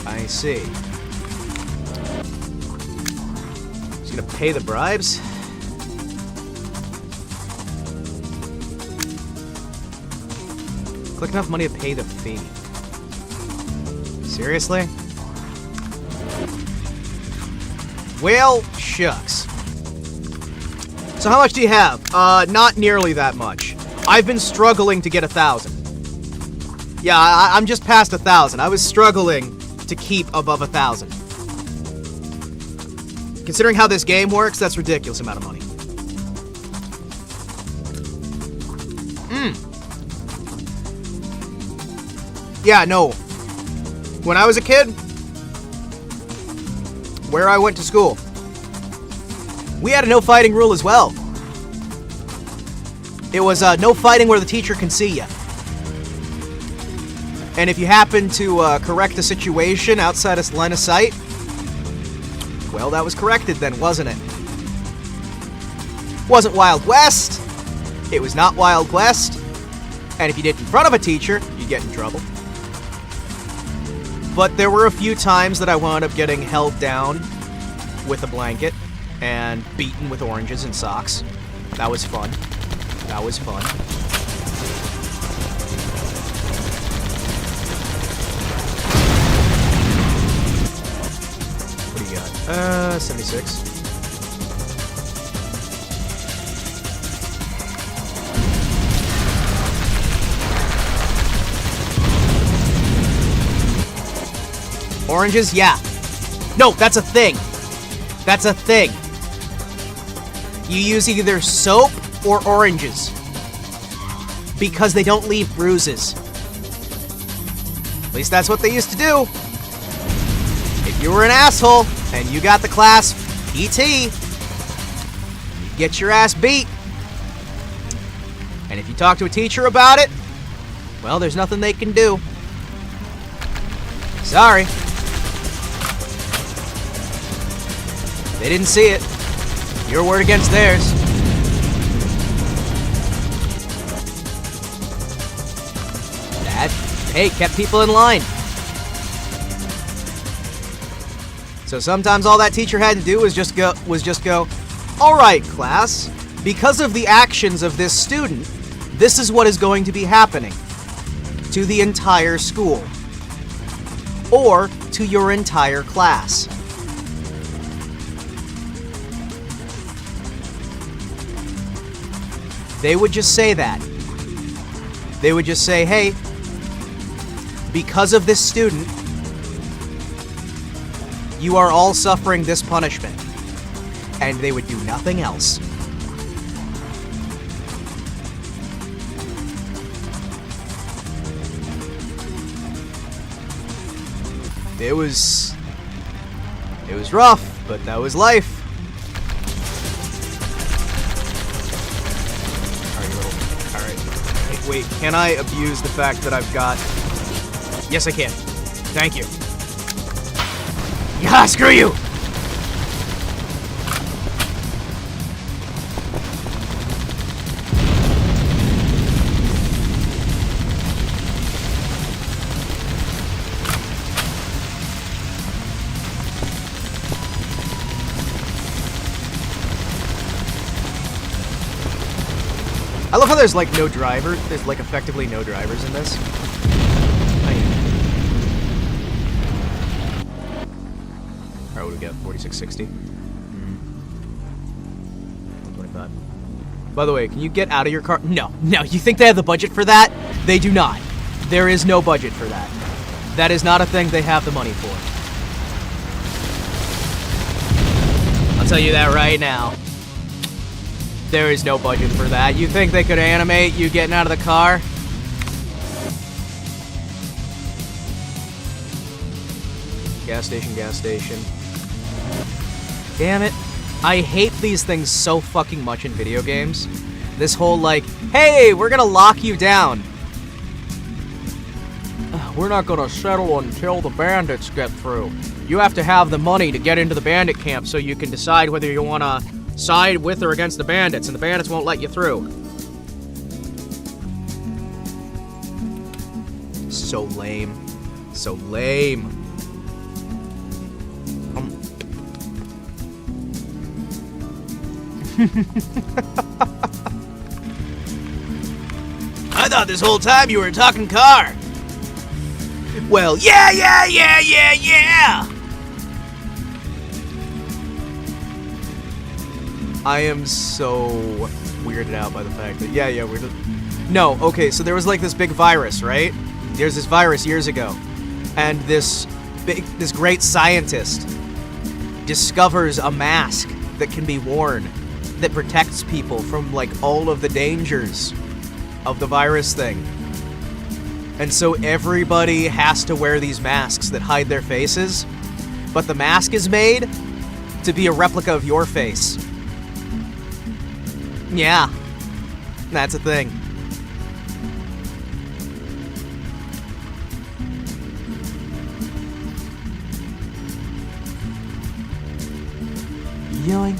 I see. Just gonna pay the bribes? Collect enough money to pay the fee. Seriously? Well, shucks. So how much do you have? Not nearly that much. I've been struggling to get 1,000. Yeah, I'm just past 1,000. I was struggling to keep above 1,000. Considering how this game works, that's a ridiculous amount of money. Yeah, no. When I was a kid, where I went to school, we had a no fighting rule as well. It was no fighting where the teacher can see you. And if you happen to correct a situation outside of line of sight, well, that was corrected then, wasn't it? Wasn't Wild West. It was not Wild West. And if you did it in front of a teacher, you'd get in trouble. But there were a few times that I wound up getting held down with a blanket and beaten with oranges and socks. That was fun. That was fun. What do you got? 76. Oranges? Yeah. No, that's a thing. That's a thing. You use either soap or oranges. Because they don't leave bruises. At least that's what they used to do. If you were an asshole and you got the class PT, you get your ass beat. And if you talk to a teacher about it, well, there's nothing they can do. Sorry. They didn't see it. Your word against theirs. That, hey, kept people in line. So sometimes all that teacher had to do was just go, all right, class, because of the actions of this student, this is what is going to be happening to the entire school or to your entire class. they would just say that. They would just say, hey, because of this student, you are all suffering this punishment. And they would do nothing else. It was rough, but that was life. Alright. Wait, can I abuse the fact that I've got... Yes, I can. Thank you. Yeah, screw you! I love how there's like no driver. There's like effectively no drivers in this. Alright, what do we get? 4660? 125. By the way, can you get out of your car? No. You think they have the budget for that? They do not. There is no budget for that. That is not a thing they have the money for. I'll tell you that right now. There is no budget for that. You think they could animate you getting out of the car? Gas station, gas station. Damn it. I hate these things so fucking much in video games. This whole like, hey, we're gonna lock you down. We're not gonna settle until the bandits get through. You have to have the money to get into the bandit camp so you can decide whether you wanna side with or against the bandits, and the bandits won't let you through. So lame. So lame. I thought this whole time you were talking car. Well, yeah. I am so weirded out by the fact that, we're just... No, okay, so there was like this big virus, right? There's this virus years ago. And this great scientist discovers a mask that can be worn that protects people from like all of the dangers of the virus thing. And so everybody has to wear these masks that hide their faces, but the mask is made to be a replica of your face. Yeah, that's a thing. Yoink.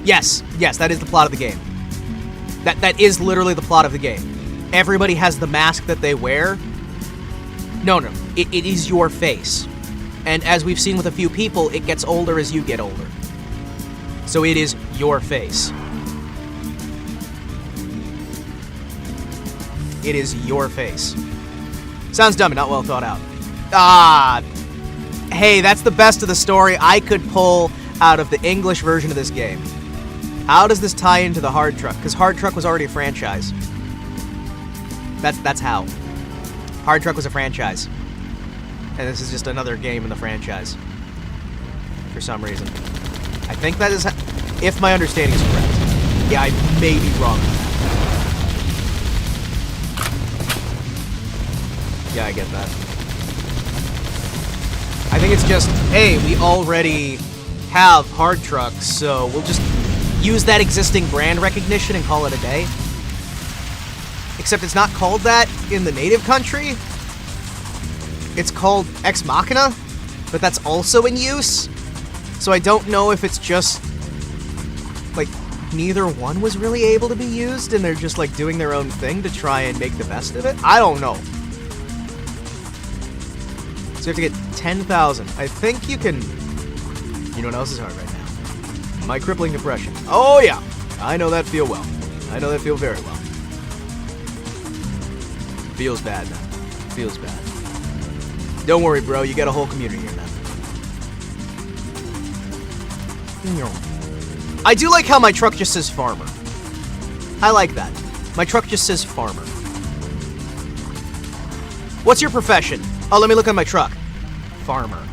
Yes, that is the plot of the game. That is literally the plot of the game. Everybody has the mask that they wear. No, it is your face. And as we've seen with a few people, it gets older as you get older. So it is your face. It is your face. Sounds dumb and not well thought out. Hey, that's the best of the story I could pull out of the English version of this game. How does this tie into the Hard Truck? Because Hard Truck was already a franchise. That's how. Hard Truck was a franchise. And this is just another game in the franchise. For some reason. I think that is if my understanding is correct. Yeah, I may be wrong. Yeah, I get that. I think it's just, hey, we already have Hard Truck, so we'll just use that existing brand recognition and call it a day. Except it's not called that in the native country. It's called Ex Machina, but that's also in use. So I don't know if it's just, like, neither one was really able to be used and they're just, like, doing their own thing to try and make the best of it. I don't know. So you have to get 10,000. I think you can... You know what else is hard right now? My crippling depression. Oh, yeah. I know that feel well. I know that feel very well. Feels bad, man. Feels bad. Don't worry, bro. You got a whole community here, man. I do like how my truck just says farmer. I like that. My truck just says farmer. What's your profession? Oh, let me look on my truck. Farmer.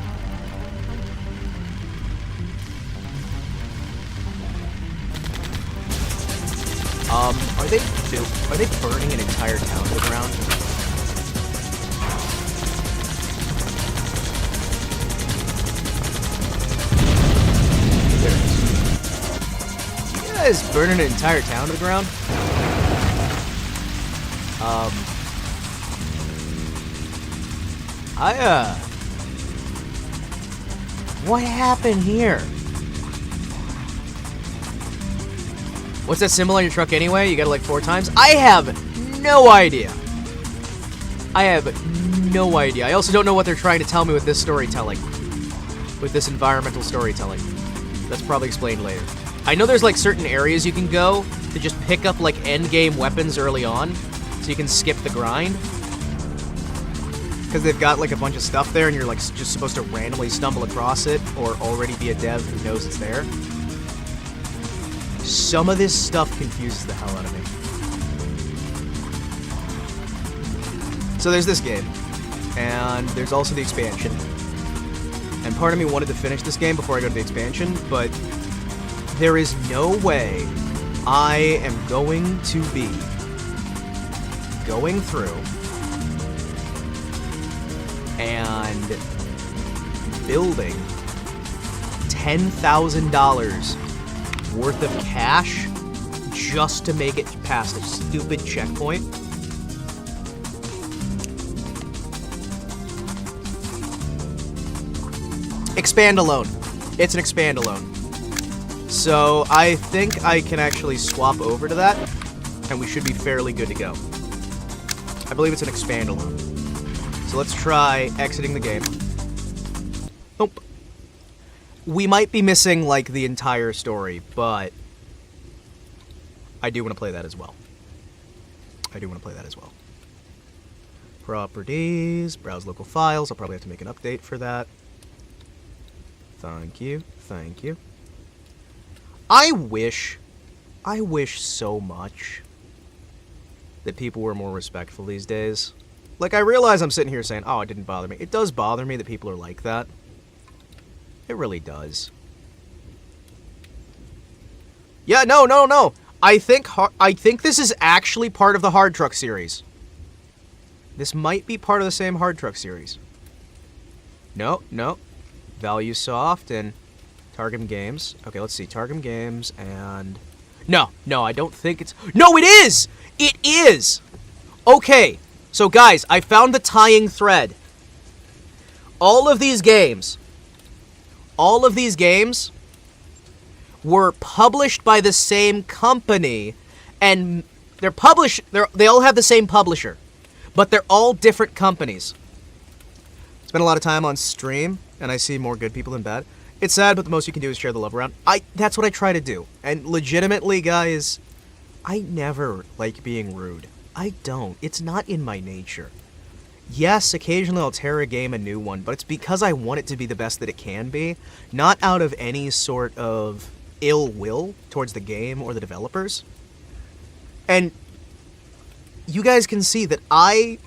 Are they burning an entire town to the ground? There it is. You guys burning an entire town to the ground? What happened here? What's that symbol on your truck anyway? You got it like 4 times? I have no idea. I have no idea. I also don't know what they're trying to tell me with this storytelling. With this environmental storytelling. That's probably explained later. I know there's like certain areas you can go to just pick up like endgame weapons early on, so you can skip the grind. Because they've got like a bunch of stuff there and you're like just supposed to randomly stumble across it or already be a dev who knows it's there. Some of this stuff confuses the hell out of me. So there's this game, and there's also the expansion. And part of me wanted to finish this game before I go to the expansion, but there is no way I am going to be going through and building $10,000 worth of cash just to make it past a stupid checkpoint. Expand alone. It's an expand alone. So I think I can actually swap over to that, and we should be fairly good to go. I believe it's an expand alone. So let's try exiting the game. Nope. We might be missing, like, the entire story, but I do want to play that as well. Properties, browse local files. I'll probably have to make an update for that. Thank you. I wish so much that people were more respectful these days. Like, I realize I'm sitting here saying, oh, it didn't bother me. It does bother me that people are like that. It really does. Yeah, no. I think this is actually part of the Hard Truck series. This might be part of the same Hard Truck series. No. Value Soft and Targum Games. Okay, let's see. Targum Games and... No, I don't think it's... No, it is! It is! Okay, so guys, I found the tying thread. All of these games were published by the same company, and they all have the same publisher, but they're all different companies. Spent a lot of time on stream, and I see more good people than bad. It's sad, but the most you can do is share the love around. That's what I try to do. And legitimately, guys, I never like being rude. I don't. It's not in my nature. Yes, occasionally I'll tear a game a new one, but it's because I want it to be the best that it can be, not out of any sort of ill will towards the game or the developers. And you guys can see that I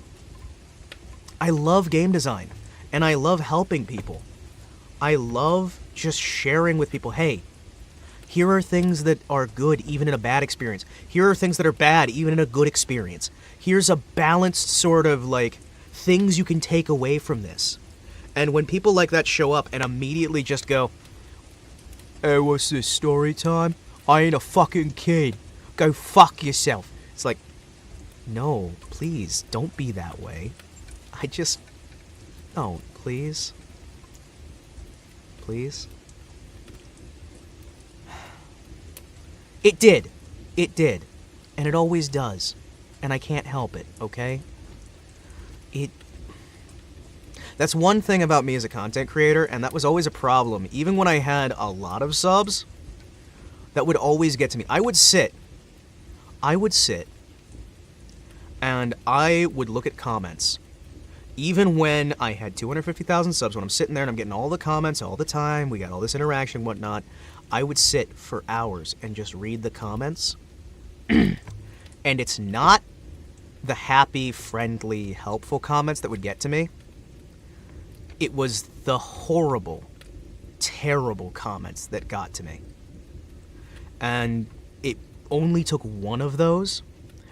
love game design, and I love helping people. I love just sharing with people, hey, here are things that are good even in a bad experience. Here are things that are bad even in a good experience. Here's a balanced sort of, like, things you can take away from this. And when people like that show up and immediately just go, hey, what's this, story time? I ain't a fucking kid. Go fuck yourself. It's like, no, please, don't be that way. Don't, please. Please? It did. And it always does. And I can't help it, okay? That's one thing about me as a content creator, and that was always a problem. Even when I had a lot of subs, that would always get to me. I would sit, and I would look at comments. Even when I had 250,000 subs, when I'm sitting there and I'm getting all the comments all the time, we got all this interaction and whatnot, I would sit for hours and just read the comments And it's not the happy, friendly, helpful comments that would get to me. It was the horrible, terrible comments that got to me. And it only took one of those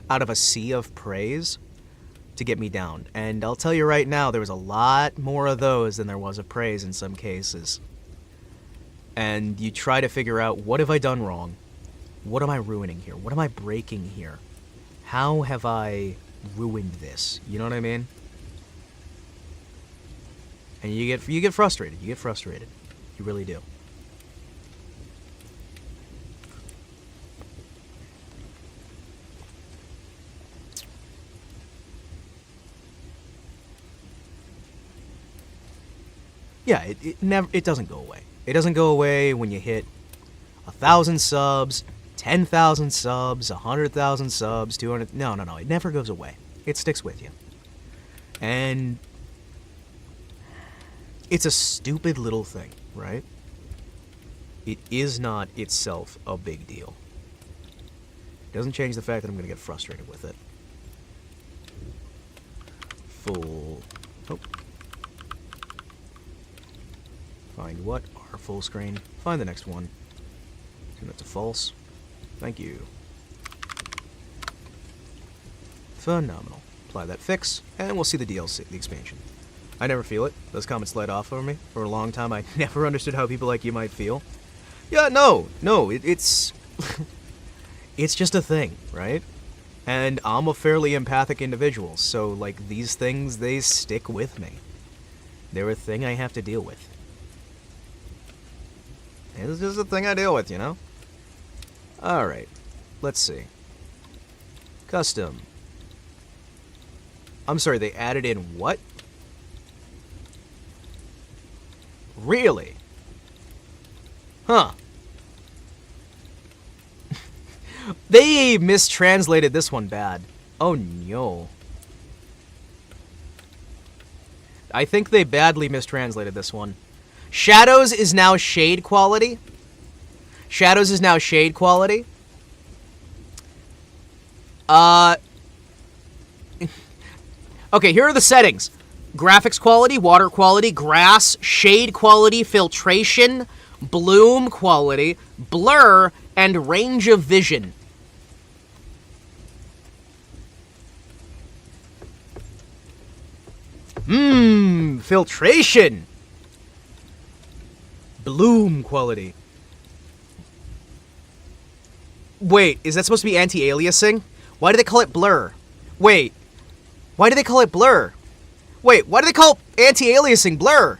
out of a sea of praise to get me down. And I'll tell you right now, there was a lot more of those than there was of praise in some cases. And you try to figure out, what have I done wrong? What am I ruining here? What am I breaking here? How have I ruined this? You know what I mean? And you get frustrated. You get frustrated. You really do. Yeah, it doesn't go away. It doesn't go away when you hit 1,000 subs, 10,000 subs, 100,000 subs, 200. No. It never goes away. It sticks with you. And it's a stupid little thing, right? It is not itself a big deal. It doesn't change the fact that I'm going to get frustrated with it. Full. Oh. Find what? Our full screen. Find the next one. Turn that to false. Thank you. Phenomenal. Apply that fix, and we'll see the DLC, the expansion. I never feel it. Those comments slide off over me. For a long time, I never understood how people like you might feel. Yeah, no, it's... it's just a thing, right? And I'm a fairly empathic individual, so, like, these things, they stick with me. They're a thing I have to deal with. It's just a thing I deal with, you know? Alright. Let's see. Custom. I'm sorry, they added in what? Really? Huh. They mistranslated this one bad. Oh no. I think they badly mistranslated this one. Shadows is now shade quality. Shadows is now shade quality. Okay, here are the settings. Graphics quality, water quality, grass, shade quality, filtration, bloom quality, blur, and range of vision. Filtration. Bloom quality. Wait, is that supposed to be anti-aliasing? Why do they call it blur? Wait. Why do they call it blur? Wait, why do they call anti-aliasing blur?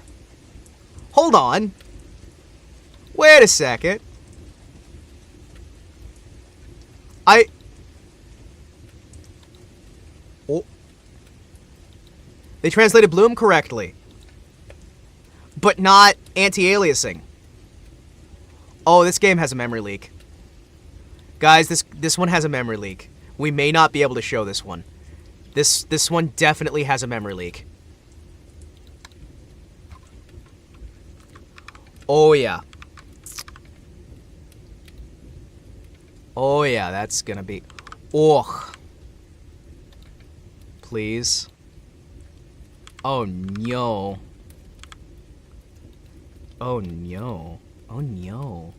Hold on. Wait a second. Oh. They translated bloom correctly. But not anti-aliasing. Oh, this game has a memory leak. Guys, this one has a memory leak. We may not be able to show this one. This one definitely has a memory leak. Oh yeah. Oh yeah, that's gonna be... Ugh. Please. Oh no. Oh no. Oh no.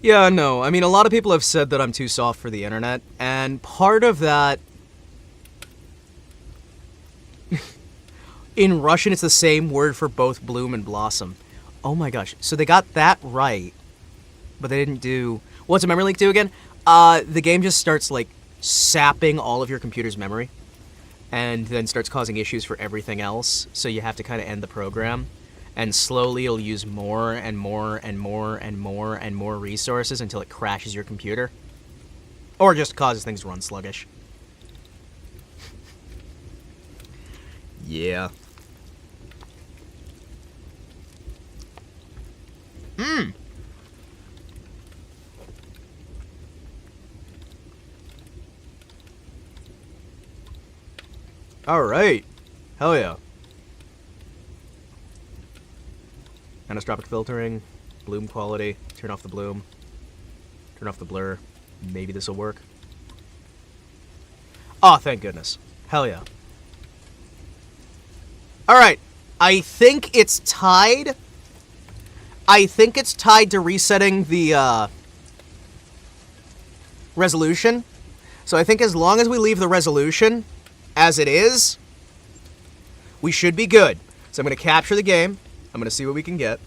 Yeah, no, I mean, a lot of people have said that I'm too soft for the internet, and part of that... In Russian, it's the same word for both bloom and blossom. Oh my gosh, so they got that right, but they didn't do... What's a memory leak do again? The game just starts, like, sapping all of your computer's memory, and then starts causing issues for everything else, so you have to kind of end the program. And slowly it'll use more and more and more and more and more resources until it crashes your computer. Or just causes things to run sluggish. Yeah. Alright. Hell yeah. Anisotropic filtering, bloom quality, turn off the bloom, Turn off the blur. Maybe this will work. Oh, thank goodness. Hell yeah. Alright. I think it's tied. I think it's tied to resetting the resolution. So I think as long as we leave the resolution as it is, we should be good. So I'm going to capture the game. I'm going to see what we can get.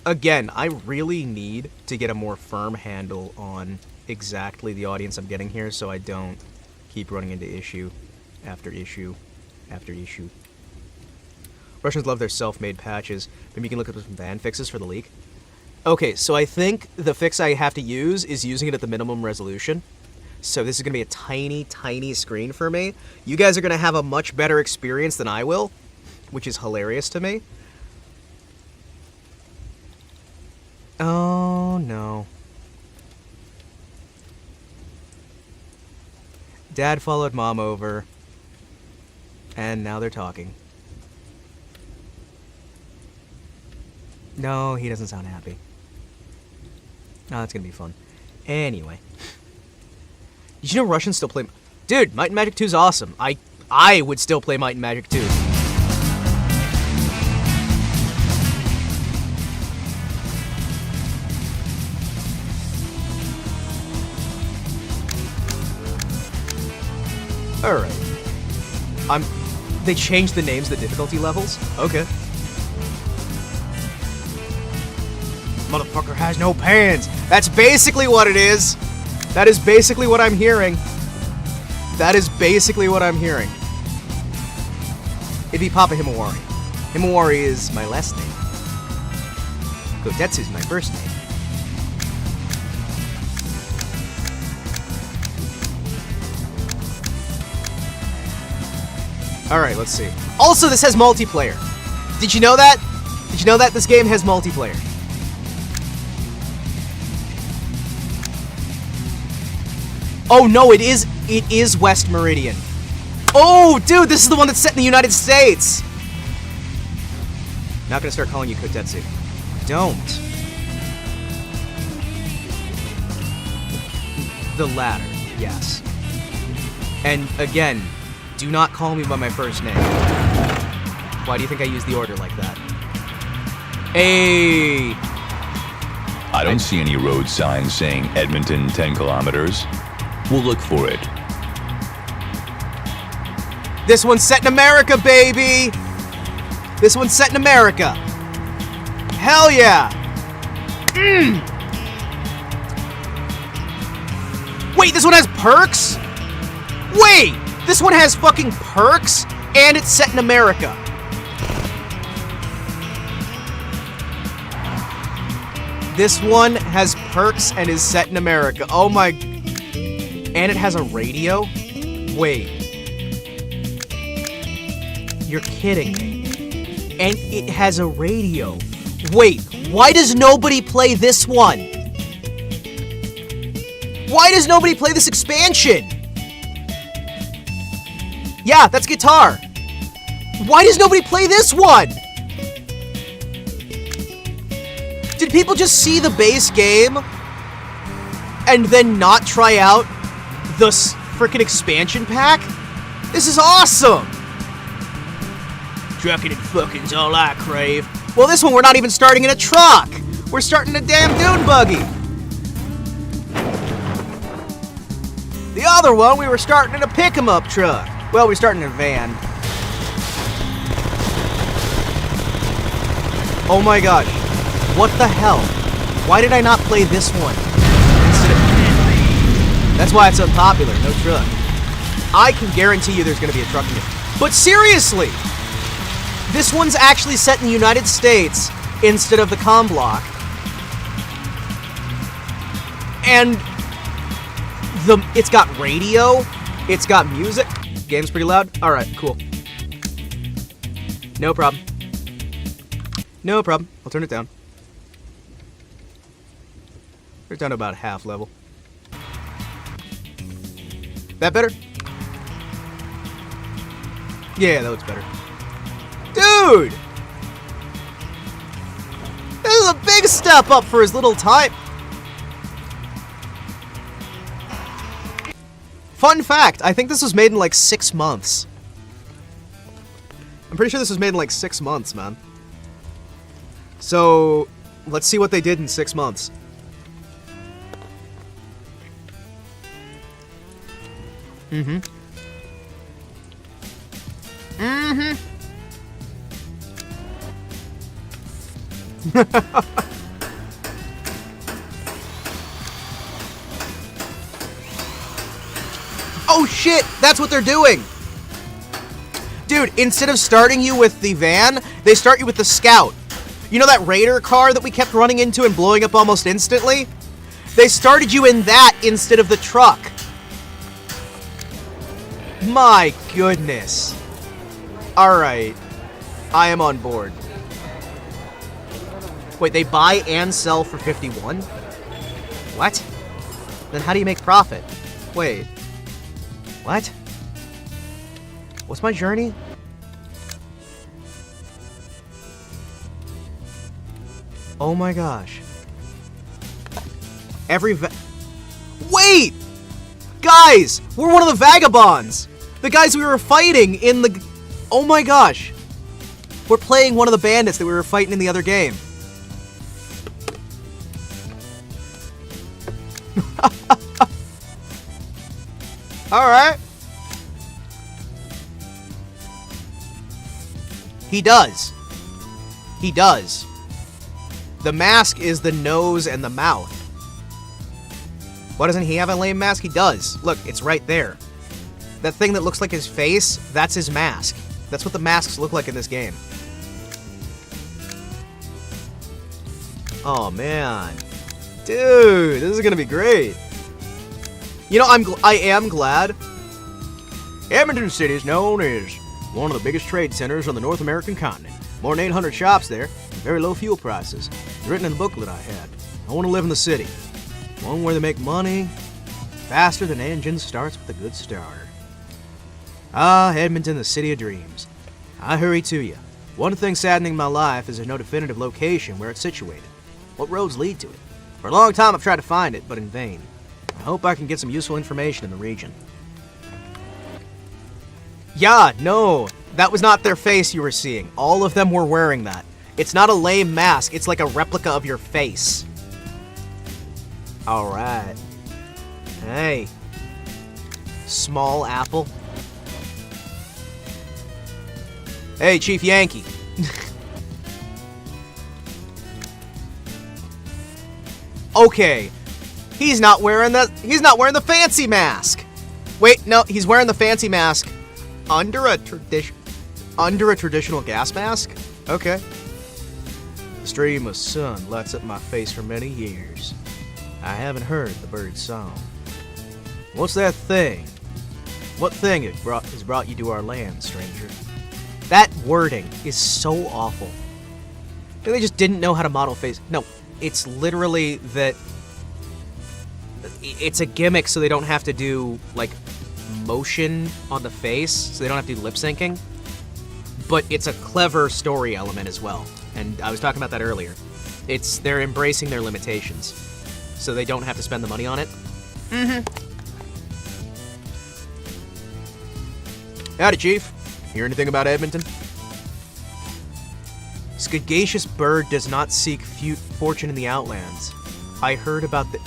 Again, I really need to get a more firm handle on exactly the audience I'm getting here so I don't keep running into issue after issue after issue. Russians love their self-made patches. Maybe you can look up some fan fixes for the leak. Okay, so I think the fix I have to use is using it at the minimum resolution. So this is going to be a tiny, tiny screen for me. You guys are going to have a much better experience than I will, which is hilarious to me. Oh, no. Dad followed Mom over, and now they're talking. No, he doesn't sound happy. No, that's gonna be fun. Anyway. Did you know Russians still play... Dude, Might and Magic 2 is awesome. I would still play Might and Magic 2. Alright. They changed the names of the difficulty levels? Okay. Motherfucker has no pants. That's basically what it is. That is basically what I'm hearing. That is basically what I'm hearing. It'd be Papa Himawari. Himawari is my last name. Kotetsu is my first name. Alright, let's see. Also, this has multiplayer. Did you know that? Did you know that this game has multiplayer? Oh no, it is West Meridian. Oh, dude, this is the one that's set in the United States. Not gonna start calling you Kotetsu. Don't. The latter, yes. And again, do not call me by my first name. Why do you think I use the order like that? Hey! I don't see any road signs saying Edmonton 10 kilometers. We'll look for it. This one's set in America, baby! This one's set in America. Hell yeah! Wait, this one has perks? Wait! This one has fucking perks, and it's set in America. This one has perks and is set in America. Oh my... And it has a radio? Wait. You're kidding me. And it has a radio. Wait, why does nobody play this one? Why does nobody play this expansion? Yeah, that's guitar. Why does nobody play this one? Did people just see the base game and then not try out the frickin' expansion pack? This is awesome! Truckin' and fucking's all I crave. Well, this one we're not even starting in a truck. We're starting in a damn dune buggy. The other one we were starting in a pick-em-up truck. Well, we're starting in a van. Oh my gosh. What the hell? Why did I not play this one? That's why it's unpopular. No truck. I can guarantee you there's going to be a truck in it. But seriously! This one's actually set in the United States instead of the comm block. And it's got radio. It's got music. Game's pretty loud? Alright, cool. No problem. No problem. I'll turn it down. Turn it down to about half level. That better? Yeah, that looks better. Dude! This is a big step up for his little type. Fun fact, I think this was made in like 6 months. I'm pretty sure this was made in like 6 months, man. So, let's see what they did in 6 months. Mm-hmm. Mm-hmm. Oh shit! That's what they're doing! Dude, instead of starting you with the van, they start you with the Scout. You know that Raider car that we kept running into and blowing up almost instantly? They started you in that instead of the truck. My goodness. Alright. I am on board. Wait, they buy and sell for 51? What? Then how do you make profit? Wait. What? What's my journey? Oh my gosh. Wait! Guys! We're one of the vagabonds! The guys we were fighting in the... Oh my gosh. We're playing one of the bandits that we were fighting in the other game. Alright. He does. He does. The mask is the nose and the mouth. Why doesn't he have a lame mask? He does. Look, it's right there. That thing that looks like his face, that's his mask. That's what the masks look like in this game. Oh, man. Dude, this is gonna be great. You know, I am glad. Edmonton City is known as one of the biggest trade centers on the North American continent. More than 800 shops there, and very low fuel prices. It's written in the booklet I had. I want to live in the city. One where they make money faster than engine starts with a good starter. Ah, Edmonton, the city of dreams. I hurry to you. One thing saddening in my life is there's no definitive location where it's situated. What roads lead to it? For a long time I've tried to find it, but in vain. I hope I can get some useful information in the region. Yeah, no, that was not their face you were seeing. All of them were wearing that. It's not a lame mask, it's like a replica of your face. Alright. Hey. Small apple. Hey, Chief Yankee. Okay. He's not wearing the fancy mask. Wait, no, he's wearing the fancy mask under a traditional gas mask? Okay. The stream of sun lights up my face for many years. I haven't heard the bird's song. What's that thing? What thing has brought you to our land, stranger? That wording is so awful. They just didn't know how to model face. No, it's literally that it's a gimmick so they don't have to do, like, motion on the face, so they don't have to do lip syncing. But it's a clever story element as well. And I was talking about that earlier. They're embracing their limitations, so they don't have to spend the money on it. Mm-hmm. Howdy, Chief. Hear anything about Edmonton? Sagacious bird does not seek fortune in the Outlands. I heard about the...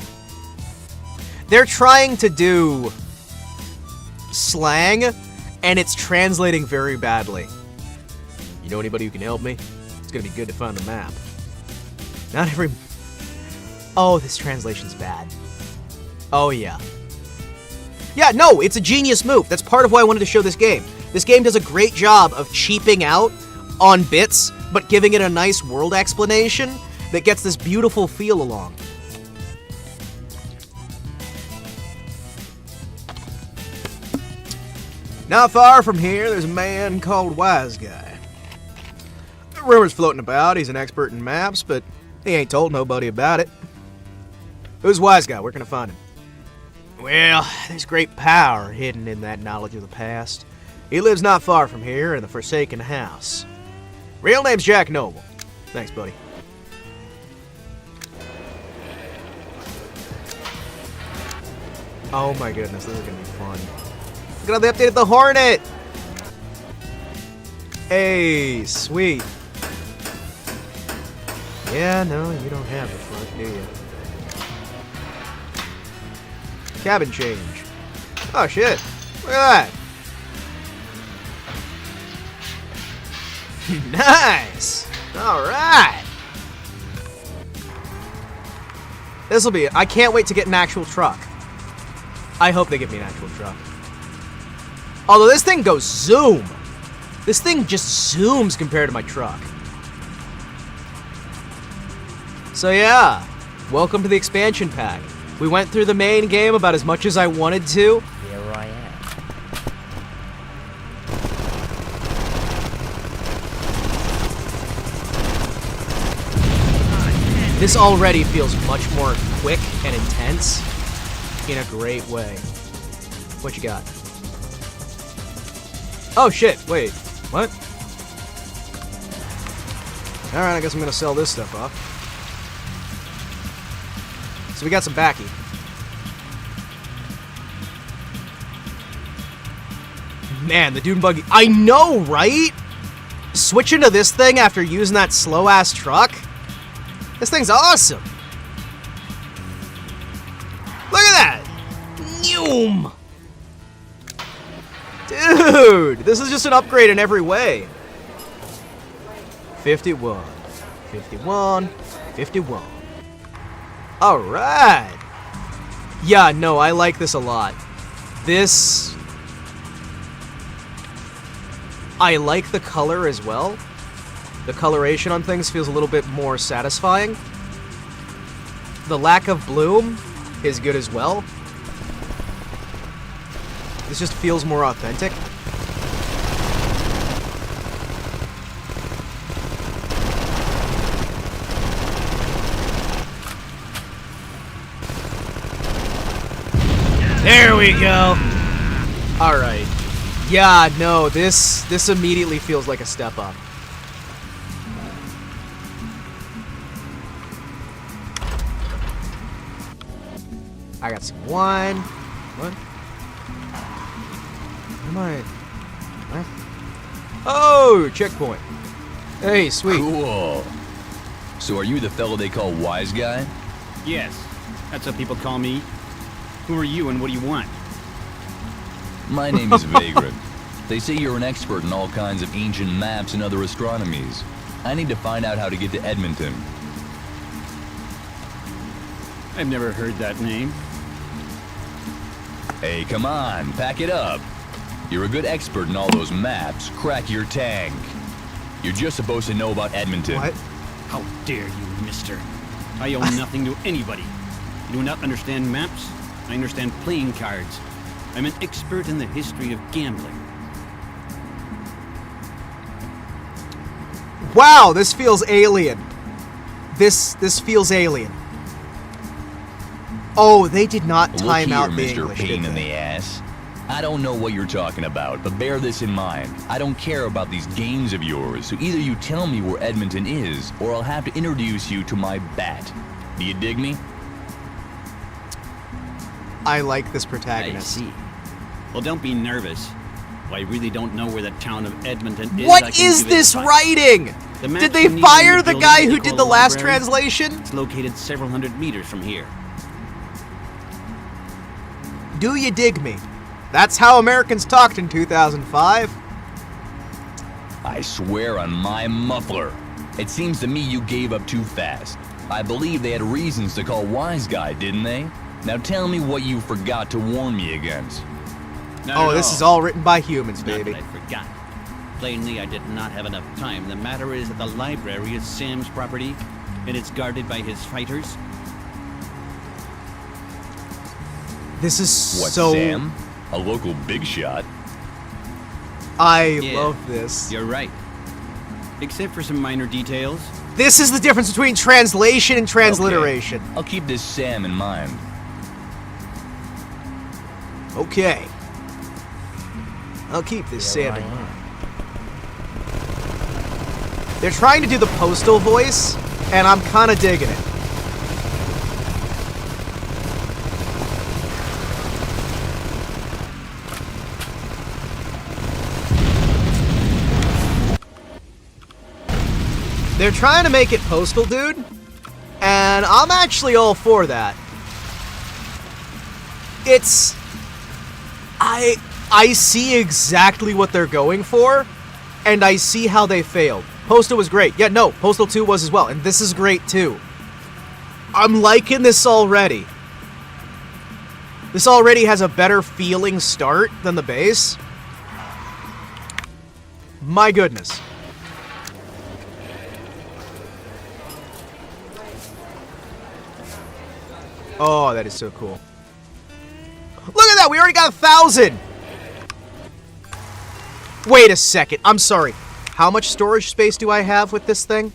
They're trying to do slang, and it's translating very badly. You know anybody who can help me? It's gonna be good to find the map. Not every... Oh, this translation's bad. Oh, yeah. Yeah, no, it's a genius move. That's part of why I wanted to show this game. This game does a great job of cheaping out on bits, but giving it a nice world explanation that gets this beautiful feel along. Not far from here, there's a man called Wise Guy. Rumors floating about he's an expert in maps, but he ain't told nobody about it. Who's Wise Guy? Where can I find him? Well, there's great power hidden in that knowledge of the past. He lives not far from here in the Forsaken House. Real name's Jack Noble. Thanks, buddy. Oh my goodness, this is gonna be fun. Look at how they updated the Hornet! Hey, sweet. Yeah, no, you don't have the front, do you? Cabin change. Oh shit, look at that! Nice! Alright! This'll be it. I can't wait to get an actual truck. I hope they give me an actual truck. Although this thing goes zoom! This thing just zooms compared to my truck. So yeah, welcome to the expansion pack. We went through the main game about as much as I wanted to. Here I am. This already feels much more quick and intense in a great way. What you got? Oh shit, wait, what? Alright, I guess I'm gonna sell this stuff off. So we got some backy. Man, the Dune Buggy, I know, right? Switching to this thing after using that slow-ass truck? This thing's awesome! Look at that! Noom! Dude, this is just an upgrade in every way. 51. 51. 51. Alright! Yeah, no, I like this a lot. This... I like the color as well. The coloration on things feels a little bit more satisfying. The lack of bloom is good as well. This just feels more authentic. There we go. All right. Yeah, no, this immediately feels like a step up. I got some wine. What? Am I? What? Oh, checkpoint. Hey, sweet. Cool. So are you the fellow they call Wise Guy? Yes, that's what people call me. Who are you and what do you want? My name is Vagrant. They say you're an expert in all kinds of ancient maps and other astronomies. I need to find out how to get to Edmonton. I've never heard that name. Hey, come on, pack it up. You're a good expert in all those maps. Crack your tank. You're just supposed to know about Edmonton. What? How dare you, mister? I owe nothing to anybody. You do not understand maps? I understand playing cards. I'm an expert in the history of gambling. Wow, this feels alien. This feels alien. Oh, they did not time Look out here, the Mr. English, Pain did in they? the ass. I don't know what you're talking about, but bear this in mind. I don't care about these games of yours, so either you tell me where Edmonton is, or I'll have to introduce you to my bat. Do you dig me? I like this I protagonist. see. Well, don't be nervous. Well, I really don't know where the town of Edmonton is. I What can is give it this a writing? The map Did they you need in fire the the building guy they who call did the the last library? translation? It's located several hundred meters from here. Do you dig me? That's how Americans talked in 2005. I swear on my muffler. It seems to me you gave up too fast. I believe they had reasons to call Wise Guy, didn't they? Now tell me what you forgot to warn me against. Not Oh, at this all. is all written by humans, Not baby. that I forgot. Plainly, I did not have enough time. The matter is that the library is Sam's property, and it's guarded by his fighters. This is What, so... Sam? A local big shot? I Yeah, love this. You're right. Except for some minor details. This is the difference between translation and transliteration. I'll keep this Sam in mind. Okay. I'll keep this Here Sam I in am. mind. They're trying to do the postal voice, and I'm kind of digging it. They're trying to make it Postal, dude, and I'm actually all for that. It's... I see exactly what they're going for, and I see how they failed. Postal was great. Yeah, no, Postal 2 was as well, and this is great too. I'm liking this already. This already has a better feeling start than the base. My goodness. Oh, that is so cool. Look at that, we already got 1,000! Wait a second, I'm sorry. How much storage space do I have with this thing?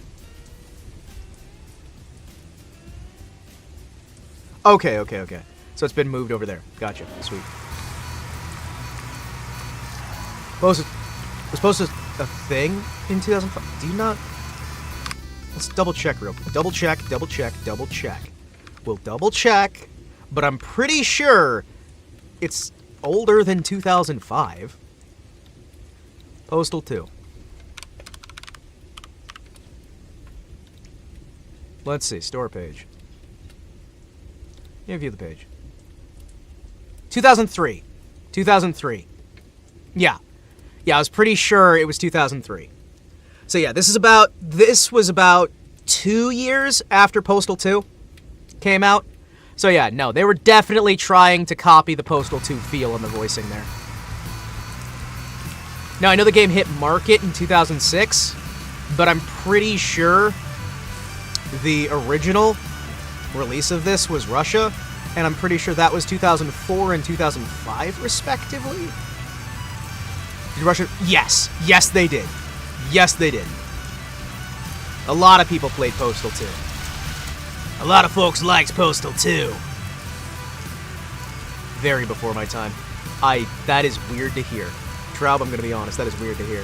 Okay. So it's been moved over there. Gotcha, sweet. Was posted a thing in 2005? Do you not? Let's double check real quick. Double check. We'll double check, but I'm pretty sure it's older than 2005. Postal 2. Let's see, store page. Yeah, view the page. 2003. 2003. Yeah. Yeah, I was pretty sure it was 2003. So yeah, this was about 2 years after Postal 2 came out. So yeah, no, they were definitely trying to copy the Postal 2 feel and the voicing there. Now, I know the game hit market in 2006, but I'm pretty sure the original release of this was Russia, and I'm pretty sure that was 2004 and 2005, respectively. Did Russia... Yes. Yes, they did. Yes, they did. A lot of people played Postal 2. A lot of folks liked Postal 2. Very before my time. That is weird to hear. Traub, I'm gonna be honest, that is weird to hear.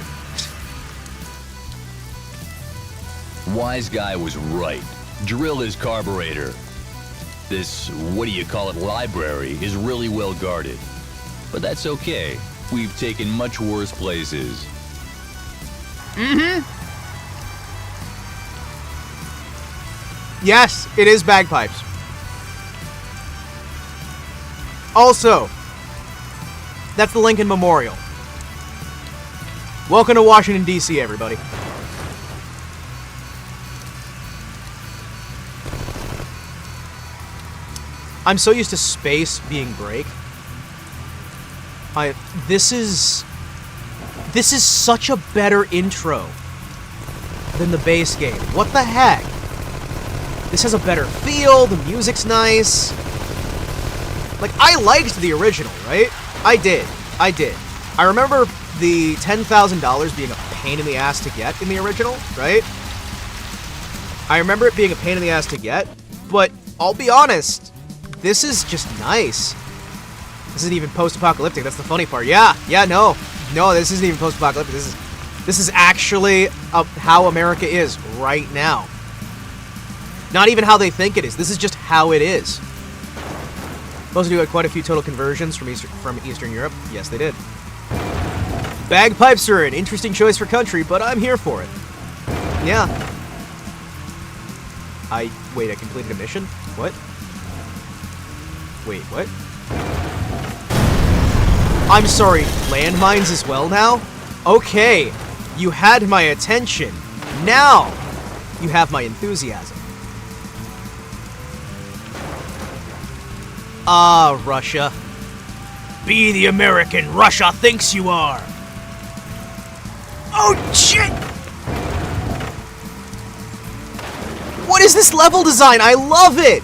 Wise guy was right. Drill his carburetor. This, what do you call it, library is really well guarded. But that's okay. We've taken much worse places. Yes, it is bagpipes. Also, that's the Lincoln Memorial. Welcome to Washington, D.C., everybody. I'm so used to space being break. This is such a better intro than the base game. What the heck? This has a better feel, the music's nice. Like, I liked the original, right? I did. I remember the $10,000 being a pain in the ass to get in the original, right? I remember it being a pain in the ass to get, but I'll be honest, this is just nice. This isn't even post-apocalyptic, that's the funny part. Yeah, no, this isn't even post-apocalyptic. This is actually how America is right now. Not even how they think it is. This is just how it is. Most of you had quite a few total conversions from Eastern Europe. Yes, they did. Bagpipes are an interesting choice for country, but I'm here for it. Yeah. Wait, I completed a mission? What? Wait, what? I'm sorry, landmines as well now? Okay, you had my attention. Now, you have my enthusiasm. Ah, Russia. Be the American Russia thinks you are. Oh, shit! What is this level design? I love it!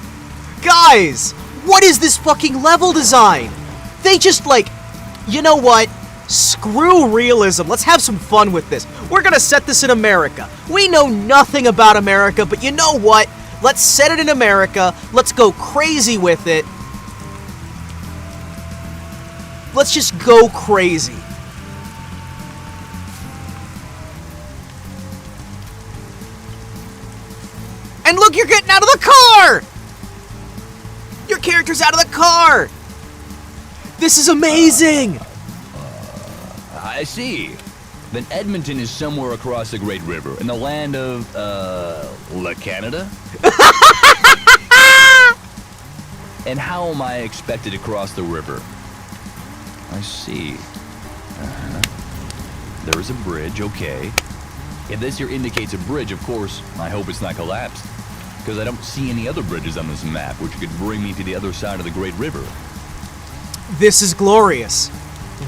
Guys, what is this fucking level design? They just, like, you know what? Screw realism. Let's have some fun with this. We're gonna set this in America. We know nothing about America, but you know what? Let's set it in America. Let's go crazy with it. Let's just go crazy. And look, you're getting out of the car! Your character's out of the car! This is amazing! I see. then Edmonton is somewhere across the Great River in the land of, La Canada? And how am I expected to cross the river? I see. There is a bridge, okay. If this here indicates a bridge, of course, I hope it's not collapsed. Because I don't see any other bridges on this map which could bring me to the other side of the Great River. This is glorious.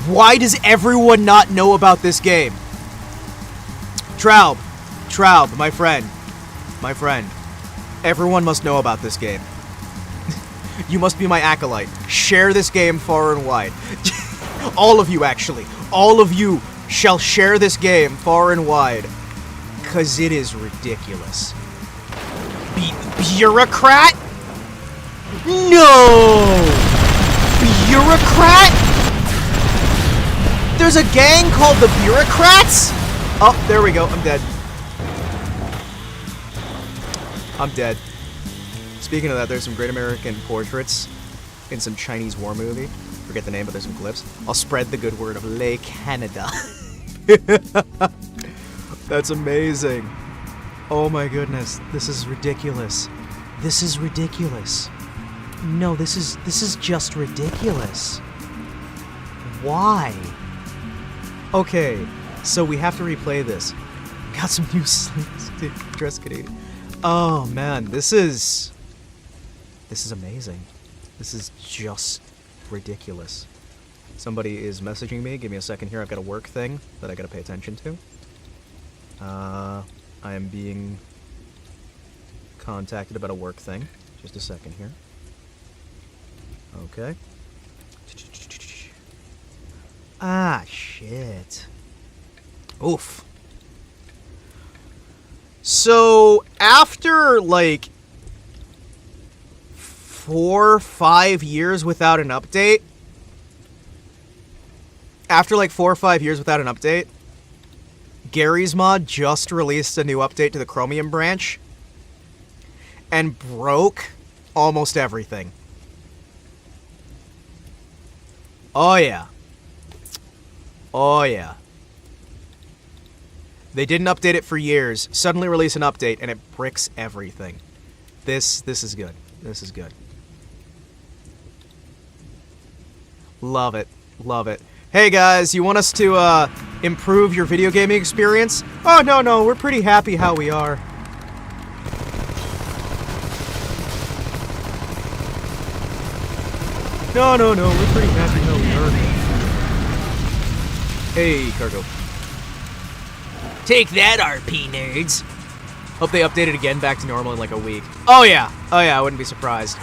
Why does everyone not know about this game? Traub, my friend. Everyone must know about this game. You must be my acolyte. Share this game far and wide. All of you, actually. All of you shall share this game far and wide. Because it is ridiculous. Bureaucrat? No! Bureaucrat? There's a gang called the Bureaucrats? Oh, there we go. I'm dead. I'm dead. Speaking of that, there's some Great American Portraits in some Chinese war movie. Forget the name, but there's some clips. I'll spread the good word of Le Canada. That's amazing. Oh my goodness. This is ridiculous. This is ridiculous. No, this is just ridiculous. Why? Okay, so we have to replay this. Got some new dress Canadian. Oh man, this is amazing. This is just ridiculous. Somebody is messaging me. Give me a second here. I've got a work thing that I gotta pay attention to. I am being contacted about a work thing. Just a second here. Okay. Ah, shit. Oof. So, after, like, 4 or 5 years without an update, Gary's Mod just released a new update to the Chromium branch and broke almost everything. Oh yeah. Oh yeah. They didn't update it for years, suddenly release an update, and it bricks everything. This is good. This is good. Love it. Love it. Hey guys, you want us to improve your video gaming experience? Oh, no, we're pretty happy how we are. No, we're pretty happy how we are. Hey, Cargo. Take that, RP nerds. Hope they update it again back to normal in like a week. Oh yeah, I wouldn't be surprised.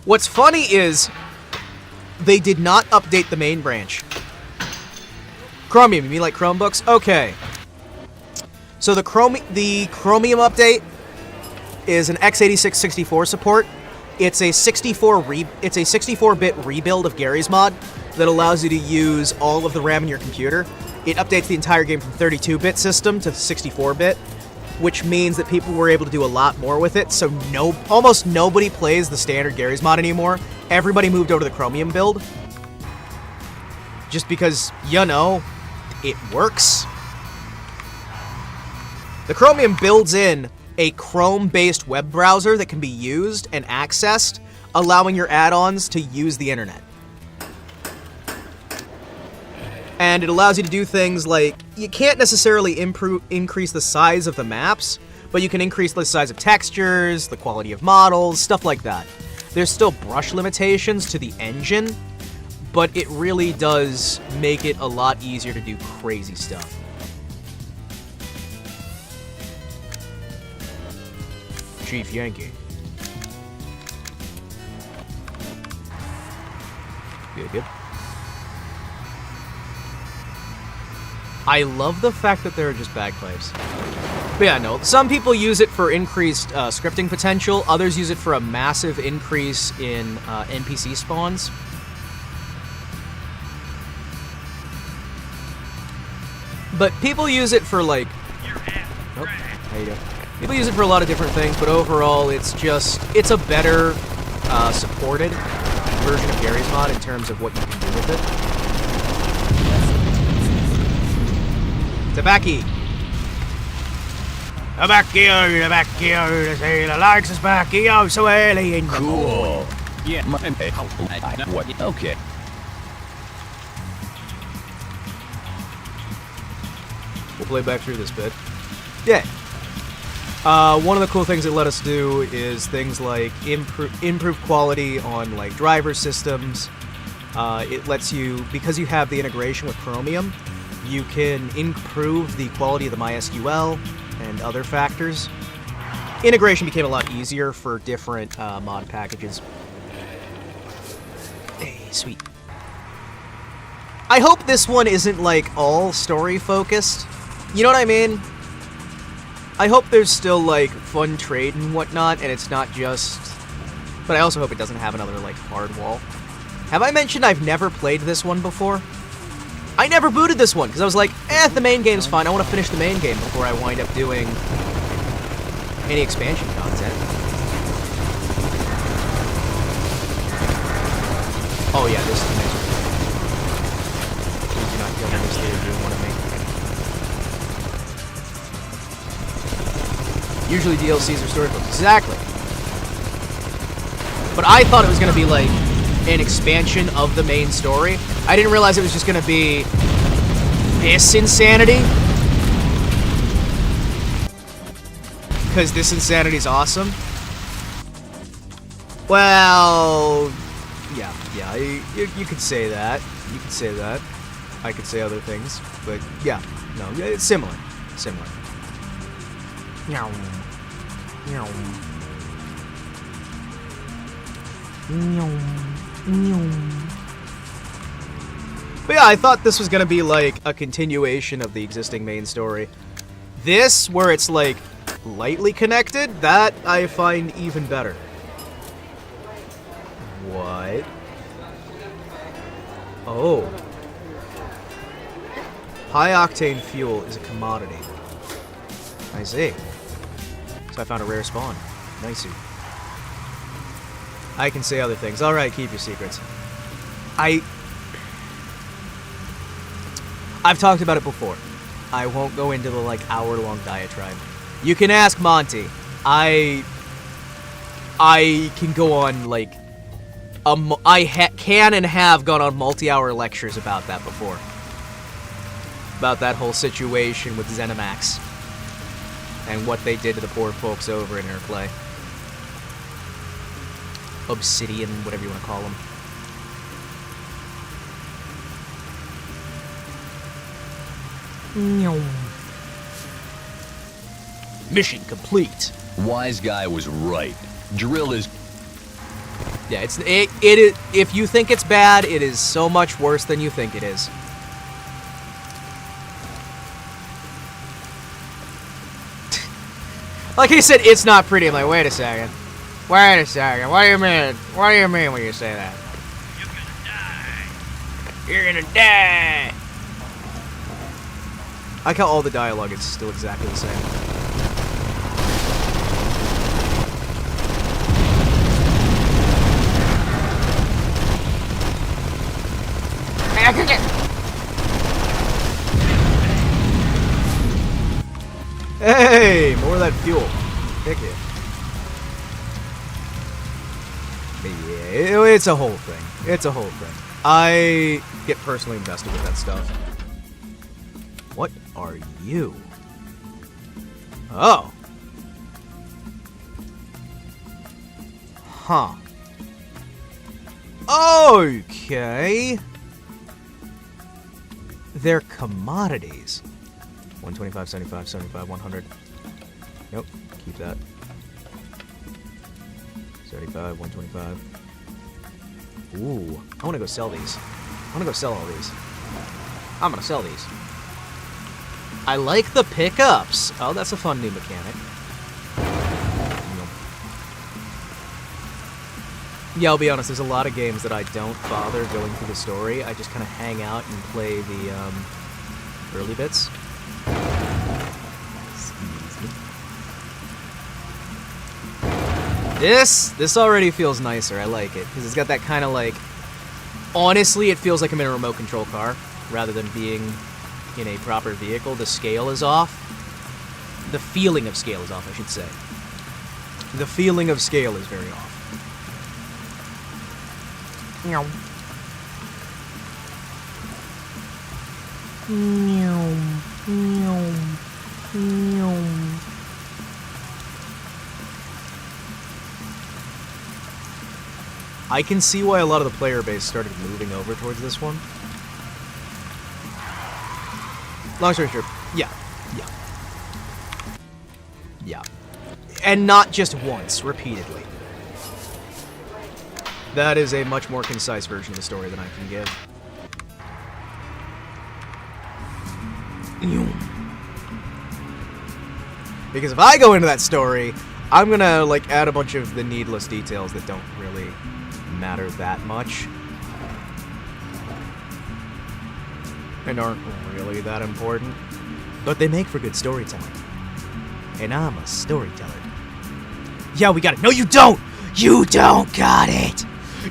What's funny is they did not update the main branch. Chromium, you mean like Chromebooks? Okay. So the Chromium update is an x86 64 support. It's a 64-bit rebuild of Gary's Mod that allows you to use all of the RAM in your computer. It updates the entire game from 32-bit system to 64-bit, which means that people were able to do a lot more with it, so almost nobody plays the standard Gary's Mod anymore. Everybody moved over to the Chromium build. Just because, you know, it works. The Chromium builds in a Chrome-based web browser that can be used and accessed, allowing your add-ons to use the internet. And it allows you to do things like, you can't necessarily increase the size of the maps, but you can increase the size of textures, the quality of models, stuff like that. There's still brush limitations to the engine, but it really does make it a lot easier to do crazy stuff. Chief Yankee. Good. I love the fact that there are just bagpipes. But yeah, no, some people use it for increased scripting potential, others use it for a massive increase in NPC spawns. But people use it for like... Oh, there you go. People use it for a lot of different things, but overall it's a better supported version of Gary's Mod in terms of what you can do with it. Tabaki. Tabaki, the sailor likes his backy, oh, so early in the Cool. Yeah. What? Okay. We'll play back through this bit. Yeah. One of the cool things it let us do is things like improve quality on like driver systems. It lets you, because you have the integration with Chromium, you can improve the quality of the MySQL and other factors. Integration became a lot easier for different mod packages. Hey, sweet. I hope this one isn't like all story focused. You know what I mean? I hope there's still like fun trade and whatnot, and it's not just. But I also hope it doesn't have another like hard wall. Have I mentioned I've never played this one before? I never booted this one because I was like, the main game's fine. I want to finish the main game before I wind up doing any expansion content. Oh yeah, this is the next one. Please do not kill me, this theory you want to make. Usually DLCs are story books. Exactly. But I thought it was going to be like an expansion of the main story. I didn't realize it was just going to be this insanity. Because this insanity is awesome. Well, yeah, you could say that. You could say that. I could say other things, but yeah, no, it's similar. Similar. Meow. Meow. Meow. Meow. But yeah, I thought this was gonna be like a continuation of the existing main story. This, where it's like lightly connected, that I find even better. What? Oh. High-octane fuel is a commodity. I see. So I found a rare spawn. Nice. I can say other things. Alright, keep your secrets. I've talked about it before. I won't go into the, like, hour-long diatribe. You can ask Monty. I can go on, like, can and have gone on multi-hour lectures about that before. About that whole situation with ZeniMax. And what they did to the poor folks over in Airplay. Obsidian, whatever you want to call them. Mission complete. Wise guy was right. Drill is... Yeah, it is. If you think it's bad, it is so much worse than you think it is. Like he said, it's not pretty. I'm like, wait a second. Wait a second. What do you mean? What do you mean when you say that? You're gonna die. You're gonna die. I like how all the dialogue is still exactly the same. Hey, more of that fuel. Thank you. Yeah, it's a whole thing. It's a whole thing. I get personally invested with that stuff. What are you? Oh. Huh. Okay. They're commodities. 125, 75, 75, 100. Nope, keep that. 75, 125. Ooh, I want to go sell these. I want to go sell all these. I'm going to sell these. I like the pickups. Oh, that's a fun new mechanic. Yeah, I'll be honest, there's a lot of games that I don't bother going through the story. I just kind of hang out and play the early bits. This already feels nicer. I like it because it's got that kind of like. Honestly, it feels like I'm in a remote control car rather than being in a proper vehicle, the scale is off. The feeling of scale is off, I should say. The feeling of scale is very off. Meow. Meow. Meow. Meow. I can see why a lot of the player base started moving over towards this one. Long story short, yeah. And not just once, repeatedly. That is a much more concise version of the story than I can give. Because if I go into that story, I'm gonna, like, add a bunch of the needless details that don't really matter that much. And aren't really that important. But they make for good storytelling. And I'm a storyteller. Yeah, we got it. No, you don't! You don't got it!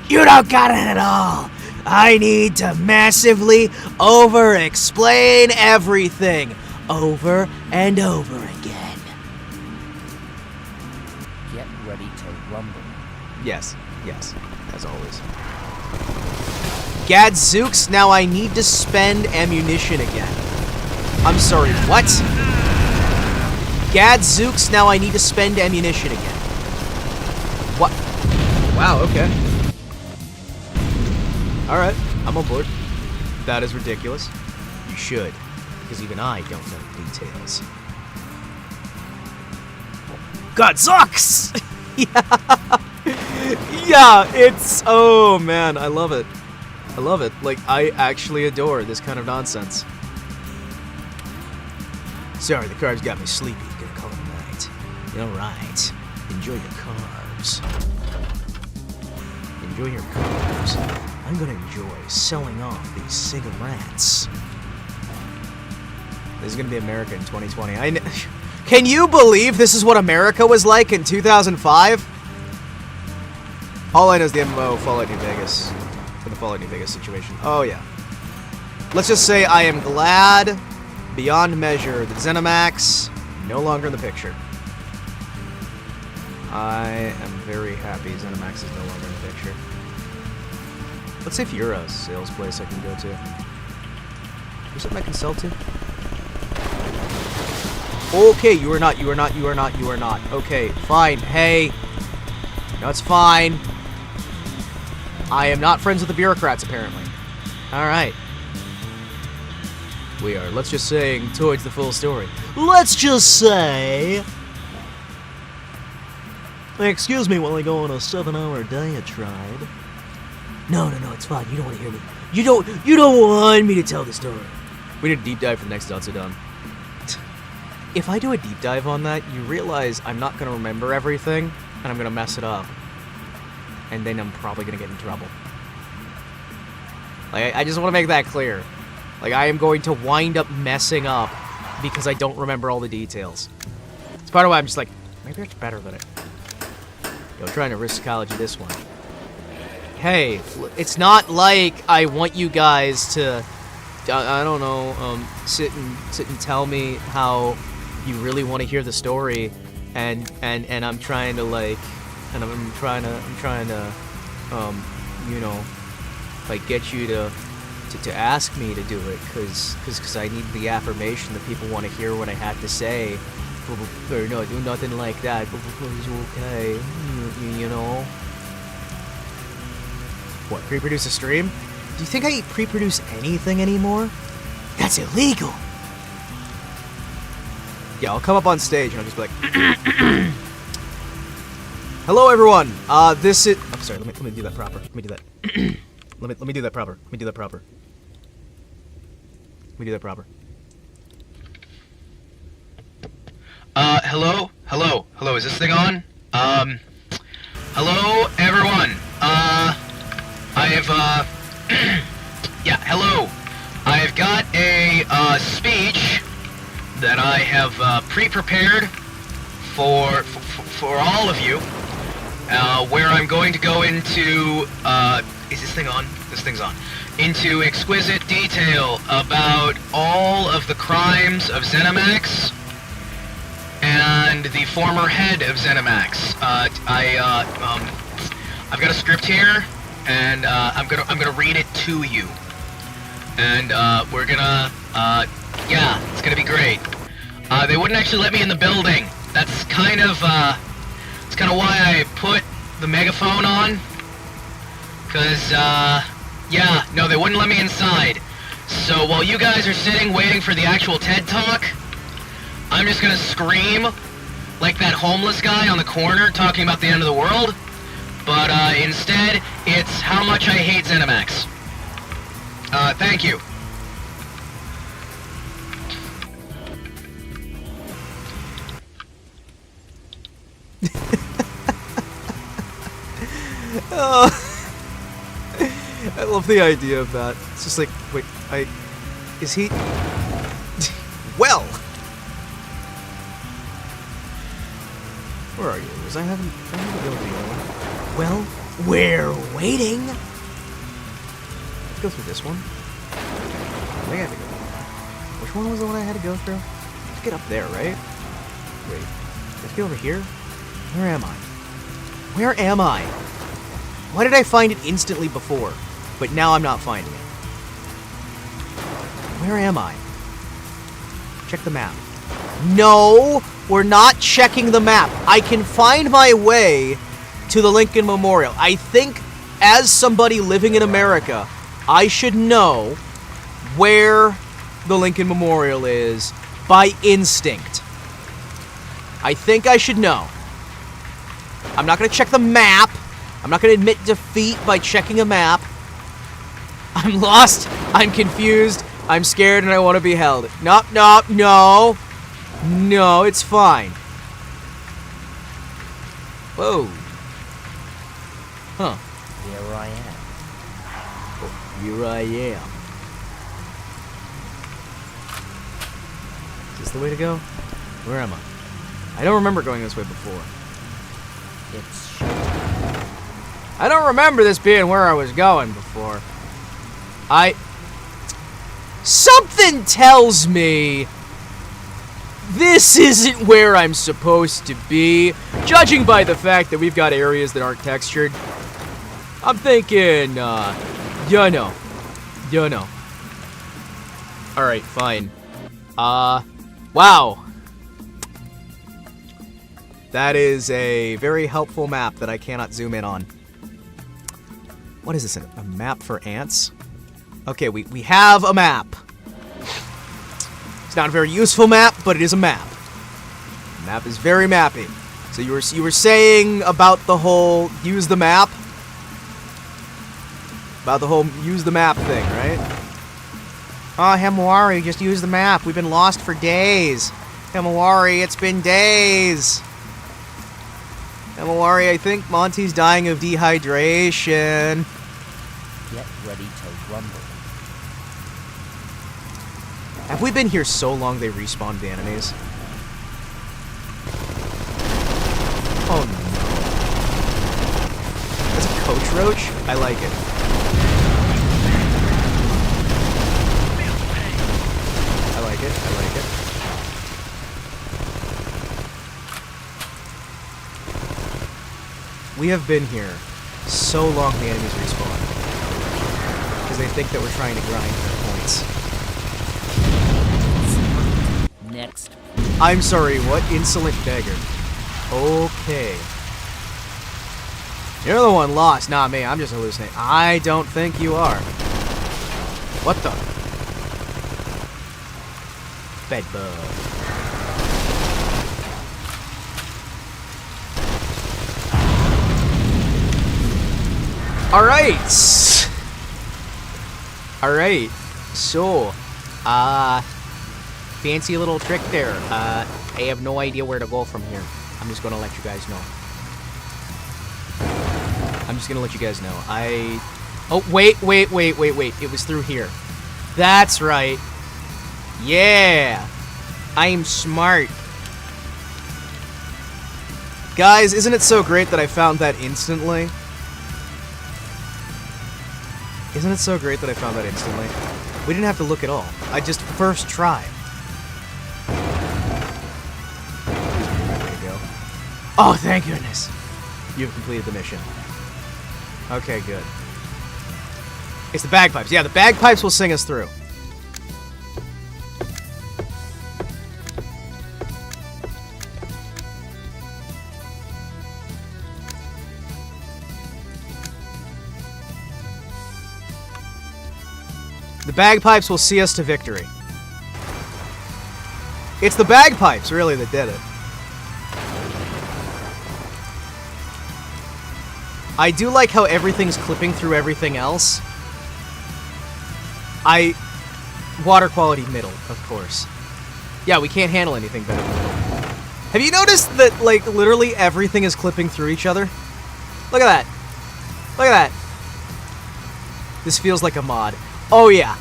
You don't got it at all! I need to massively over-explain everything. Over and over again. Get ready to rumble. Yes, as always. Gadzooks, now I need to spend ammunition again. I'm sorry, what? Gadzooks, now I need to spend ammunition again. What? Wow, okay. Alright, I'm on board. That is ridiculous. You should, because even I don't know the details. Gadzooks! Yeah, it's... Oh, man, I love it. I love it. Like, I actually adore this kind of nonsense. Sorry, the carbs got me sleepy. Gonna call it a night. Alright. Enjoy your carbs. Enjoy your carbs. I'm gonna enjoy selling off these cigarettes. This is gonna be America in 2020. Can you believe this is what America was like in 2005? All I know is the MMO Fallout New Vegas. For the Fallout New Vegas situation. Oh, yeah. Let's just say I am glad, beyond measure, that ZeniMax no longer in the picture. I am very happy ZeniMax is no longer in the picture. Let's see if you're a sales place I can go to. Is something I can sell to? Okay, you are not. Okay, fine. Hey. No, it's fine. I am not friends with the bureaucrats, apparently. Alright. We are, let's just say, towards the full story. Let's just say... Excuse me while I go on a 7-hour diatribe. No, it's fine. You don't want to hear me. You don't want me to tell the story. We need a deep dive for the next Datsudon. If I do a deep dive on that, you realize I'm not going to remember everything, and I'm going to mess it up. And then I'm probably going to get in trouble. Like, I just want to make that clear. Like, I am going to wind up messing up because I don't remember all the details. It's part of why I'm just like, maybe it's better than it. Yo, trying to riskology this one. Hey, it's not like I want you guys to, I don't know, sit and tell me how you really want to hear the story, and I'm trying to, like, and I'm trying to, you know, like, get you to ask me to do it, cause I need the affirmation that people want to hear what I have to say, or no, do nothing like that, it's okay, you know. What, pre-produce a stream? Do you think I pre-produce anything anymore? That's illegal. Yeah, I'll come up on stage and I'll just be like, hello everyone. This is. I'm sorry. Let me do that proper. Let me do that. let me do that proper. Let me do that proper. Let me do that proper. Hello. Is this thing on? Hello everyone. I have yeah. Hello. I've got a speech that I have pre-prepared for all of you, where I'm going to go into, is this thing on? This thing's on. into exquisite detail about all of the crimes of ZeniMax and the former head of ZeniMax. I've got a script here, and I'm gonna read it to you, and we're gonna yeah, it's gonna be great. They wouldn't actually let me in the building. That's kind of why I put the megaphone on, cause yeah, no, they wouldn't let me inside. So while you guys are sitting waiting for the actual TED Talk, I'm just gonna scream like that homeless guy on the corner talking about the end of the world, but instead, it's how much I hate ZeniMax. Thank you. I love the idea of that. It's just like, wait, is he... Well! Where are you? Was I having a video? Well, we're waiting! Let's go through this one. I think I have to go. Which one was the one I had to go through? Let's get up there, right? Wait, let's get over here. Where am I? Where am I? Why did I find it instantly before, but now I'm not finding it? Where am I? Check the map. No, we're not checking the map. I can find my way to the Lincoln Memorial. I think, as somebody living in America, I should know where the Lincoln Memorial is by instinct. I think I should know. I'm not going to check the map. I'm not going to admit defeat by checking a map. I'm lost. I'm confused. I'm scared and I want to be held. No, no, no. No, it's fine. Whoa. Huh. Here I am. Oh, here I am. Is this the way to go? Where am I? I don't remember going this way before. It's Showa. I don't remember this being where I was going before. Something tells me this isn't where I'm supposed to be, judging by the fact that we've got areas that aren't textured. I'm thinking, you know. Alright, fine. Wow. That is a very helpful map that I cannot zoom in on. What is this, a map for ants? Okay, we have a map. It's not a very useful map, but it is a map. The map is very mappy. So you were saying about the whole use the map? About the whole use the map thing, right? Oh, Himawari, just use the map. We've been lost for days. Himawari, it's been days. Himawari, I think Monty's dying of dehydration. Get ready to rumble. Have we been here so long they respawned the enemies? Oh no. That's a coach roach? I like it. I like it, I like it. We have been here so long the enemies respawn. Because they think that we're trying to grind their points. Next. I'm sorry, what? Insolent beggar. Okay. You're the one lost, not me. I'm just hallucinating. I don't think you are. What the? Bedbug. Alright. Alright. So, fancy little trick there. I have no idea where to go from here. I'm just gonna let you guys know. Oh, wait. It was through here. That's right. Yeah. I'm smart. Guys, isn't it so great that I found that instantly? Isn't it so great that I found that instantly? We didn't have to look at all. I just first try. There you go. Oh, thank goodness. You've completed the mission. Okay, good. It's the bagpipes. Yeah, the bagpipes will sing us through. The bagpipes will see us to victory. It's the bagpipes, really, that did it. I do like how everything's clipping through everything else. Water quality middle, of course. Yeah, we can't handle anything better than middle. Have you noticed that, like, literally everything is clipping through each other? Look at that. Look at that. This feels like a mod. Oh yeah.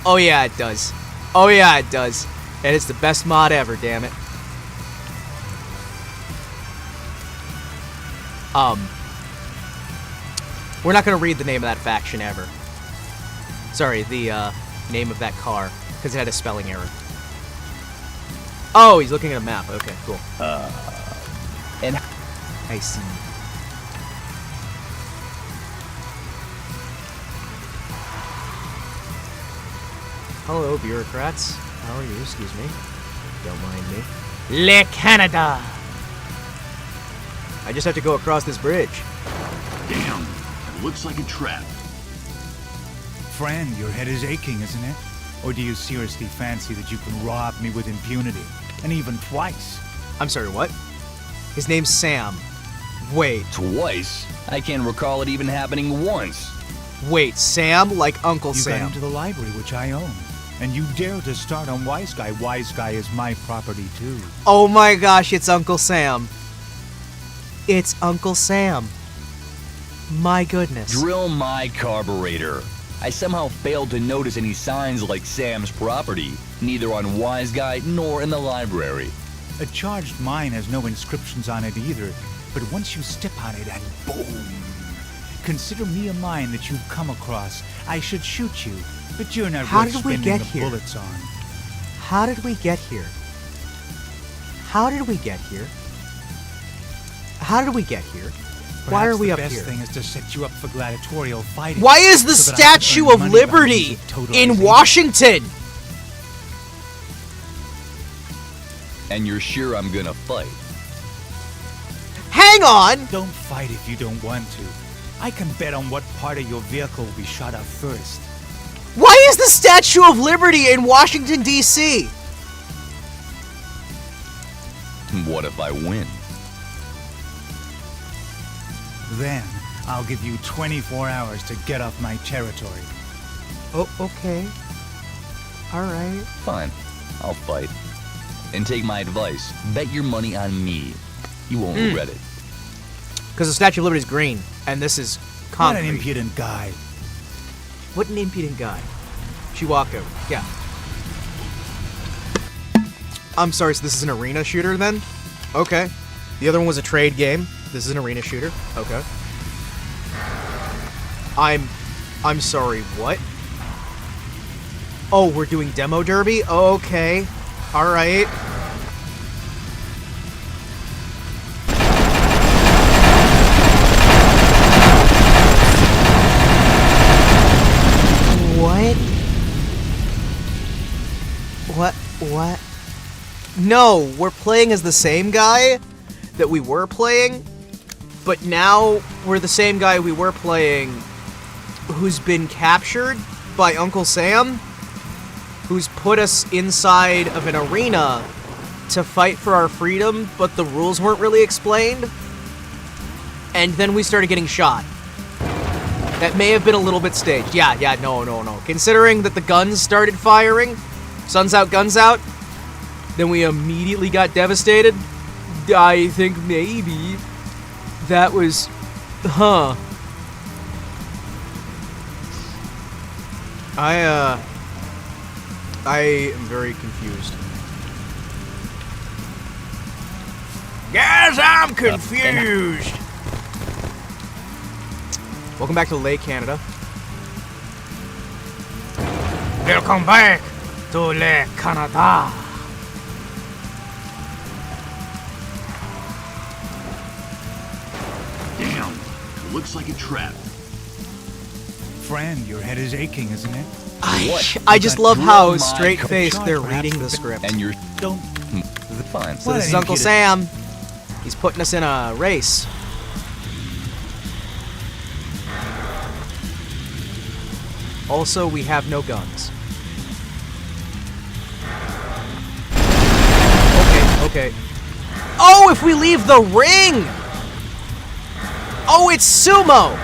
Oh yeah, it does. Oh yeah, it does. And it's the best mod ever, damn it. We're not gonna read the name of that faction ever. Sorry, the name of that car, because it had a spelling error. Oh, he's looking at a map. Okay, cool. And I see. Hello, bureaucrats. How are you? Excuse me. Don't mind me. Le Canada! I just have to go across this bridge. Damn, it looks like a trap. Friend, your head is aching, isn't it? Or do you seriously fancy that you can rob me with impunity? And even twice? I'm sorry, what? His name's Sam. Wait. twice? I can't recall it even happening once. Wait, Sam? Like Uncle You Sam? got into the library, which I own. And you dare to start on Wise Guy. Wise Guy is my property, too. Oh my gosh, it's Uncle Sam. It's Uncle Sam. My goodness. Drill my carburetor. I somehow failed to notice any signs like Sam's property, neither on Wise Guy nor in the library. A charged mine has no inscriptions on it either, but once you step on it and boom! Consider me a mine that you've come across. I should shoot you, but you're not How worth did we spending get the here? bullets on. How did we get here? How did we get here? How did we get here? Why are we up Perhaps here? the best thing is to set you up for gladiatorial fighting. Why is the so that I can Statue earn of money by Liberty means of in totalization. Washington? And you're sure I'm gonna fight? Hang on! Don't fight if you don't want to. I can bet on what part of your vehicle will be shot up first. Why is the Statue of Liberty in Washington, D.C.? What if I win? Then, I'll give you 24 hours to get off my territory. Oh, okay. Alright. Fine, I'll fight. And take my advice, bet your money on me. You won't regret it. Because the Statue of Liberty is green, and this is What concrete. an impudent guy. What an impudent guy. Chihuahua. Yeah. I'm sorry, so this is an arena shooter then? Okay. The other one was a trade game. This is an arena shooter. Okay. I'm sorry, what? Oh, we're doing demo derby? Okay. Alright. What? No, we're playing as the same guy that we were playing, but now we're the same guy we were playing who's been captured by Uncle Sam, who's put us inside of an arena to fight for our freedom, but the rules weren't really explained, and then we started getting shot. That may have been a little bit staged. Yeah, no. Considering that the guns started firing, sun's out, guns out, then we immediately got devastated. I think maybe that was, I am very confused. Guys, I'm confused. Welcome back to Lake Canada. Welcome back to Le Canada. Damn. It looks like a trap. Friend, your head is aching, isn't it? I just love how my straight-faced they're perhaps reading the the- script. And you're Don't. fine. So What this is an Uncle impudent- Sam. He's putting us in a race. Also, we have no guns. Okay. Oh, if we leave the ring! Oh, it's sumo!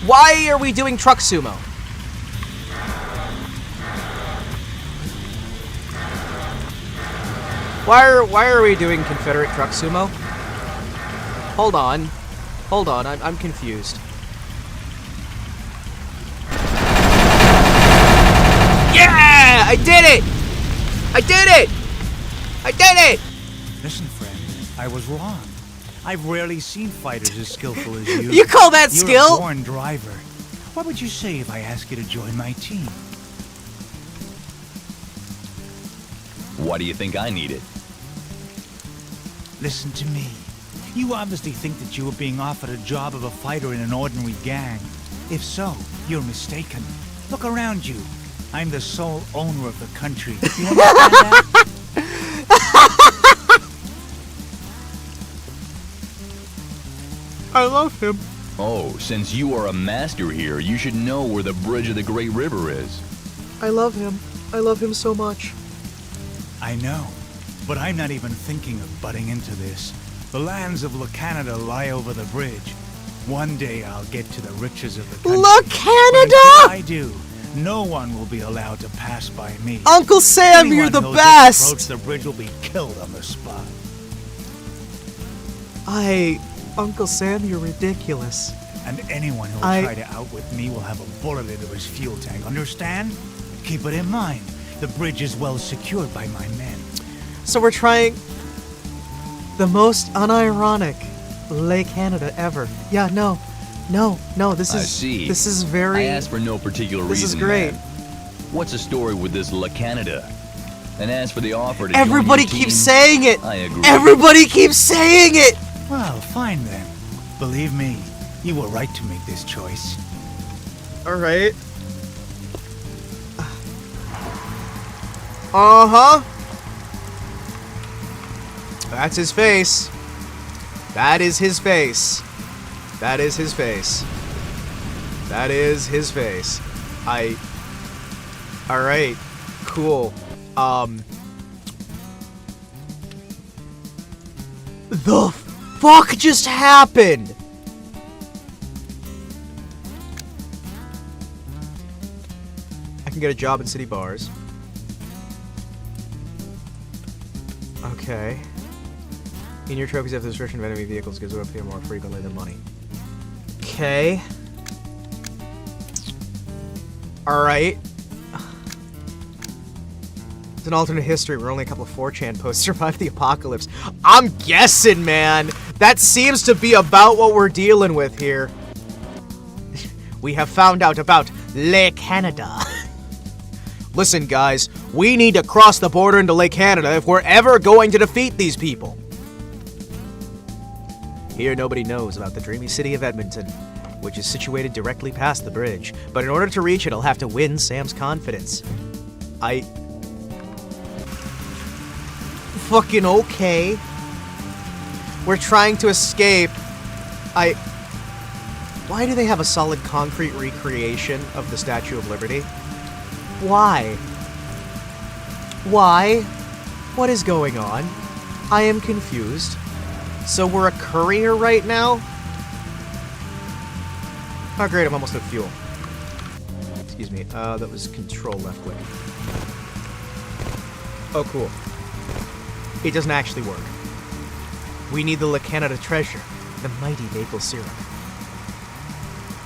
Why are we doing truck sumo? Why are we doing Confederate truck sumo? Hold on, I'm confused. Yeah! I did it! I did it! I did it! Listen, friend, I was wrong. I've rarely seen fighters as skillful as you. You call that You're skill? a born driver. What would you say if I asked you to join my team? Why do you think I need it? Listen to me. You obviously think that you were being offered a job of a fighter in an ordinary gang. If so, you're mistaken. Look around you. I'm the sole owner of the country. You understand that? I love him. Oh, since you are a master here, you should know where the bridge of the Great River is. I love him. I love him so much. I know, but I'm not even thinking of butting into this. The lands of La Canada lie over the bridge. One day I'll get to the riches of the country. La But Canada! until I do, no one will be allowed to pass by me. Uncle Sam, Anyone you're the who dares approach best! the bridge will be killed on the spot. Uncle Sam, you're ridiculous. And anyone who will try to outwit me will have a bullet into his fuel tank. Understand? Keep it in mind. The bridge is well secured by my men. So we're trying the most unironic Lake Canada ever. Yeah, no, this I is see. this is very I asked for no particular this reason. is great. man. What's the story with this La Canada? And as for the offer to Everybody join your keeps team, saying it. I agree. Everybody keeps saying it. Well, fine then. Believe me, you were right to make this choice. All right. Uh-huh. That's his face. That is his face. That is his face. That is his face. Alright. Cool. The fuck just happened? I can get a job in city bars. Okay. In your trophies have the description of enemy vehicles gives it up here more frequently than money. Okay. Alright. It's an alternate history where only a couple of 4chan posts survived the apocalypse. I'm guessing, man! That seems to be about what we're dealing with here. We have found out about Lake Canada. Listen, guys, we need to cross the border into Lake Canada if we're ever going to defeat these people. Here, nobody knows about the dreamy city of Edmonton, which is situated directly past the bridge. But in order to reach it, I'll have to win Sam's confidence. Fucking okay. We're trying to escape. Why do they have a solid concrete recreation of the Statue of Liberty? Why? Why? What is going on? I am confused. So we're a courier right now? Oh great, I'm almost out of fuel. Excuse me, that was control left click. Oh cool. It doesn't actually work. We need the La Canada treasure, the mighty maple syrup.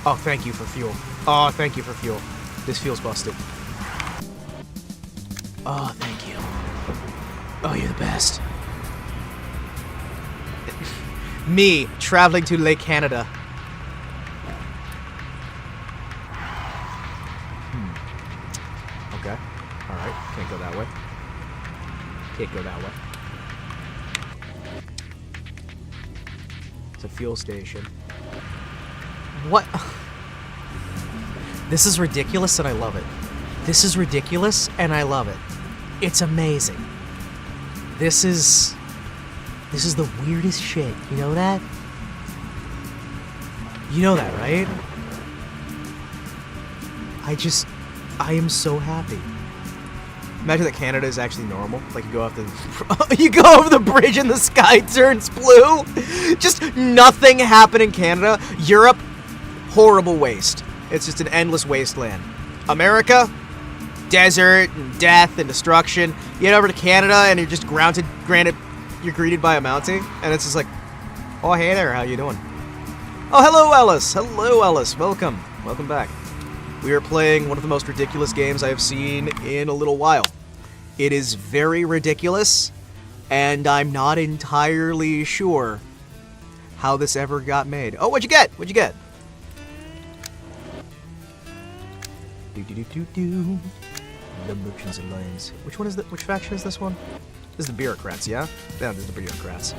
Oh, thank you for fuel. Oh, thank you for fuel. This feels busted. Oh, thank you. Oh, you're the best. Me, traveling to Lake Canada. Can't go that way. It's a fuel station. What? This is ridiculous and I love it. This is ridiculous and I love it. It's amazing. This is the weirdest shit. You know that? You know that, right? I am so happy. Imagine that Canada is actually normal. Like you go off the, you go over the bridge and the sky turns blue. Just nothing happened in Canada. Europe, horrible waste. It's just an endless wasteland. America, desert and death and destruction. You get over to Canada and you're just granted, you're greeted by a Mountie, and it's just like, oh hey there, how you doing? Oh hello Ellis, hello Ellis, welcome back. We are playing one of the most ridiculous games I have seen in a little while. It is very ridiculous, and I'm not entirely sure how this ever got made. Oh, what'd you get? What'd you get? The Merchants Alliance. Which one is which faction is this one? This is the bureaucrats, yeah? Yeah, this is the bureaucrats.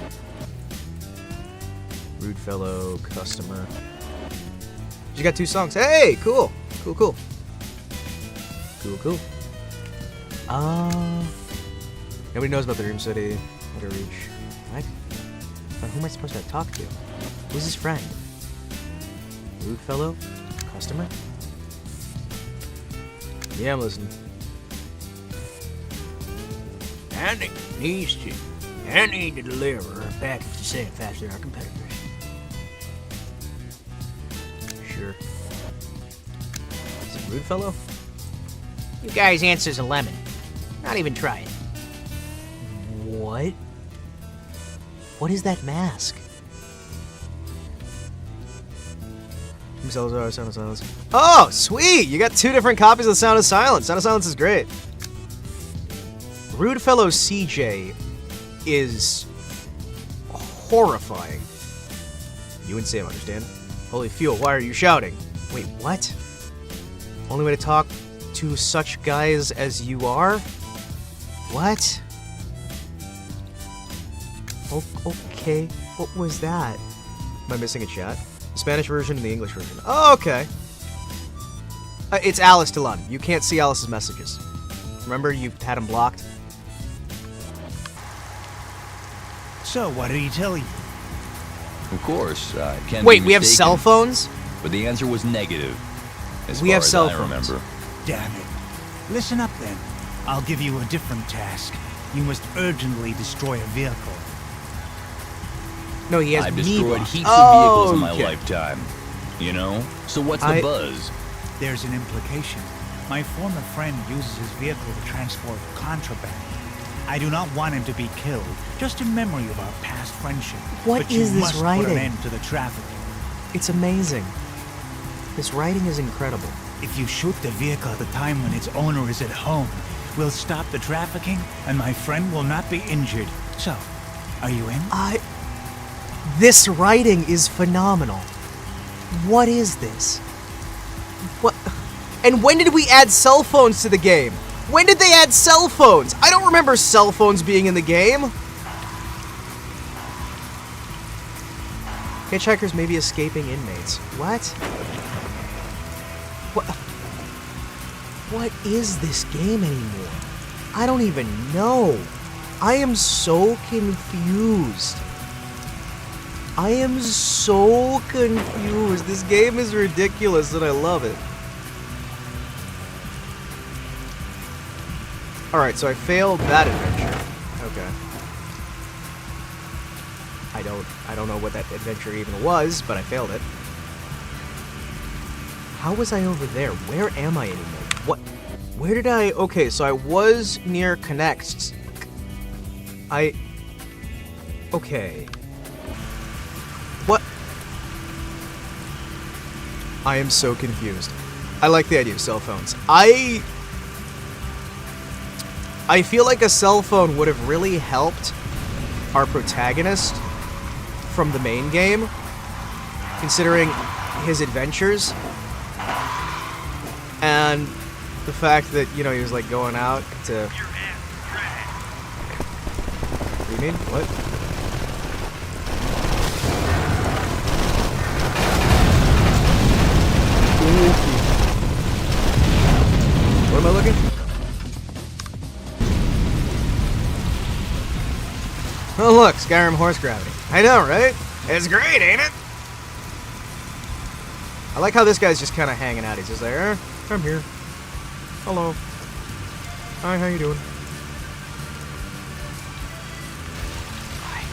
Rude fellow, customer. You got 2 songs. Hey, cool. Cool. Nobody knows about the Dream City. How to reach. What? Who am I supposed to talk to? Who's his friend? Rude fellow? Customer? Yeah, I'm listening. I need to deliver a package to send faster than our competitors. Sure. Is it Rude fellow? You guys' answer's a lemon. Not even try it. What? What is that mask? Sound of Silence. Oh, sweet! You got 2 different copies of the Sound of Silence. Sound of Silence is great. Rude fellow CJ is horrifying. You and Sam understand? Holy fuel, why are you shouting? Wait, what? Only way to talk to such guys as you are? What? Okay, what was that? Am I missing a chat? The Spanish version and the English version. Oh, okay. It's Alice Delon. You can't see Alice's messages. Remember, you had him blocked? So, what did he tell you? Of course, can't Wait, be we have mistaken, cell phones? But the answer was negative. As We far have as cell I phones. remember. Damn it. Listen up then. I'll give you a different task. You must urgently destroy a vehicle. No, he has I've me destroyed blocked. heaps of vehicles in my Okay. lifetime. You know? So what's the buzz? There's an implication. My former friend uses his vehicle to transport contraband. I do not want him to be killed, just in memory of our past friendship. What but you is this must put writing? an end to the trafficking. It's amazing. This writing is incredible. If you shoot the vehicle at the time when its owner is at home, we'll stop the trafficking, and my friend will not be injured. So, are you in? This writing is phenomenal. What is this? What? And when did we add cell phones to the game? When did they add cell phones? I don't remember cell phones being in the game. Hitchhikers may be escaping inmates. What? What is this game anymore? I don't even know. I am so confused. I am so confused. This game is ridiculous and I love it. Alright, so I failed that adventure. Okay. I don't know what that adventure even was, but I failed it. How was I over there? Where am I anymore? What? Where did I... Okay, so I was near Connects. Okay. What? I am so confused. I like the idea of cell phones. I feel like a cell phone would have really helped our protagonist from the main game, considering his adventures and the fact that, you know, he was like going out to you mean? What? What am I looking? Oh look, Skyrim horse gravity. I know, right? It's great, ain't it? I like how this guy's just kind of hanging out. He's just like, I'm here. Hello. Hi, how you doing? Hi.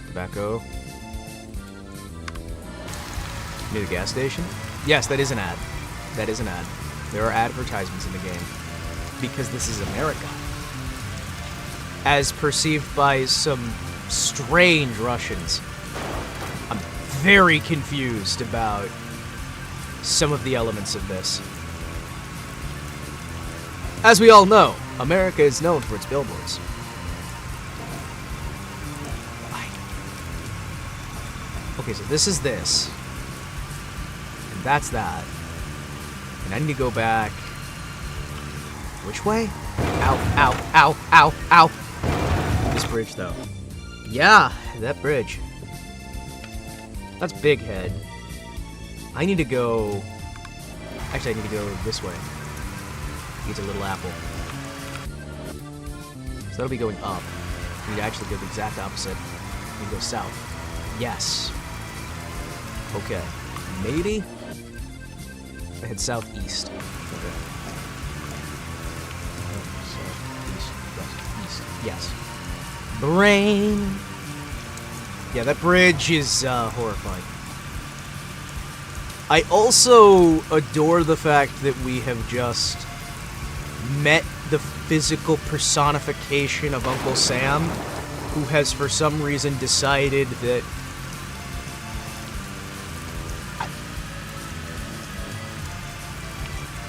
Tobacco. Near the gas station? Yes, that is an ad. That is an ad. There are advertisements in the game. Because this is America. As perceived by some strange Russians. I'm very confused about some of the elements of this. As we all know, America is known for its billboards. Okay, so this is this. And that's that. And I need to go back... Which way? Ow, ow, ow, ow, ow. This bridge, though. Yeah, that bridge. That's Big Head. I need to go... Actually, I need to go this way. Eat a little apple. So that'll be going up. I need to actually go the exact opposite. I need to go south. Yes. Okay. Maybe? I head southeast. Okay. Southeast, west, east. Yes. Brain! Yeah, that bridge is horrifying. I also adore the fact that we have just met the physical personification of Uncle Sam, who has for some reason decided that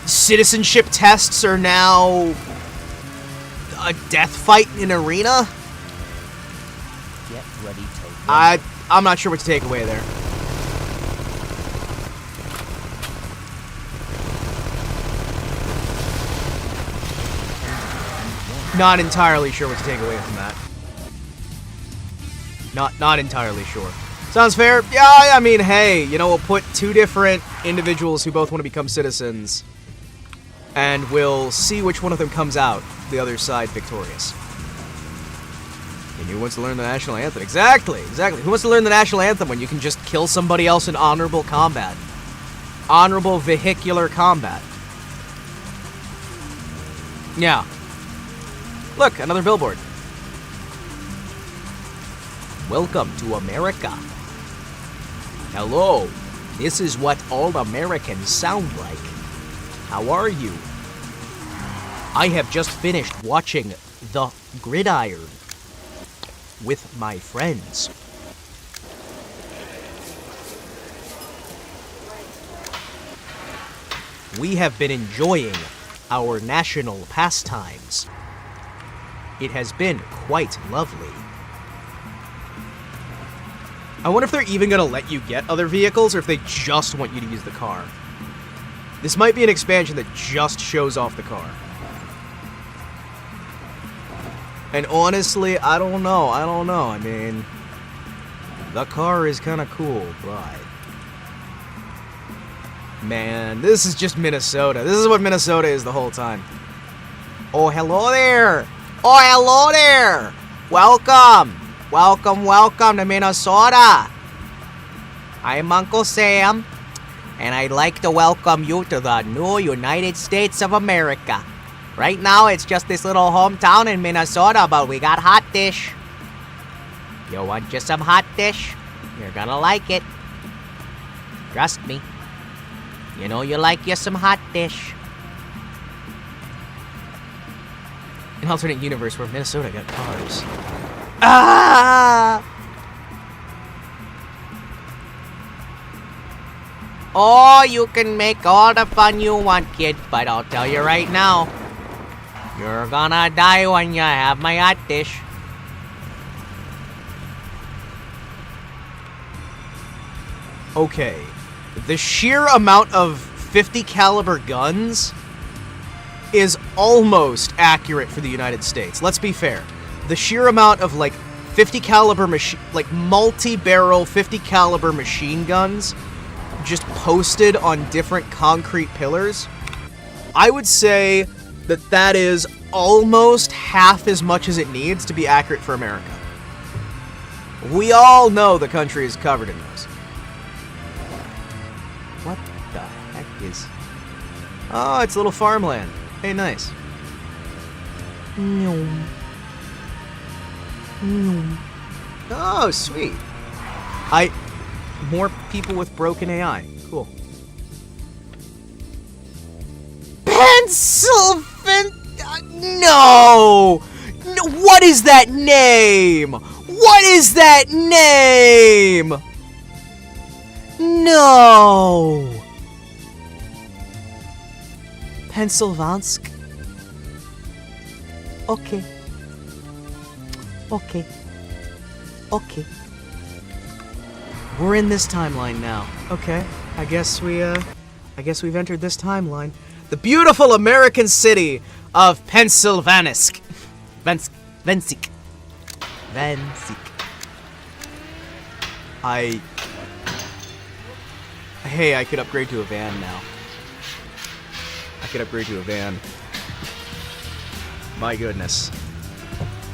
citizenship tests are now a death fight in an arena. Get ready to I'm not sure what to take away there. Not entirely sure what to take away from that. Not entirely sure. Sounds fair? Yeah, I mean, hey, you know, we'll put two different individuals who both want to become citizens, and we'll see which one of them comes out the other side victorious. And who wants to learn the national anthem? Exactly, exactly. Who wants to learn the national anthem when you can just kill somebody else in honorable combat? Honorable vehicular combat. Yeah. Look, another billboard. Welcome to America. Hello. This is what all Americans sound like. How are you? I have just finished watching The Gridiron with my friends. We have been enjoying our national pastimes. It has been quite lovely. I wonder if they're even going to let you get other vehicles, or if they just want you to use the car. This might be an expansion that just shows off the car. And honestly, I don't know. I mean, the car is kind of cool, but... Man, this is just Minnesota. This is what Minnesota is the whole time. Oh, hello there! Oh, hello there! Welcome! Welcome to Minnesota! I'm Uncle Sam, and I'd like to welcome you to the new United States of America. Right now, it's just this little hometown in Minnesota, but we got hot dish. You want just some hot dish? You're gonna like it. Trust me. You know you like you some hot dish. An alternate universe where Minnesota got cars. Ah! Oh, you can make all the fun you want, kid, but I'll tell you right now, you're gonna die when you have my hot dish. Okay, the sheer amount of 50 caliber guns is almost accurate for the United States. Let's be fair. The sheer amount of, like, 50 caliber like multi-barrel 50 caliber machine guns just posted on different concrete pillars, I would say that that is almost half as much as it needs to be accurate for America. We all know the country is covered in those. What the heck is... Oh, it's a little farmland. Hey, nice. Oh, sweet. More people with broken AI. Cool. Pennsylvania... No! No! What is that name? What is that name? No! Pennsylvansk? Okay. Okay. Okay. We're in this timeline now. Okay. I guess we've entered this timeline. The beautiful American city of Pennsylvanisk. Vansik. Hey, I could upgrade to a van now. I could upgrade to a van. My goodness.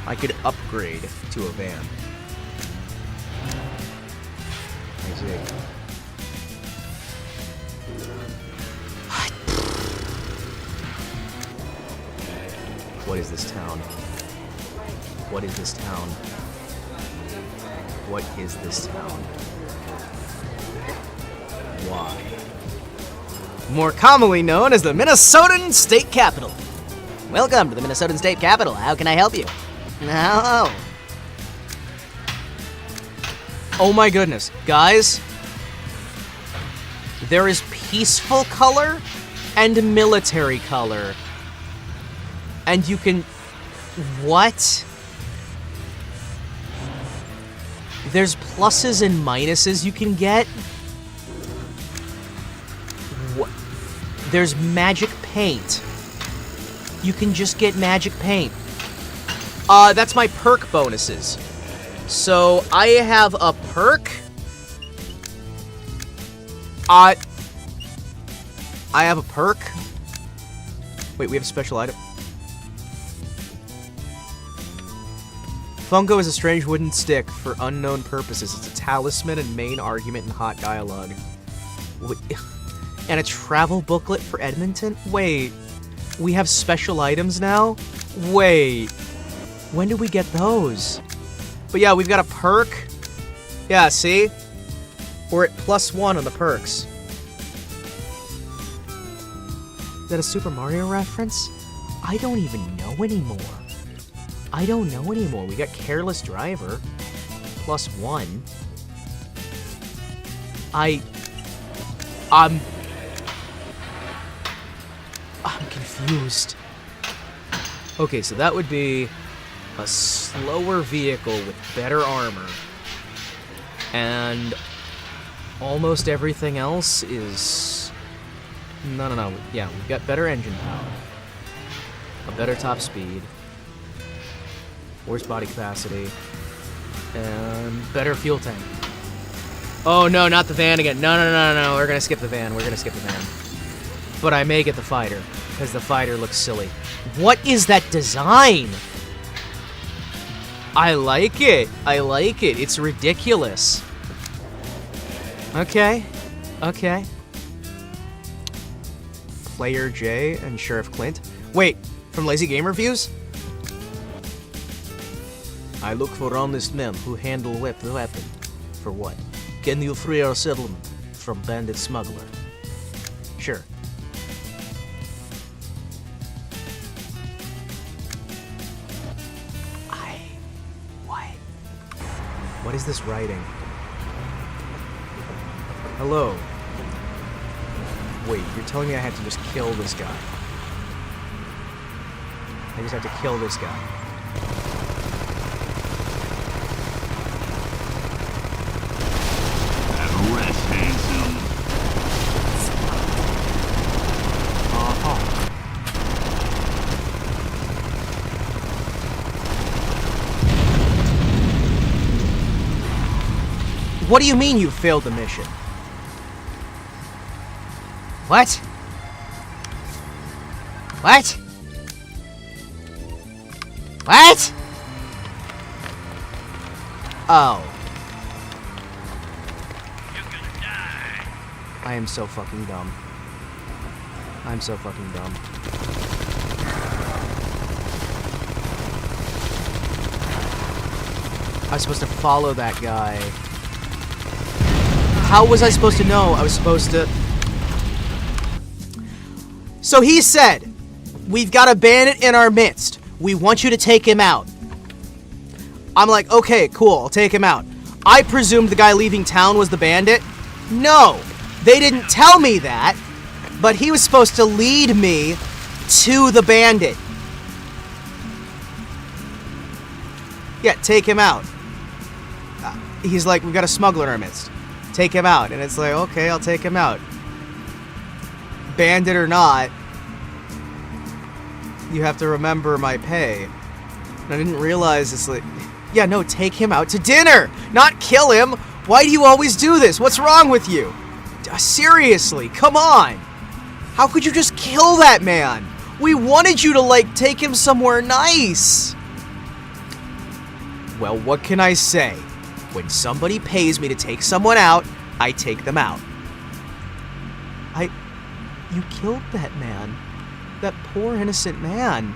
I could upgrade to a van. I see. What is this town? What is this town? What is this town? Why? More commonly known as the Minnesotan State Capitol. Welcome to the Minnesotan State Capitol. How can I help you? Hello. Oh my goodness. Guys, there is peaceful color and military color. And you can... What? There's pluses and minuses you can get. What? There's magic paint. You can just get magic paint. That's my perk bonuses. So, I have a perk. I have a perk. Wait, we have a special item. Funko is a strange wooden stick for unknown purposes. It's a talisman and main argument in hot dialogue. Wait, and a travel booklet for Edmonton? Wait, we have special items now? Wait, when did we get those? But yeah, we've got a perk. Yeah, see? We're at +1 on the perks. Is that a Super Mario reference? I don't even know anymore. I don't know anymore. We got Careless Driver. +1. I'm confused. Okay, so that would be a slower vehicle with better armor. And almost everything else is... No. Yeah, we've got better engine power. A better top speed. Worse body capacity. And better fuel tank. Oh no, not the van again. No. We're gonna skip the van. But I may get the fighter, because the fighter looks silly. What is that design? I like it. It's ridiculous. Okay. Player J and Sheriff Clint. Wait, from Lazy Game Reviews? I look for honest men who handle the weapon. For what? Can you free our settlement from bandit smuggler? Sure. What is this writing? Hello. Wait, you're telling me I have to just kill this guy? I just have to kill this guy. Rest, handsome. What do you mean you failed the mission? What? What? What? Oh. You're gonna die. I am so fucking dumb. I'm so fucking dumb. I was supposed to follow that guy. How was I supposed to know? I was supposed to... So he said, we've got a bandit in our midst. We want you to take him out. I'm like, okay, cool, I'll take him out. I presumed the guy leaving town was the bandit. No, they didn't tell me that, but he was supposed to lead me to the bandit. Yeah, take him out. He's like, we've got a smuggler in our midst. Take him out. And it's like, okay, I'll take him out. Bandit or not, you have to remember my pay. And I didn't realize it's like, yeah, no, take him out to dinner, not kill him. Why do you always do this? What's wrong with you? Seriously, come on. How could you just kill that man? We wanted you to, like, take him somewhere nice. Well, what can I say? When somebody pays me to take someone out, I take them out. You killed that man. That poor innocent man.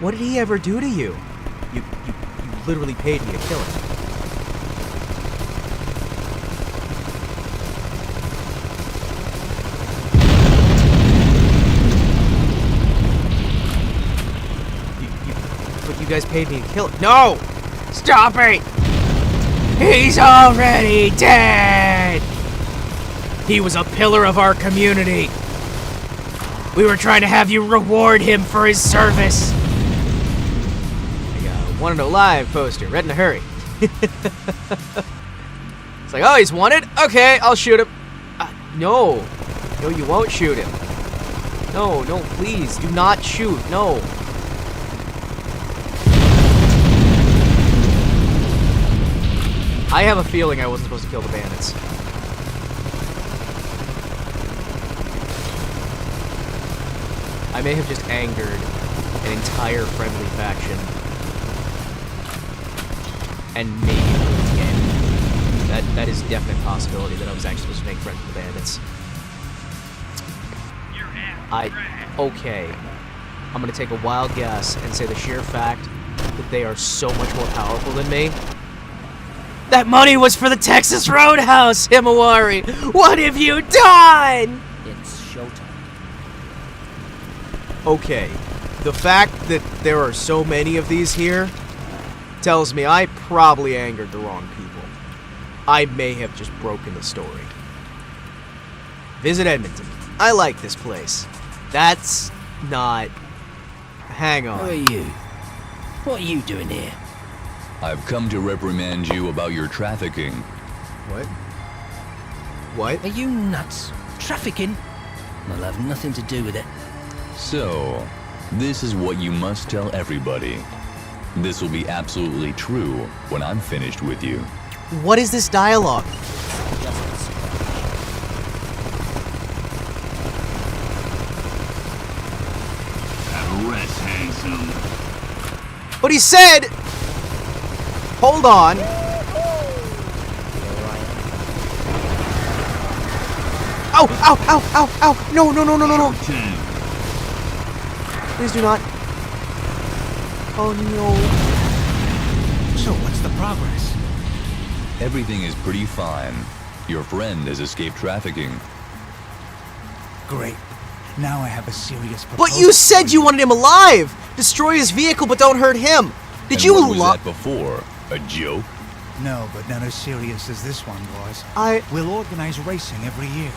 What did he ever do to you? You literally paid me to kill him. But you guys paid me to kill him. No! Stop it! He's already dead! He was a pillar of our community. We were trying to have you reward him for his service. I got a wanted alive poster, read in a hurry. It's like, oh, he's wanted? Okay, I'll shoot him. No. No, you won't shoot him. No, please, do not shoot, no. I have a feeling I wasn't supposed to kill the bandits. I may have just angered an entire friendly faction. And maybe lose the game. That is a definite possibility that I was actually supposed to make friends with the bandits. Okay. I'm gonna take a wild guess and say the sheer fact that they are so much more powerful than me. That money was for the Texas Roadhouse, Himawari! What have you done? It's showtime. Okay, the fact that there are so many of these here tells me I probably angered the wrong people. I may have just broken the story. Visit Edmonton. I like this place. That's not... Hang on. Who are you? What are you doing here? I've come to reprimand you about your trafficking. What? What? Are you nuts? Trafficking? I'll have nothing to do with it. So, this is what you must tell everybody. This will be absolutely true when I'm finished with you. What is this dialogue? Rest, handsome. But he said... Hold on. Ow, ow, ow, ow, ow. No, no, no, no, no, no. Please do not. Oh, no. So, what's the progress? Everything is pretty fine. Your friend has escaped trafficking. Great. Now I have a serious proposal. But you said you wanted him alive! Destroy his vehicle, but don't hurt him! Did you what was that before? A joke? No, but not as serious as this one was. We'll organize racing every year.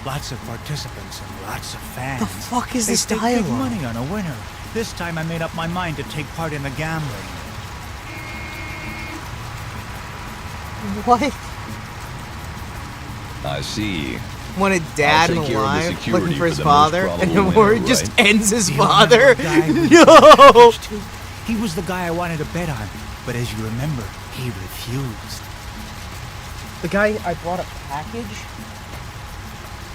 Lots of participants and lots of fans. The fuck is this They dialogue? stake big money on a winner. This time I made up my mind to take part in the gambling. What? I see. Wanted dad I'll and take care of the alive, security looking for for his the most father, probable and winner, it just right? ends his You father? remember the guy who No! He was the guy I wanted to bet on, but as you remember, he refused. The guy, I brought a package?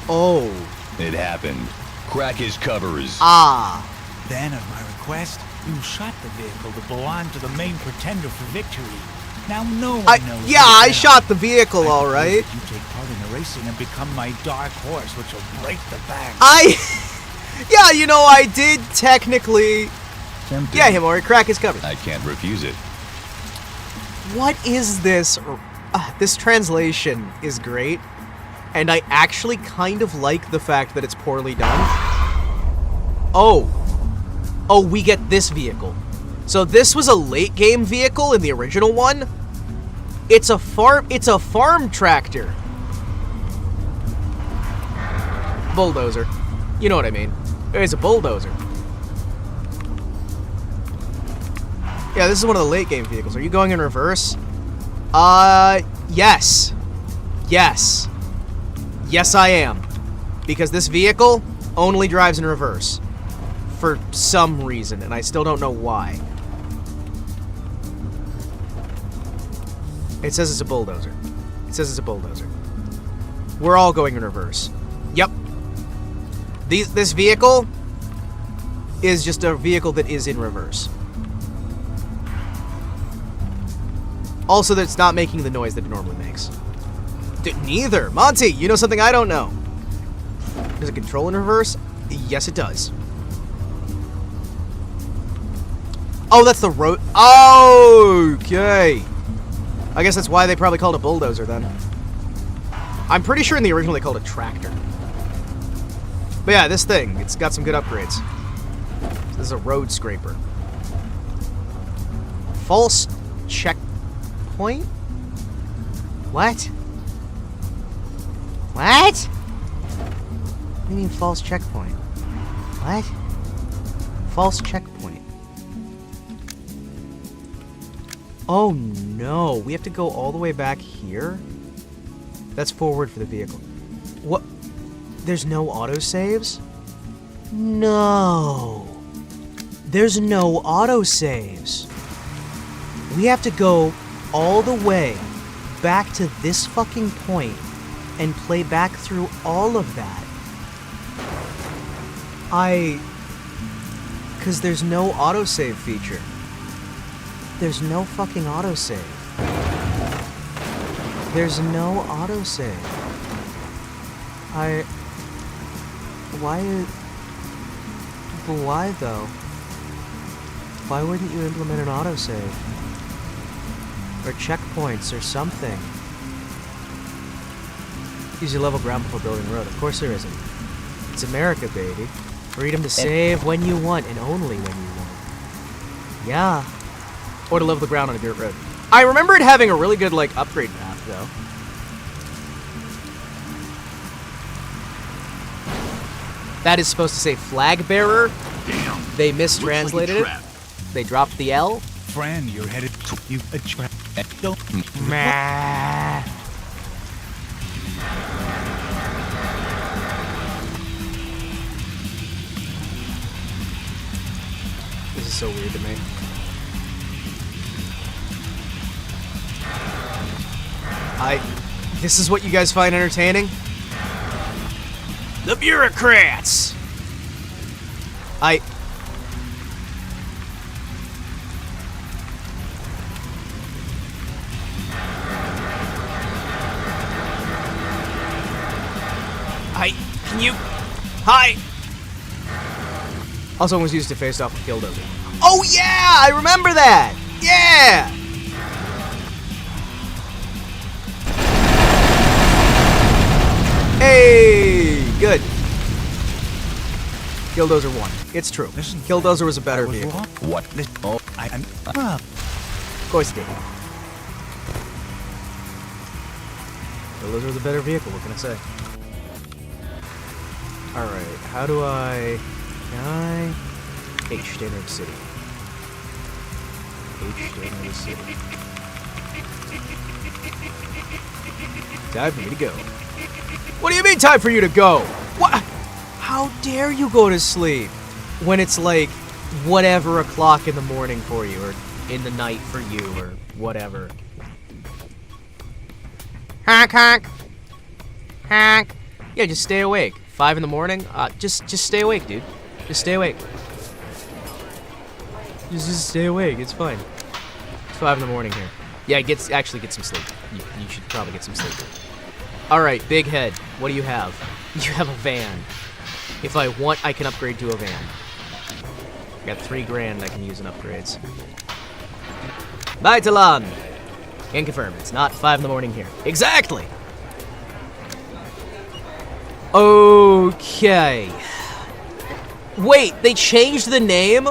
Oh. It happened. Crack his covers. Ah. Then, at my request, you shot the vehicle that belonged to the main pretender for victory. Now no one knows. Yeah, I shot the vehicle, all right. You take part in the racing and become my dark horse, which will break the bank. Yeah, you know, I did technically. Yeah, Himawari, crack his cover. I can't refuse it. What is this? This translation is great, and I actually kind of like the fact that it's poorly done. Oh, we get this vehicle. So this was a late game vehicle in the original one. It's a farm tractor. Bulldozer. You know what I mean. It's a bulldozer. Yeah, this is one of the late game vehicles. Are you going in reverse? Yes. Yes. Yes, I am. Because this vehicle only drives in reverse. For some reason, and I still don't know why. It says it's a bulldozer. It says it's a bulldozer. We're all going in reverse. Yep. This vehicle is just a vehicle that is in reverse. Also, that it's not making the noise that it normally makes. Neither. Monty, you know something I don't know. Does it control in reverse? Yes, it does. Oh, that's the road. Okay. I guess that's why they probably called it a bulldozer then. I'm pretty sure in the original they called it a tractor. But yeah, this thing, it's got some good upgrades. This is a road scraper. False checkpoint? What? What? What do you mean false checkpoint? What? False checkpoint. Oh no, we have to go all the way back here? That's forward for the vehicle. What? There's no autosaves? No. There's no autosaves. We have to go all the way back to this fucking point and play back through all of that. Because there's no autosave feature. There's no fucking autosave. There's no autosave. Why though? Why wouldn't you implement an autosave? Or checkpoints or something? Use your level ground before building a road. Of course there isn't. It's America, baby. Freedom to save when you want and only when you want. Yeah. Or to level the ground on a dirt road. I remember it having a really good, like, upgrade path, though. That is supposed to say flag bearer. Damn. They mistranslated it. They dropped the L. Friend, you're headed to you attract. Don't. Meh. This is so weird to me. This is what you guys find entertaining? The bureaucrats! Can you... Hi! Also, one was used to face off with Killdozer. Oh yeah! I remember that! Yeah! Hey! Good. Killdozer won. It's true. Listen, Killdozer was a better I was vehicle. wrong. What? Oh, I'm up. Of course it did. Killdozer was a better vehicle, what can I say? Alright, how do I... Can I... H, Standard City. H, Standard City. Time for me to go. What do you mean time for you to go? What? How dare you go to sleep when it's like whatever o'clock in the morning for you or in the night for you or whatever. Honk, honk. Honk. Yeah, just stay awake. 5 in the morning? Just stay awake, dude. Just stay awake. Just stay awake. It's fine. It's 5 in the morning here. Yeah, actually get some sleep. You should probably get some sleep. All right, big head. What do you have? You have a van. If I want, I can upgrade to a van. I got 3 grand I can use in upgrades. Bye, Talon. Can confirm, it's not 5 in the morning here. Exactly! Okay. Wait, they changed the name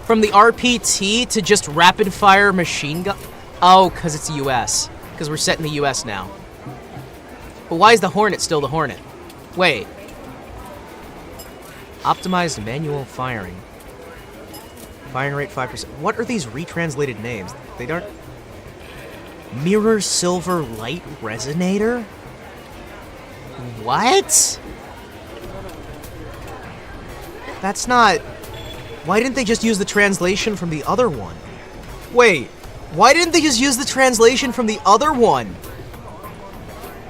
from the RPT to just Rapid Fire Machine Gun? Oh, because it's US. Because we're set in the US now. But why is the Hornet still the Hornet? Wait. Optimized manual firing. Firing rate 5%. What are these retranslated names? They don't... Mirror Silver Light Resonator? What? That's not... Why didn't they just use the translation from the other one? Wait, why didn't they just use the translation from the other one?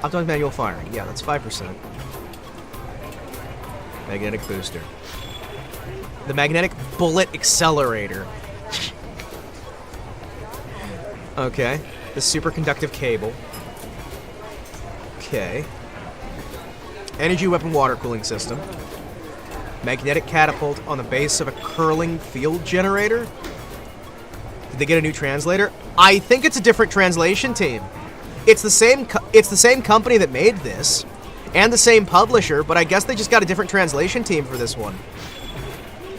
Optimized manual firing. Yeah, that's 5%. Magnetic booster. The magnetic bullet accelerator. Okay. The superconductive cable. Okay. Energy weapon water cooling system. Magnetic catapult on the base of a curling field generator. Did they get a new translator? I think it's a different translation team. It's the same company that made this, and the same publisher, but I guess they just got a different translation team for this one.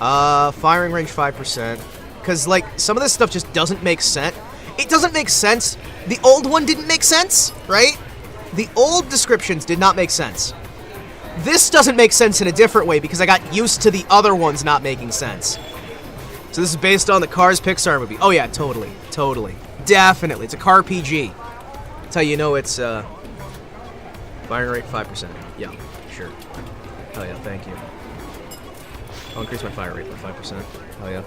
Firing range 5%. Because, like, some of this stuff just doesn't make sense. It doesn't make sense. The old one didn't make sense, right? The old descriptions did not make sense. This doesn't make sense in a different way because I got used to the other ones not making sense. So this is based on the Cars Pixar movie. Oh yeah, totally. Totally. Definitely. It's a car PG. That's how you know it's, firing rate 5%. Yeah, sure. Hell yeah, thank you. I'll increase my fire rate by 5%. Hell yeah.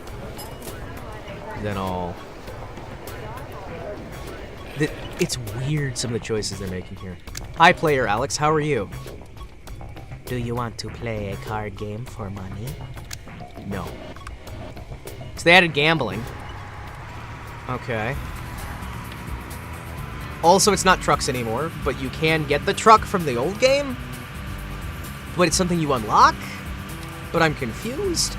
Then I'll... It's weird, some of the choices they're making here. Hi, player Alex. How are you? Do you want to play a card game for money? No. So they added gambling. Okay. Also, it's not trucks anymore, but you can get the truck from the old game? But it's something you unlock? But I'm confused.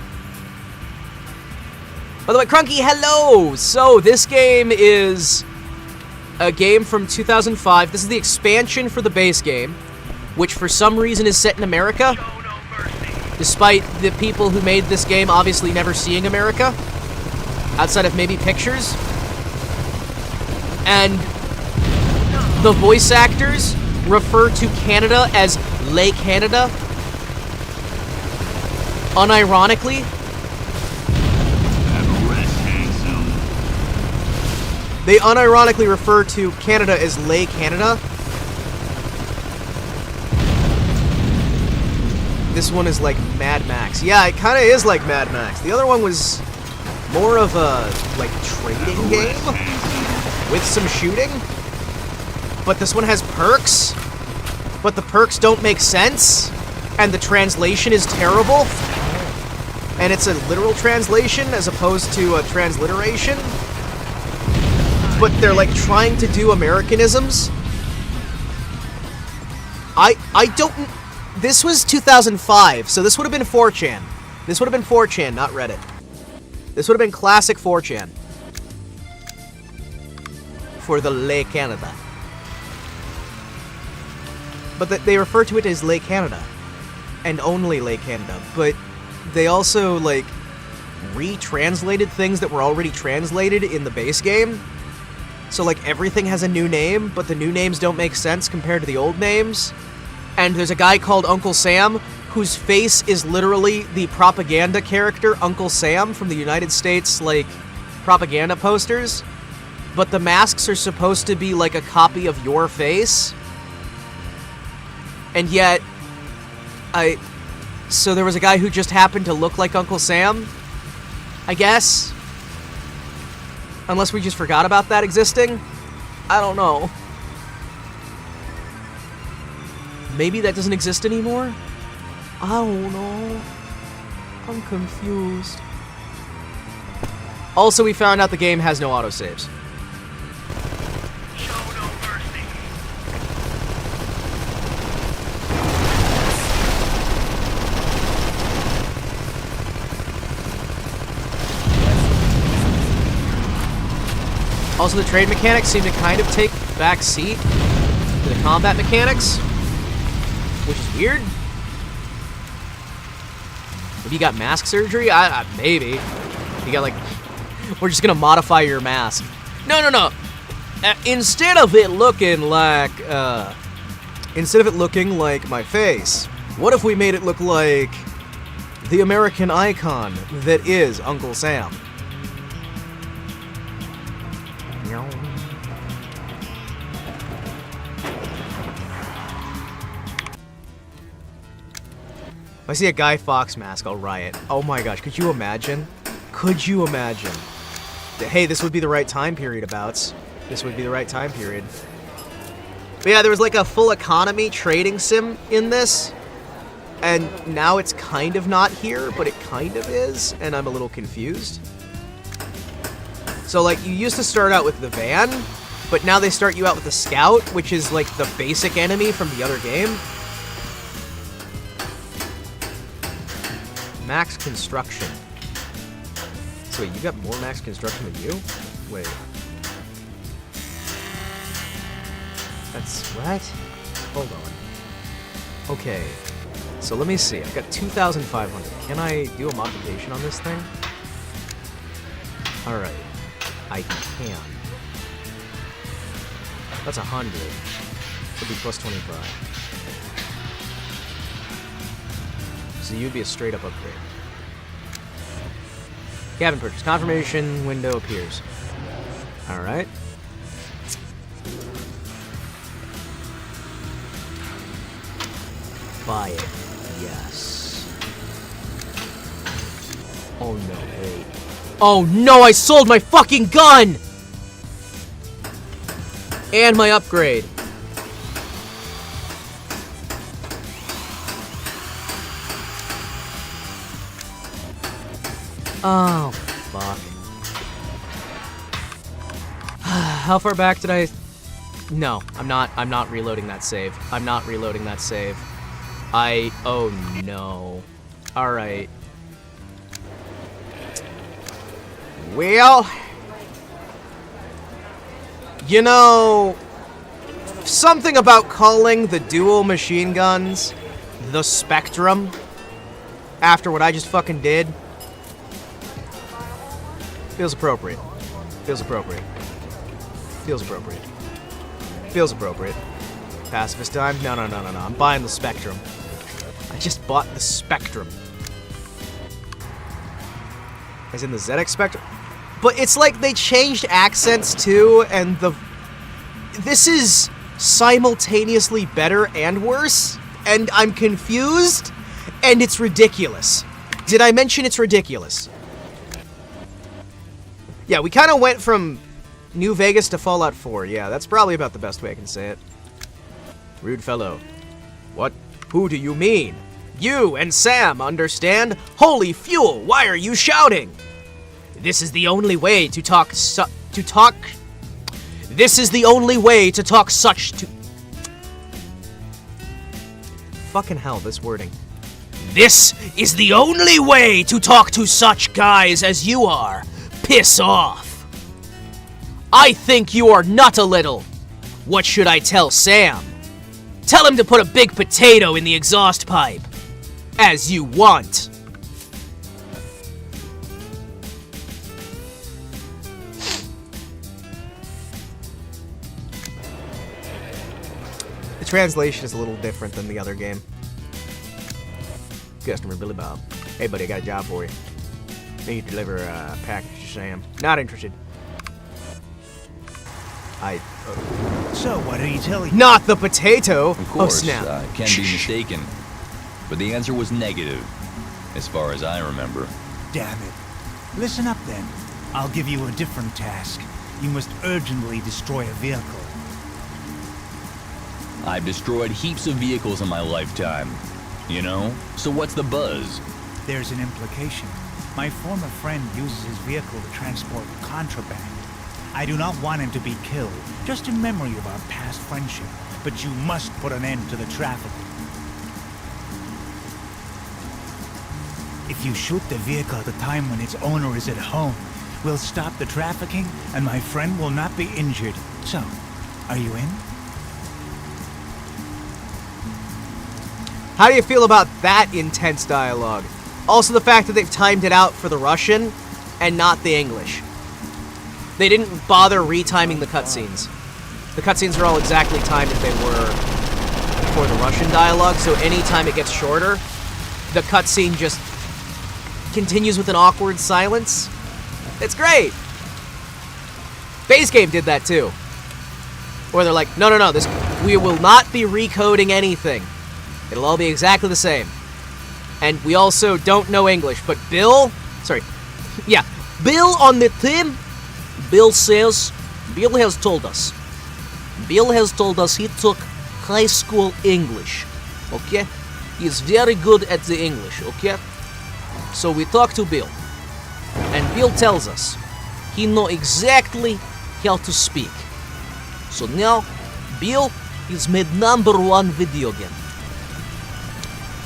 By the way, Crunky, hello! So, this game is a game from 2005. This is the expansion for the base game, which for some reason is set in America, despite the people who made this game obviously never seeing America, outside of maybe pictures. And the voice actors refer to Canada as Les Canada, unironically. They unironically refer to Canada as Les Canada. This one is like Mad Max. Yeah, it kind of is like Mad Max. The other one was more of a, like, trading game with some shooting. But this one has perks. But the perks don't make sense. And the translation is terrible. And it's a literal translation as opposed to a transliteration. But they're, like, trying to do Americanisms. I don't... This was 2005, so this would have been 4chan. This would have been 4chan, not Reddit. This would have been classic 4chan. For the Les Canada. But they refer to it as Les Canada. And only Les Canada. But they also, like, retranslated things that were already translated in the base game. So, like, everything has a new name, but the new names don't make sense compared to the old names. And there's a guy called Uncle Sam, whose face is literally the propaganda character Uncle Sam from the United States, like, propaganda posters. But the masks are supposed to be, like, a copy of your face. And yet, so there was a guy who just happened to look like Uncle Sam, I guess. Unless we just forgot about that existing. I don't know. Maybe that doesn't exist anymore? I don't know. I'm confused. Also, we found out the game has no autosaves. Also, the trade mechanics seem to kind of take back seat to the combat mechanics, which is weird. Maybe you got mask surgery? Maybe. You got like, we're just gonna modify your mask. No. Instead of it looking like my face, what if we made it look like the American icon that is Uncle Sam? If I see a Guy Fawkes mask, I'll riot. Oh my gosh, could you imagine? Could you imagine? Hey, this would be the right time period, abouts. This would be the right time period. But yeah, there was like a full economy trading sim in this. And now it's kind of not here, but it kind of is. And I'm a little confused. So like, you used to start out with the van, but now they start you out with the scout, which is like the basic enemy from the other game. Max construction. So wait, you got more max construction than you? Wait. That's what? Hold on. Okay. So let me see. I've got 2,500. Can I do a modification on this thing? Alright. I can. That's 100. It'll be plus 25. So you'd be a straight up upgrade. Cabin purchase. Confirmation window appears. Alright. Buy it. Yes. Oh no, wait. Oh no, I sold my fucking gun! And my upgrade. Oh, fuck. How far back did I... No, I'm not reloading that save. I'm not reloading that save. Oh no. Alright. Well... You know... Something about calling the dual machine guns the Spectrum after what I just fucking did feels appropriate. Feels appropriate. Feels appropriate. Feels appropriate. Pacifist time? No. I'm buying the Spectrum. I just bought the Spectrum. As in the ZX Spectrum? But it's like they changed accents too, and this is simultaneously better and worse, and I'm confused, and it's ridiculous. Did I mention it's ridiculous? Yeah, we kind of went from New Vegas to Fallout 4. Yeah, that's probably about the best way I can say it. Rude fellow. What? Who do you mean? You and Sam, understand? Holy fuel, why are you shouting? This is the only way to talk This is the only way to talk such to... Fucking hell, this wording. This is the only way to talk to such guys as you are. Piss off. I think you are not a little. What should I tell Sam? Tell him to put a big potato in the exhaust pipe. As you want. The translation is a little different than the other game. Customer Billy Bob. Hey buddy, I got a job for you. Need to deliver a package to Sam. Not interested. So, what are you telling me? Not the potato! Of course, oh, snap. Can be mistaken. But the answer was negative, as far as I remember. Damn it. Listen up then. I'll give you a different task. You must urgently destroy a vehicle. I've destroyed heaps of vehicles in my lifetime. You know? So what's the buzz? There's an implication. My former friend uses his vehicle to transport contraband. I do not want him to be killed, just in memory of our past friendship. But you must put an end to the trafficking. If you shoot the vehicle at the time when its owner is at home, we'll stop the trafficking and my friend will not be injured. So, are you in? How do you feel about that intense dialogue? Also the fact that they've timed it out for the Russian and not the English. They didn't bother retiming the cutscenes. The cutscenes are all exactly timed as they were for the Russian dialogue, so anytime it gets shorter, the cutscene just continues with an awkward silence. It's great! Base Game did that too. Where they're like, no, we will not be recoding anything. It'll all be exactly the same. And we also don't know English, but Bill on the team, Bill has told us he took high school English, okay? He's very good at the English, okay? So we talked to Bill, and Bill tells us he knows exactly how to speak. So now, Bill is made #1 video game.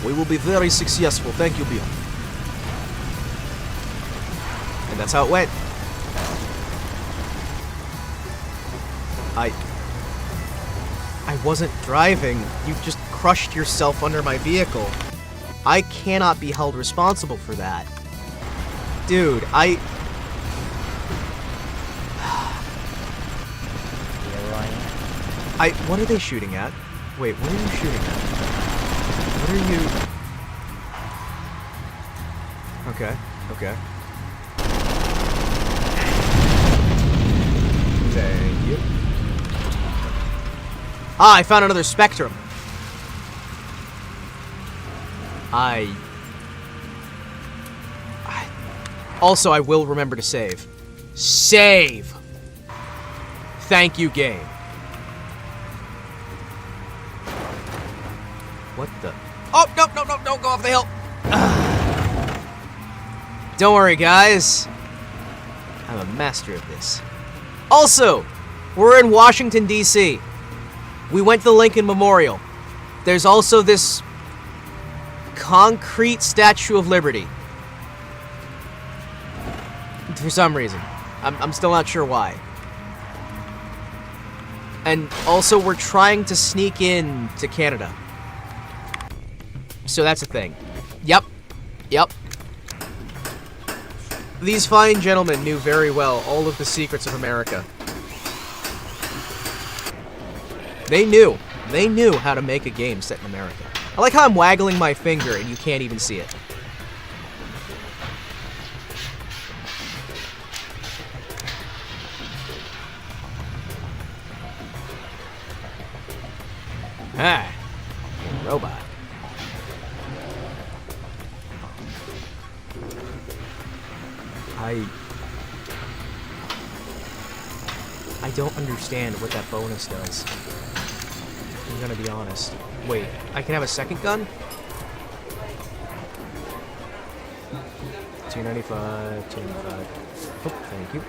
We will be very successful. Thank you, Bill. And that's how it went. I wasn't driving. You just crushed yourself under my vehicle. I cannot be held responsible for that. Dude, what are they shooting at? Wait, what are you shooting at? What are you... Okay. Thank you. Ah, I found another Spectrum. Also, I will remember to save. Save! Thank you, game. What the... Oh, no, don't go off the hill! Don't worry, guys. I'm a master of this. Also, we're in Washington, D.C. We went to the Lincoln Memorial. There's also this concrete Statue of Liberty. For some reason. I'm still not sure why. And also, we're trying to sneak in to Canada. So that's a thing. Yep. These fine gentlemen knew very well all of the secrets of America. They knew how to make a game set in America. I like how I'm waggling my finger and you can't even see it. Ah, robot. I don't understand what that bonus does. I'm gonna be honest. Wait, I can have a second gun? $295, $295. Oh, thank you.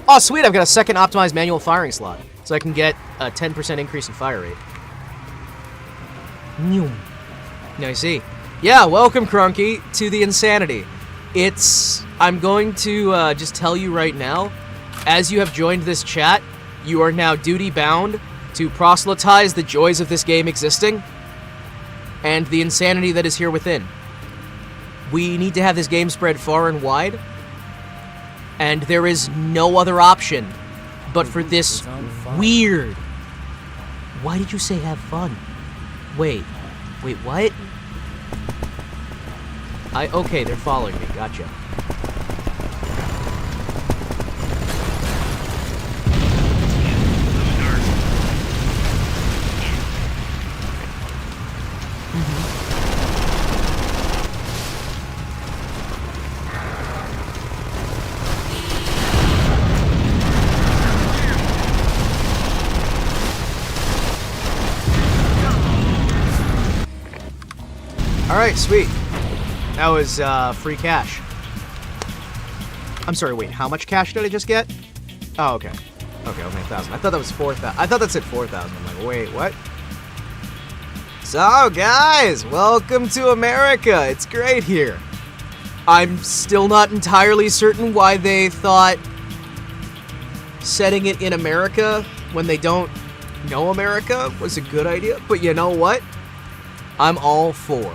Oh, sweet, I've got a second optimized manual firing slot. So I can get a 10% increase in fire rate. Now you see. Yeah, welcome, Crunky, to the insanity. I'm going to just tell you right now, as you have joined this chat, you are now duty-bound to proselytize the joys of this game existing and the insanity that is here within. We need to have this game spread far and wide, and there is no other option but for this weird... Why did you say have fun? Wait, what? Okay, they're following me. Gotcha. Alright, sweet. That was free cash. I'm sorry, wait, how much cash did I just get? Oh, okay. Okay, only 1,000. I thought that was 4,000. I thought that said 4,000. I'm like, wait, what? So, guys, welcome to America. It's great here. I'm still not entirely certain why they thought setting it in America when they don't know America was a good idea. But you know what? I'm all for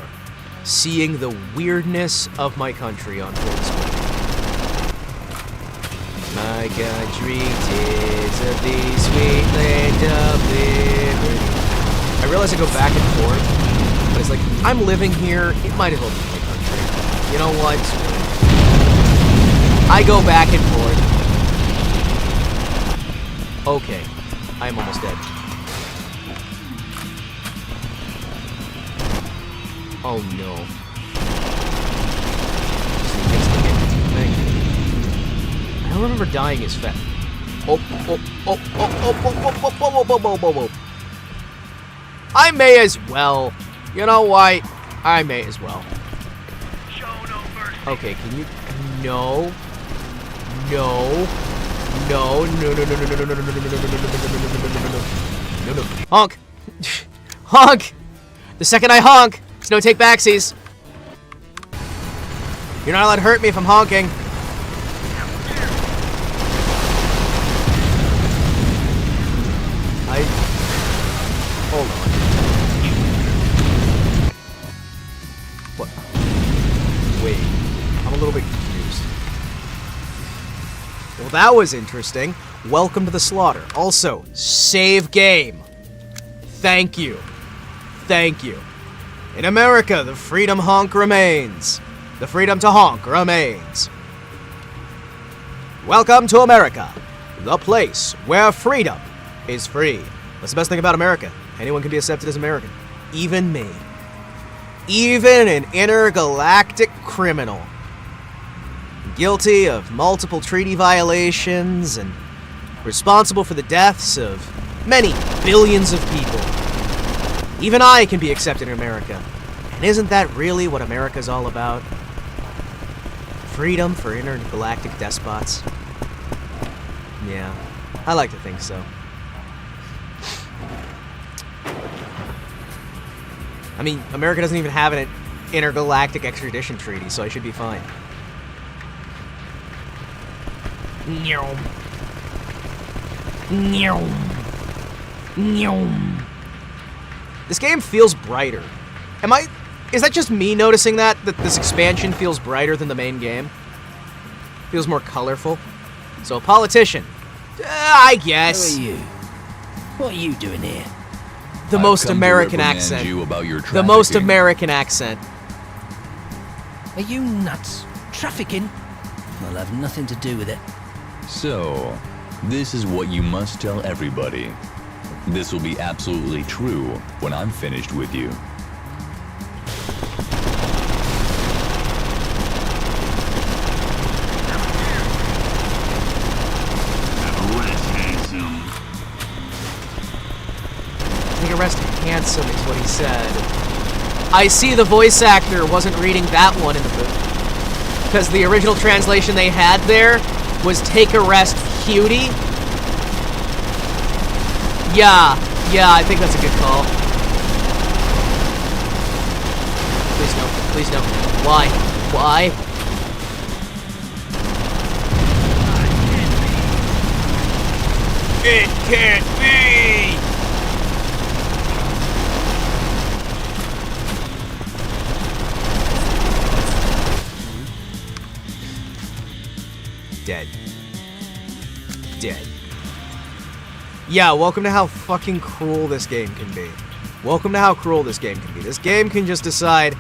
seeing the weirdness of my country on full display. My country, 'tis of the sweet land of liberty. I realize I go back and forth, but it's like, I'm living here, it might as well be my country. You know what? I go back and forth. Okay, I am almost dead. Oh no. I don't remember dying as fast. Oh. I may as well. You know what? I may as well. Okay, can you... No. Honk! Honk! The second I honk, it's no take backsies. You're not allowed to hurt me if I'm honking. Hold on. What? Wait. I'm a little bit confused. Well, that was interesting. Welcome to the slaughter. Also, save game. Thank you. Thank you. In America, the freedom honk remains. The freedom to honk remains. Welcome to America, the place where freedom is free. That's the best thing about America. Anyone can be accepted as American. Even me. Even an intergalactic criminal. Guilty of multiple treaty violations and responsible for the deaths of many billions of people. Even I can be accepted in America. And isn't that really what America's all about? Freedom for intergalactic despots. Yeah, I like to think so. I mean, America doesn't even have an intergalactic extradition treaty, so I should be fine. This game feels brighter. Is that just me noticing that this expansion feels brighter than the main game? Feels more colorful. So a politician. I guess. Who are you? What are you doing here? The most American accent. The most American accent. Are you nuts? Trafficking? I'll have nothing to do with it. So, this is what you must tell everybody. This will be absolutely true when I'm finished with you. Arrest handsome is what he said. I see the voice actor wasn't reading that one in the book. Because the original translation they had there was take a rest cutie. Yeah, I think that's a good call. Please no, please no. Why? It can't be! Dead. Yeah, welcome to how fucking cruel this game can be. Welcome to how cruel this game can be. This game can just decide,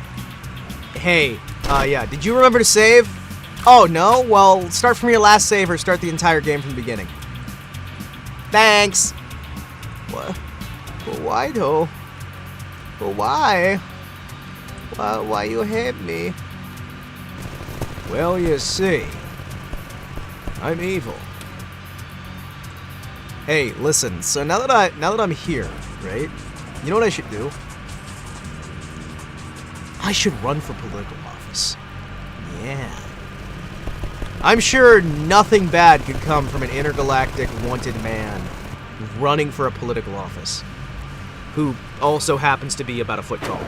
hey, yeah, did you remember to save? Oh, no? Well, start from your last save or start the entire game from the beginning. Thanks! What? But why, though? But why? Why you hate me? Well, you see, I'm evil. Hey, listen, so now that I'm here, right? You know what I should do? I should run for political office. Yeah. I'm sure nothing bad could come from an intergalactic wanted man running for a political office, who also happens to be about a foot tall.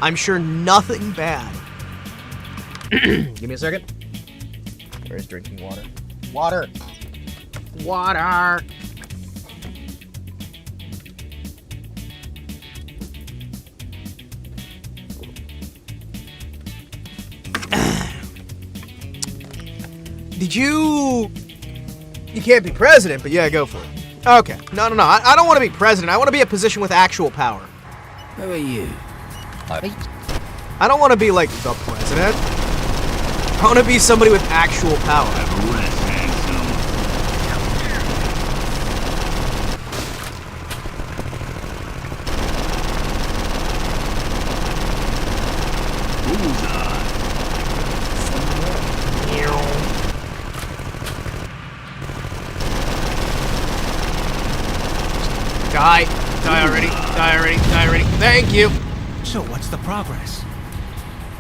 I'm sure nothing bad. Give me a second. Where's drinking water? Water! Water! Did you... You can't be president, but yeah, go for it. Okay. No. I don't want to be president. I want to be a position with actual power. Who are you? I don't want to be, like, the president. I want to be somebody with actual power. Rest, handsome. Bullseye. Die. Die already. Die already. Die already. Thank you. So what's the progress?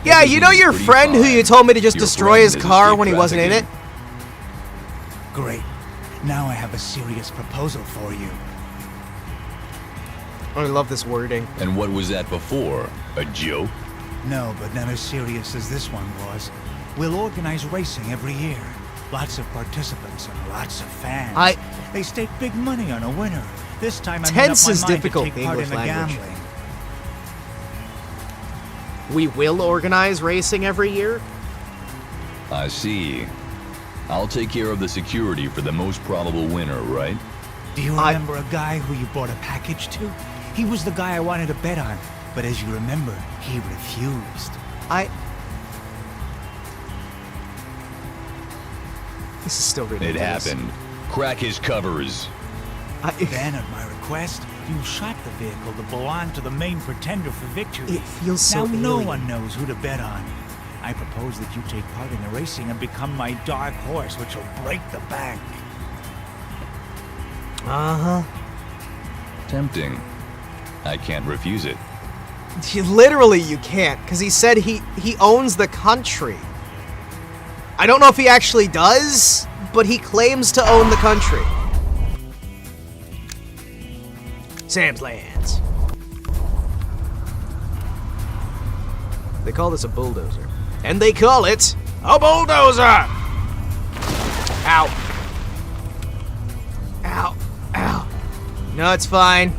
Yeah, you know your Pretty friend who fine. you told me to just Your destroy friend his is car escape when he wasn't in it? trafficking. Great. Now I have a serious proposal for you. I love this wording. And what was that before? A joke? No, but not as serious as this one was. We'll organize racing every year. Lots of participants and lots of fans. They stake big money on a winner. This time I made up Tense my is mind difficult to take in part in English the language. gambling. We will organize racing every year? I see. I'll take care of the security for the most probable winner, right? Do you remember a guy who you bought a package to? He was the guy I wanted to bet on, but as you remember, he refused. This is still It ridiculous. happened. Crack his covers. Then, at my request, you shot the vehicle that belonged to the main pretender for victory. It feels so Now no alien. one knows who to bet on. I propose that you take part in the racing and become my dark horse, which will break the bank. Uh-huh. Tempting. I can't refuse it. Literally, you can't, because he said he owns the country. I don't know if he actually does, but he claims to own the country. Sam's Lands. They call this a bulldozer. And they call it a bulldozer! Ow. Ow. Ow. No, it's fine.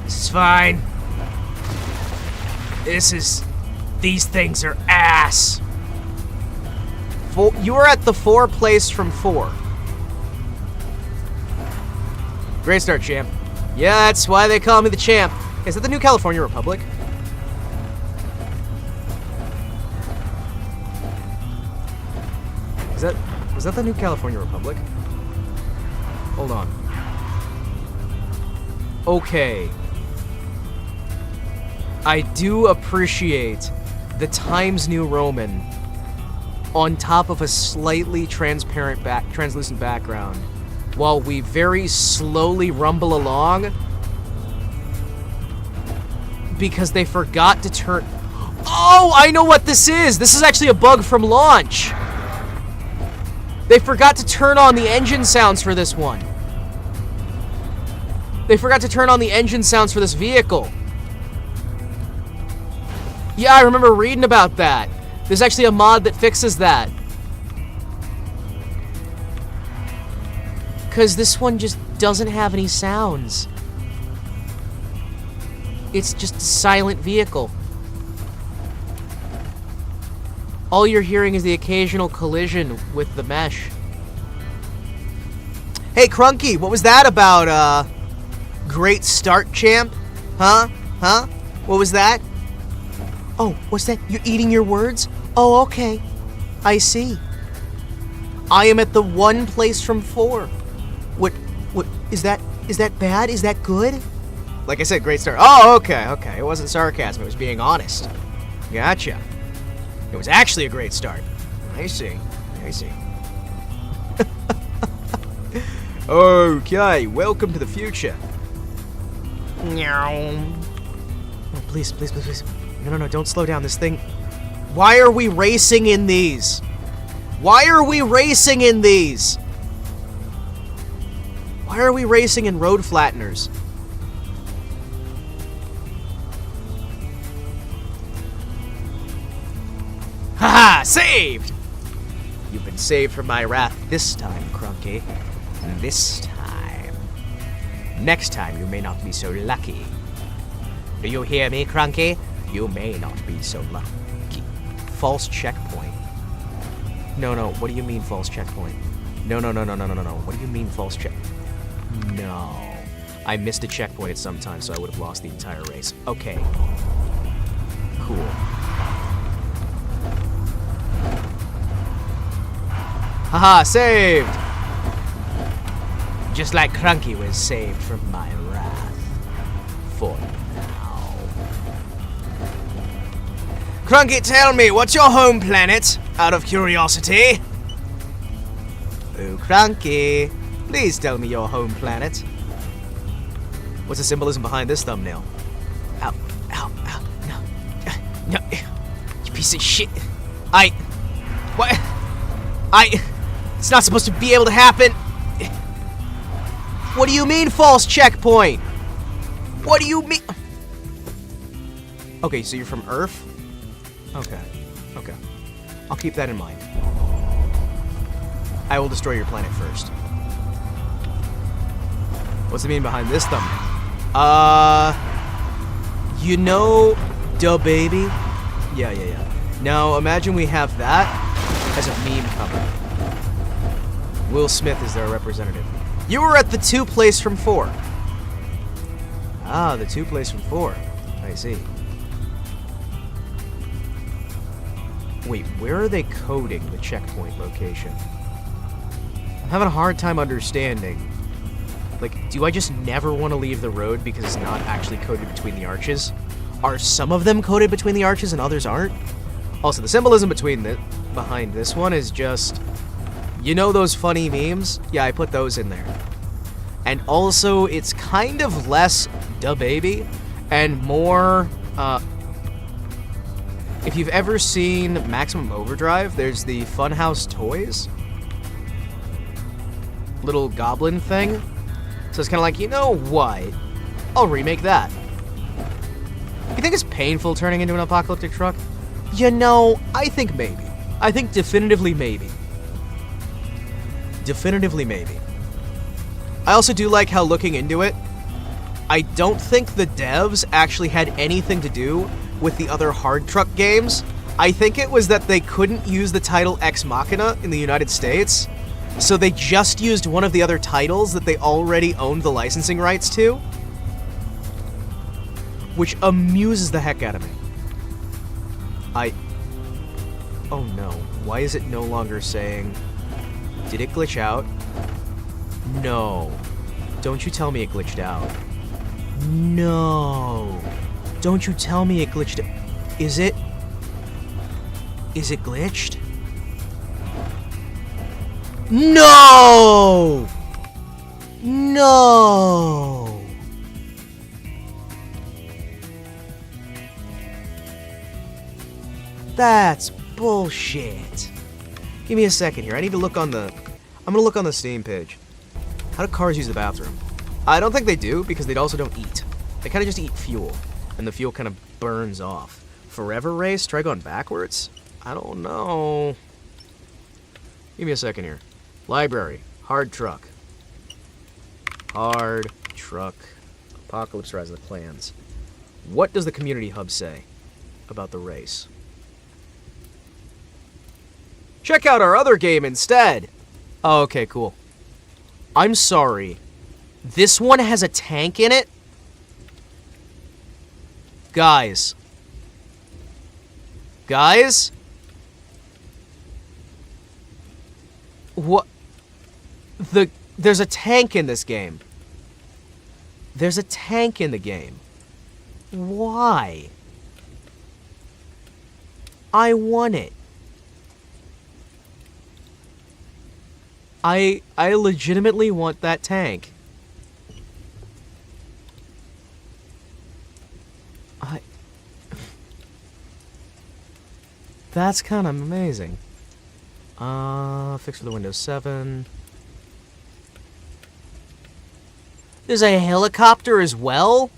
This is fine. These things are ass. You were at the 4 place from 4. Great start, champ. Yeah, that's why they call me the champ. Is that the New California Republic? Was that the New California Republic? Hold on. Okay. I do appreciate the Times New Roman on top of a slightly translucent background while we very slowly rumble along because they forgot to turn... Oh, I know what this is! This is actually a bug from launch! They forgot to turn on the engine sounds for this one. They forgot to turn on the engine sounds for this vehicle. Yeah, I remember reading about that. There's actually a mod that fixes that. Because this one just doesn't have any sounds. It's just a silent vehicle. All you're hearing is the occasional collision with the mesh. Hey, Crunky, what was that about, great start, champ? Huh? What was that? Oh, what's that? You're eating your words? Oh, okay. I see. I am at the 1 place from 4. What, is that bad? Is that good? Like I said, great start. Oh, okay. It wasn't sarcasm, it was being honest. Gotcha. It was actually a great start. I see. Okay, welcome to the future. Meow. Oh, please. No, don't slow down. This thing... Why are we racing in these? Why are we racing in these? Why are we racing in road flatteners? Haha! Saved! You've been saved from my wrath this time, Crunky. This time. Next time you may not be so lucky. Do you hear me, Crunky? You may not be so lucky. False checkpoint. No, what do you mean false checkpoint? No. What do you mean false check? No. I missed a checkpoint at some time, so I would have lost the entire race. Okay. Cool. Haha, saved! Just like Crunky was saved from my wrath. For now. Crunky, tell me, what's your home planet? Out of curiosity. Oh, Crunky, please tell me your home planet. What's the symbolism behind this thumbnail? Ow, no, you piece of shit. What? It's not supposed to be able to happen. What do you mean false checkpoint? What do you mean? Okay, so you're from Earth? Okay. I'll keep that in mind. I will destroy your planet first. What's the meaning behind this thumbnail? You know, duh baby? Yeah. Now imagine we have that as a meme cover. Will Smith is their representative. You were at the 2 place from 4. Ah, the 2 place from 4. I see. Wait, where are they coding the checkpoint location? I'm having a hard time understanding. Like, do I just never want to leave the road because it's not actually coded between the arches? Are some of them coded between the arches and others aren't? Also, the symbolism behind this one is just... You know those funny memes? Yeah, I put those in there. And also, it's kind of less duh baby and more, if you've ever seen Maximum Overdrive, there's the Funhouse Toys little goblin thing. So it's kind of like, you know what? I'll remake that. You think it's painful turning into an apocalyptic truck? You know, I think maybe. I think definitively maybe. Definitively maybe. I also do like how, looking into it, I don't think the devs actually had anything to do with the other hard truck games. I think it was that they couldn't use the title Ex Machina in the United States, so they just used one of the other titles that they already owned the licensing rights to, which amuses the heck out of me. Oh no, why is it no longer saying... Did it glitch out? No. Don't you tell me it glitched out. No. Don't you tell me it glitched out. Is it? Is it glitched? No! No! That's bullshit. Give me a second here. I need to look on the... I'm gonna look on the Steam page. How do cars use the bathroom? I don't think they do, because they also don't eat. They kind of just eat fuel, and the fuel kind of burns off. Forever race? Try going backwards? I don't know. Give me a second here. Library. Hard truck. Hard truck. Apocalypse Rise of the Clans. What does the community hub say about the race? Check out our other game instead! Oh, okay, cool. I'm sorry. This one has a tank in it? Guys. Guys? What? There's a tank in this game. There's a tank in the game. Why? I want it. I legitimately want that tank. That's kind of amazing. Fix for the Windows 7. There's a helicopter as well?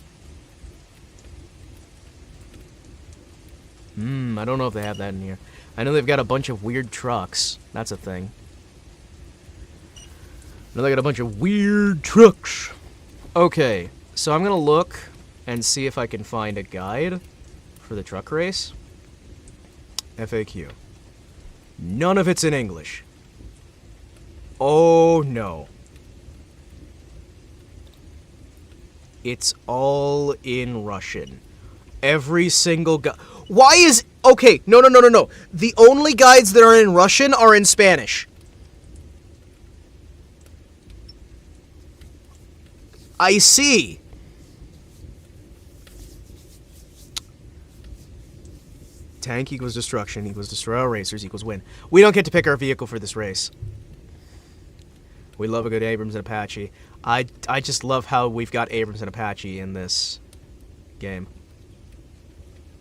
I don't know if they have that in here. I know they've got a bunch of weird trucks. That's a thing. I know they got a bunch of weird trucks. Okay, so I'm gonna look and see if I can find a guide for the truck race. FAQ. None of it's in English. Oh no. It's all in Russian. Every single guide. Why is... Okay, no. The only guides that are in Russian are in Spanish. I see. Tank equals destruction equals destroy our racers equals win. We don't get to pick our vehicle for this race. We love a good Abrams and Apache. I just love how we've got Abrams and Apache in this game.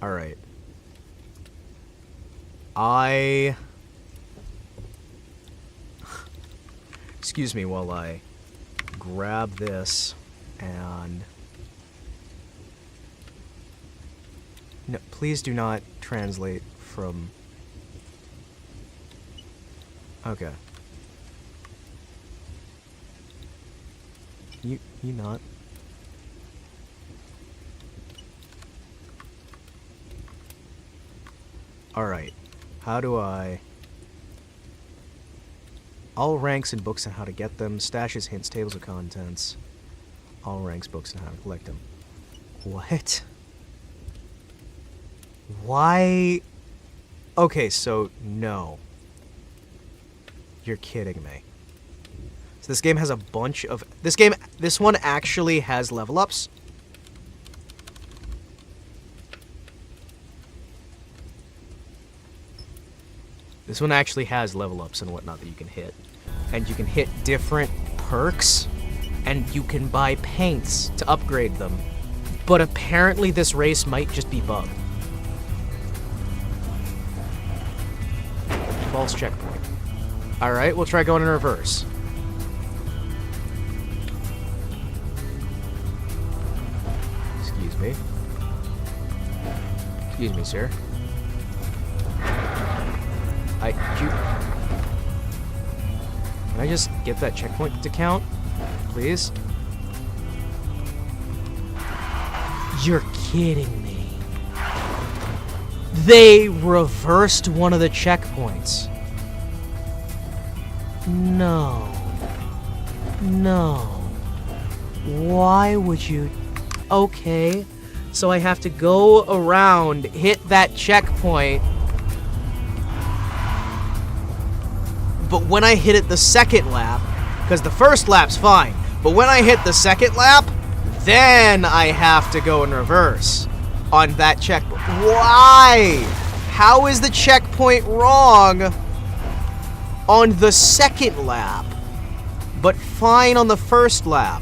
Alright. Excuse me while I grab this and... No, please do not translate from... Okay. You not. Alright. How do I... All ranks and books and how to get them. Stashes, hints, tables of contents. All ranks, books, and how to collect them. What? Why? Okay, so no. You're kidding me. So this game has a bunch of... This one actually has level ups. This one actually has level ups and whatnot that you can hit. And you can hit different perks, and you can buy paints to upgrade them. But apparently this race might just be bugged. False checkpoint. Alright, we'll try going in reverse. Excuse me. Excuse me, sir. Can I just get that checkpoint to count? Please? You're kidding me. They reversed one of the checkpoints. No. No. Why would you... Okay. So I have to go around, hit that checkpoint. But when I hit it the second lap, because the first lap's fine, but when I hit the second lap, then I have to go in reverse on that checkpoint. Why? How is the checkpoint wrong on the second lap, but fine on the first lap?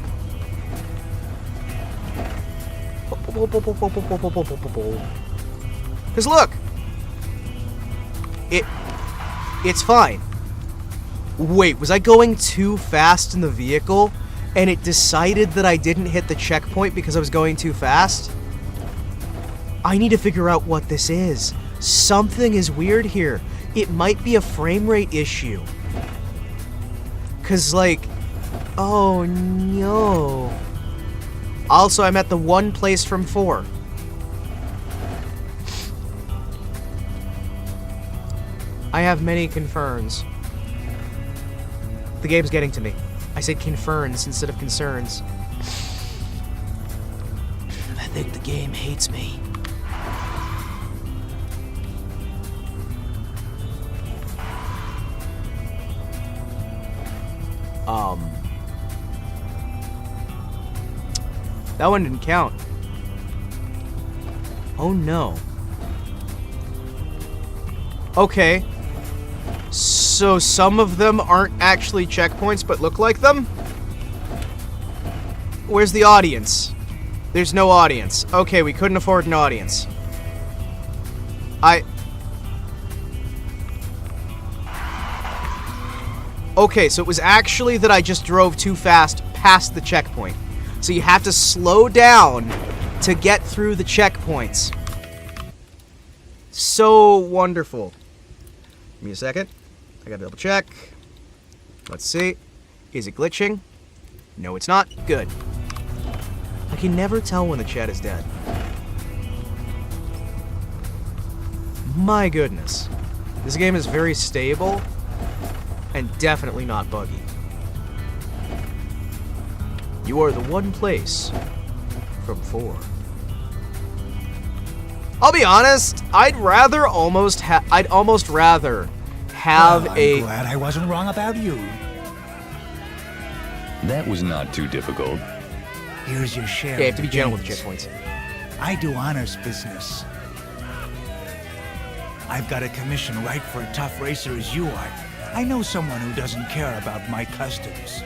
Because look, it's fine. Wait, was I going too fast in the vehicle, and it decided that I didn't hit the checkpoint because I was going too fast? I need to figure out what this is. Something is weird here. It might be a frame rate issue. 'Cause, like... Oh, no. Also, I'm at the one place from 4. I have many concerns. The game's getting to me. I said concerns instead of concerns. I think the game hates me. That one didn't count. Oh no. Okay. So some of them aren't actually checkpoints but look like them? Where's the audience? There's no audience. Okay, we couldn't afford an audience. Okay, so it was actually that I just drove too fast past the checkpoint. So you have to slow down to get through the checkpoints. So wonderful. Give me a second. I gotta double check. Let's see. Is it glitching? No, it's not. Good. I can never tell when the chat is dead. My goodness. This game is very stable and definitely not buggy. You are the one place from 4. I'll be honest, I'd almost rather have I'm glad I wasn't wrong about you. That was not too difficult. Here's your share. Yeah, you have to be of gentle with the gains. checkpoints. I do honest business. I've got a commission right for a tough racer as you are. I know someone who doesn't care about my customs.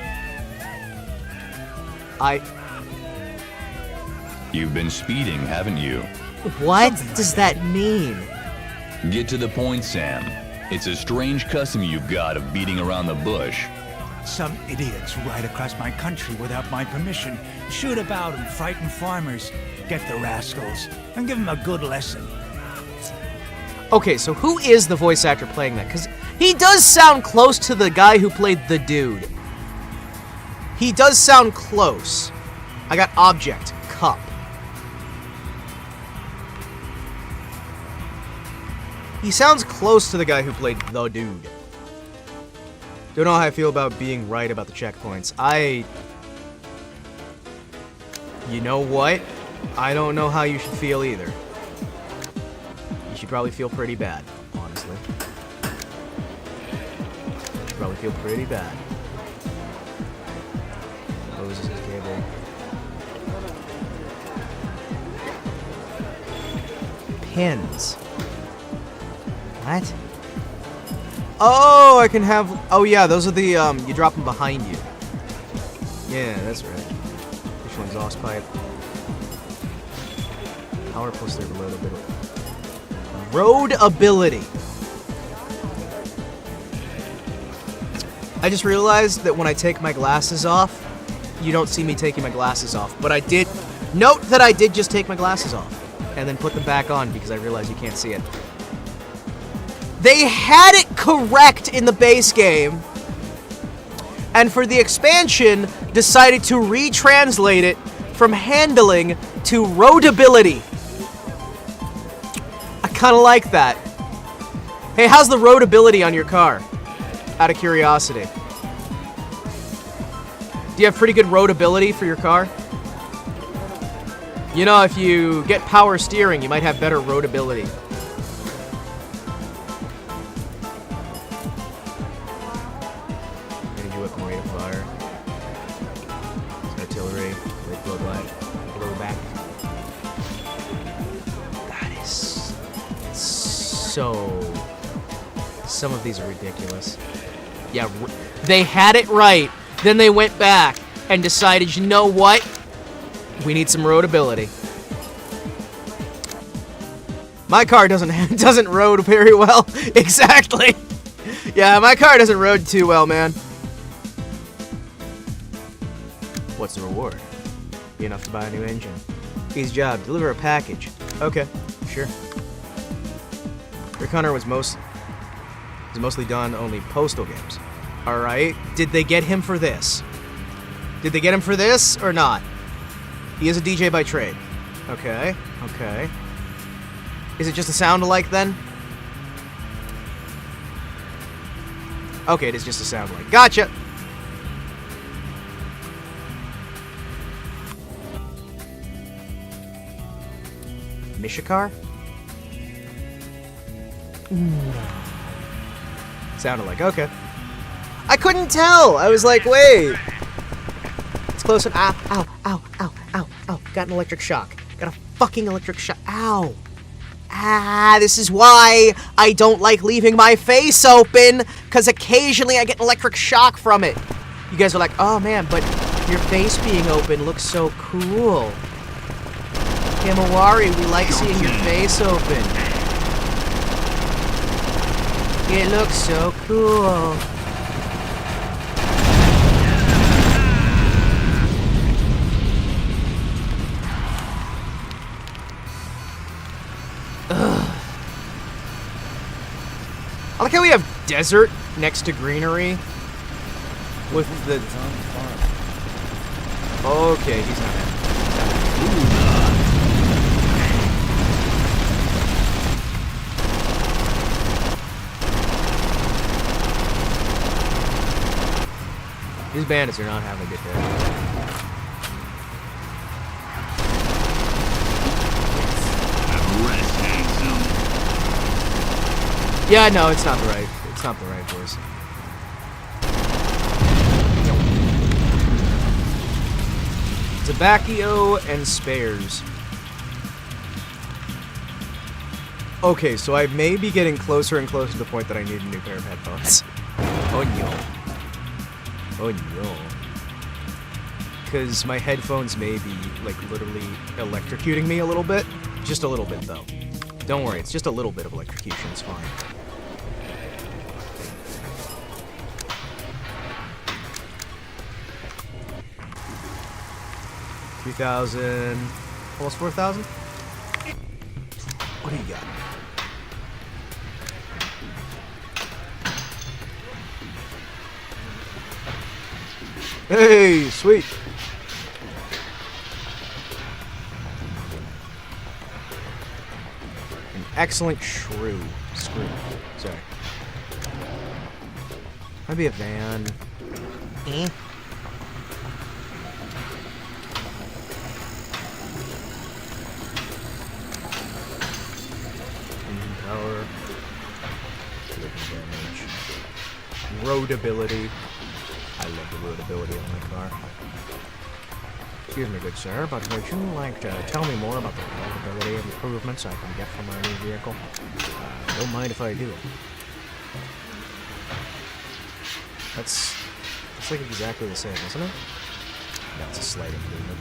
You've been speeding, haven't you? What Something does like that mean? Get to the point, Sam. It's a strange custom you've got of beating around the bush. Some idiots ride across my country without my permission, shoot about and frighten farmers. Get the rascals and give them a good lesson. Okay, so who is the voice actor playing that? Because he does sound close to the guy who played the dude. He does sound close. I got object, cup. He sounds close to the guy who played the dude. Don't know how I feel about being right about the checkpoints. You know what? I don't know how you should feel either. You should probably feel pretty bad, honestly. You should probably feel pretty bad. Moses' cable. Pins. What? Oh, I can have... Oh, yeah, those are the, you drop them behind you. Yeah, that's right. Additional exhaust pipe. Power plus their load ability. Road ability. I just realized that when I take my glasses off, you don't see me taking my glasses off. But I did... Note that I did just take my glasses off. And then put them back on because I realized you can't see it. They had it correct in the base game, and for the expansion, decided to retranslate it from handling to roadability. I kind of like that. Hey, how's the roadability on your car? Out of curiosity. Do you have pretty good roadability for your car? You know, if you get power steering, you might have better roadability. So, some of these are ridiculous. Yeah, they had it right. Then they went back and decided, you know what? We need some roadability. My car doesn't road very well. Exactly. Yeah, my car doesn't road too well, man. What's the reward? Be enough to buy a new engine. Easy job. Deliver a package. Okay, sure. Rick Hunter was mostly done only postal games. Alright. Did they get him for this? Did they get him for this or not? He is a DJ by trade. Okay. Okay. Is it just a sound alike then? Okay, it is just a sound alike. Gotcha! Mishikar? Sounded like, okay. I couldn't tell! I was like, wait. It's close enough. Ow, ow, ow, ow, ow. Got an electric shock. Got a fucking electric shock. Ow. Ah, this is why I don't like leaving my face open, because occasionally I get an electric shock from it. You guys are like, oh man, but your face being open looks so cool. Himawari, we like seeing your face open. It looks so cool. like how we have desert next to greenery with the... Okay, he's not happy. These bandits are not having a good day. Rest, handsome. Yeah, no, it's not the right voice. Tobacco and spares. Okay, so I may be getting closer and closer to the point that I need a new pair of headphones. Oh no. Oh no. Because my headphones may be, like, literally electrocuting me a little bit. Just a little bit, though. Don't worry, it's just a little bit of electrocution, it's fine. $3,000, almost 4,000? What do you got? Hey, sweet. An excellent screw. Sorry. Maybe a van. Eh? Engine power. Roadability. I love the roadability on my car. Excuse me, good sir, but would you like to tell me more about the roadability improvements I can get from my new vehicle? Don't mind if I do. That's like exactly the same, isn't it? No, it's a slight improvement.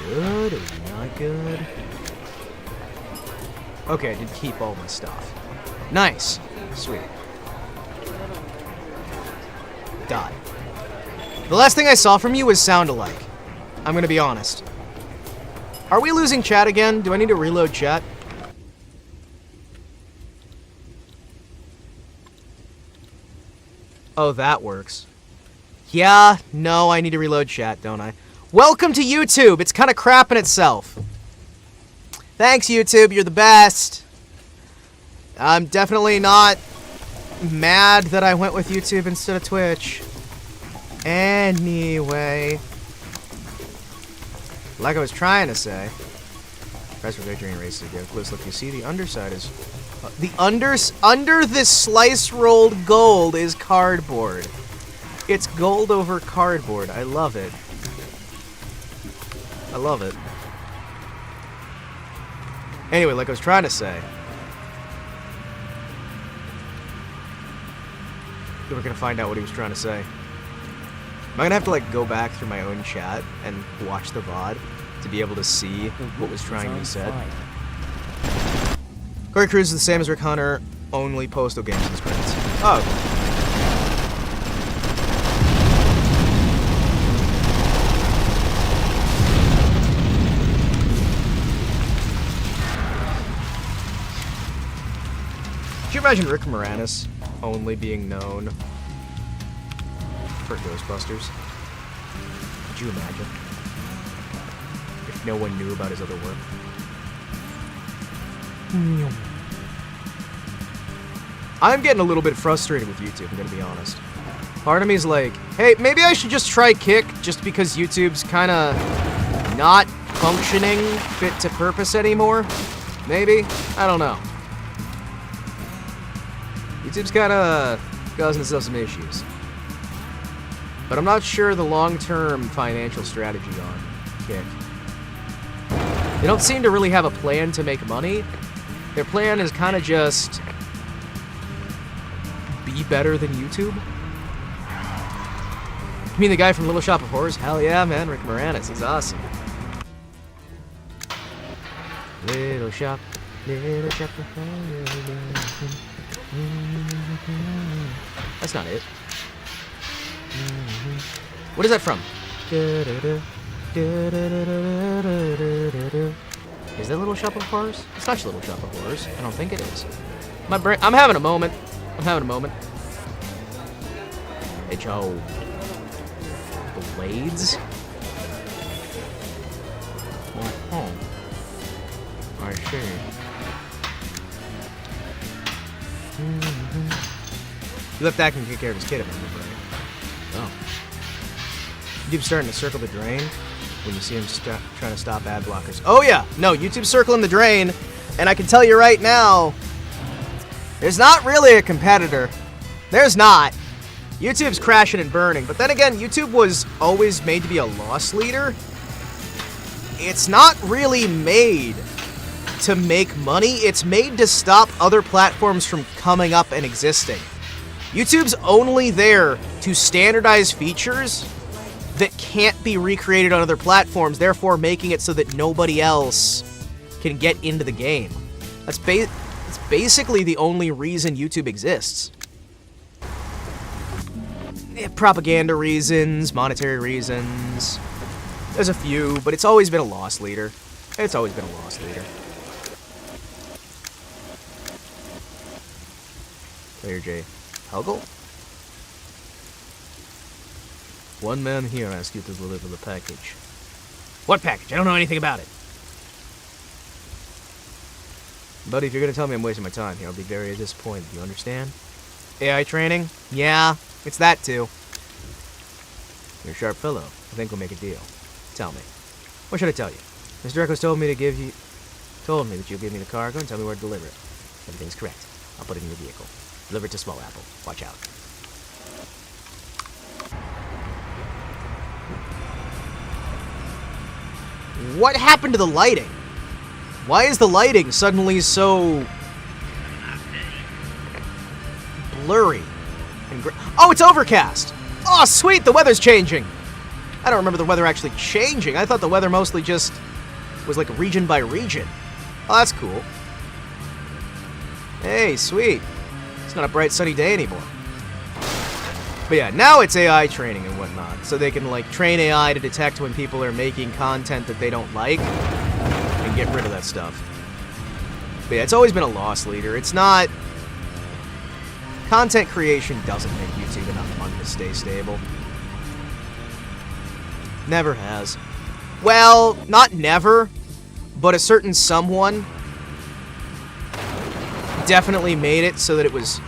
Good or not good? Okay, I did keep all my stuff. Nice. Sweet. Die. The last thing I saw from you was sound alike. I'm gonna be honest. Are we losing chat again? Do I need to reload chat? Oh, that works. Yeah, no, I need to reload chat, don't I? Welcome to YouTube! It's kind of crapping itself. Thanks, YouTube, you're the best. I'm definitely not mad that I went with YouTube instead of Twitch. Anyway. Like I was trying to say. Press for victory and race to go. Close look, you see the underside is... under this slice rolled gold is cardboard. It's gold over cardboard. I love it. I love it. Anyway, like I was trying to say. We're gonna find out what he was trying to say. Am I gonna have to like go back through my own chat and watch the VOD to be able to see what was trying to be said? Corey Cruz is the same as Rick Hunter, only postal games and sprints. Oh. Could you imagine Rick Moranis only being known for Ghostbusters? Could you imagine? If no one knew about his other work. I'm getting a little bit frustrated with YouTube, I'm gonna be honest. Part of me is like, hey, maybe I should just try Kick just because YouTube's kinda not functioning fit to purpose anymore. Maybe? I don't know. YouTube's kinda causing itself some issues. But I'm not sure the long-term financial strategy on Kick. They don't seem to really have a plan to make money. Their plan is kind of just be better than YouTube. You mean the guy from Little Shop of Horrors? Hell yeah, man, Rick Moranis, he's awesome. Little Shop That's not it. What is that from? Is that Little Shop of Horrors? It's not Little Shop of Horrors. I don't think it is. My brain. I'm having a moment. Hey, Joe. Blades? Oh. I see. He left Akin to take care of his kid, if I remember right. Oh. YouTube's starting to circle the drain when you see him trying to stop ad blockers. Oh yeah! No, YouTube's circling the drain, and I can tell you right now, there's not really a competitor. There's not. YouTube's crashing and burning, but then again, YouTube was always made to be a loss leader. It's not really made to make money, it's made to stop other platforms from coming up and existing. YouTube's only there to standardize features that can't be recreated on other platforms, therefore making it so that nobody else can get into the game. That's basically the only reason YouTube exists. Propaganda reasons, monetary reasons. There's a few, but it's always been a loss leader. It's always been a loss leader. Player J. Huggle? One man here asked you to deliver the package. What package? I don't know anything about it. Buddy, if you're gonna tell me I'm wasting my time here, I'll be very disappointed. You understand? AI training? Yeah, it's that too. You're a sharp fellow. I think we'll make a deal. Tell me. What should I tell you? Mr. Echoes told me that you'll give me the cargo and tell me where to deliver it. Everything's correct. I'll put it in your vehicle. Deliver it to Small Apple. Watch out. What happened to the lighting? Why is the lighting suddenly so blurry and oh, it's overcast. Oh, sweet, the weather's changing. I don't remember the weather actually changing. I thought the weather mostly just was like region by region. Oh, that's cool. Hey, sweet. It's not a bright sunny day anymore. But yeah, now it's AI training and whatnot, so they can like train AI to detect when people are making content that they don't like and get rid of that stuff. But yeah, it's always been a loss leader. It's not... Content creation doesn't make YouTube enough money to stay stable. Never has. Well, not never, but a certain someone definitely made it so that it was...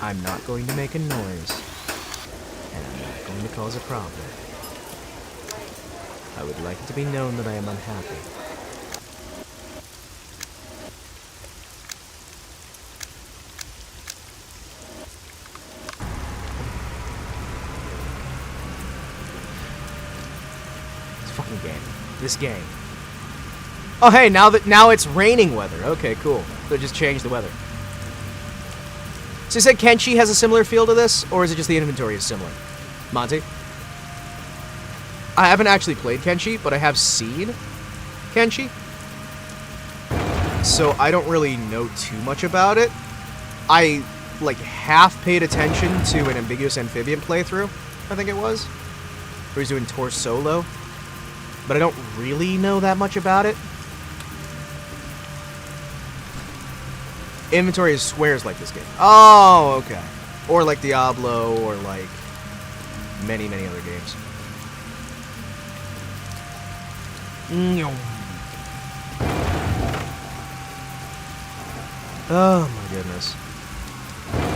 I'm not going to make a noise, and I'm not going to cause a problem. I would like it to be known that I am unhappy. This fucking game. This game. Oh hey, now it's raining weather. Okay, cool. So just change the weather. So you said Kenshi has a similar feel to this, or is it just the inventory is similar? Monty? I haven't actually played Kenshi, but I have seen Kenshi. So I don't really know too much about it. I, like, half paid attention to an Ambiguous Amphibian playthrough, I think it was. Where he's doing Tor solo. But I don't really know that much about it. Inventory is swears like this game. Oh, okay. Or like Diablo, or like many, many other games. Oh my goodness.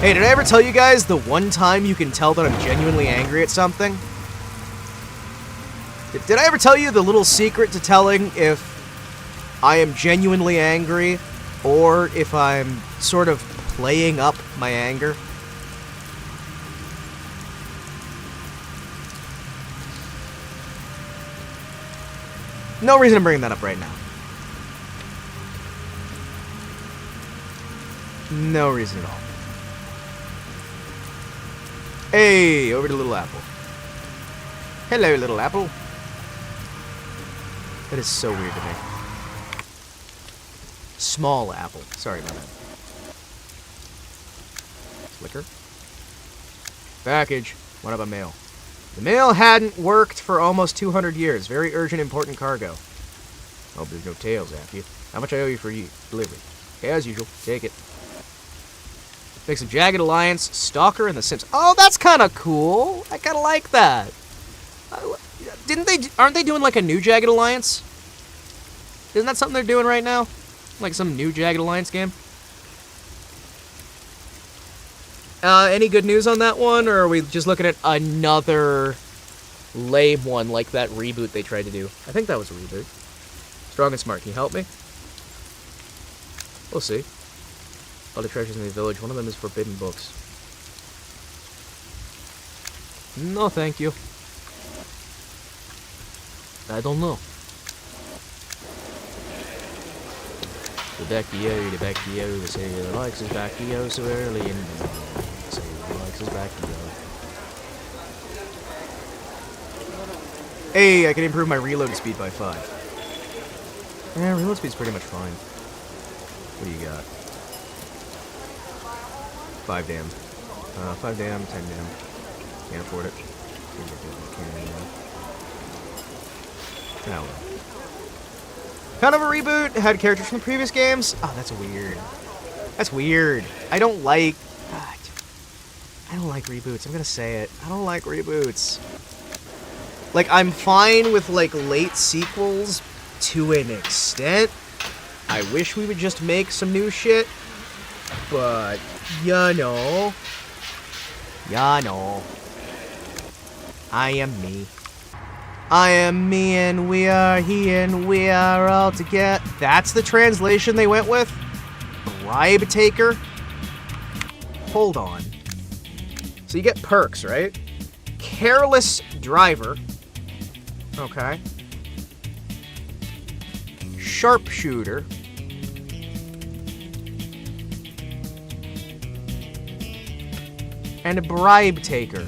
Hey, did I ever tell you guys the one time you can tell that I'm genuinely angry at something? Did I ever tell you the little secret to telling if I am genuinely angry or if I'm sort of playing up my anger? No reason to bring that up right now. No reason at all. Hey, over to Little Apple. Hello, Little Apple. That is so weird to me. Small Apple. Sorry about that. Flicker. Package. What about mail? The mail hadn't worked for almost 200 years. Very urgent, important cargo. Hope there's no tails after you. How much I owe you for delivery? Okay, as usual. Take it. Make some Jagged Alliance, Stalker, and The Sims. Oh, that's kind of cool. I kind of like that. Aren't they doing like a new Jagged Alliance? Isn't that something they're doing right now? Like some new Jagged Alliance game? Any good news on that one, or are we just looking at another lame one like that reboot they tried to do? I think that was a reboot. Strong and Smart, can you help me? We'll see. All the treasures in the village, one of them is forbidden books. No, thank you. I don't know. The Beckio, the sailor likes his Beckio so early in the morning. The sailor likes his Beckio. Hey, I can improve my reload speed by 5. Yeah, reload speed's pretty much fine. What do you got? 5 dam. 5 dam, 10 dam. Can't afford it. Oh well. Kind of a reboot. Had characters from the previous games. Oh, that's weird. That's weird. I don't like reboots. I'm gonna say it. I don't like reboots. Like, I'm fine with, like, late sequels to an extent. I wish we would just make some new shit. But, you know. I am me. I am me and we are he and we are all together. That's the translation they went with? Bribe taker? Hold on. So you get perks, right? Careless driver. Okay. Sharpshooter. And a bribe taker.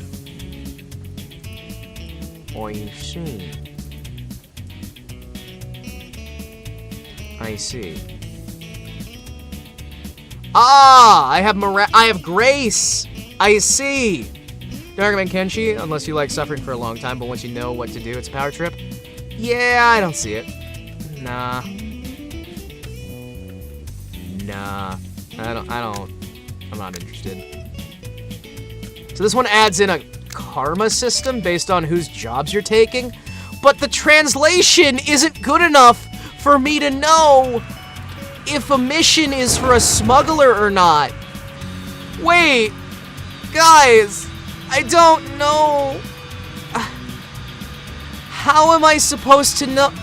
I see. I see. Ah! I have grace! I see! Don't recommend Kenshi unless you like suffering for a long time, but once you know what to do, it's a power trip. Yeah, I don't see it. Nah. I'm not interested. So this one adds in a karma system based on whose jobs you're taking, but the translation isn't good enough for me to know if a mission is for a smuggler or not. Wait, guys, I don't know. How am I supposed to know?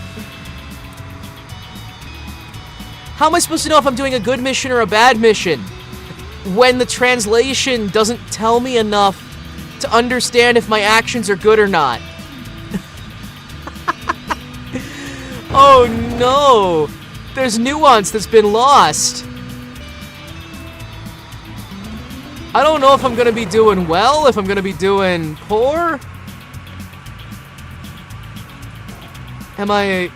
How am I supposed to know if I'm doing a good mission or a bad mission when the translation doesn't tell me enough to understand if my actions are good or not? Oh no! There's nuance that's been lost. I don't know if I'm gonna be doing well, if I'm gonna be doing poor. Am I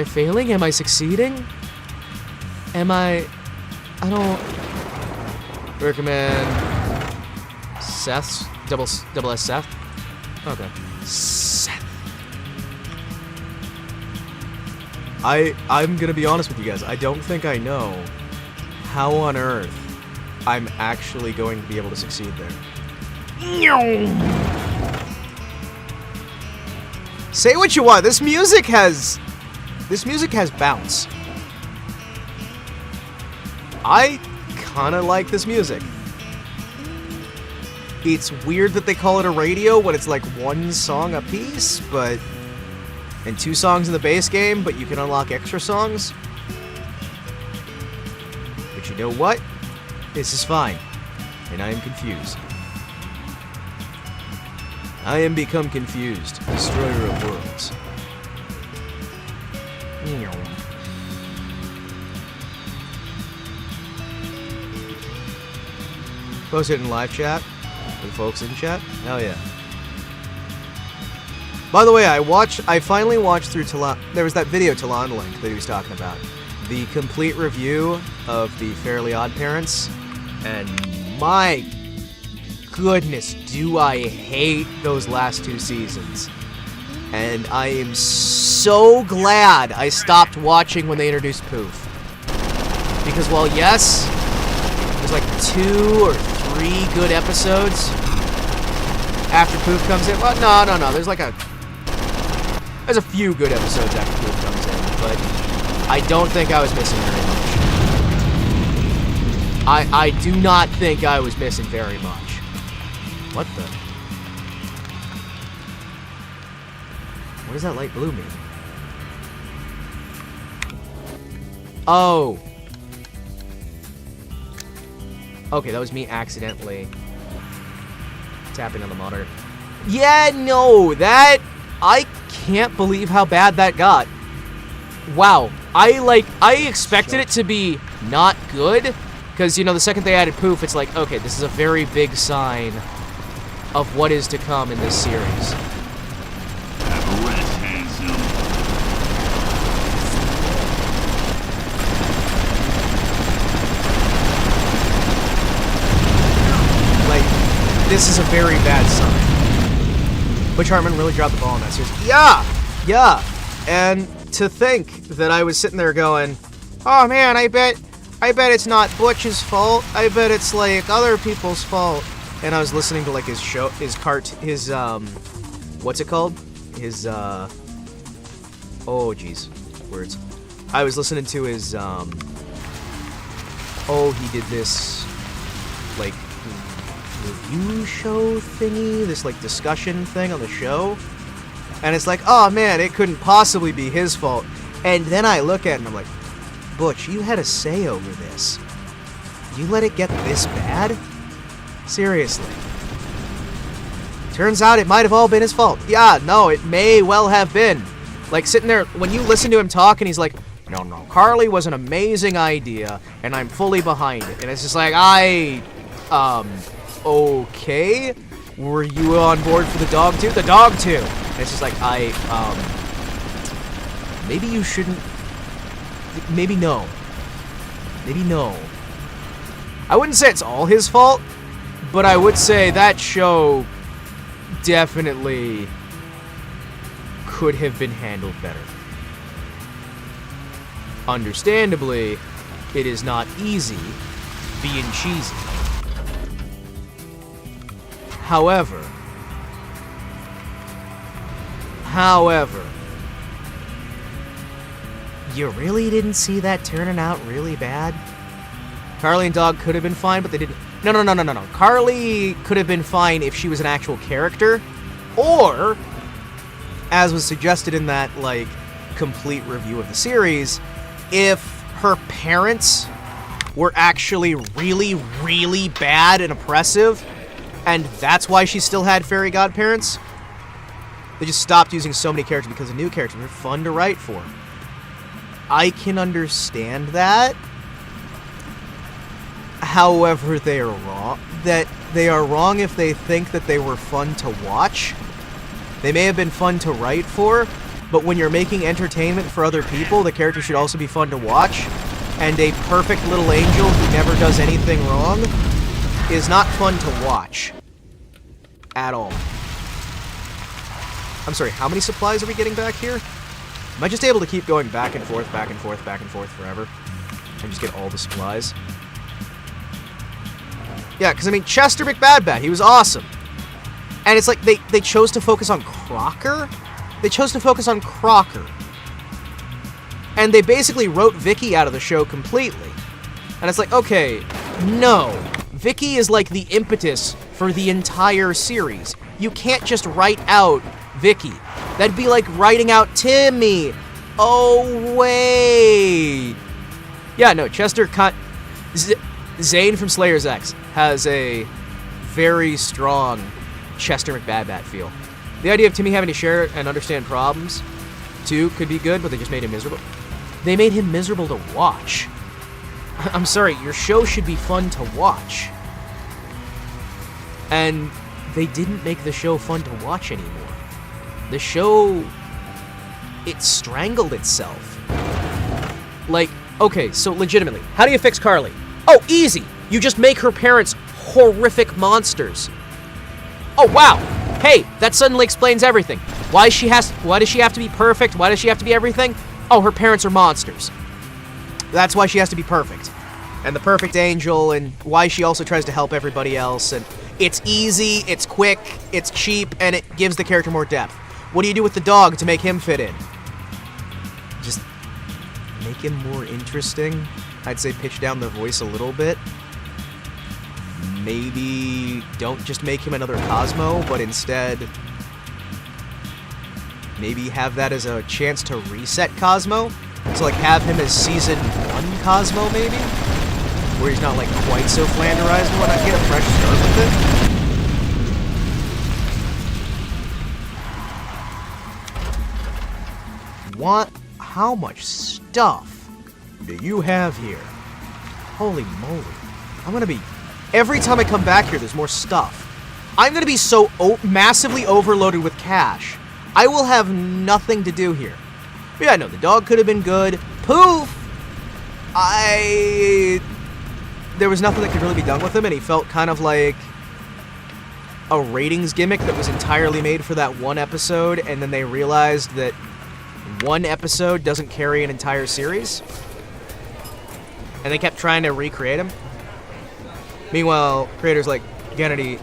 failing? Am I succeeding? I don't recommend Seth's, double S Seth? Okay. Seth. I'm gonna be honest with you guys, I don't think I know how on earth I'm actually going to be able to succeed there. Say what you want, this music has bounce. I kinda like this music. It's weird that they call it a radio when it's like one song a piece, but... And 2 songs in the base game, but you can unlock extra songs. But you know what? This is fine. And I am confused. I am become confused, destroyer of worlds. Post it in live chat with folks in chat. Hell yeah. By the way, I finally watched through Talon. There was that video Talon linked that he was talking about. The complete review of the Fairly Odd Parents. And my goodness, do I hate those last 2 seasons. And I am so glad I stopped watching when they introduced Poof. Because while yes, there's like 2 or 3 good episodes after Poof comes in. Well, no. There's a few good episodes after Poof comes in, but I don't think I was missing very much. I do not think I was missing very much. What the? What does that light blue mean? Oh. Okay, that was me accidentally tapping on the monitor. Yeah, no, that... I can't believe how bad that got. Wow. I expected it to be not good, because, you know, the second they added Poof, it's like, okay, this is a very big sign of what is to come in this series. Like, this is a very bad sign. Butch Hartman really dropped the ball in that series. Yeah! And to think that I was sitting there going, oh man, I bet it's not Butch's fault. I bet it's like other people's fault. And I was listening to like his what's it called? His oh jeez, words. I was listening to his he did this like review show thingy, this like discussion thing on the show, and it's like, oh man, it couldn't possibly be his fault. And then I look at it and I'm like, Butch, you had a say over this. You let it get this bad? Seriously. Turns out it might have all been his fault. Yeah, no, it may well have been. Like sitting there, when you listen to him talk and he's like, no, Carly was an amazing idea and I'm fully behind it. And it's just like, okay, were you on board for the dog too? The dog too. And it's just like, maybe you shouldn't, maybe no. I wouldn't say it's all his fault, but I would say that show definitely could have been handled better. Understandably, it is not easy being cheesy. However, you really didn't see that turning out really bad? Carly and Dog could have been fine, but they didn't. No. Carly could have been fine if she was an actual character, or, as was suggested in that, like, complete review of the series, if her parents were actually really, really bad and oppressive, and that's why she still had fairy godparents. They just stopped using so many characters because the new characters were fun to write for. I can understand that. However, they are wrong. That they are wrong if they think that they were fun to watch. They may have been fun to write for, but when you're making entertainment for other people, the character should also be fun to watch. And a perfect little angel who never does anything wrong is not fun to watch. At all. I'm sorry, how many supplies are we getting back here? Am I just able to keep going back and forth forever? And just get all the supplies? Yeah, because I mean, Chester McBadbat, he was awesome. And it's like, they chose to focus on Crocker? They chose to focus on Crocker. And they basically wrote Vicky out of the show completely. And it's like, okay, no. Vicky is like the impetus for the entire series. You can't just write out Vicky. That'd be like writing out Timmy. Oh, wait. Yeah, no, Zane from Slayer's X has a very strong Chester McBadbat feel. The idea of Timmy having to share and understand problems, too, could be good, but they just made him miserable. They made him miserable to watch. I'm sorry, your show should be fun to watch. And they didn't make the show fun to watch anymore. The show, it strangled itself. Like, okay, so legitimately, how do you fix Carly? Oh, easy! You just make her parents horrific monsters. Oh, wow! Hey, that suddenly explains everything. Why does she have to be perfect? Why does she have to be everything? Oh, her parents are monsters. That's why she has to be perfect. And the perfect angel, and why she also tries to help everybody else, and it's easy, it's quick, it's cheap, and it gives the character more depth. What do you do with the dog to make him fit in? Just make him more interesting. I'd say pitch down the voice a little bit. Maybe don't just make him another Cosmo, but instead maybe have that as a chance to reset Cosmo. So like have him as season 1 Cosmo maybe? Where he's not like quite so flanderized and whatnot. Get a fresh start with it. How much stuff do you have here? Holy moly. I'm gonna be, every time I come back here, there's more stuff. I'm gonna be so massively overloaded with cash. I will have nothing to do here. But yeah, no, the dog could have been good. Poof! There was nothing that could really be done with him, and he felt kind of like a ratings gimmick that was entirely made for that one episode, and then they realized that one episode doesn't carry an entire series. And they kept trying to recreate him. Meanwhile, creators like Genndy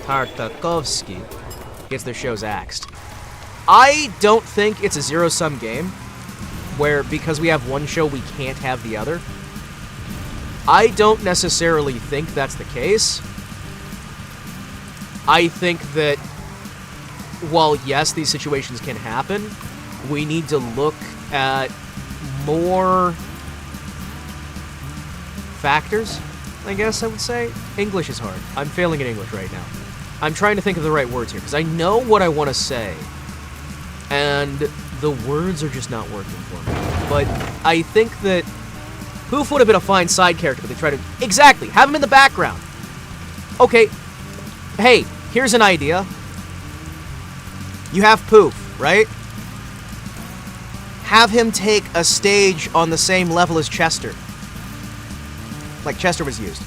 Tartakovsky gets their shows axed. I don't think it's a zero-sum game, where because we have one show, we can't have the other. I don't necessarily think that's the case. I think that while, yes, these situations can happen, we need to look at more factors, I guess I would say. English is hard. I'm failing at English right now. I'm trying to think of the right words here, because I know what I want to say, and the words are just not working for me. But I think that Poof would have been a fine side character, but they tried to... Exactly! Have him in the background! Okay, hey, here's an idea. You have Poof, right? Have him take a stage on the same level as Chester. Like Chester was used.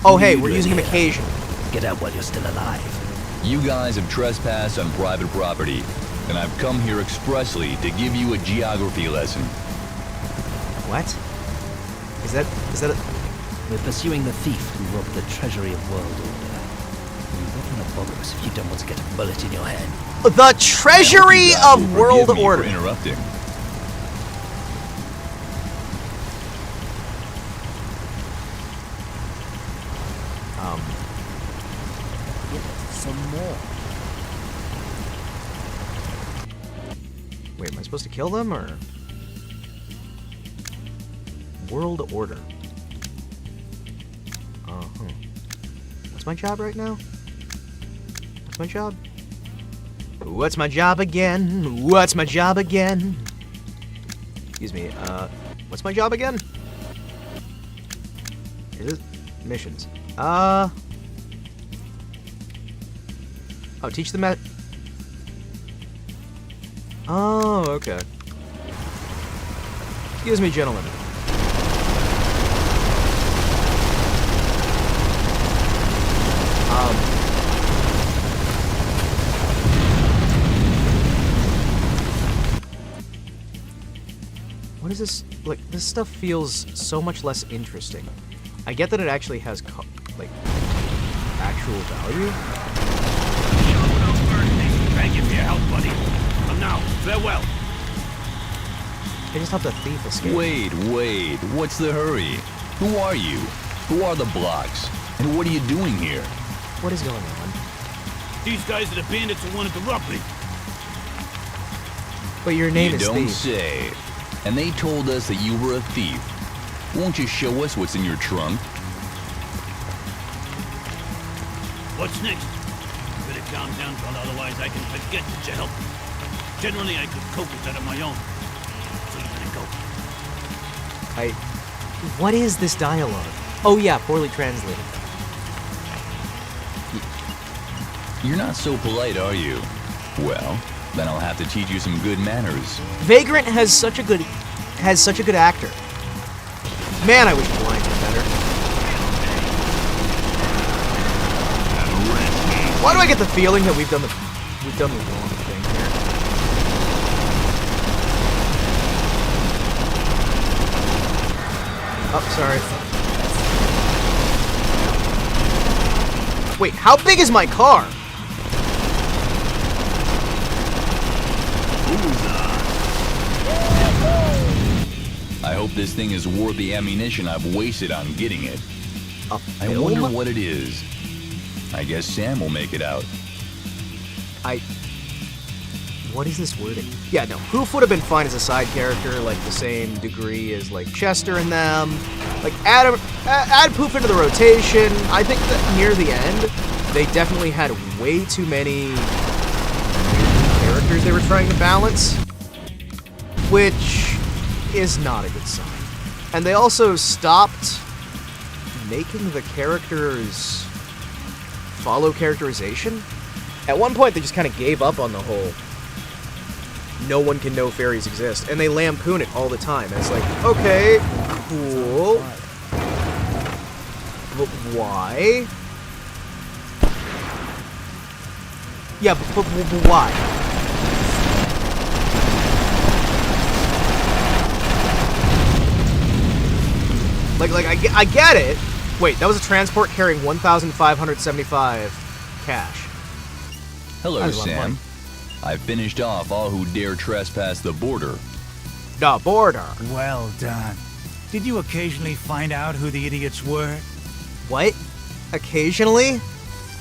Oh, hey, we're using him occasionally. Get out while you're still alive. You guys have trespassed on private property, and I've come here expressly to give you a geography lesson. What? Is that a... We're pursuing the thief who robbed the treasury of World Order. You're not gonna bother us if you don't want to get a bullet in your head. The treasury of World Order. For interrupting. Some more. Wait, am I supposed to kill them, or... World Order. What's my job right now? What's my job? What's my job again? What's my job again? Excuse me, what's my job again? Is it missions? Oh, teach them at... Oh, okay. Excuse me, gentlemen. What is this? Like, this stuff feels so much less interesting. I get that it actually has, like, actual value. Thank you for your help, buddy. And now, farewell. I just helped a thief escape. Wait, what's the hurry? Who are you? Who are the blocks? And what are you doing here? What is going on? These guys are the bandits who wanted to rob me. But your name You is don't Thief. say. And they told us that you were a thief. Won't you show us what's in your trunk? What's next? Better calm down, fella, otherwise I can forget that you helped me. Generally, I could cope with that on my own. So you better go. What is this dialogue? Oh yeah, poorly translated. You're not so polite, are you? Well, then I'll have to teach you some good manners. Vagrant has such a good actor. Man, I wish Blind were better. Why do I get the feeling that we've done the wrong thing here? Oh, sorry. Wait, how big is my car? I hope this thing is worth the ammunition I've wasted on getting it. I film? wonder what it is. I guess Sam will make it out. What is this wording? Yeah, no, Hoof would have been fine as a side character, like the same degree as like Chester and them. Like add Poof into the rotation. I think that near the end, they definitely had way too many characters they were trying to balance, which is not a good sign. And they also stopped making the characters follow characterization. At one point, they just kind of gave up on the whole no one can know fairies exist, and they lampoon it all the time. And it's like, okay, cool, but why? Yeah, but why? Like I get it. Wait, that was a transport carrying 1,575 cash. Hello, That was a lot of Sam. money. I've finished off all who dare trespass the border. The border. Well done. Did you occasionally find out who the idiots were? What? Occasionally?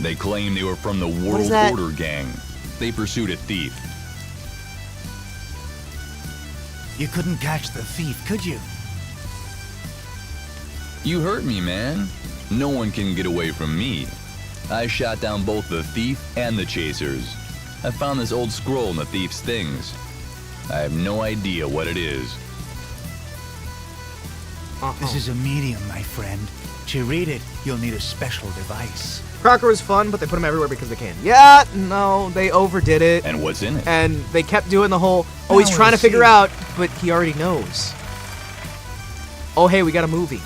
They claim they were from the is World that? Order gang. They pursued a thief. You couldn't catch the thief, could you? You heard me, man. No one can get away from me. I shot down both the thief and the chasers. I found this old scroll in the thief's things. I have no idea what it is. This is a medium, my friend. To read it, you'll need a special device. Crocker was fun, but they put him everywhere because they can. Yeah, no, they overdid it. And what's in it? And they kept doing the whole, oh, he's Now trying to we'll figure see. out, but he already knows. Oh, hey, we got a movie.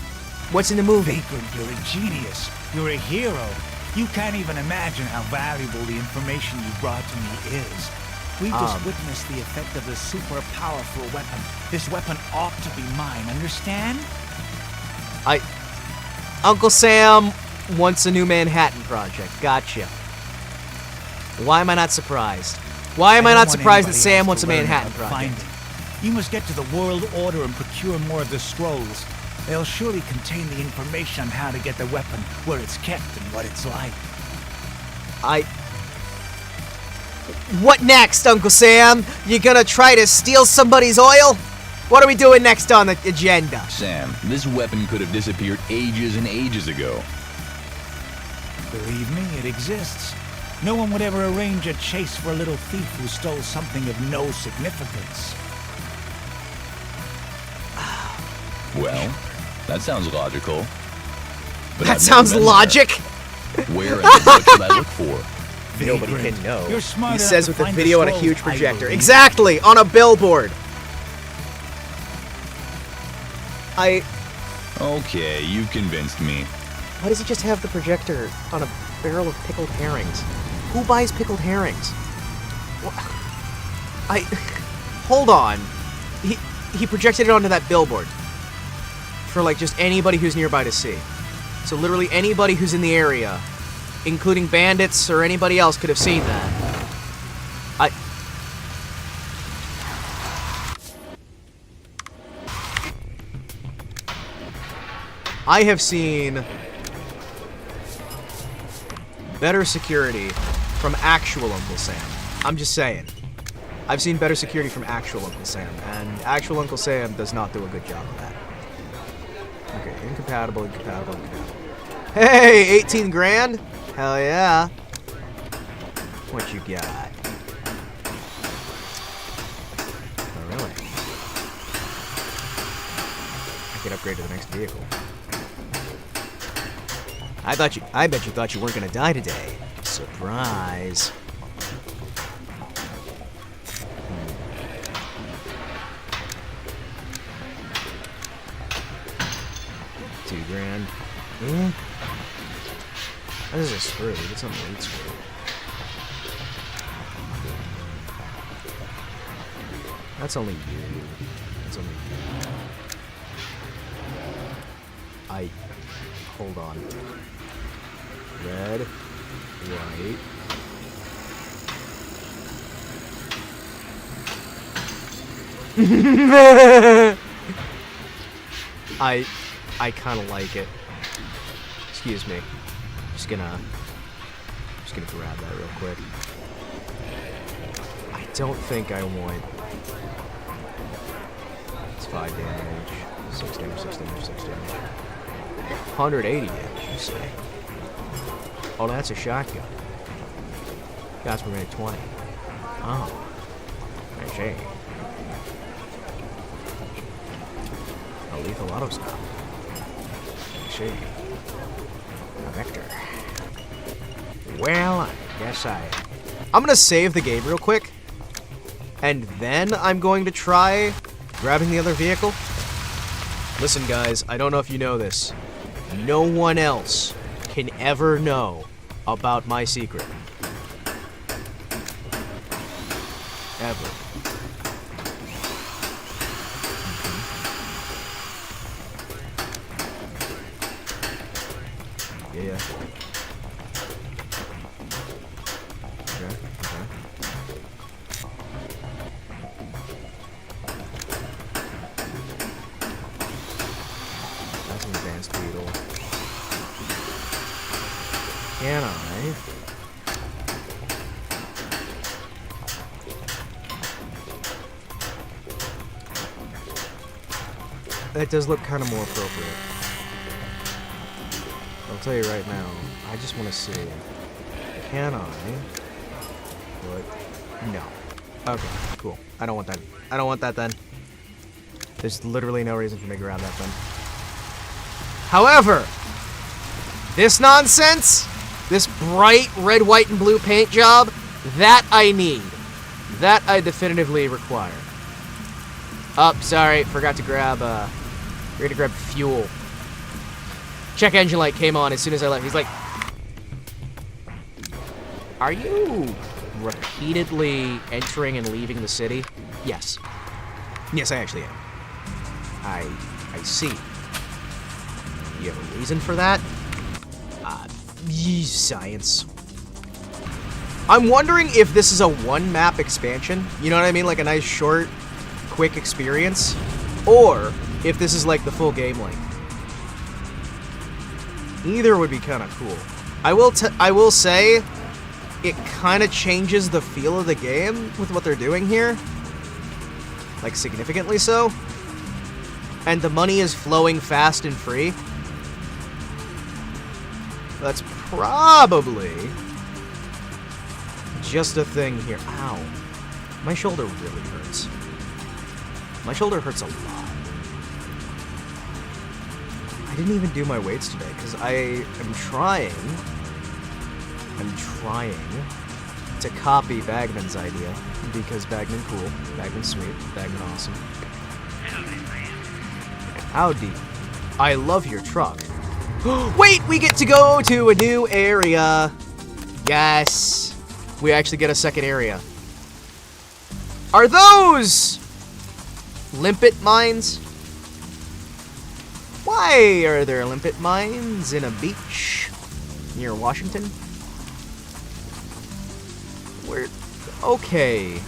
What's in the movie? Vagrant, you're a genius. You're a hero. You can't even imagine how valuable the information you brought to me is. We just witnessed the effect of a super powerful weapon. This weapon ought to be mine, understand? Uncle Sam wants a new Manhattan project. Gotcha. Why am I not surprised? Why am I don't not want surprised that anybody Sam else wants a to learn Manhattan how to project? find it. You must get to the World Order and procure more of the scrolls. They'll surely contain the information on how to get the weapon, where it's kept, and what it's like. What next, Uncle Sam? You gonna try to steal somebody's oil? What are we doing next on the agenda? Sam, this weapon could have disappeared ages and ages ago. Believe me, it exists. No one would ever arrange a chase for a little thief who stole something of no significance. Well, that sounds logical. But That I've never sounds been there. logic. Where and what should I look for? Nobody Vagrant, can know. You're smart He enough says to with a find the video on a scrolls, huge I projector. believe. Exactly, on a billboard. Okay, you convinced me. Why does he just have the projector on a barrel of pickled herrings? Who buys pickled herrings? Hold on. He projected it onto that billboard for like just anybody who's nearby to see. So literally anybody who's in the area, including bandits or anybody else, could have seen that. I have seen better security from actual Uncle Sam. I'm just saying. I've seen better security from actual Uncle Sam, and actual Uncle Sam does not do a good job of that. Okay, incompatible. Hey, 18 grand? Hell yeah. What you got? Oh, really? I can upgrade to the next vehicle. I bet you thought you weren't gonna die today. Surprise. $2 grand. Yeah. This is a screw. It's an elite screw. That's only you. That's only you. Hold on. Red, white. I kind of like it. Excuse me. Just gonna grab that real quick. I don't think I want. It's 5 damage, 6 damage, 6 damage, 6 damage. 180 damage, you say? Oh, that's a shotgun. That's for me 20. Oh. I see. A lethal auto stop. I see. A vector. Well, I guess I'm gonna save the game real quick. And then I'm going to try grabbing the other vehicle. Listen, guys, I don't know if you know this. No one else can ever know about my secret. Ever. Yeah. Okay. That's an advanced beetle. Can I? That does look kind of more appropriate. I'll tell you right now, I just want to see. Can I? What? No. Okay, cool. I don't want that. I don't want that then. There's literally no reason for me to grab that then. However, this nonsense, this bright red, white, and blue paint job, that I need. That I definitively require. Oh, sorry, forgot to grab, fuel. Check engine light came on as soon as I left. He's like, are you repeatedly entering and leaving the city? Yes. Yes, I actually am. I see. You have a reason for that? Science. I'm wondering if this is a one-map expansion. You know what I mean? Like a nice, short, quick experience. Or if this is like the full game length. Either would be kind of cool. I will say, it kind of changes the feel of the game with what they're doing here. Like, significantly so. And the money is flowing fast and free. That's probably just a thing here. Ow. My shoulder really hurts. My shoulder hurts a lot. I didn't even do my weights today because I am trying to copy Bagman's idea because Bagman cool, Bagman sweet, Bagman awesome. Howdy. I love your truck. Wait, we get to go to a new area. Yes. We actually get a second area. Are those limpet mines? Why are there limpet mines in a beach near Washington? Where? Okay.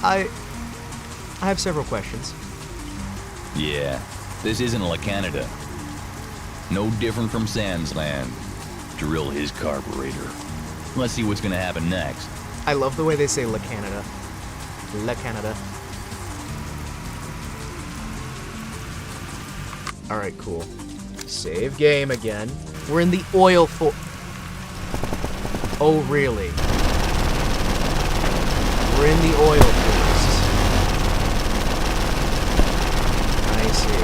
I have several questions. Yeah, this isn't La Canada. No different from Sans Land. drill his carburetor. Let's see what's gonna happen next. I love the way they say La Canada. La Canada. Alright, cool. Save game again. We're in the oil for... Oh, really? We're in the oil forest. I see.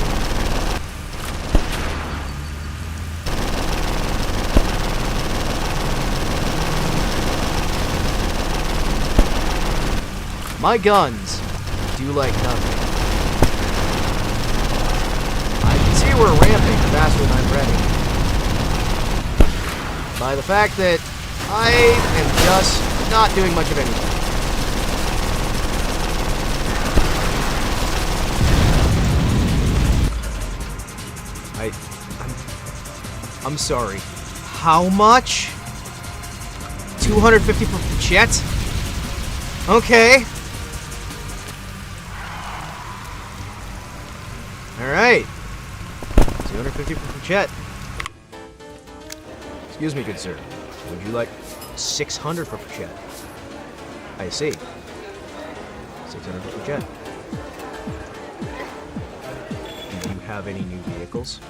My guns do like nothing. I can see we're ramping faster than I'm ready. By the fact that I am just not doing much of anything. I'm sorry. How much? 250 for jet? Okay. Alright. 250 for jet. Excuse me, good sir. Would you like 600 for jet? I see. 600 for jet. Do you have any new vehicles?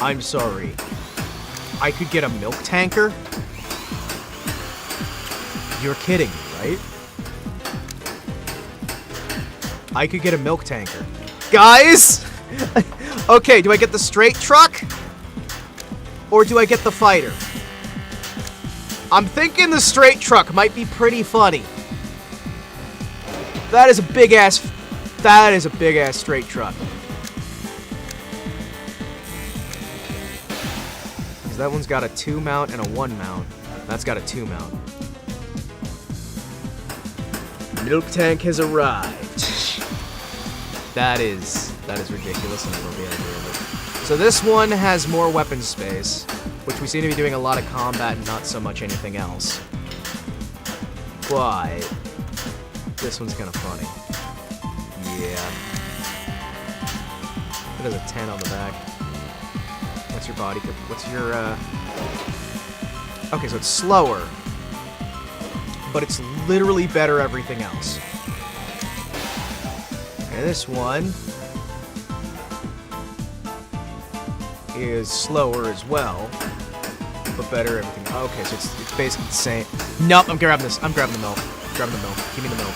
I'm sorry. I could get a milk tanker? You're kidding me, right? I could get a milk tanker. Guys! Okay, do I get the straight truck? Or do I get the fighter? I'm thinking the straight truck might be pretty funny. That is a big ass straight truck. Because that one's got a 2 mount and a 1 mount. That's got a 2 mount. Milk tank has arrived. That is ridiculous and appropriate. So this one has more weapon space, which we seem to be doing a lot of combat and not so much anything else. But this one's kind of funny. Yeah. It has a 10 on the back. What's your body? What's your, Okay, so it's slower, but it's literally better everything else. And this one is slower as well, but better everything. Okay, so it's basically the same. Nope, I'm grabbing this. I'm grabbing the milk. Grabbing the milk. Give me the milk.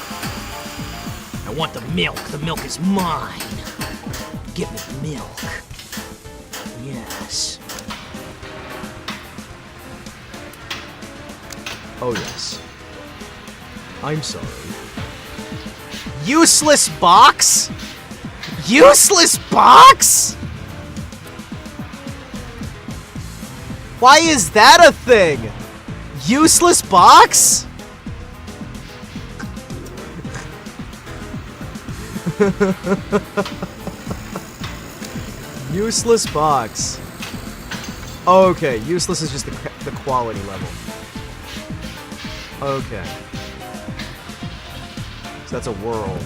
I want the milk. The milk is mine. Give me the milk. Yes. Oh, yes. I'm sorry. Useless box? Useless box? Why is that a thing? Useless box? Useless box. Okay, useless is just the quality level. Okay. So that's a world.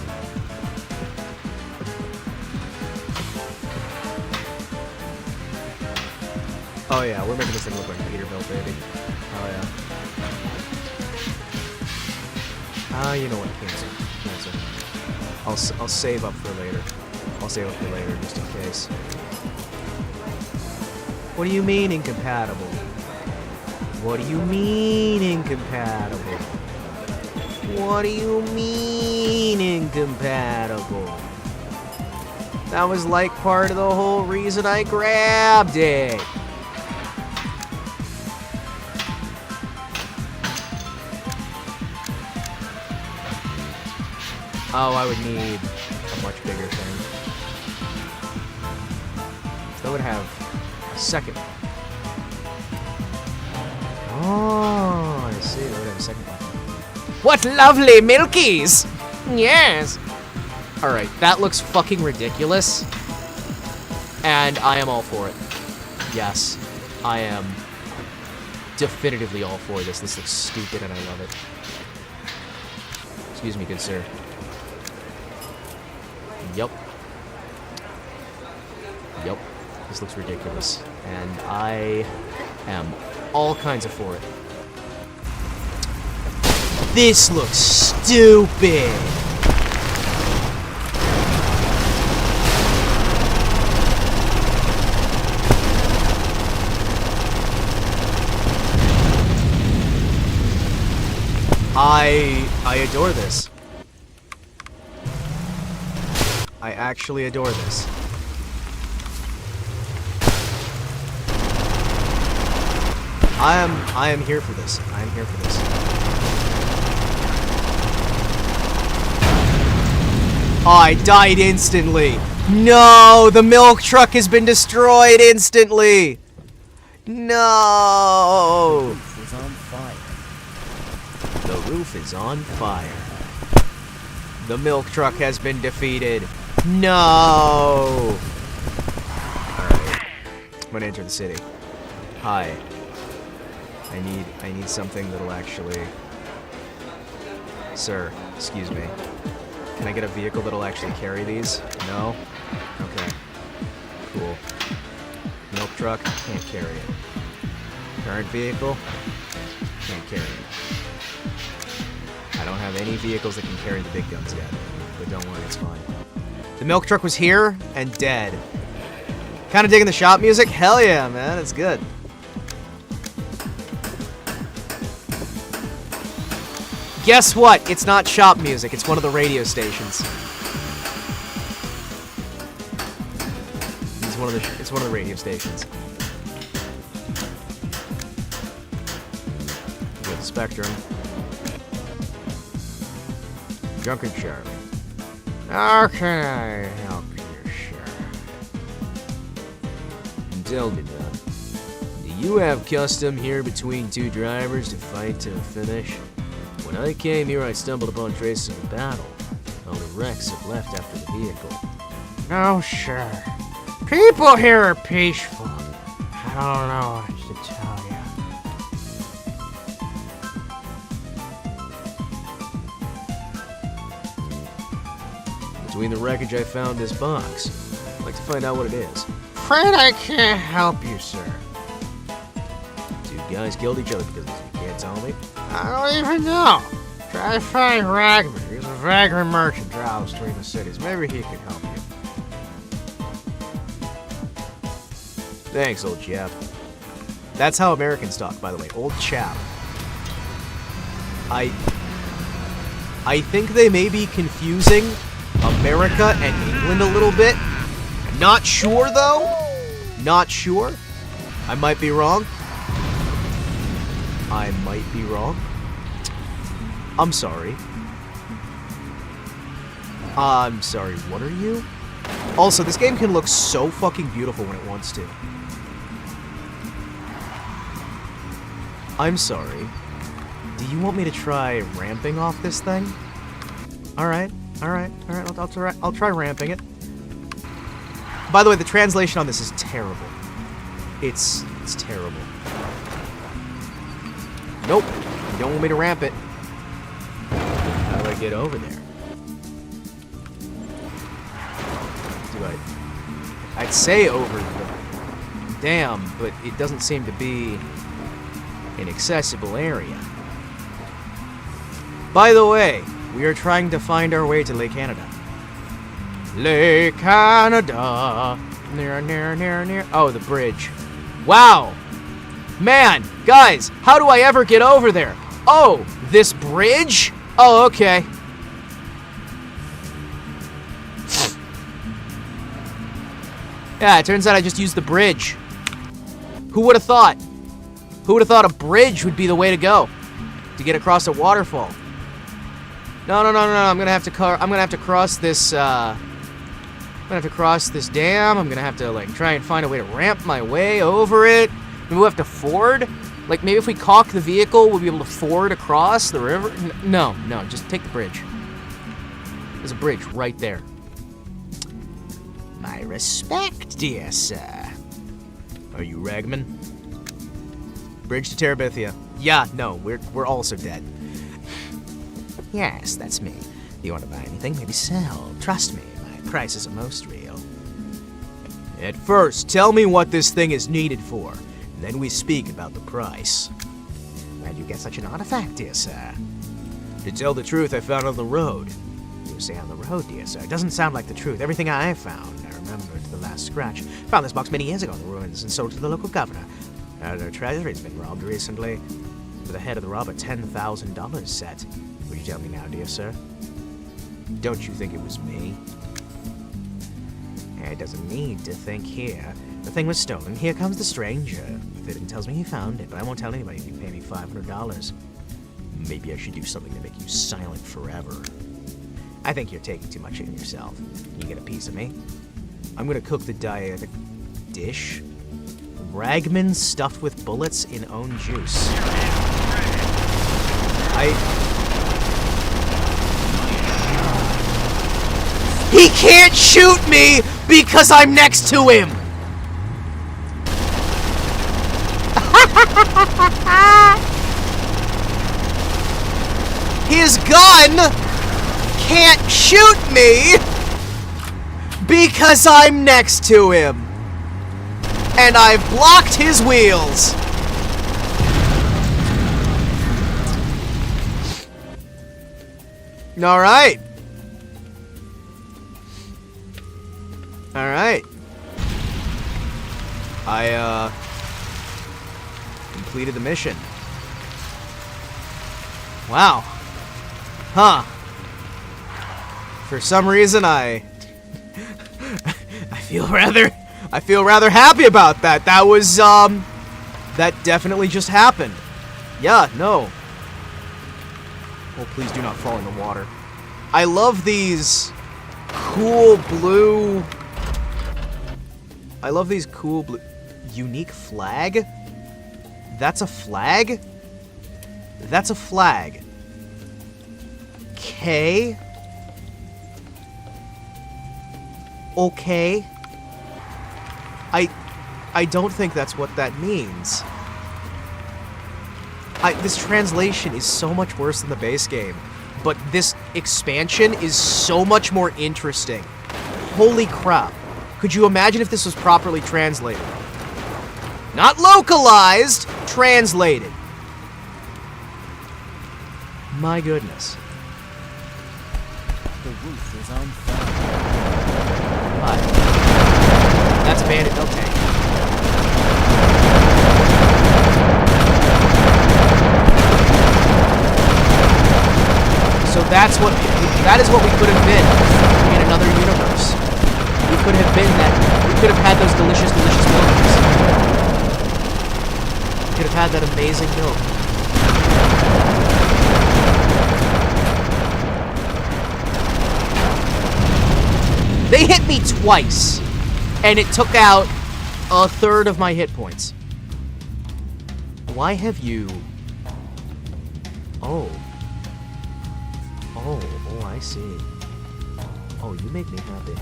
Oh yeah, we're making this thing look like Peterbilt, baby. Oh yeah. You know what? Cancel. I'll save up for later. I'll save up for later, just in case. What do you mean incompatible? What do you mean incompatible? What do you mean incompatible? That was like part of the whole reason I grabbed it. Oh, I would need a much bigger thing. So I would have a second one. Oh, I see. I would have a second one. What lovely milkies! Yes! Alright, that looks fucking ridiculous. And I am all for it. Yes, I am definitively all for this. This looks stupid and I love it. Excuse me, good sir. Yup. Yup. This looks ridiculous. And I am all kinds of for it. This looks stupid! I adore this. I actually adore this. I am here for this. I am here for this. Oh, I died instantly. No, the milk truck has been destroyed instantly. No. Is on fire. The roof is on fire. The milk truck has been defeated. No. Alright. I'm gonna enter the city. Hi. I need something that'll actually... Sir, excuse me. Can I get a vehicle that'll actually carry these? No? Okay. Cool. Milk truck, can't carry it. Current vehicle, can't carry it. I don't have any vehicles that can carry the big guns yet, but don't worry, it's fine. The milk truck was here and dead. Kind of digging the shop music? Hell yeah, man, it's good. Guess what? It's not shop music, it's one of the radio stations. It's one of the radio stations. We got the Spectrum. Drunken Charlie. How can I help you, sir? Tell me now. Do you have custom here between two drivers to fight to a finish? When I came here, I stumbled upon traces of a battle. All the wrecks have left after the vehicle. No, sure. People here are peaceful. I don't know what to tell you. Between the wreckage, I found this box. I'd like to find out what it is. Afraid I can't help you, sir. Two guys killed each other because of this. You can't tell me? I don't even know. Try to find Ragman. He's a vagrant merchant travels between the cities. Maybe he can help you. Thanks, old chap. That's how Americans talk, by the way. Old chap. I think they may be confusing America and England a little bit. Not sure, though. Not sure. I might be wrong. I might be wrong. I'm sorry. I'm sorry, what are you? Also, this game can look so fucking beautiful when it wants to. I'm sorry. Do you want me to try ramping off this thing? Alright, alright, alright, I'll try ramping it. By the way, the translation on this is terrible. It's terrible. Nope, you don't want me to ramp it. How do I get over there? I'd say over the dam, but it doesn't seem to be an accessible area. By the way, we are trying to find our way to Lake Canada. Lake Canada. Near. Oh, the bridge. Wow. Man, guys, how do I ever get over there? Oh, this bridge? Oh, okay. Yeah, it turns out I just used the bridge. Who would have thought? Who would have thought a bridge would be the way to go to get across a waterfall? No. I'm gonna have to cross this. I'm gonna have to cross this dam. I'm gonna have to like try and find a way to ramp my way over it. Maybe we'll have to ford. Like maybe if we caulk the vehicle, we'll be able to ford across the river. No, just take the bridge. There's a bridge right there. My respect, dear sir. Are you Ragman? Bridge to Terabithia. Yeah, no, we're also dead. Yes, that's me. You want to buy anything? Maybe sell. Trust me, my prices are most real. At first, tell me what this thing is needed for, and then we speak about the price. Where'd you get such an artifact, dear sir? To tell the truth, I found it on the road. You say on the road, dear sir. It doesn't sound like the truth. Everything I found, I remember to the last scratch. Found this box many years ago in the ruins and sold it to the local governor. Their treasury's been robbed recently. For the head of the robber, $10,000 set. Would you tell me now, dear sir? Don't you think it was me? It doesn't need to think here. The thing was stolen. Here comes the stranger. With it and tells me he found it, but I won't tell anybody if you pay me $500. Maybe I should do something to make you silent forever. I think you're taking too much in yourself. Can you get a piece of me? I'm gonna cook the dyadic dish. Ragman stuffed with bullets in own juice. He can't shoot me because I'm next to him! His gun can't shoot me because I'm next to him. And I've blocked his wheels. Alright. Alright. I, completed the mission. Wow. Huh. For some reason, I feel rather happy about that. That was, that definitely just happened. Yeah, no. Oh, please do not fall in the water. I love these cool blue... Unique flag? That's a flag? That's a flag. K? Okay. I don't think that's what that means. This translation is so much worse than the base game, but this expansion is so much more interesting. Holy crap. Could you imagine if this was properly translated? Not localized, translated. My goodness. The roof is on fire. Hi. That's a bandit, no tank. So that is what we could have been in another universe. We could have been that, we could have had those delicious, delicious milks. We could have had that amazing milk. They hit me twice, and it took out a third of my hit points. Why have you... Oh, I see. Oh, you make me happy.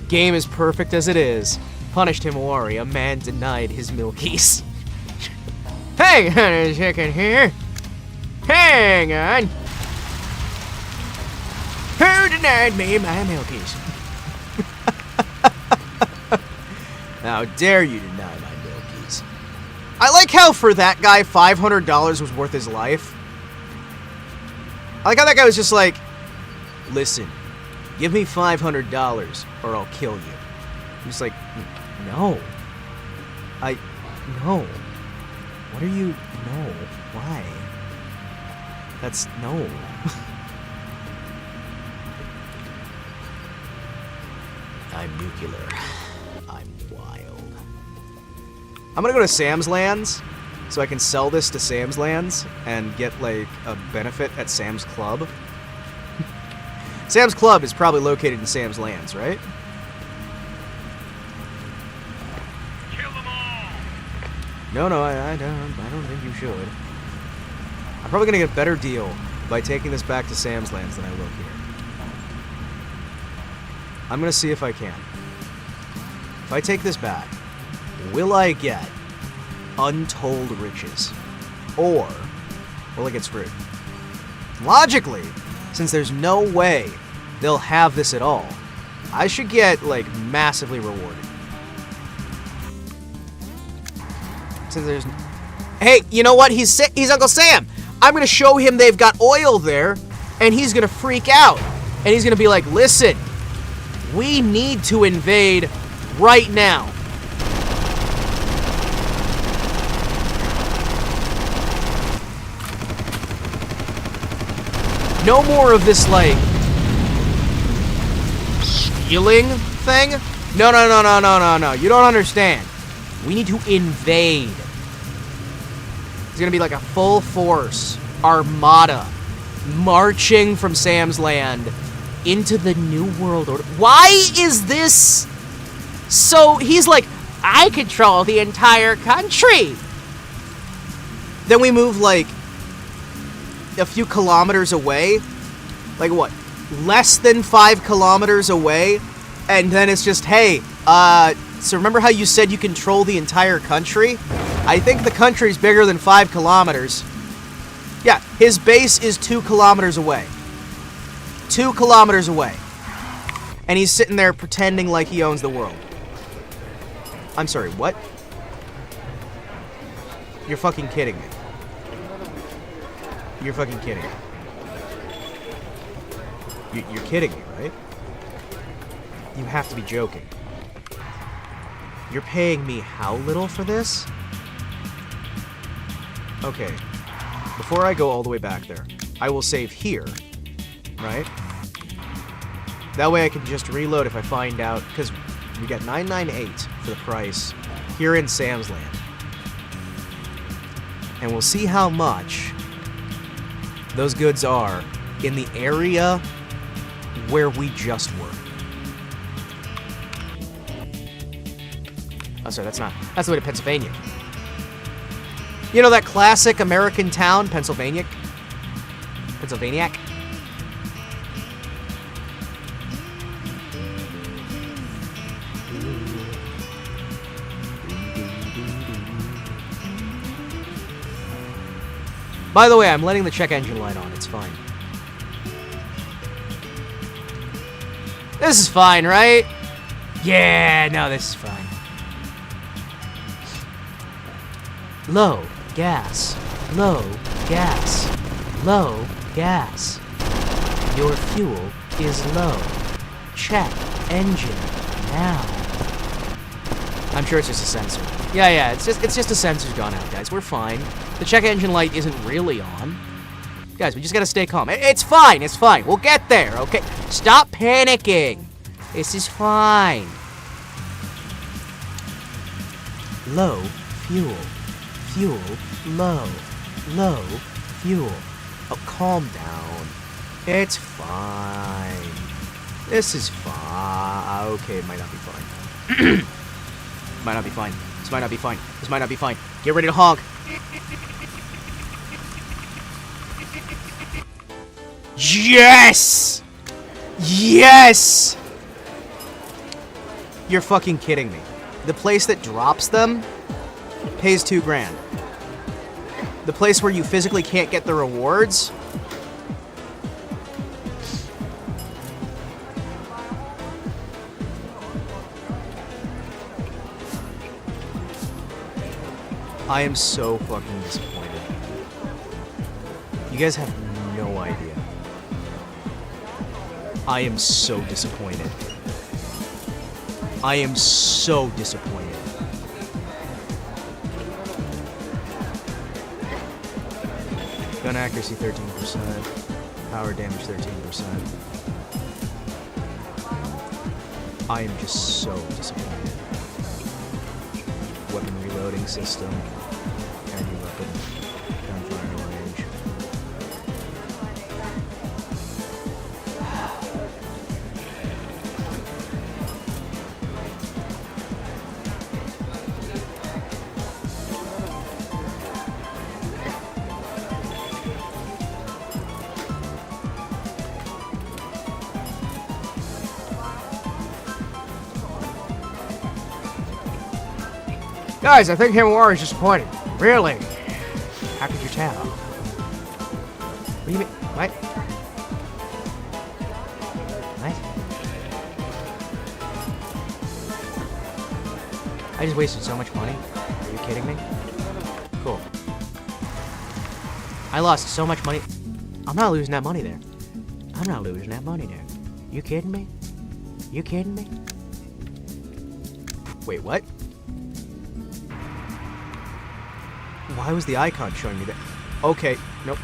Game is perfect as it is. Punished Himawari, a man denied his milkies. Hang on a second here. Hang on. Who denied me my milkies? How dare you deny my milkies? I like how for that guy, $500 was worth his life. I like how that guy was just like, listen, give me $500 or I'll kill you. I'm just like, no. No. What are you, no. Why? That's, no. I'm nuclear. I'm wild. I'm gonna go to Sam's Lands so I can sell this to Sam's Lands and get, like, a benefit at Sam's Club. Sam's Club is probably located in Sam's Lands, right? Kill them all! No, I don't think you should. I'm probably gonna get a better deal by taking this back to Sam's Lands than I will here. I'm gonna see if I can. If I take this back, will I get untold riches? Or will I get screwed? Logically, since there's no way they'll have this at all. I should get, like, massively rewarded. Since there's... Hey, you know what? He's Uncle Sam! I'm gonna show him they've got oil there, and he's gonna freak out. And he's gonna be like, listen, we need to invade right now. No more of this, like, stealing thing. No. You don't understand. We need to invade. It's gonna be like a full force armada marching from Sam's land into the New World Order. Why is this so... He's like, I control the entire country. Then we move, like, a few kilometers away. Like, what? Less than 5 kilometers away. And then it's just, hey, so remember how you said you control the entire country? I think the country's bigger than 5 kilometers. Yeah, his base is 2 kilometers away. 2 kilometers away. And he's sitting there pretending like he owns the world. I'm sorry, what? You're fucking kidding me. You're fucking kidding me. You're kidding me, right? You have to be joking. You're paying me how little for this? Okay. Before I go all the way back there, I will save here, right? That way I can just reload if I find out, because we got 998 for the price here in Sam's Land. And we'll see how much those goods are in the area where we just were. Oh, sorry, that's the way to Pennsylvania. You know that classic American town, Pennsylvania? Pennsylvaniac? By the way, I'm letting the check engine light on. It's fine. This is fine, right? Yeah, no, this is fine. Low gas. Low gas. Low gas. Your fuel is low. Check engine now. I'm sure it's just a sensor. Yeah, it's just a sensor's gone out, guys. We're fine. The check engine light isn't really on. Guys, we just gotta stay calm. It's fine, it's fine. We'll get there, okay? Stop panicking. This is fine. Low fuel. Fuel low. Low fuel. Oh, calm down. It's fine. This is fine. Okay, it might not be fine. Might not be fine. This might not be fine. This might not be fine. Get ready to honk. Yes! Yes! You're fucking kidding me. The place that drops them pays $2 grand. The place where you physically can't get the rewards, I am so fucking disappointed. You guys have no idea. I am so disappointed. I am so disappointed. Gun accuracy 13%. Power damage 13%. I am just so disappointed. Weapon reloading system. Any weapon. Gunfire range. Guys, I think Himawari is disappointed. Really? How could you tell? What do you mean? What? I just wasted so much money. Are you kidding me? Cool. I lost so much money. I'm not losing that money there. I'm not losing that money there. You kidding me? You kidding me? Wait, what? Why was the icon showing me that? Okay, nope.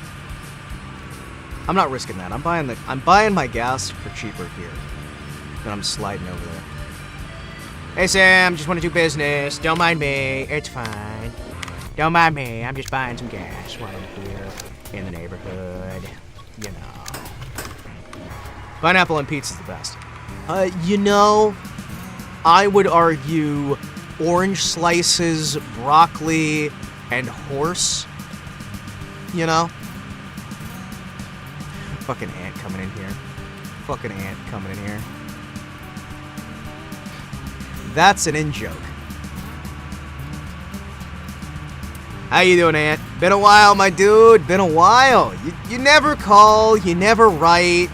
I'm not risking that. I'm buying my gas for cheaper here. And I'm sliding over there. Hey Sam, just want to do business. Don't mind me. It's fine. Don't mind me. I'm just buying some gas while I'm here in the neighborhood. You know. Pineapple on pizza's the best. You know, I would argue orange slices, broccoli, and horse. You know? Fucking ant coming in here. Fucking ant coming in here. That's an in-joke. How you doing, Ant? Been a while, my dude. Been a while. You never call. You never write.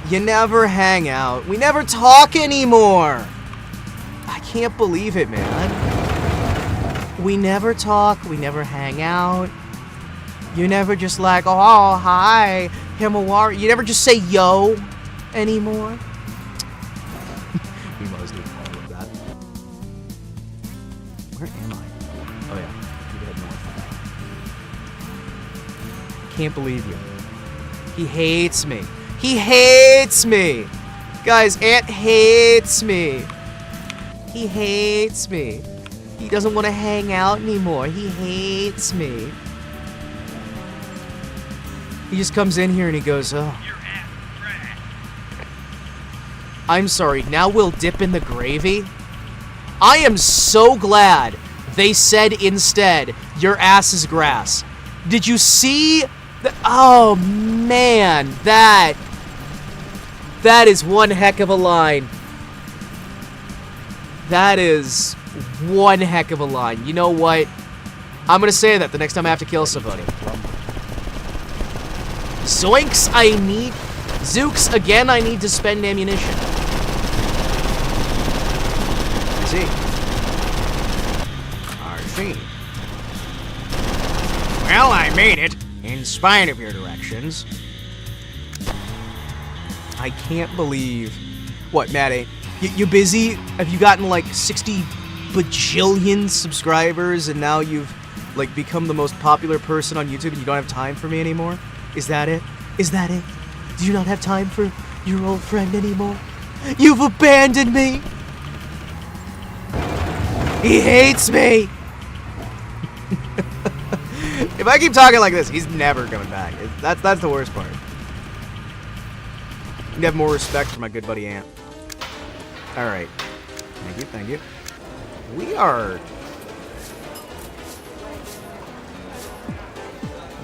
You never hang out. We never talk anymore. I can't believe it, man. We never talk. We never hang out. You never just like, oh, hi, Himawari. You never just say yo anymore. We must do all of that. Where am I? Oh, yeah. You head north. Can't believe you. He hates me. He hates me. Guys, Ant hates me. He hates me. He doesn't want to hang out anymore. He hates me. He just comes in here and he goes, oh. I'm sorry, now we'll dip in the gravy? I am so glad they said instead, your ass is grass. Did you see? Oh, man, that is one heck of a line. That is one heck of a line. You know what? I'm gonna say that the next time I have to kill somebody. Zoinks, I need... Zooks, again, I need to spend ammunition. I see. Well, I made it, in spite of your directions. I can't believe... What, Maddie? You busy? Have you gotten, like, 60 bajillion subscribers, and now you've, like, become the most popular person on YouTube, and you don't have time for me anymore? Is that it? Is that it? Do you not have time for your old friend anymore? You've abandoned me! He hates me! If I keep talking like this, he's never coming back. That's the worst part. You have more respect for my good buddy Ant. Alright. Thank you, thank you. We are...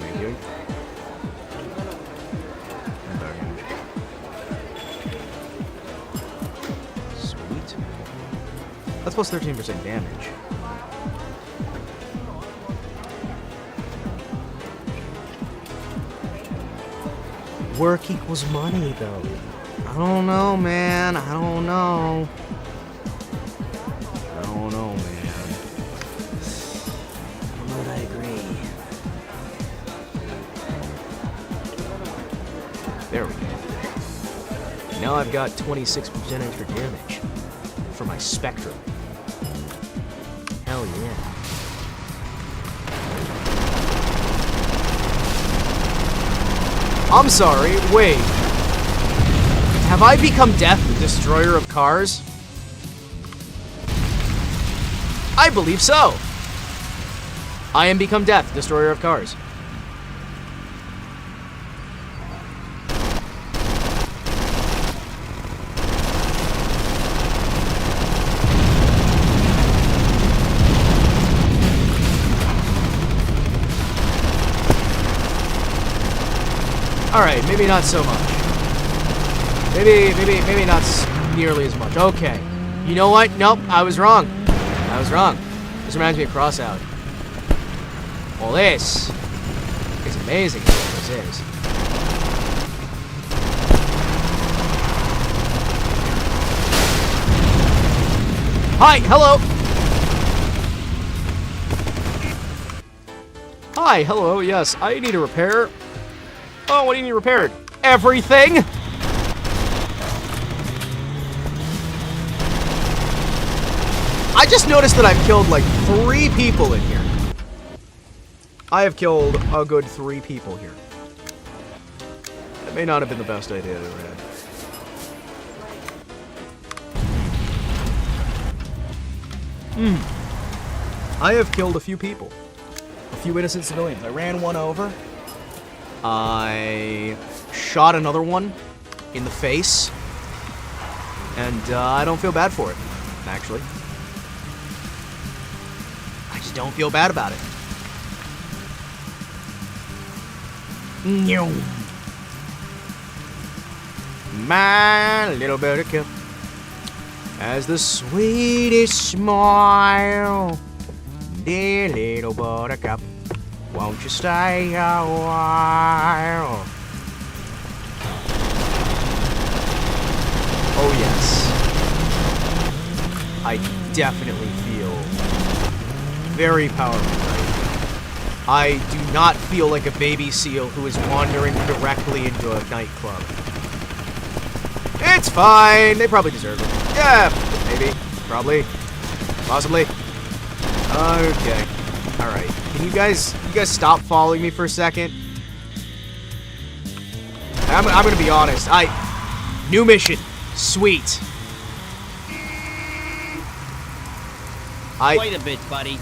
Thank you. Sweet. That's plus 13% damage. Work equals money, though. I don't know, man. I don't know. I don't know, man. I don't know that I agree. There we go. Now I've got 26% extra damage for my Spectrum. Hell yeah. I'm sorry, wait. Have I become Death, the Destroyer of Cars? I believe so. I am become Death, Destroyer of Cars. Alright, maybe not so much. Maybe not nearly as much. Okay. You know what? Nope, I was wrong. I was wrong. This reminds me of Crossout. Well, this is amazing. This is. Hi, hello. Hi, hello, yes, I need a repair. Oh, what do you need repaired? Everything! I just noticed that I've killed like 3 people in here. I have killed a good 3 people here. That may not have been the best idea I've ever had. I have killed a few people. A few innocent civilians. I ran one over. I shot another one in the face. And I don't feel bad for it, actually. I just don't feel bad about it. My little buttercup has the sweetest smile. Dear little buttercup, won't you stay a while? Oh yes. I definitely feel very powerful right now. I do not feel like a baby seal who is wandering directly into a nightclub. It's fine. They probably deserve it. Yeah, maybe. Probably. Possibly. Okay. Alright. Can you guys stop following me for a second? I'm gonna be honest. New mission. Sweet. Wait a bit, buddy.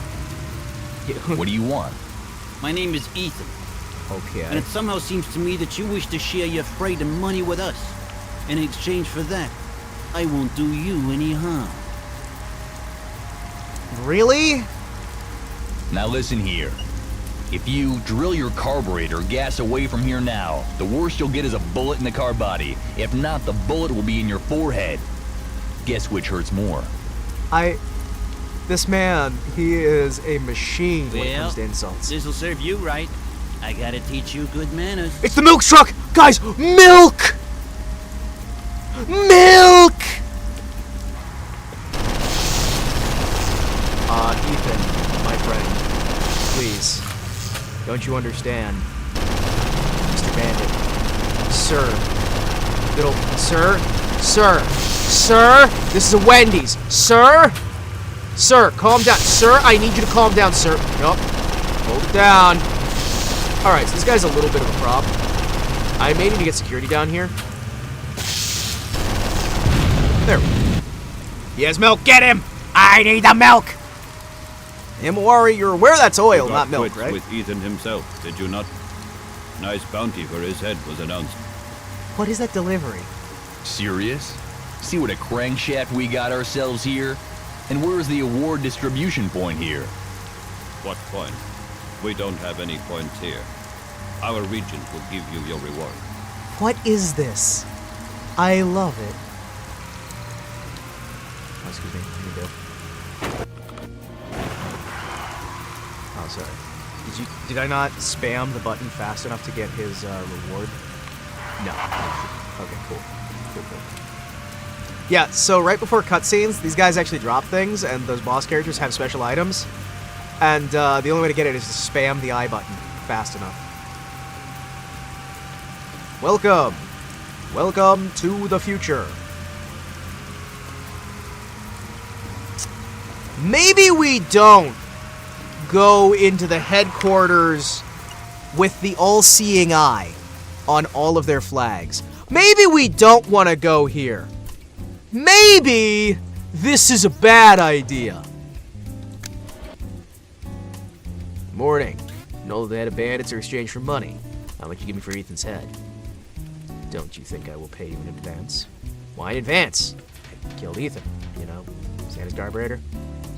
What do you want? My name is Ethan. Okay. And it somehow seems to me that you wish to share your freight and money with us. In exchange for that, I won't do you any harm. Really? Now listen here. If you drill your carburetor gas away from here now, the worst you'll get is a bullet in the car body. If not, the bullet will be in your forehead. Guess which hurts more? This man, he is a machine when it comes to insults. This'll serve you right. I gotta teach you good manners. It's the milk truck! Guys, milk! Milk! Ethan, my friend, please, don't you understand? Mr. Bandit, sir, sir, this is a Wendy's, sir, calm down, sir, I need you to calm down, sir. Nope, hold it down. Alright, so this guy's a little bit of a prop. I may need to get security down here. There we go. He has milk, get him! I need the milk! Himawari, you're aware that's oil, not milk, right? With Ethan himself, did you not? Nice bounty for his head was announced. What is that delivery? Serious? See what a crankshaft we got ourselves here? And where's the award distribution point here? What point? We don't have any points here. Our regent will give you your reward. What is this? I love it. Oh, excuse me. Let me go. Oh, sorry. Did I not spam the button fast enough to get his reward? No. Okay, cool. Cool. Yeah, so right before cutscenes, these guys actually drop things, and those boss characters have special items. And the only way to get it is to spam the I button fast enough. Welcome! Welcome to the future. Maybe we don't go into the headquarters with the all-seeing eye on all of their flags. Maybe we don't want to go here. Maybe this is a bad idea. Morning. Know the head of bandits are exchanged for money. How much you give me for Ethan's head? Don't you think I will pay you in advance? Why in advance? I killed Ethan, you know. Stand his carburetor.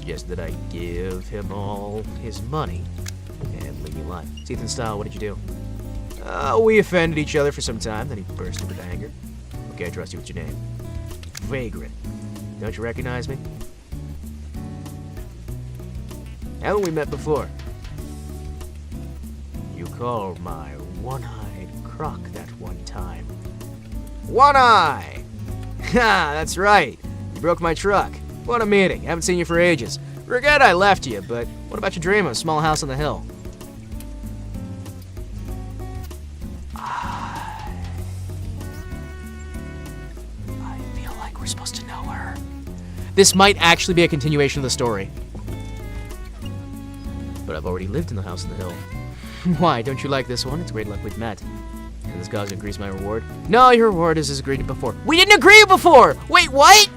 Just that I give him all his money and leave me alive. It's Ethan's style, what did you do? We offended each other for some time, then he burst into anger. Okay, I trust you. What's your name? Vagrant. Don't you recognize me? Haven't we met before? You called my one-eyed croc that one time. One eye! Ha, that's right. You broke my truck. What a meeting. Haven't seen you for ages. Regret I left you, but what about your dream of a small house on the hill? we're supposed to know her. This might actually be a continuation of the story. But I've already lived in the house on the hill. Why, don't you like this one? It's great luck we've met. And this cause increase my reward? No, your reward is as agreed before. We didn't agree before! Wait, what?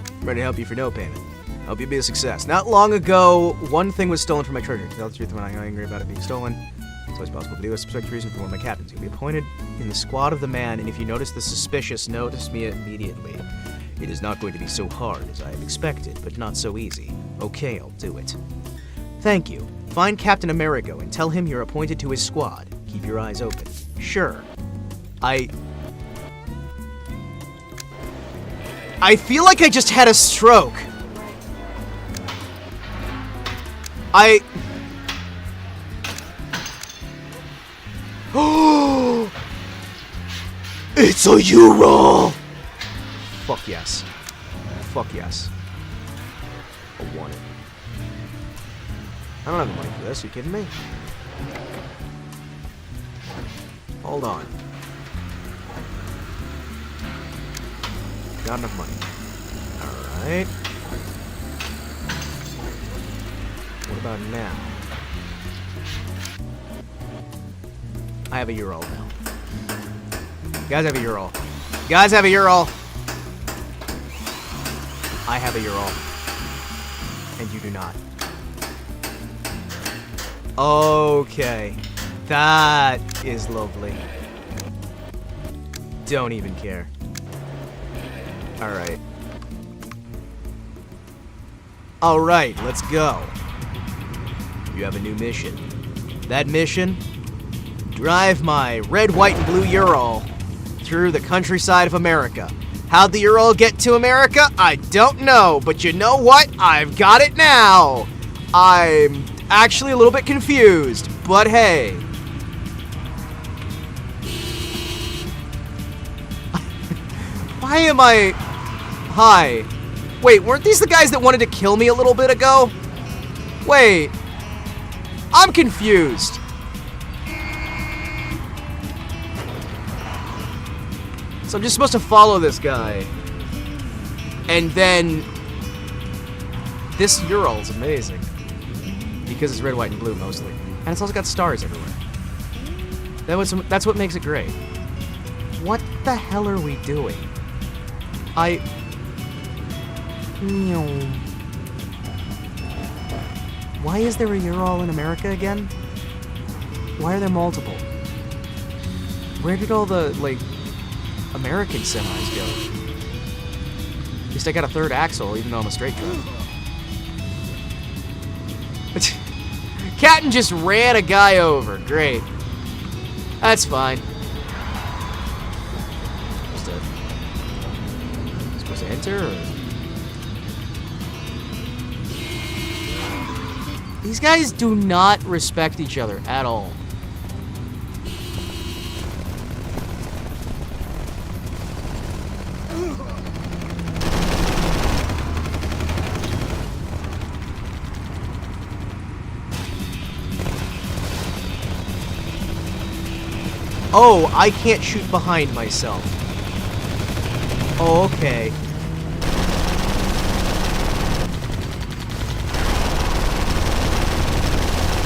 I'm ready to help you for no payment. Hope you be a success. Not long ago, one thing was stolen from my treasure. To tell the truth, when I'm angry about it being stolen, it's always possible to do a suspect reason for one of my captains. You'll be appointed in the squad of the man, and if you notice the suspicious, notice me immediately. It is not going to be so hard as I have expected, but not so easy. Okay, I'll do it. Thank you. Find Captain Amerigo and tell him you're appointed to his squad. Keep your eyes open. Sure. I feel like I just had a stroke. Oh! It's a Ural! Fuck yes. Fuck yes. I want it. I don't have the money for this, are you kidding me? Hold on. Got enough money. Alright. What about now? I have a Ural now. You guys have a Ural. You guys have a Ural. I have a Ural. And you do not. Okay. That is lovely. Don't even care. Alright. Alright, let's go. You have a new mission. That mission? Drive my red, white, and blue Ural through the countryside of America. How'd the Ural get to America? I don't know, but you know what? I've got it now. I'm actually a little bit confused, but hey. Why am I... Hi. Wait, weren't these the guys that wanted to kill me a little bit ago? Wait. I'm confused. So I'm just supposed to follow this guy. And then... This Ural is amazing. Because it's red, white, and blue mostly. And it's also got stars everywhere. That's what makes it great. What the hell are we doing? Why is there a Ural in America again? Why are there multiple? Where did all the, like, American semis go? At least I got a third axle, even though I'm a straight drive. Captain just ran a guy over. Great. That's fine. Supposed to enter, or... These guys do not respect each other at all. Oh, I can't shoot behind myself. Oh, okay.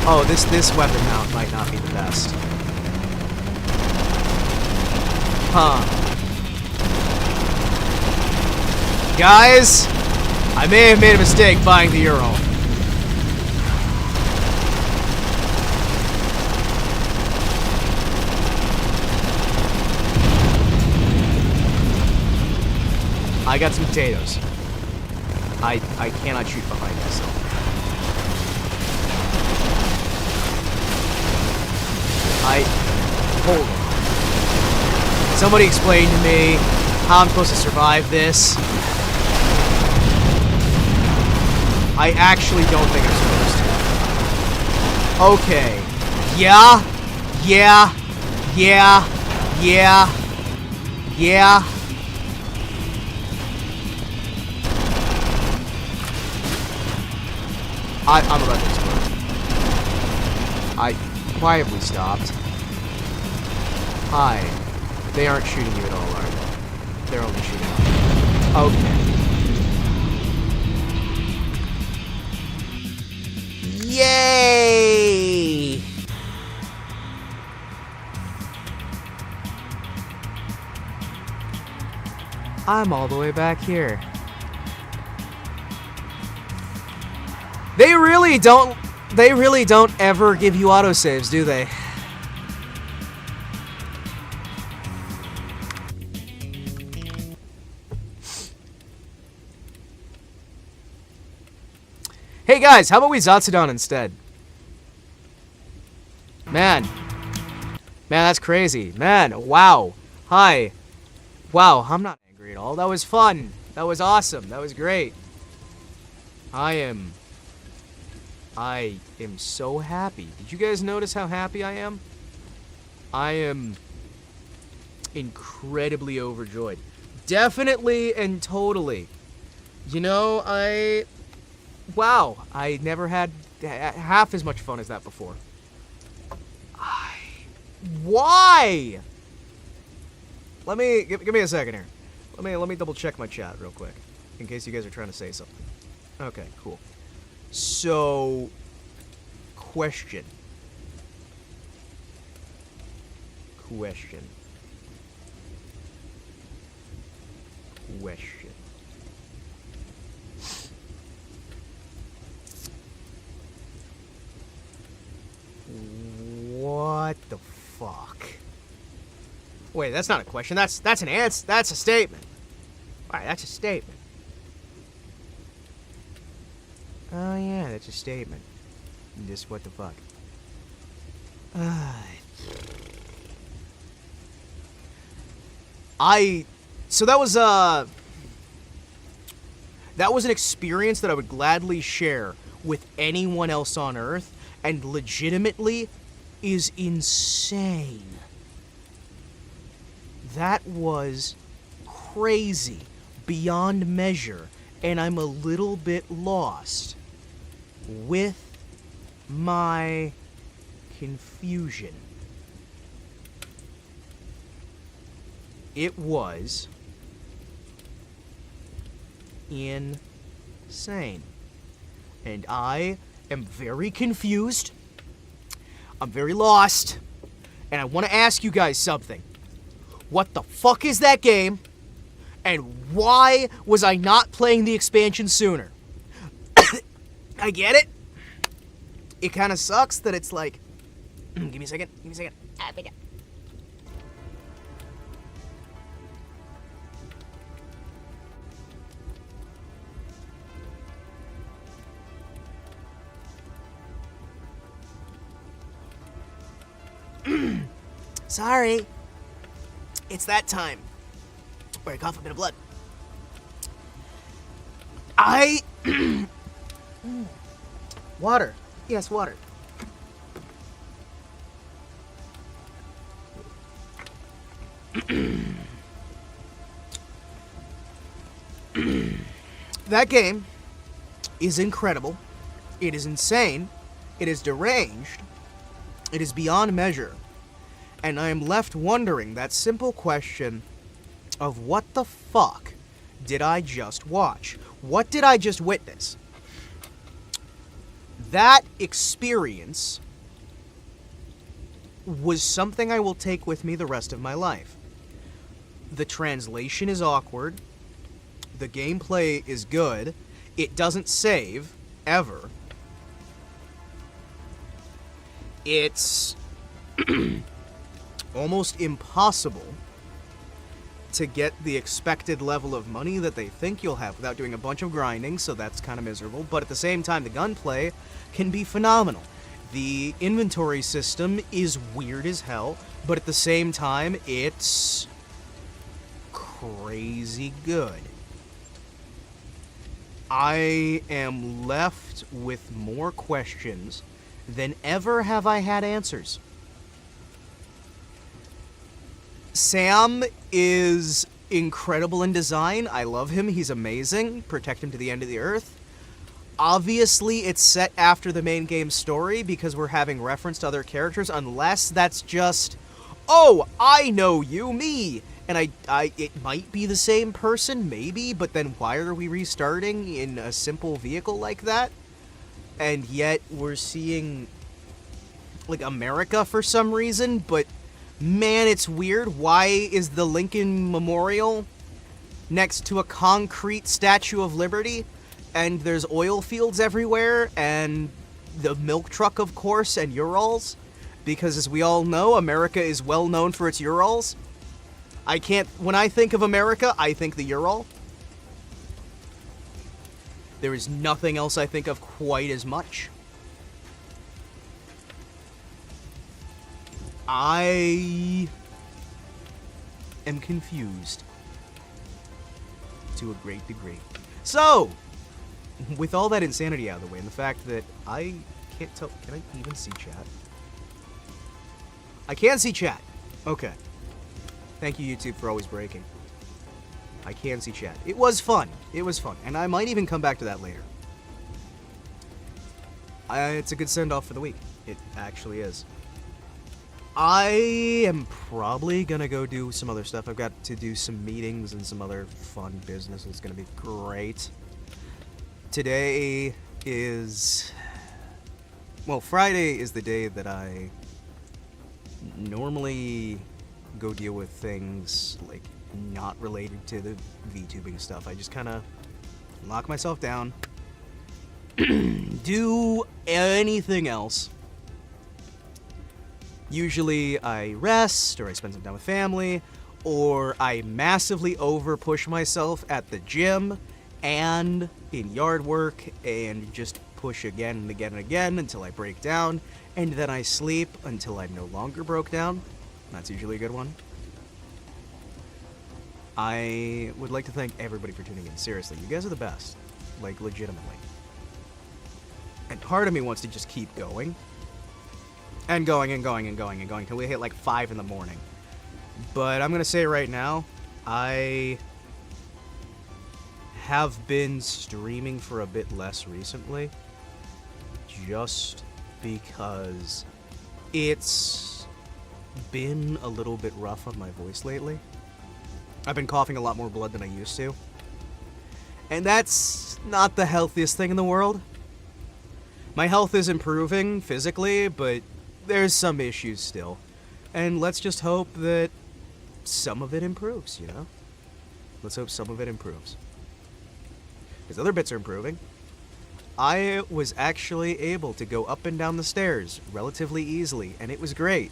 Oh, this weapon mount might not be the best. Huh. Guys, I may have made a mistake buying the Ural. I got some potatoes. I cannot shoot behind myself. Hold on. Somebody explain to me how I'm supposed to survive this. I actually don't think I'm supposed to. Okay. Yeah. I'm about to explode. Why have we stopped? Hi. They aren't shooting you at all, are they? They're only shooting at you. Okay. Yay! I'm all the way back here. They really don't ever give you autosaves, do they? Hey guys, how about we Zatsudon instead? Man, that's crazy. Man, wow. Hi. Wow, I'm not angry at all. That was fun. That was awesome. That was great. I am so happy. Did you guys notice how happy I am? I am incredibly overjoyed. Definitely and totally. You know, wow, I never had half as much fun as that before. Why? Let me give me a second here. Let me double check my chat real quick, in case you guys are trying to say something. Okay, cool. So, question. What the fuck? Wait, that's not a question. That's an answer. That's a statement. Alright, that's a statement. Oh yeah, that's a statement. Just what the fuck? So that was an experience that I would gladly share with anyone else on Earth, and legitimately is insane. That was crazy, beyond measure, and I'm a little bit lost with my confusion. It was insane. And I am very confused. I'm very lost. And I want to ask you guys something. What the fuck is that game? And why was I not playing the expansion sooner? I get it. It kind of sucks that it's like... Give me a second. Sorry. It's that time where I cough a bit of blood. Water. Yes, water. That game is incredible. It is insane. It is deranged. It is beyond measure. And I am left wondering that simple question of what the fuck did I just watch? What did I just witness? That experience was something I will take with me the rest of my life. The translation is awkward. The gameplay is good. It doesn't save, ever. It's almost impossible to get the expected level of money that they think you'll have without doing a bunch of grinding, so that's kind of miserable. But at the same time, the gunplay can be phenomenal. The inventory system is weird as hell, but at the same time, it's crazy good. I am left with more questions than ever have I had answers. Sam is incredible in design. I love him. He's amazing. Protect him to the end of the earth. Obviously, it's set after the main game story because we're having reference to other characters, unless that's just, oh, I know you, me. And it might be the same person, maybe, but then why are we restarting in a simple vehicle like that? And yet we're seeing, like, America for some reason, but man, it's weird. Why is the Lincoln Memorial next to a concrete Statue of Liberty? And there's oil fields everywhere, and the milk truck, of course, and Urals. Because as we all know, America is well known for its Urals. When I think of America, I think the Ural. There is nothing else I think of quite as much. I am confused to a great degree. So, with all that insanity out of the way, and the fact that I can't tell, can I even see chat? I can see chat. Okay. Thank you, YouTube, for always breaking. I can see chat. It was fun. It was fun. And I might even come back to that later. It's a good send-off for the week. It actually is. I am probably gonna go do some other stuff. I've got to do some meetings and some other fun business. It's gonna be great. Today is... Well, Friday is the day that I normally go deal with things, like, not related to the VTubing stuff. I just kind of lock myself down, do anything else. Usually I rest, or I spend some time with family, or I massively over-push myself at the gym and in yard work, and just push again and again and again until I break down, and then I sleep until I'm no longer broke down. That's usually a good one. I would like to thank everybody for tuning in. Seriously, you guys are the best. Like, legitimately. And part of me wants to just keep going. And going and going and going and going until we hit like 5 in the morning. But I'm going to say right now, I have been streaming for a bit less recently. Just because it's been a little bit rough on my voice lately. I've been coughing a lot more blood than I used to. And that's not the healthiest thing in the world. My health is improving physically, but there's some issues still. And let's just hope that some of it improves, you know? Let's hope some of it improves. Because other bits are improving. I was actually able to go up and down the stairs relatively easily, and it was great.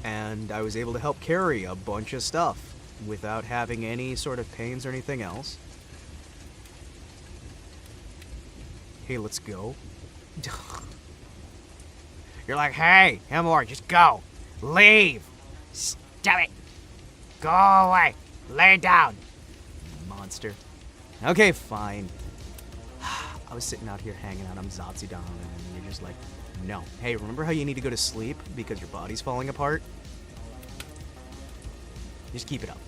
And I was able to help carry a bunch of stuff without having any sort of pains or anything else. Hey, let's go. You're like, hey, Himawari, just go. Leave. Stop it. Go away. Lay down. Monster. Okay, fine. I was sitting out here hanging out. I'm Zatsudan, and you're just like, no. Hey, remember how you need to go to sleep because your body's falling apart? Just keep it up.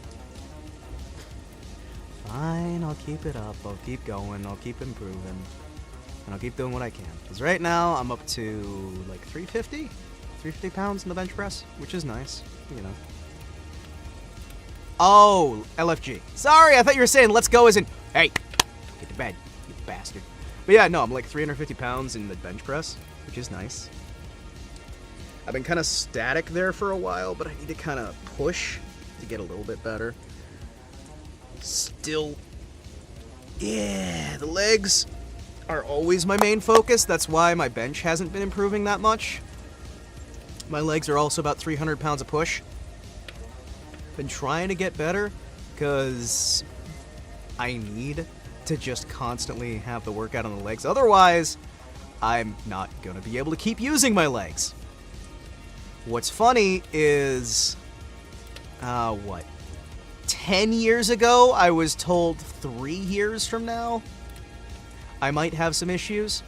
Fine, I'll keep it up. I'll keep going. I'll keep improving. And I'll keep doing what I can. Because right now, I'm up to, like, 350? 350 pounds in the bench press, which is nice, you know. Oh, LFG. Sorry, I thought you were saying let's go as in, hey, get to bed, you bastard. But yeah, no, I'm like 350 pounds in the bench press, which is nice. I've been kind of static there for a while, but I need to kind of push to get a little bit better. Still, yeah, the legs are always my main focus. That's why my bench hasn't been improving that much. My legs are also about 300 pounds a push. Been trying to get better because I need to just constantly have the workout on the legs. Otherwise, I'm not going to be able to keep using my legs. What's funny is, 10 years ago, I was told 3 years from now, I might have some issues.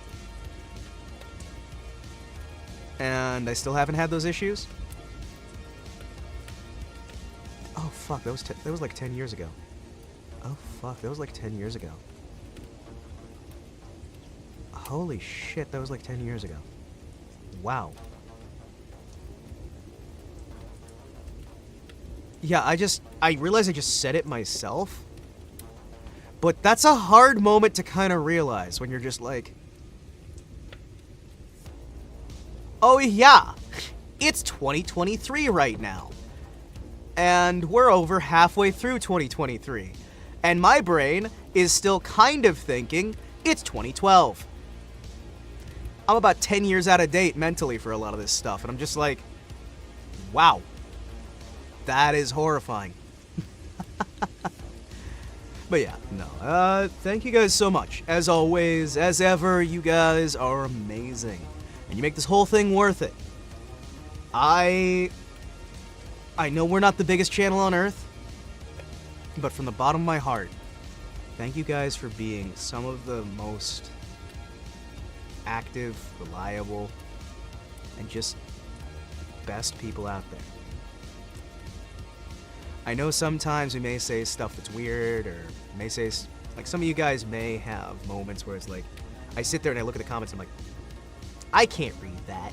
And I still haven't had those issues. Oh, fuck, that was like 10 years ago. Oh, fuck, that was like 10 years ago. Holy shit, that was like 10 years ago. Wow. Yeah, I realize I just said it myself. But that's a hard moment to kind of realize when you're just like, oh yeah, it's 2023 right now. And we're over halfway through 2023. And my brain is still kind of thinking it's 2012. I'm about 10 years out of date mentally for a lot of this stuff. And I'm just like, wow, that is horrifying. But yeah, no, thank you guys so much. As always, as ever, you guys are amazing. And you make this whole thing worth it. I know we're not the biggest channel on Earth, but from the bottom of my heart, thank you guys for being some of the most active, reliable, and just best people out there. I know sometimes we may say stuff that's weird, or may say, like, some of you guys may have moments where it's like, I sit there and I look at the comments and I'm like, I can't read that.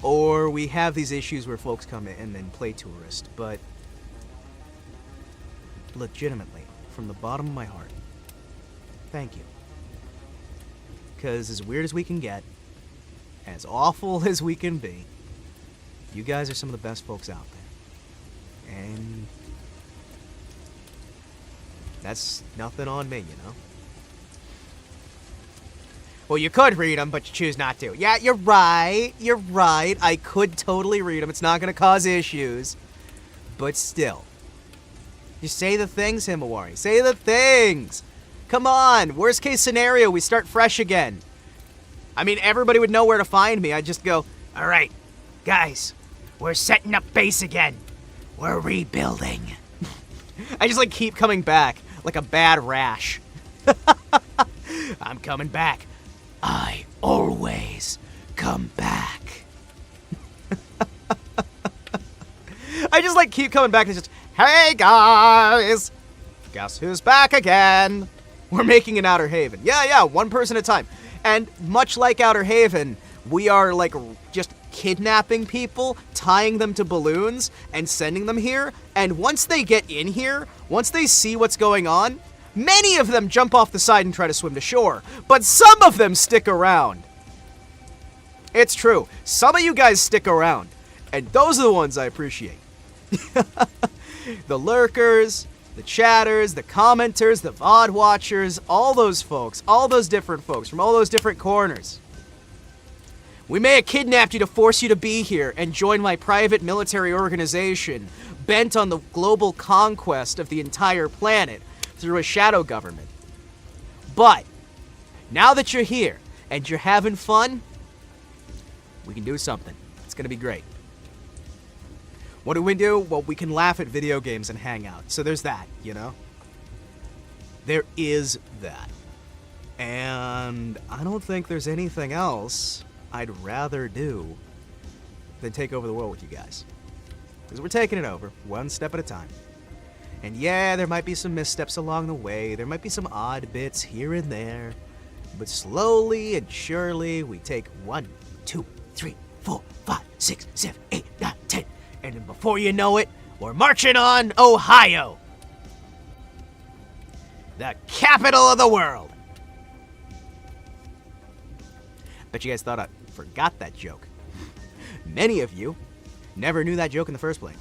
Or we have these issues where folks come in and then play tourist, but legitimately, from the bottom of my heart, thank you. Because as weird as we can get, as awful as we can be, you guys are some of the best folks out there. And that's nothing on me, you know? Well, you could read them, but you choose not to. Yeah, you're right. You're right. I could totally read them. It's not going to cause issues. But still. Just say the things, Himawari. Say the things. Come on. Worst case scenario, we start fresh again. I mean, everybody would know where to find me. I'd just go, all right, guys, we're setting up base again. We're rebuilding. I just, like, keep coming back like a bad rash. I'm coming back. I always come back. I just, like, keep coming back and just, hey, guys, guess who's back again? We're making an Outer Haven. Yeah, one person at a time. And much like Outer Haven, we are, like, just kidnapping people, tying them to balloons, and sending them here. And once they get in here, once they see what's going on, many of them jump off the side and try to swim to shore, but some of them stick around. It's true. Some of you guys stick around, and those are the ones I appreciate. The lurkers, the chatters, the commenters, the VOD watchers, all those folks, all those different folks from all those different corners. We may have kidnapped you to force you to be here and join my private military organization bent on the global conquest of the entire planet through a shadow government. But now that you're here and you're having fun, we can do something. It's gonna be great. What do we do? Well, we can laugh at video games and hang out. So there's that, you know? There is that. And I don't think there's anything else I'd rather do than take over the world with you guys. Because we're taking it over, one step at a time. And yeah, there might be some missteps along the way. There might be some odd bits here and there. But slowly and surely, we take 1, 2, 3, 4, 5, 6, 7, 8, 9, 10. And then before you know it, we're marching on Ohio. The capital of the world. Bet you guys thought I forgot that joke. Many of you never knew that joke in the first place.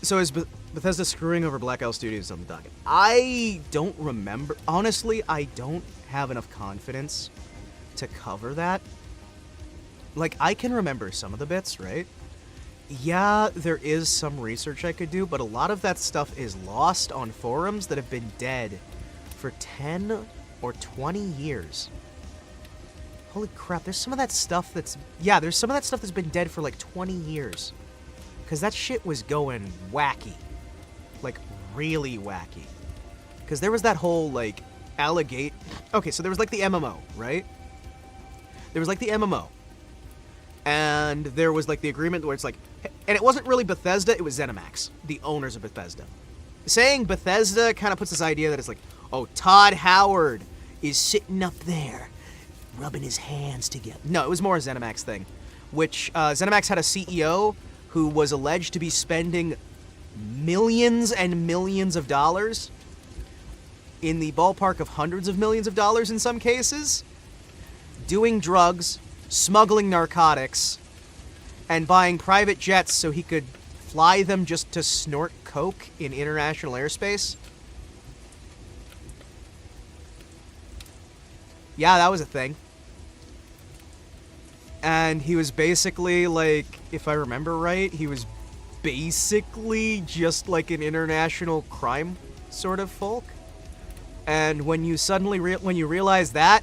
So is Bethesda screwing over Black Isle Studios on the docket? I don't remember. Honestly, I don't have enough confidence to cover that. Like, I can remember some of the bits, right? Yeah, there is some research I could do, but a lot of that stuff is lost on forums that have been dead for 10 or 20 years. Holy crap, there's some of that stuff that's... Yeah, there's some of that stuff that's been dead for like 20 years. Because that shit was going wacky. Like, really wacky. Because there was that whole, like, alligate... Okay, so there was like the MMO, right? There was like the MMO. And there was like the agreement where it's like... And it wasn't really Bethesda, it was ZeniMax, the owners of Bethesda. Saying Bethesda kind of puts this idea that it's like, oh, Todd Howard is sitting up there, rubbing his hands together. No, it was more a ZeniMax thing. Which, ZeniMax had a CEO who was alleged to be spending millions and millions of dollars, in the ballpark of hundreds of millions of dollars in some cases, doing drugs, smuggling narcotics, and buying private jets so he could fly them just to snort coke in international airspace. Yeah, that was a thing. And he was basically, like, if I remember right, he was basically just like an international crime sort of folk. And when you suddenly when you realize that,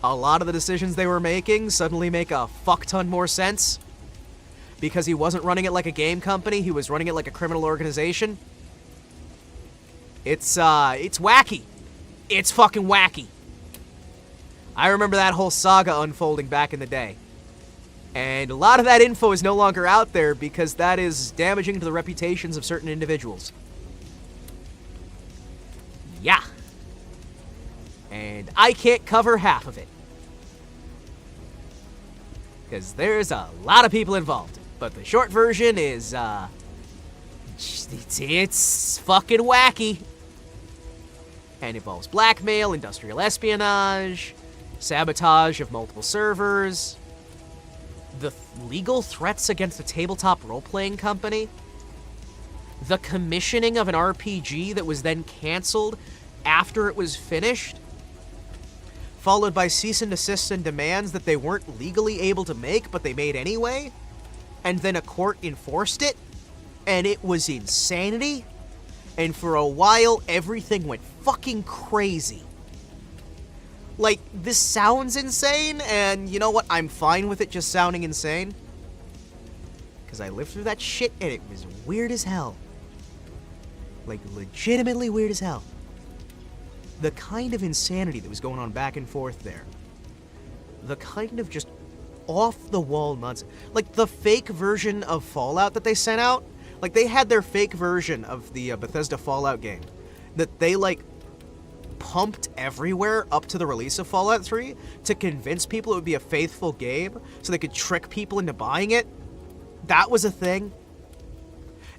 a lot of the decisions they were making suddenly make a fuck ton more sense. Because he wasn't running it like a game company, he was running it like a criminal organization. It's wacky. It's fucking wacky. I remember that whole saga unfolding back in the day. And a lot of that info is no longer out there because that is damaging to the reputations of certain individuals. Yeah. And I can't cover half of it. Because there's a lot of people involved. But the short version is, it's fucking wacky. And involves blackmail, industrial espionage, sabotage of multiple servers, the legal threats against a tabletop role-playing company, the commissioning of an RPG that was then canceled after it was finished, followed by cease and desist and demands that they weren't legally able to make, but they made anyway, and then a court enforced it, and it was insanity, and for a while, everything went fucking crazy. Like, this sounds insane, and you know what? I'm fine with it just sounding insane. Because I lived through that shit, and it was weird as hell. Like, legitimately weird as hell. The kind of insanity that was going on back and forth there. The kind of just off-the-wall nuts. Like, the fake version of Fallout that they sent out. Like, they had their fake version of the Bethesda Fallout game. That they, like, pumped everywhere up to the release of Fallout 3 to convince people it would be a faithful game so they could trick people into buying it. That was a thing.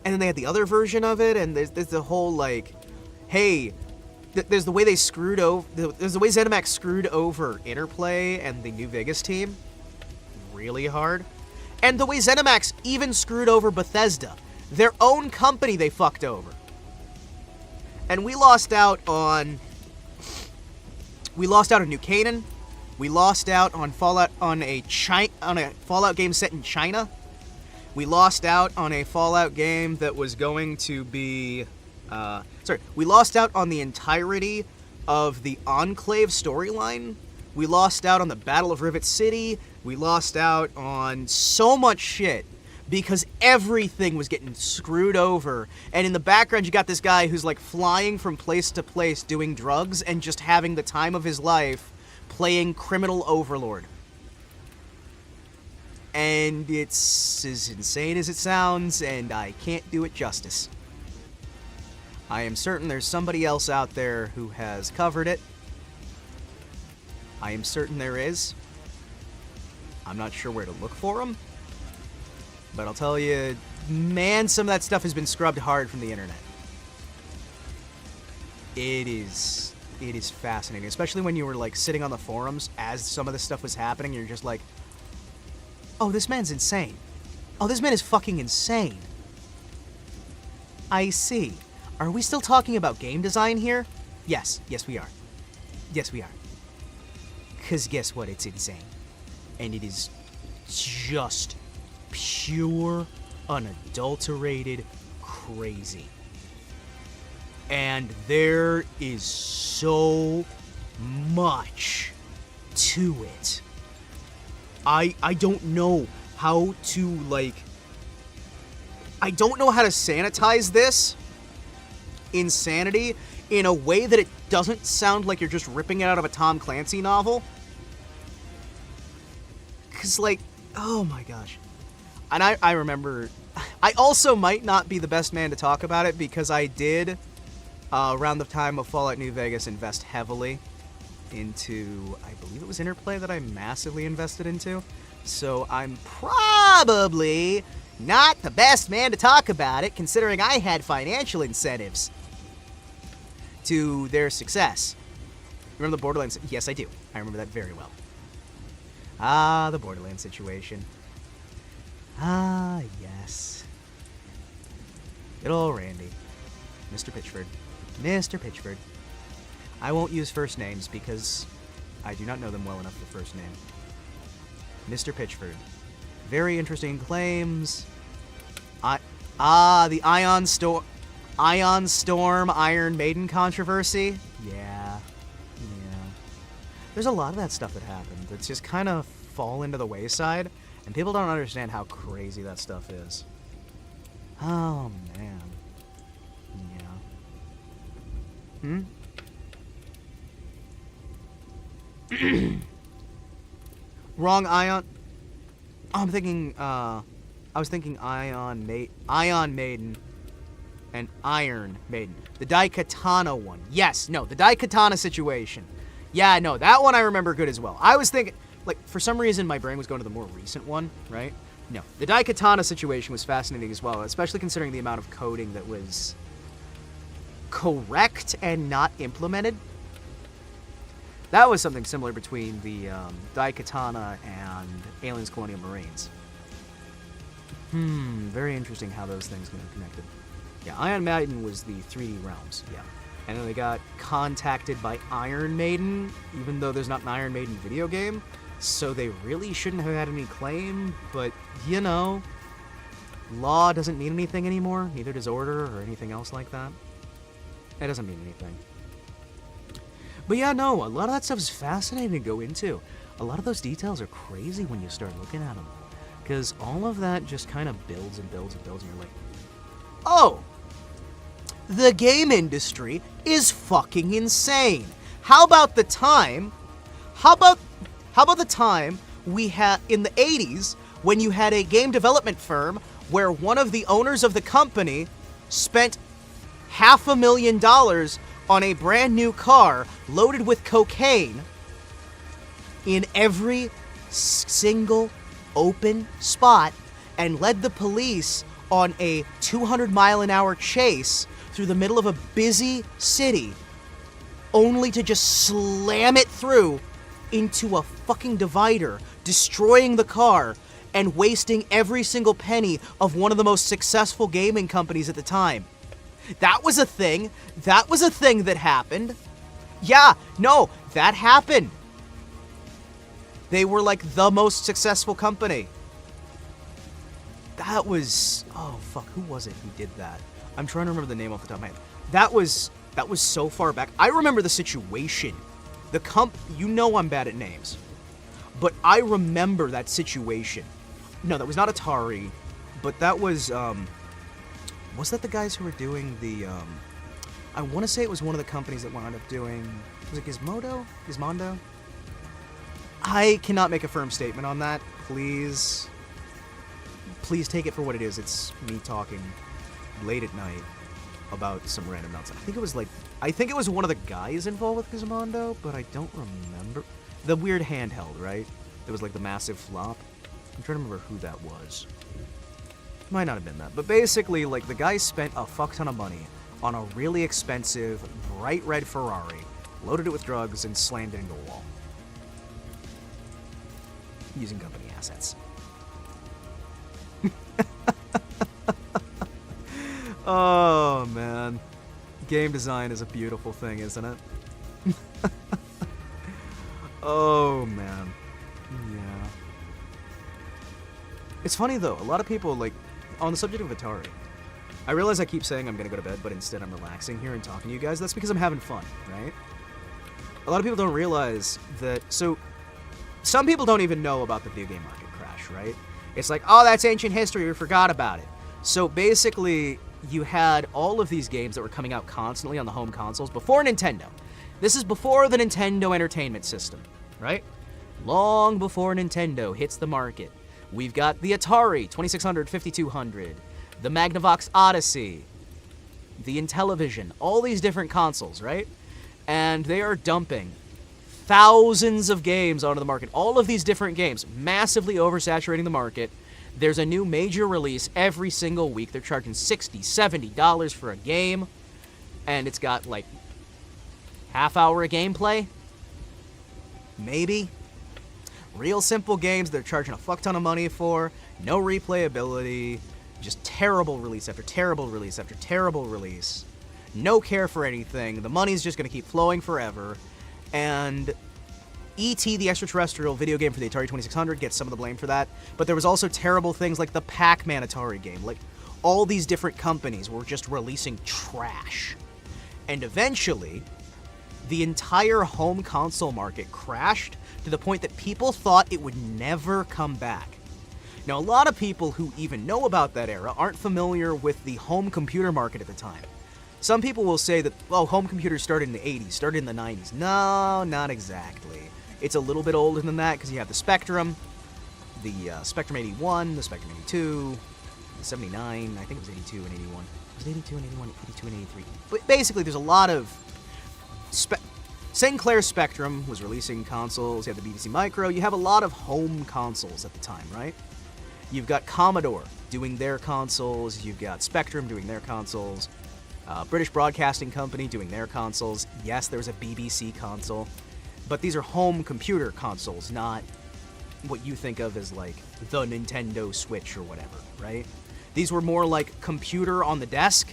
And then they had the other version of it, and there's the whole, like, hey, there's the way they screwed over, there's the way ZeniMax screwed over Interplay and the New Vegas team really hard. And the way ZeniMax even screwed over Bethesda, their own company they fucked over. And we lost out on New Canaan. We lost out on Fallout on a Fallout game set in China. We lost out on a Fallout game that was going to be we lost out on the entirety of the Enclave storyline. We lost out on the Battle of Rivet City. We lost out on so much shit because everything was getting screwed over. And in the background, you got this guy who's like flying from place to place doing drugs and just having the time of his life playing Criminal Overlord. And it's as insane as it sounds, and I can't do it justice. I am certain there's somebody else out there who has covered it. I am certain there is. I'm not sure where to look for them. But I'll tell you, man, some of that stuff has been scrubbed hard from the internet. It is fascinating, especially when you were like sitting on the forums as some of this stuff was happening. You're just like, oh, this man's insane. Oh, this man is fucking insane. I see. Are we still talking about game design here? Yes, we are. Yes, we are. Because guess what? It's insane. And it is just pure, unadulterated crazy. And there is so much to it. I don't know how to, like... I don't know how to sanitize this insanity in a way that it doesn't sound like you're just ripping it out of a Tom Clancy novel. Because, like, oh my gosh. And I remember... I also might not be the best man to talk about it because I did, around the time of Fallout New Vegas, invest heavily into... I believe it was Interplay that I massively invested into. So I'm probably Not the best man to talk about it, considering I had financial incentives to their success. Remember the Borderlands? Yes, I do. I remember that very well. Ah, the Borderlands situation. Ah, yes. Good old Randy. Mr. Pitchford. Mr. Pitchford. I won't use first names because I do not know them well enough for first name. Mr. Pitchford. Very interesting claims. The Ion Storm Iron Maiden controversy. Yeah. There's a lot of that stuff that happened that's just kind of fallen to the wayside, and people don't understand how crazy that stuff is. Oh, man. Yeah. Wrong Ion. Oh, I'm thinking, I was thinking Ion Maiden and Iron Maiden. The Daikatana one. Yes, no, the Daikatana situation. Yeah, no, that one I remember good as well. I was thinking, like, for some reason my brain was going to the more recent one, right? No, the Daikatana situation was fascinating as well, especially considering the amount of coding that was correct and not implemented. That was something similar between the Daikatana and Aliens Colonial Marines. Very interesting how those things got connected. Yeah, Iron Maiden was the 3D realms, yeah. And then they got contacted by Iron Maiden, even though there's not an Iron Maiden video game, so they really shouldn't have had any claim, but, you know, law doesn't mean anything anymore, neither does order or anything else like that. It doesn't mean anything. But yeah, no, a lot of that stuff is fascinating to go into. A lot of those details are crazy when you start looking at them, because all of that just kind of builds and builds and builds, and you're like, oh! The game industry is fucking insane. How about the time the time we had in the 80s when you had a game development firm where one of the owners of the company spent $500,000 on a brand new car loaded with cocaine in every single open spot and led the police on a 200-mile-an-hour chase through the middle of a busy city, only to just slam it through into a fucking divider, destroying the car, and wasting every single penny of one of the most successful gaming companies at the time. That was a thing. That was a thing that happened. Yeah, no, that happened. They were like the most successful company. That was... oh, fuck, who was it who did that? I'm trying to remember the name off the top of my head. That was so far back. I remember the situation. You know I'm bad at names. But I remember that situation. No, that was not Atari. But that was, was that the guys who were doing the, I want to say it was one of the companies that wound up doing, was it Gizmondo? I cannot make a firm statement on that. Please take it for what it is. It's me talking late at night about some random nonsense. I think it was one of the guys involved with Gizmondo, but I don't remember. The weird handheld, right? It was like the massive flop. I'm trying to remember who that was. Might not have been that. But basically, like, the guy spent a fuck ton of money on a really expensive, bright red Ferrari, loaded it with drugs, and slammed it into a wall. Using company assets. Oh, man. Game design is a beautiful thing, isn't it? Oh, man. Yeah. It's funny, though. A lot of people, like, on the subject of Atari, I realize I keep saying I'm gonna go to bed, but instead I'm relaxing here and talking to you guys. That's because I'm having fun, right? A lot of people don't realize that... So, some people don't even know about the video game market crash, right? It's like, oh, that's ancient history, we forgot about it. So, basically... you had all of these games that were coming out constantly on the home consoles before Nintendo. This is before the Nintendo Entertainment System, right? Long before Nintendo hits the market. We've got the Atari 2600, 5200, the Magnavox Odyssey, the Intellivision, all these different consoles, right? And they are dumping thousands of games onto the market. All of these different games, massively oversaturating the market. There's a new major release every single week. They're charging $60, $70 for a game, and it's got like half hour of gameplay, maybe. Real simple games they're charging a fuck ton of money for, no replayability, just terrible release after terrible release after terrible release, no care for anything, the money's just going to keep flowing forever, and E.T. the Extraterrestrial video game for the Atari 2600 gets some of the blame for that, but there was also terrible things like the Pac-Man Atari game. Like, all these different companies were just releasing trash. And eventually, the entire home console market crashed to the point that people thought it would never come back. Now, a lot of people who even know about that era aren't familiar with the home computer market at the time. Some people will say that, well, home computers started in the 80s, started in the 90s. No, not exactly. It's a little bit older than that because you have the Spectrum, the Spectrum 81, the Spectrum 82, the 79, I think it was 82 and 81. Was it 82 and 81, 82 and 83? But basically, there's a lot of... Sinclair Spectrum was releasing consoles, you have the BBC Micro, you have a lot of home consoles at the time, right? You've got Commodore doing their consoles, you've got Spectrum doing their consoles, British Broadcasting Company doing their consoles. Yes, there's a BBC console. But these are home computer consoles, not what you think of as, like, the Nintendo Switch or whatever, right? These were more like computer on the desk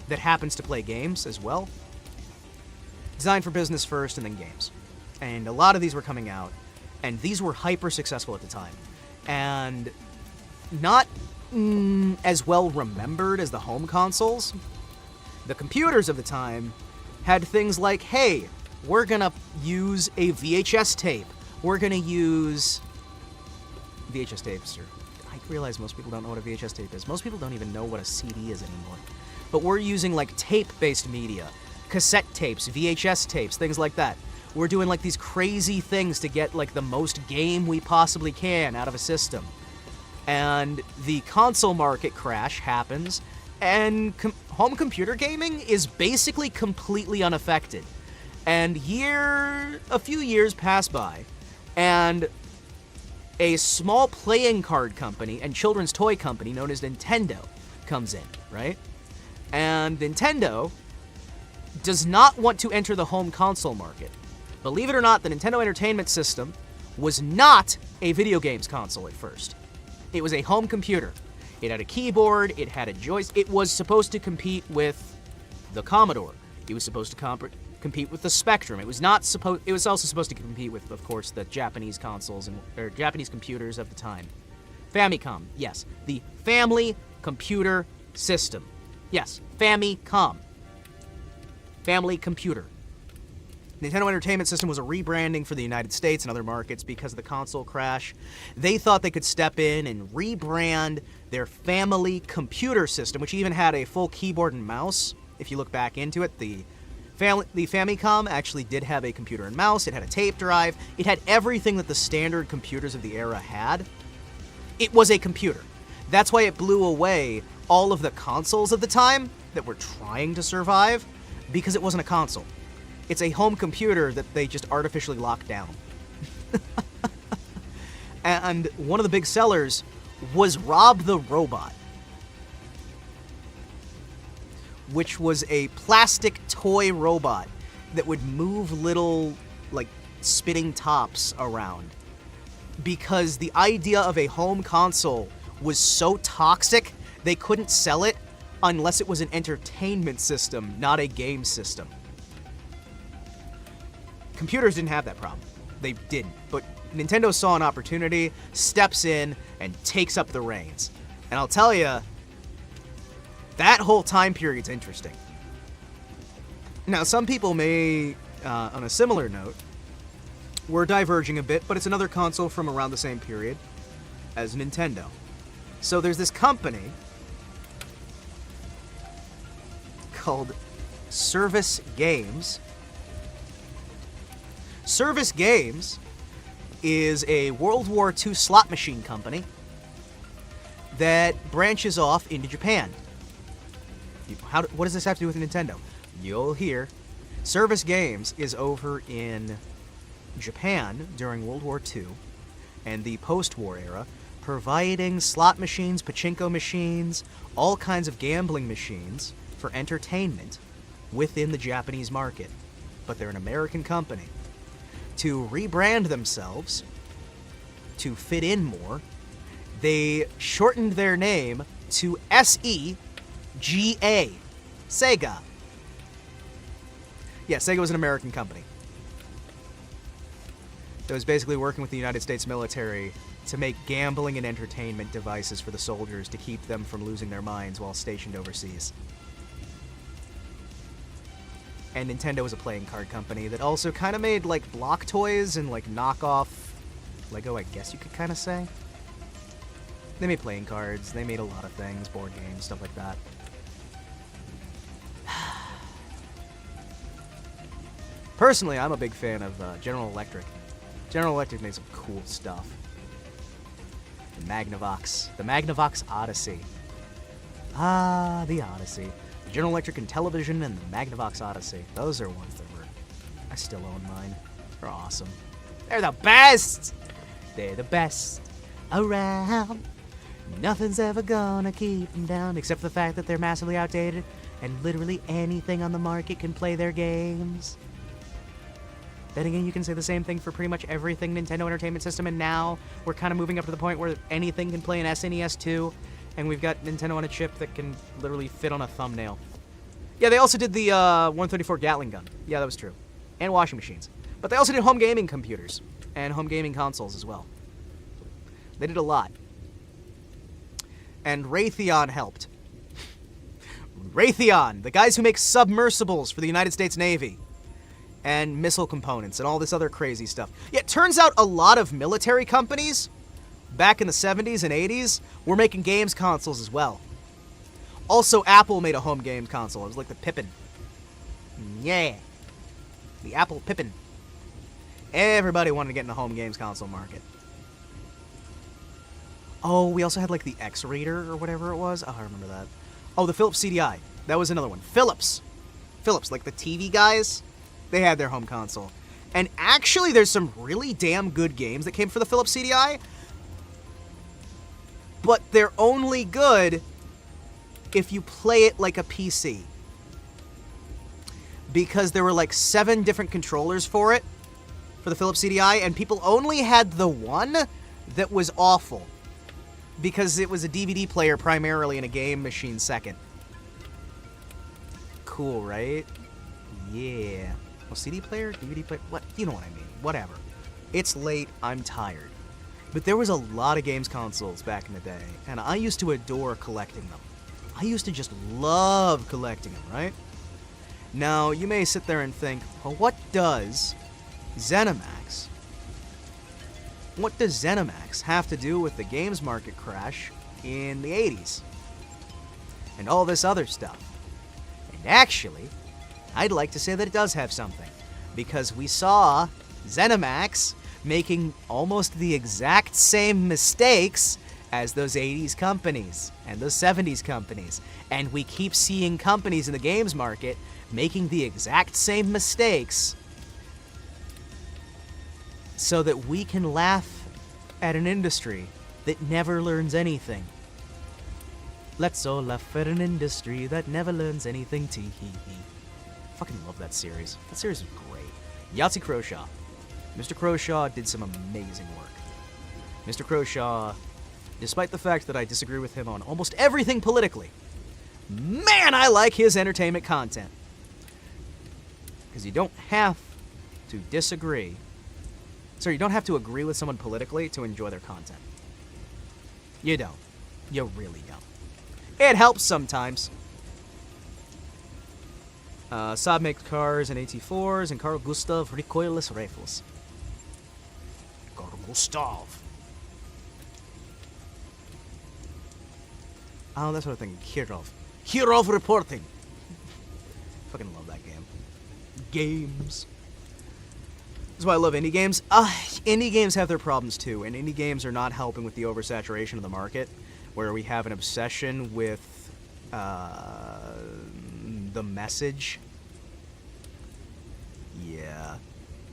that happens to play games as well. Designed for business first and then games. And a lot of these were coming out, and these were hyper successful at the time. And not as well remembered as the home consoles. The computers of the time had things like, hey, we're gonna use a VHS tape. We're gonna use VHS tapes. I realize most people don't know what a VHS tape is. Most people don't even know what a CD is anymore. But we're using like tape-based media, cassette tapes, VHS tapes, things like that. We're doing like these crazy things to get like the most game we possibly can out of a system. And the console market crash happens, and home computer gaming is basically completely unaffected. And a few years pass by, and a small playing card company and children's toy company known as Nintendo comes in, right? And Nintendo does not want to enter the home console market. Believe it or not, the Nintendo Entertainment System was not a video games console at first. It was a home computer. It had a keyboard, it had a joystick. It was supposed to compete with the Commodore. It was supposed to compete with the Spectrum. It was also supposed to compete with, of course, the Japanese consoles or Japanese computers of the time. Famicom, yes. The Family Computer System. Yes, Famicom. Family Computer. Nintendo Entertainment System was a rebranding for the United States and other markets because of the console crash. They thought they could step in and rebrand their Family Computer System, which even had a full keyboard and mouse. If you look back into it, the Famicom actually did have a computer and mouse. It had a tape drive. It had everything that the standard computers of the era had. It was a computer. That's why it blew away all of the consoles of the time that were trying to survive, because it wasn't a console. It's a home computer that they just artificially locked down. And one of the big sellers was Rob the Robot, which was a plastic toy robot that would move little, like, spinning tops around. Because the idea of a home console was so toxic, they couldn't sell it unless it was an entertainment system, not a game system. Computers didn't have that problem. They didn't. But Nintendo saw an opportunity, steps in, and takes up the reins. And I'll tell you, that whole time period's interesting. Now, some people may, on a similar note, we're diverging a bit, but it's another console from around the same period as Nintendo. So there's this company called Service Games. Service Games is a World War II slot machine company that branches off into Japan. What does this have to do with Nintendo? You'll hear. Service Games is over in Japan during World War II and the post-war era, providing slot machines, pachinko machines, all kinds of gambling machines for entertainment within the Japanese market. But they're an American company. To rebrand themselves, to fit in more, they shortened their name to SEGA. Sega. Yeah, Sega was an American company that was basically working with the United States military to make gambling and entertainment devices for the soldiers to keep them from losing their minds while stationed overseas. And Nintendo was a playing card company that also kind of made, like, block toys and, like, knockoff Lego, I guess you could kind of say. They made playing cards, they made a lot of things, board games, stuff like that. Personally, I'm a big fan of General Electric. General Electric made some cool stuff. The Magnavox. The Magnavox Odyssey. Ah, the Odyssey. The General Electric and Television and the Magnavox Odyssey. Those are ones that were... I still own mine. They're awesome. They're the best! They're the best around. Nothing's ever gonna keep them down, except for the fact that they're massively outdated, and literally anything on the market can play their games. Then again, you can say the same thing for pretty much everything Nintendo Entertainment System, and now we're kind of moving up to the point where anything can play an SNES too, and we've got Nintendo on a chip that can literally fit on a thumbnail. Yeah, they also did the 134 Gatling gun. Yeah, that was true. And washing machines. But they also did home gaming computers, and home gaming consoles as well. They did a lot. And Raytheon helped. Raytheon, the guys who make submersibles for the United States Navy. And missile components and all this other crazy stuff. Yeah, it turns out a lot of military companies back in the 70s and 80s were making games consoles as well. Also, Apple made a home game console. It was like the Pippin. Yeah. The Apple Pippin. Everybody wanted to get in the home games console market. Oh, we also had like the X-Reader or whatever it was. Oh, I remember that. Oh, the Philips CDI. That was another one. Philips, like the TV guys. They had their home console. And actually, there's some really damn good games that came for the Philips CDI. But they're only good if you play it like a PC. Because there were like 7 different controllers for it, for the Philips CDI, and people only had the one that was awful. Because it was a DVD player primarily and a game machine second. Cool, right? Yeah. Well, CD player, DVD player, what? You know what I mean. Whatever. It's late, I'm tired. But there was a lot of games consoles back in the day, and I used to adore collecting them. I used to just love collecting them, right? Now, you may sit there and think, well, what does ZeniMax have to do with the games market crash in the 80s? And all this other stuff? And actually, I'd like to say that it does have something, because we saw ZeniMax making almost the exact same mistakes as those 80s companies and those 70s companies. And we keep seeing companies in the games market making the exact same mistakes so that we can laugh at an industry that never learns anything. Let's all laugh at an industry that never learns anything, tee-hee-hee. Fucking love that series. That series is great. Yahtzee Croshaw. Mr. Croshaw did some amazing work. Mr. Croshaw, despite the fact that I disagree with him on almost everything politically, man, I like his entertainment content. Because you don't have to disagree. Sorry, you don't have to agree with someone politically to enjoy their content. You don't. You really don't. It helps sometimes. Saab makes cars and AT-4s, and Carl Gustav recoilless rifles. Carl Gustav. Oh, that's what I'm thinking. Kirov. Kirov reporting. Fucking love that game. Games. That's why I love indie games. Indie games have their problems too, and indie games are not helping with the oversaturation of the market, where we have an obsession with the message. Yeah.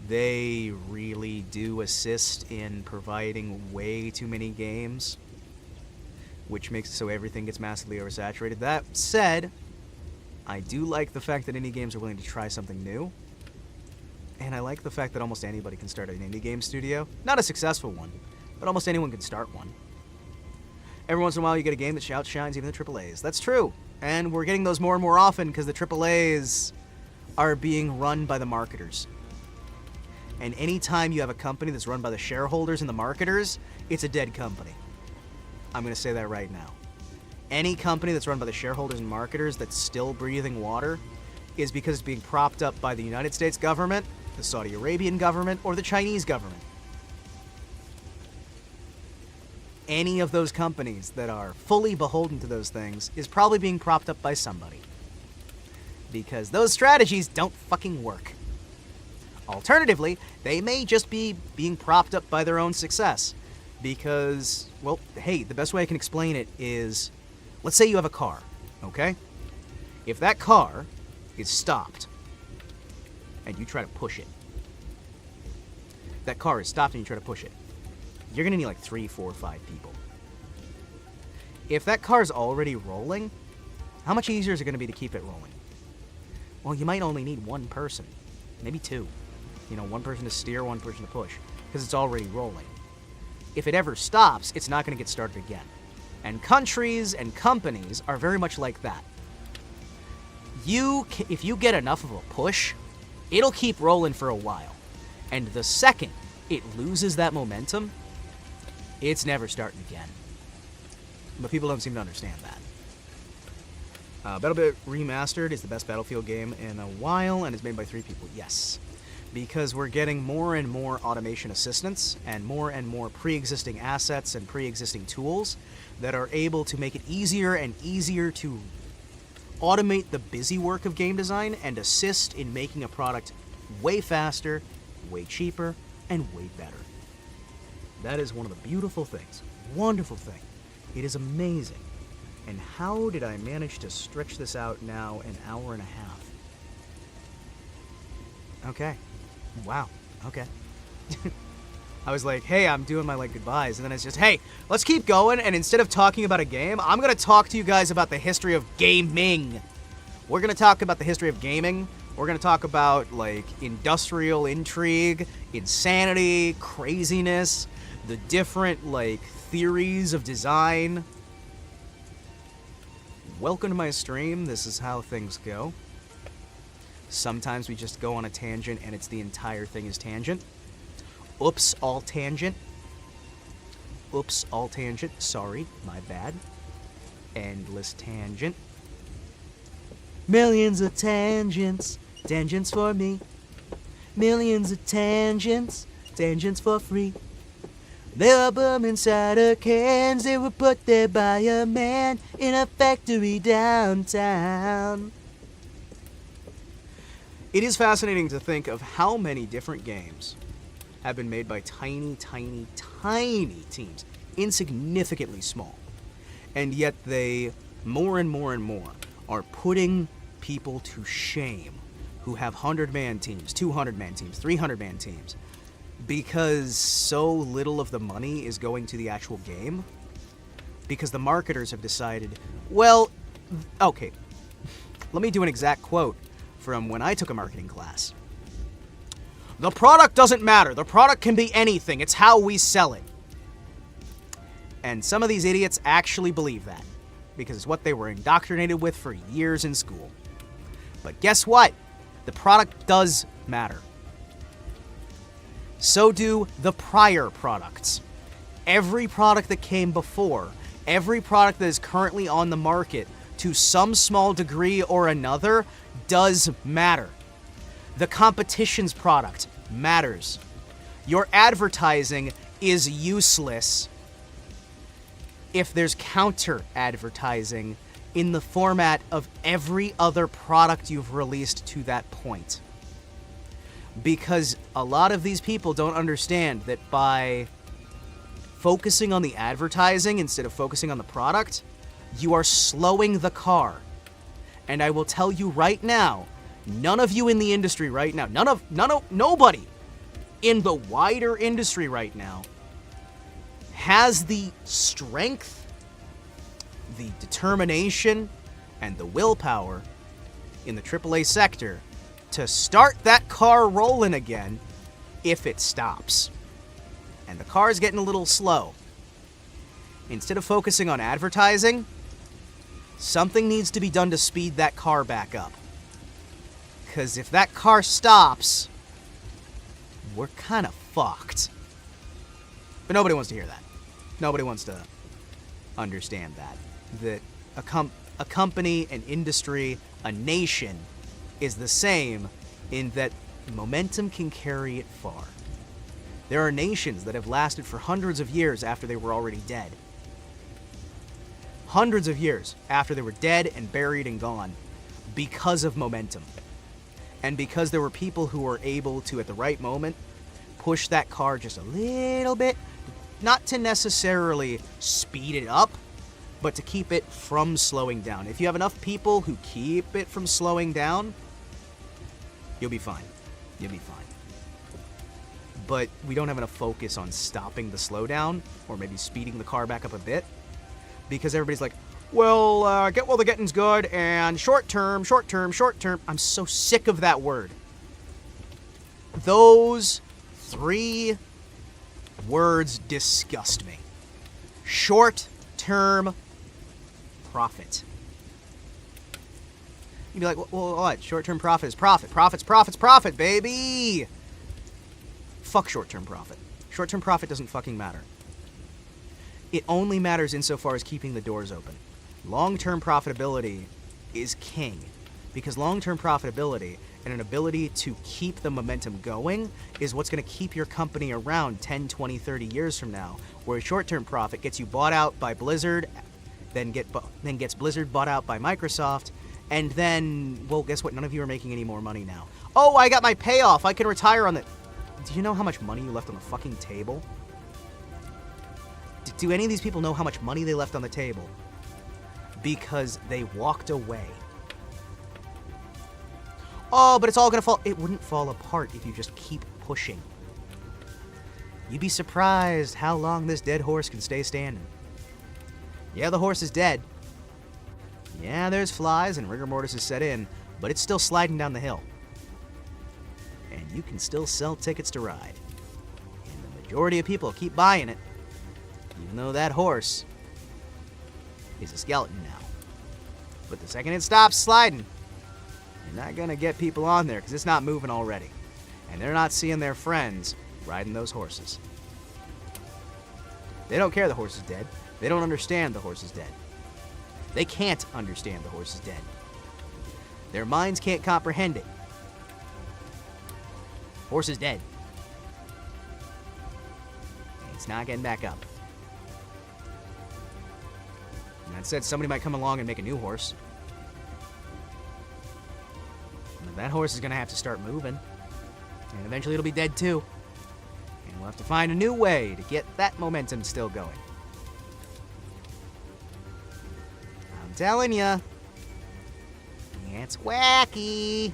They really do assist in providing way too many games, which makes it so everything gets massively oversaturated. That said, I do like the fact that indie games are willing to try something new. And I like the fact that almost anybody can start an indie game studio. Not a successful one, but almost anyone can start one. Every once in a while you get a game that outshines even the AAAs. That's true. And we're getting those more and more often because the AAAs are being run by the marketers. And anytime you have a company that's run by the shareholders and the marketers, it's a dead company. I'm going to say that right now. Any company that's run by the shareholders and marketers that's still breathing water is because it's being propped up by the United States government, the Saudi Arabian government, or the Chinese government. Any of those companies that are fully beholden to those things is probably being propped up by somebody. Because those strategies don't fucking work. Alternatively, they may just be being propped up by their own success. Because, well, hey, the best way I can explain it is, let's say you have a car, okay? If that car is stopped, and you try to push it. That car is stopped and you try to push it. You're gonna need like 3, 4, 5 people. If that car is already rolling, how much easier is it gonna be to keep it rolling? Well, you might only need one person, maybe 2. You know, one person to steer, one person to push, because it's already rolling. If it ever stops, it's not gonna get started again. And countries and companies are very much like that. If you get enough of a push, it'll keep rolling for a while. And the second it loses that momentum, it's never starting again. But people don't seem to understand that. Battlefield Remastered is the best Battlefield game in a while, and it's made by 3 people. Yes. Because we're getting more and more automation assistance, and more pre-existing assets and pre-existing tools that are able to make it easier and easier to automate the busy work of game design and assist in making a product way faster, way cheaper, and way better. That is one of the beautiful things. Wonderful thing. It is amazing. And how did I manage to stretch this out now an hour and a half? Okay. Wow. Okay. I was like, hey, I'm doing my goodbyes, and then it's just, hey, let's keep going, and instead of talking about a game, I'm going to talk to you guys about the history of gaming. We're going to talk about the history of gaming. We're going to talk about, industrial intrigue, insanity, craziness, the different, theories of design. Welcome to my stream. This is how things go. Sometimes we just go on a tangent, and it's the entire thing is tangent. Oops, all tangent. Oops, all tangent. Sorry, my bad. Endless tangent. Millions of tangents. Tangents for me. Millions of tangents. Tangents for free. They were boom inside of cans. They were put there by a man in a factory downtown. It is fascinating to think of how many different games have been made by tiny, tiny, tiny teams, insignificantly small. And yet they, more and more and more, are putting people to shame who have 100-man teams, 200-man teams, 300-man teams, because so little of the money is going to the actual game. Because the marketers have decided, well, okay, let me do an exact quote from when I took a marketing class. The product doesn't matter. The product can be anything. It's how we sell it. And some of these idiots actually believe that, because it's what they were indoctrinated with for years in school. But guess what? The product does matter. So do the prior products. Every product that came before, every product that is currently on the market, to some small degree or another, does matter. The competition's product matters. Your advertising is useless if there's counter advertising in the format of every other product you've released to that point. Because a lot of these people don't understand that by focusing on the advertising instead of focusing on the product, you are slowing the car. And I will tell you right now, none of you in the industry right now, nobody in the wider industry right now has the strength, the determination, and the willpower in the AAA sector to start that car rolling again if it stops. And the car's getting a little slow. Instead of focusing on advertising, something needs to be done to speed that car back up. Because if that car stops, we're kind of fucked. But nobody wants to hear that. Nobody wants to understand that. That a company, an industry, a nation is the same in that momentum can carry it far. There are nations that have lasted for hundreds of years after they were already dead. Hundreds of years after they were dead and buried and gone because of momentum. And because there were people who were able to, at the right moment, push that car just a little bit, not to necessarily speed it up, but to keep it from slowing down. If you have enough people who keep it from slowing down, you'll be fine. You'll be fine. But we don't have enough focus on stopping the slowdown, or maybe speeding the car back up a bit, because everybody's like, well, get while the getting's good, and short term, short term, short term. I'm so sick of that word. Those 3 words disgust me. Short-term profit. You'd be like, well, what? Short-term profit is profit. Profit's profit, baby! Fuck short-term profit. Short-term profit doesn't fucking matter. It only matters insofar as keeping the doors open. Long-term profitability is king, because long-term profitability and an ability to keep the momentum going is what's going to keep your company around 10, 20, 30 years from now, where short-term profit gets you bought out by Blizzard, then gets Blizzard bought out by Microsoft, and then, well, guess what? None of you are making any more money now. Oh, I got my payoff. I can retire on it. Do you know how much money you left on the fucking table? Do any of these people know how much money they left on the table? Because they walked away. Oh, but it's all gonna fall. It wouldn't fall apart if you just keep pushing. You'd be surprised how long this dead horse can stay standing. Yeah, the horse is dead. Yeah, there's flies and rigor mortis is set in, but it's still sliding down the hill. And you can still sell tickets to ride. And the majority of people keep buying it, even though that horse is a skeleton now. But the second it stops sliding, you're not gonna get people on there because it's not moving already. And they're not seeing their friends riding those horses. They don't care the horse is dead. They don't understand the horse is dead. They can't understand the horse is dead. Their minds can't comprehend it. Horse is dead. And it's not getting back up. And that said, somebody might come along and make a new horse. And that horse is going to have to start moving. And eventually it'll be dead too. And we'll have to find a new way to get that momentum still going. I'm telling ya. It's wacky.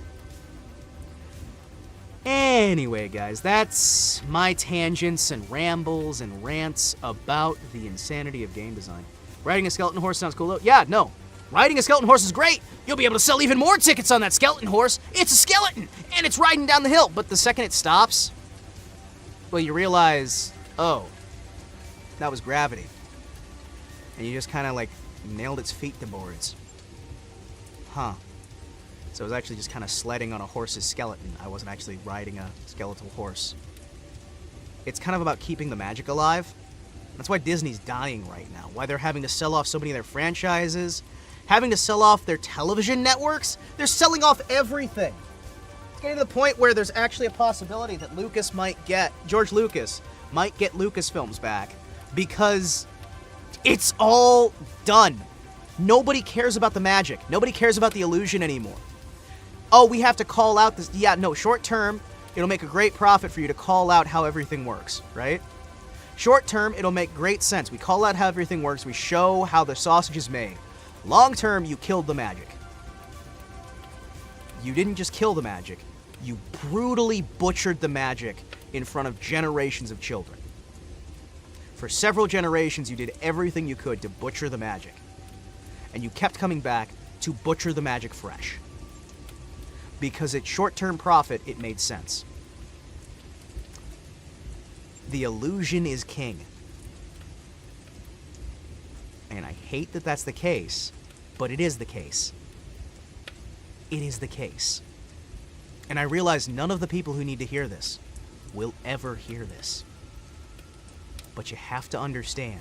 Anyway, guys, that's my tangents and rambles and rants about the insanity of game design. Riding a skeleton horse sounds cool, though. Yeah, no. Riding a skeleton horse is great. You'll be able to sell even more tickets on that skeleton horse. It's a skeleton, and it's riding down the hill. But the second it stops, well, you realize, oh, that was gravity. And you just kind of, like, nailed its feet to boards. Huh. So I was actually just kind of sledding on a horse's skeleton. I wasn't actually riding a skeletal horse. It's kind of about keeping the magic alive. That's why Disney's dying right now. Why they're having to sell off so many of their franchises. Having to sell off their television networks. They're selling off everything. It's getting to the point where there's actually a possibility that George Lucas might get Lucasfilms back. Because it's all done. Nobody cares about the magic. Nobody cares about the illusion anymore. Oh, we have to call out this. Yeah, no, short term, it'll make a great profit for you to call out how everything works, right? Short term, it'll make great sense. We call out how everything works. We show how the sausage is made. Long term, you killed the magic. You didn't just kill the magic. You brutally butchered the magic in front of generations of children. For several generations, you did everything you could to butcher the magic. And you kept coming back to butcher the magic fresh. Because at short-term profit, it made sense. The illusion is king. And I hate that that's the case, but it is the case. It is the case. And I realize none of the people who need to hear this will ever hear this. But you have to understand,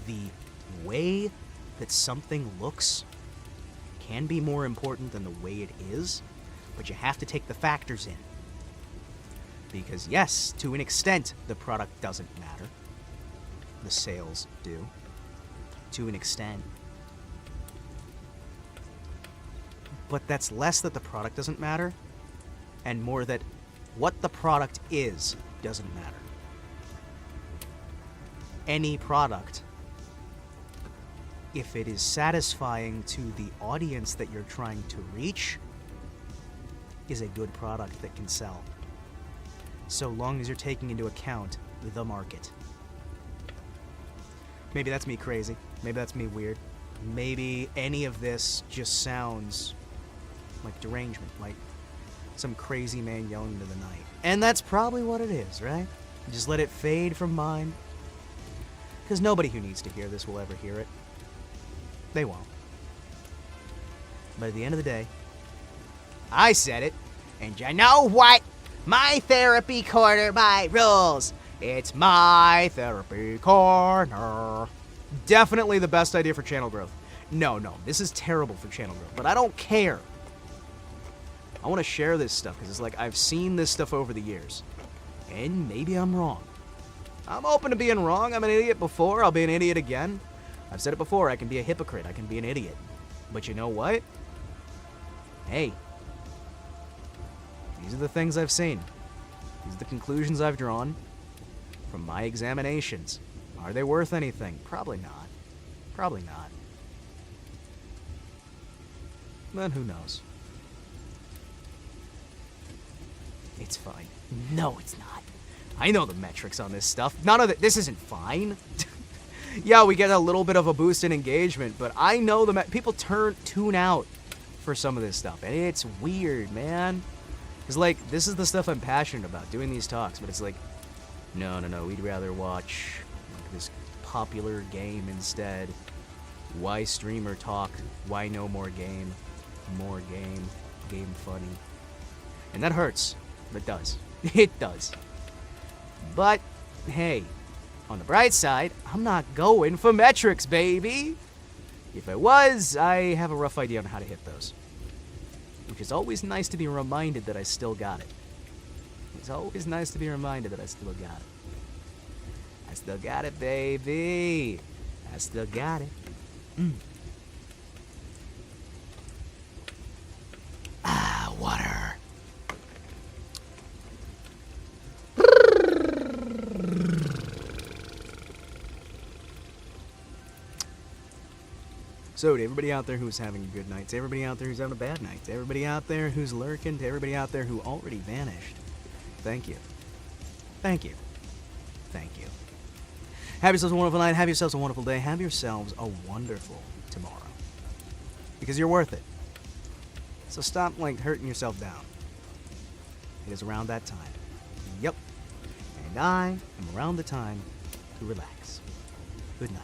the way that something looks can be more important than the way it is, but you have to take the factors in. Because yes, to an extent, the product doesn't matter. The sales do. To an extent. But that's less that the product doesn't matter, and more that what the product is doesn't matter. Any product, if it is satisfying to the audience that you're trying to reach, is a good product that can sell. So long as you're taking into account the market. Maybe that's me crazy. Maybe that's me weird. Maybe any of this just sounds like derangement, like some crazy man yelling into the night. And that's probably what it is, right? Just let it fade from mind. Because nobody who needs to hear this will ever hear it. They won't. But at the end of the day, I said it, and you know what? My therapy corner, my rules. It's my therapy corner. Definitely the best idea for channel growth. No, this is terrible for channel growth, but I don't care. I want to share this stuff because it's like I've seen this stuff over the years, and maybe I'm wrong. I'm open to being wrong. I'm an idiot before. I'll be an idiot again. I've said it before. I can be a hypocrite. I can be an idiot. But you know what? Hey, these are the things I've seen. These are the conclusions I've drawn from my examinations. Are they worth anything? Probably not. Probably not. Then who knows? It's fine. No, it's not. I know the metrics on this stuff. None of it. This isn't fine. Yeah, we get a little bit of a boost in engagement, but I know people tune out for some of this stuff, and it's weird, man. It's like, this is the stuff I'm passionate about, doing these talks, but it's like, no, we'd rather watch like, this popular game instead. Why streamer talk? Why no more game? More game. Game funny. And that hurts. It does. It does. But, hey, on the bright side, I'm not going for metrics, baby. If I was, I have a rough idea on how to hit those. Which is always nice to be reminded that I still got it. It's always nice to be reminded that I still got it. I still got it, baby. I still got it. Water. So to everybody out there who's having a good night, to everybody out there who's having a bad night, to everybody out there who's lurking, to everybody out there who already vanished, thank you. Thank you. Thank you. Have yourselves a wonderful night, have yourselves a wonderful day, have yourselves a wonderful tomorrow. Because you're worth it. So stop, hurting yourself down. It is around that time. Yep. And I am around the time to relax. Good night.